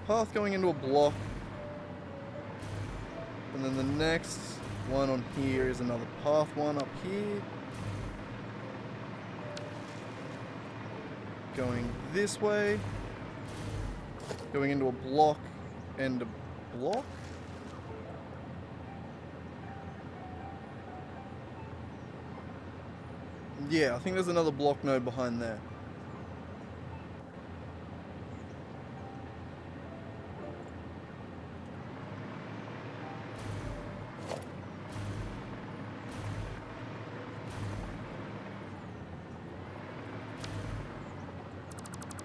path going into a block, and then the next one on here is another path one up here. Going this way. Going into a block and a block. Yeah, I think there's another block node behind there.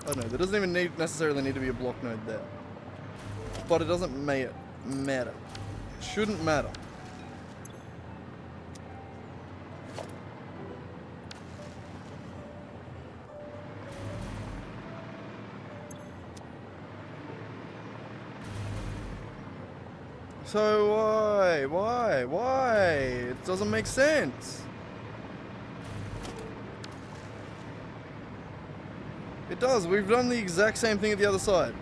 Oh no, there doesn't even necessarily need to be a block node there. But it doesn't matter. It shouldn't matter. So why? It doesn't make sense. It does. We've done the exact same thing at the other side.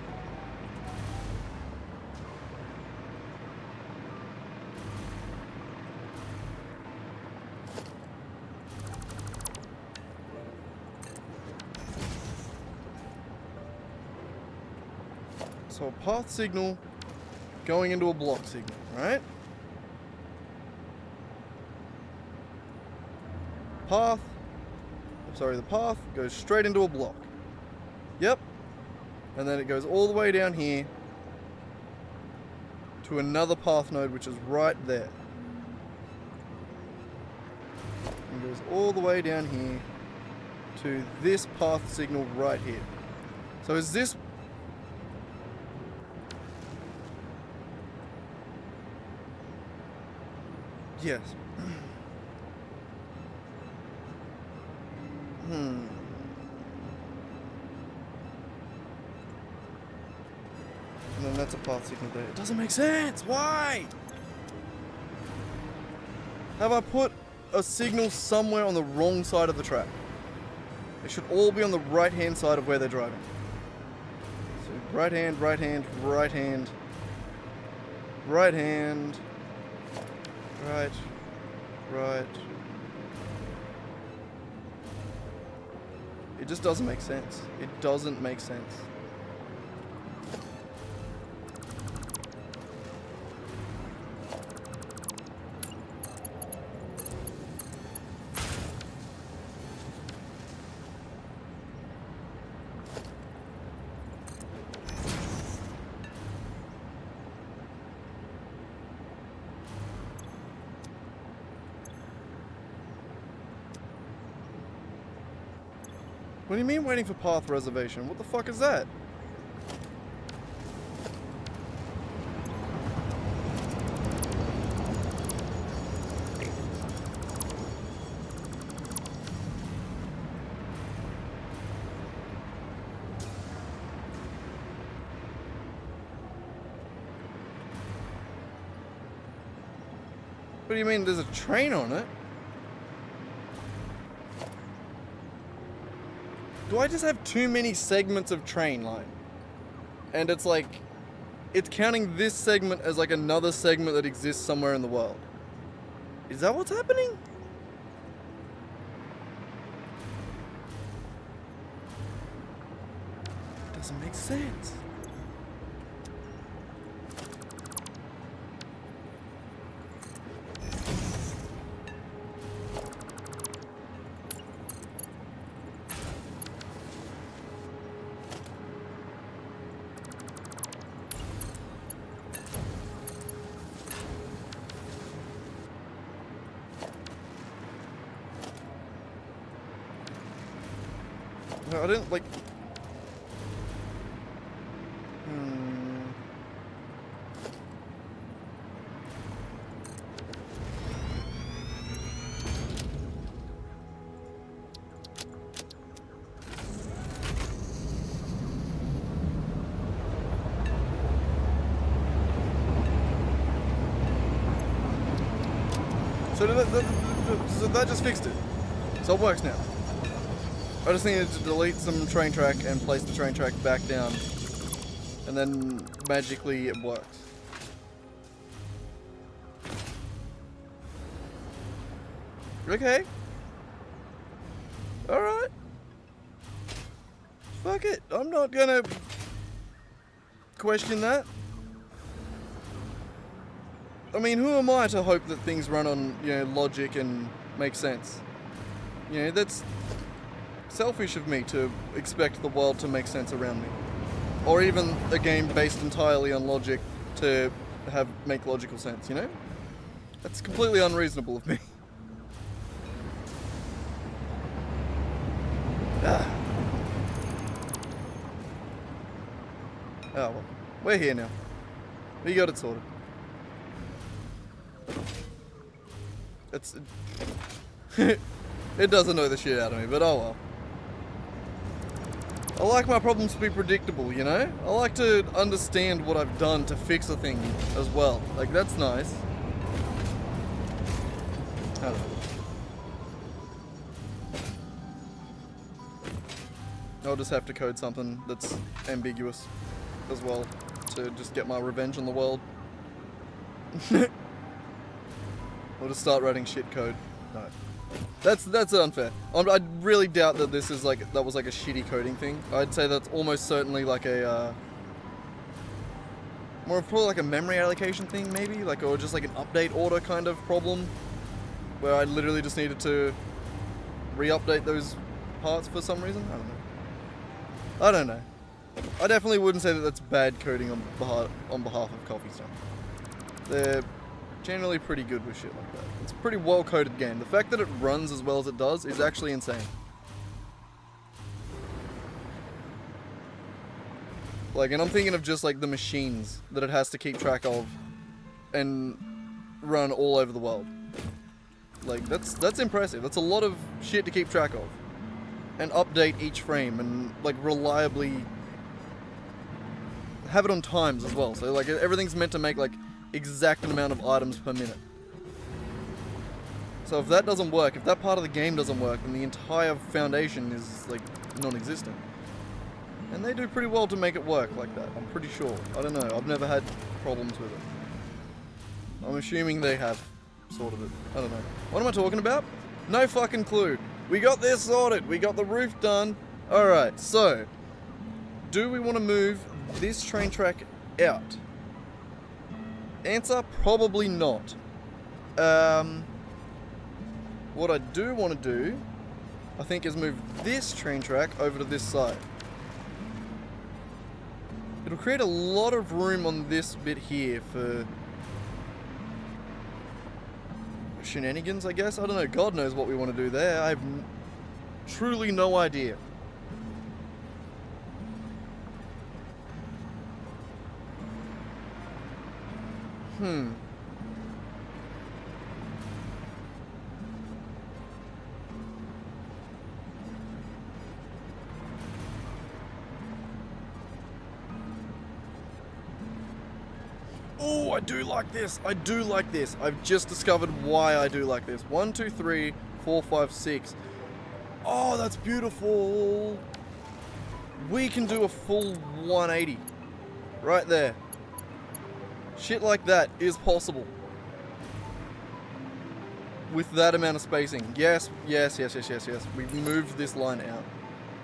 So a path signal going into a block signal, right? The path goes straight into a block. Yep. And then it goes all the way down here to another path node, which is right there. And goes all the way down here to this path signal right here. So is this... Yes. And then that's a path signal there. It doesn't make sense. Why? Have I put a signal somewhere on the wrong side of the track? It should all be on the right-hand side of where they're driving. So right hand, right hand, right hand, right hand, right, right. It just doesn't make sense. It doesn't make sense. What do you mean waiting for path reservation? What the fuck is that? What do you mean there's a train on it? Do I just have too many segments of train line? And it's like, it's counting this segment as like another segment that exists somewhere in the world. Is that what's happening? Doesn't make sense. No, I didn't like. So that just fixed it. So it works now. I just needed to delete some train track and place the train track back down. And then magically it works. Okay. Alright. Fuck it. I'm not gonna question that. I mean, who am I to hope that things run on, logic and make sense? That's selfish of me to expect the world to make sense around me. Or even a game based entirely on logic to make logical sense, That's completely unreasonable of me. Ah. Oh well, we're here now. We got it sorted. It does annoy the shit out of me, but oh well. I like my problems to be predictable, I like to understand what I've done to fix a thing as well. Like, that's nice. I don't know. I'll just have to code something that's ambiguous as well to just get my revenge on the world. Or just start writing shit code. No. That's unfair. I really doubt that this is that was like a shitty coding thing. I'd say that's almost certainly like a more of probably like a memory allocation thing, maybe, or just like an update order kind of problem, where I literally just needed to re-update those parts for some reason. I don't know. I definitely wouldn't say that that's bad coding on behalf of Coffee Stone. They're generally pretty good with shit like that. It's a pretty well-coded game. The fact that it runs as well as it does is actually insane. And I'm thinking of just the machines that it has to keep track of and run all over the world. That's impressive. That's a lot of shit to keep track of. And update each frame and reliably have it on times as well. So everything's meant to make exact amount of items per minute. So if that doesn't work, if that part of the game doesn't work, then the entire foundation is non-existent. And they do pretty well to make it work like that, I'm pretty sure. I don't know, I've never had problems with it. I'm assuming they have sorted it. I don't know. What am I talking about? No fucking clue. We got this sorted. We got the roof done. Alright, so do we want to move this train track out? Answer, probably not. What I do want to do, I think, is move this train track over to this side. It'll create a lot of room on this bit here for shenanigans, I guess. I don't know. God knows what we want to do there. I have truly no idea. Oh, I do like this. I do like this. I've just discovered why I do like this. 1, 2, 3, 4, 5, 6. Oh, that's beautiful. We can do a full 180 right there. Shit like that is possible with that amount of spacing. Yes. We moved this line out.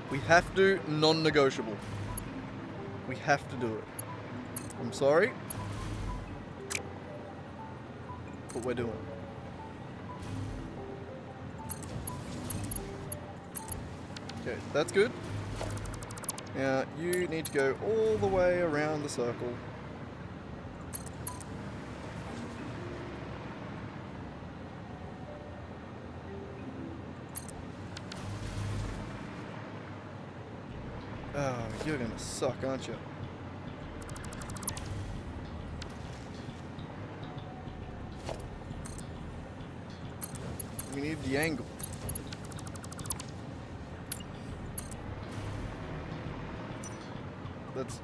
We have to, non-negotiable. We have to do it. I'm sorry, but we're doing it. Okay, that's good. Now, you need to go all the way around the circle. Oh, you're gonna suck, aren't you? We need the angle. That's...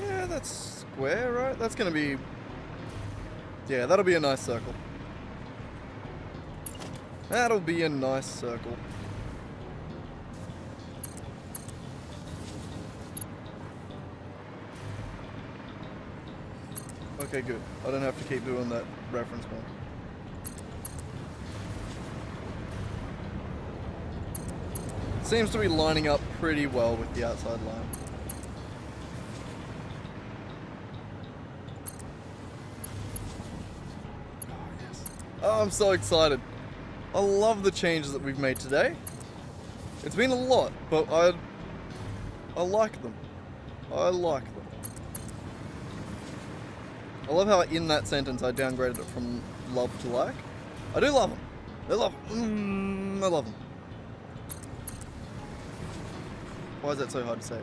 Yeah, that's square, right? That's gonna be... Yeah, that'll be a nice circle. That'll be a nice circle. Okay, good. I don't have to keep doing that reference one. Seems to be lining up pretty well with the outside line. Oh, yes. Oh, I'm so excited. I love the changes that we've made today. It's been a lot, but I like them. I like them. I love how in that sentence I downgraded it from love to like. I do love them. I love them. I love them. Why is that so hard to say?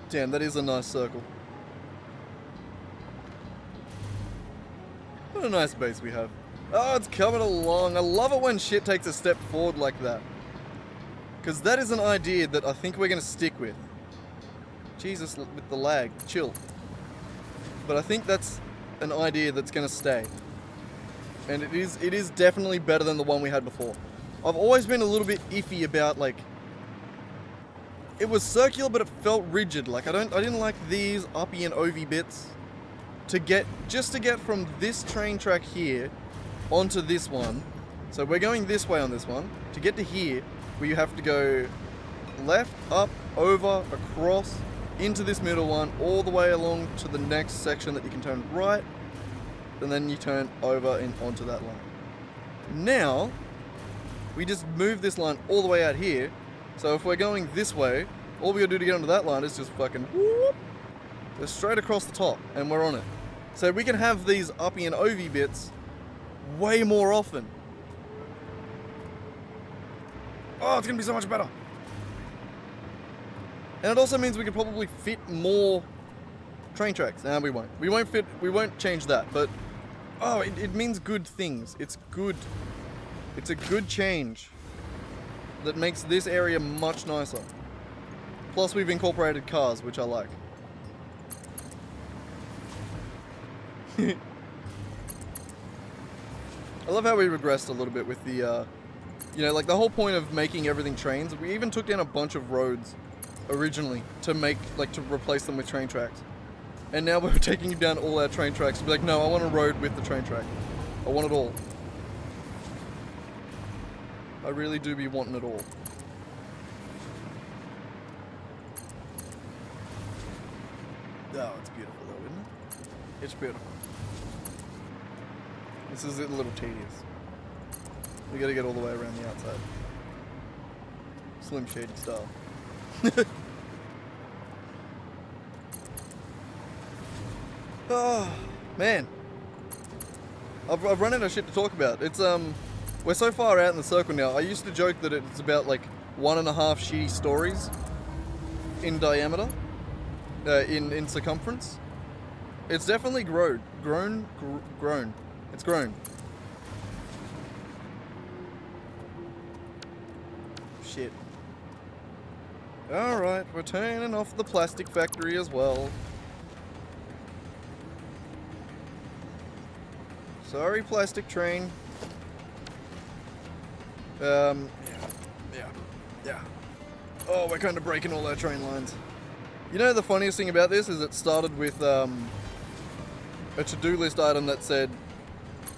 Damn, that is a nice circle. What a nice base we have. Oh, it's coming along. I love it when shit takes a step forward like that. Because that is an idea that I think we're going to stick with. Jesus, with the lag. Chill. But I think that's an idea that's going to stay. And it is definitely better than the one we had before. I've always been a little bit iffy about, like... It was circular, but it felt rigid. Like, I didn't like these uppy and ovy bits. Just to get from this train track here onto this one. So we're going this way on this one. To get to here, where you have to go left, up, over, across, into this middle one, all the way along to the next section that you can turn right, and then you turn over and onto that line. Now, we just move this line all the way out here. So if we're going this way, all we gotta do to get onto that line is just fucking whoop, go straight across the top, and we're on it. So we can have these uppy and ovy bits way more often. Oh, it's gonna be so much better. And it also means we could probably fit more train tracks. Nah, we won't. We won't change that, but oh, it means good things. It's good. It's a good change that makes this area much nicer. Plus we've incorporated cars, which I like. I love how we regressed a little bit with the, you know, like the whole point of making everything trains. We even took down a bunch of roads originally to make, like, to replace them with train tracks. And now we're taking down all our train tracks to be like, no, I want a road with the train track. I want it all. I really do be wanting it all. Oh, it's beautiful though, isn't it? It's beautiful. This is a little tedious. We gotta get all the way around the outside. Slim Shady style. Oh, man. I've run out of shit to talk about. It's, we're so far out in the circle now. I used to joke that it's about, like, 1.5 shitty stories in diameter, in circumference. It's definitely grown. It's grown. Shit. Alright, we're turning off the plastic factory as well. Sorry, plastic train. Yeah. Oh, we're kind of breaking all our train lines. You know, the funniest thing about this is it started with a to-do list item that said,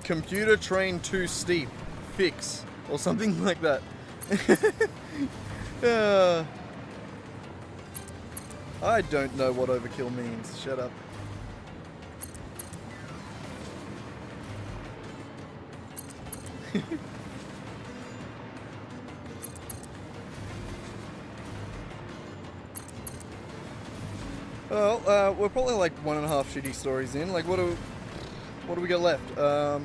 computer train too steep, fix, or something like that. I don't know what overkill means. Shut up. Well, we're probably like 1.5 shitty stories in. Like, what do we got left? I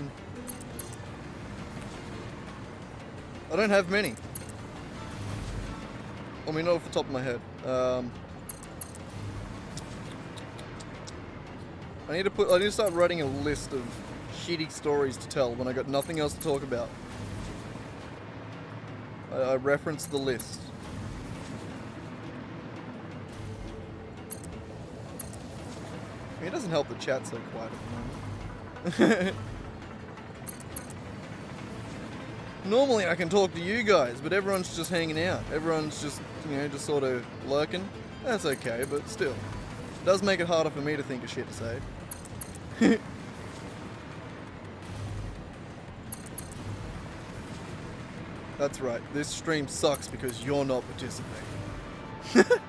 don't have many. I mean, not off the top of my head. I need to start writing a list of shitty stories to tell when I got nothing else to talk about. I referenced the list. I mean, it doesn't help the chat's so quiet at the moment. Normally I can talk to you guys, but everyone's just hanging out. Everyone's just, you know, just sort of lurking. That's okay, but still. It does make it harder for me to think of shit to say. That's right, this stream sucks because you're not participating.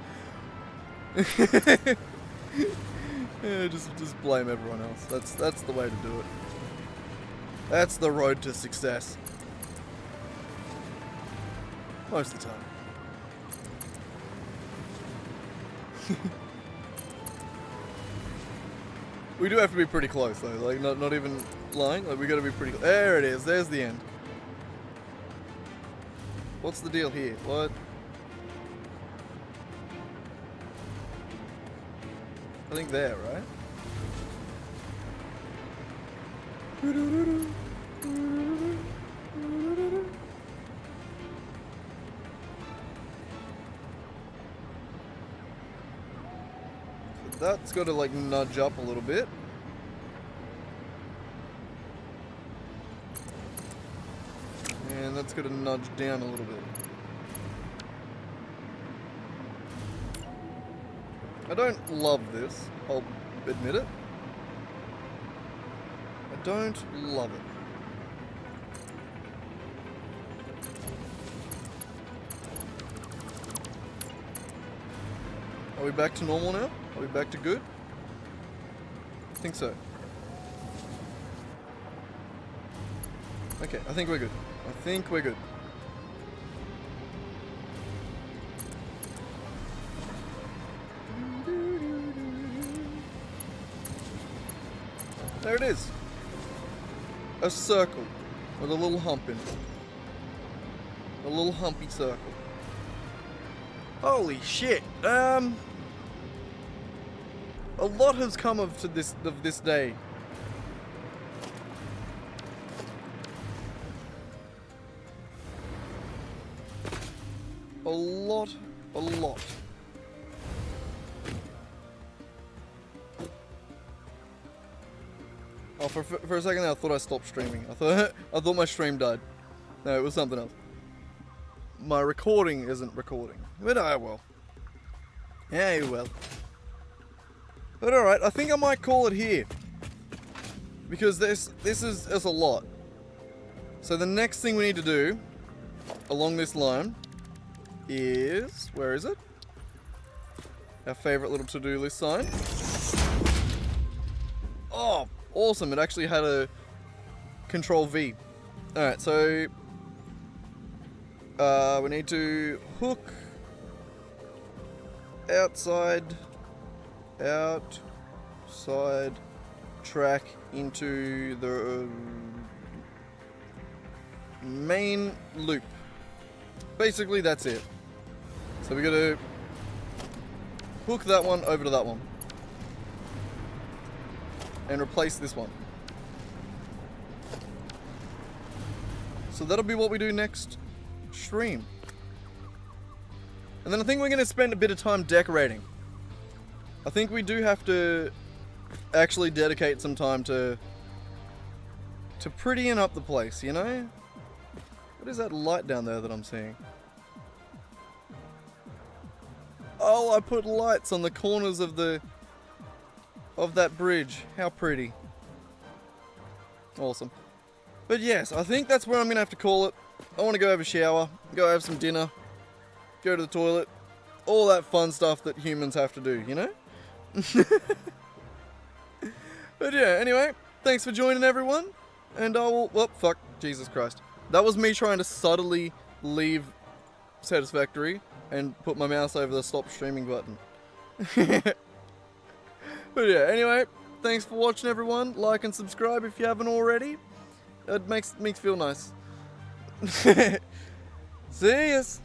Yeah, just blame everyone else. That's the way to do it. That's the road to success. Most of the time. We do have to be pretty close though, like not even lying, like we gotta be pretty close. There it is, there's the end. What's the deal here? What? I think there, right? So that's got to like nudge up a little bit. And that's got to nudge down a little bit. I don't love this, I'll admit it. I don't love it. Are we back to normal now? Are we back to good? I think so. Okay, I think we're good. I think we're good. There it is. A circle with a little hump in it. A little humpy circle. Holy shit. A lot has come of this day. A lot. Oh, for a second there, I thought I stopped streaming. I thought my stream died. No, it was something else. My recording isn't recording. But I will. Yeah, well. But alright, I think I might call it here. Because this is a lot. So the next thing we need to do, along this line, is... Where is it? Our favourite little to-do list sign. Oh, awesome. It actually had a Control V. Alright, so... we need to hook... outside... track into the main loop. Basically, that's it. So we gotta hook that one over to that one. And replace this one. So that'll be what we do next stream. And then I think we're going to spend a bit of time decorating. I think we do have to actually dedicate some time to prettying up the place, you know? What is that light down there that I'm seeing? Oh, I put lights on the corners of that bridge. How pretty. Awesome. But yes, I think that's where I'm going to have to call it. I want to go have a shower, go have some dinner, go to the toilet, all that fun stuff that humans have to do, you know? But yeah, anyway, thanks for joining everyone, and I will, oh fuck, Jesus Christ. That was me trying to subtly leave Satisfactory and put my mouse over the stop streaming button. But yeah, anyway, thanks for watching everyone, like and subscribe if you haven't already. It makes me feel nice. See yas.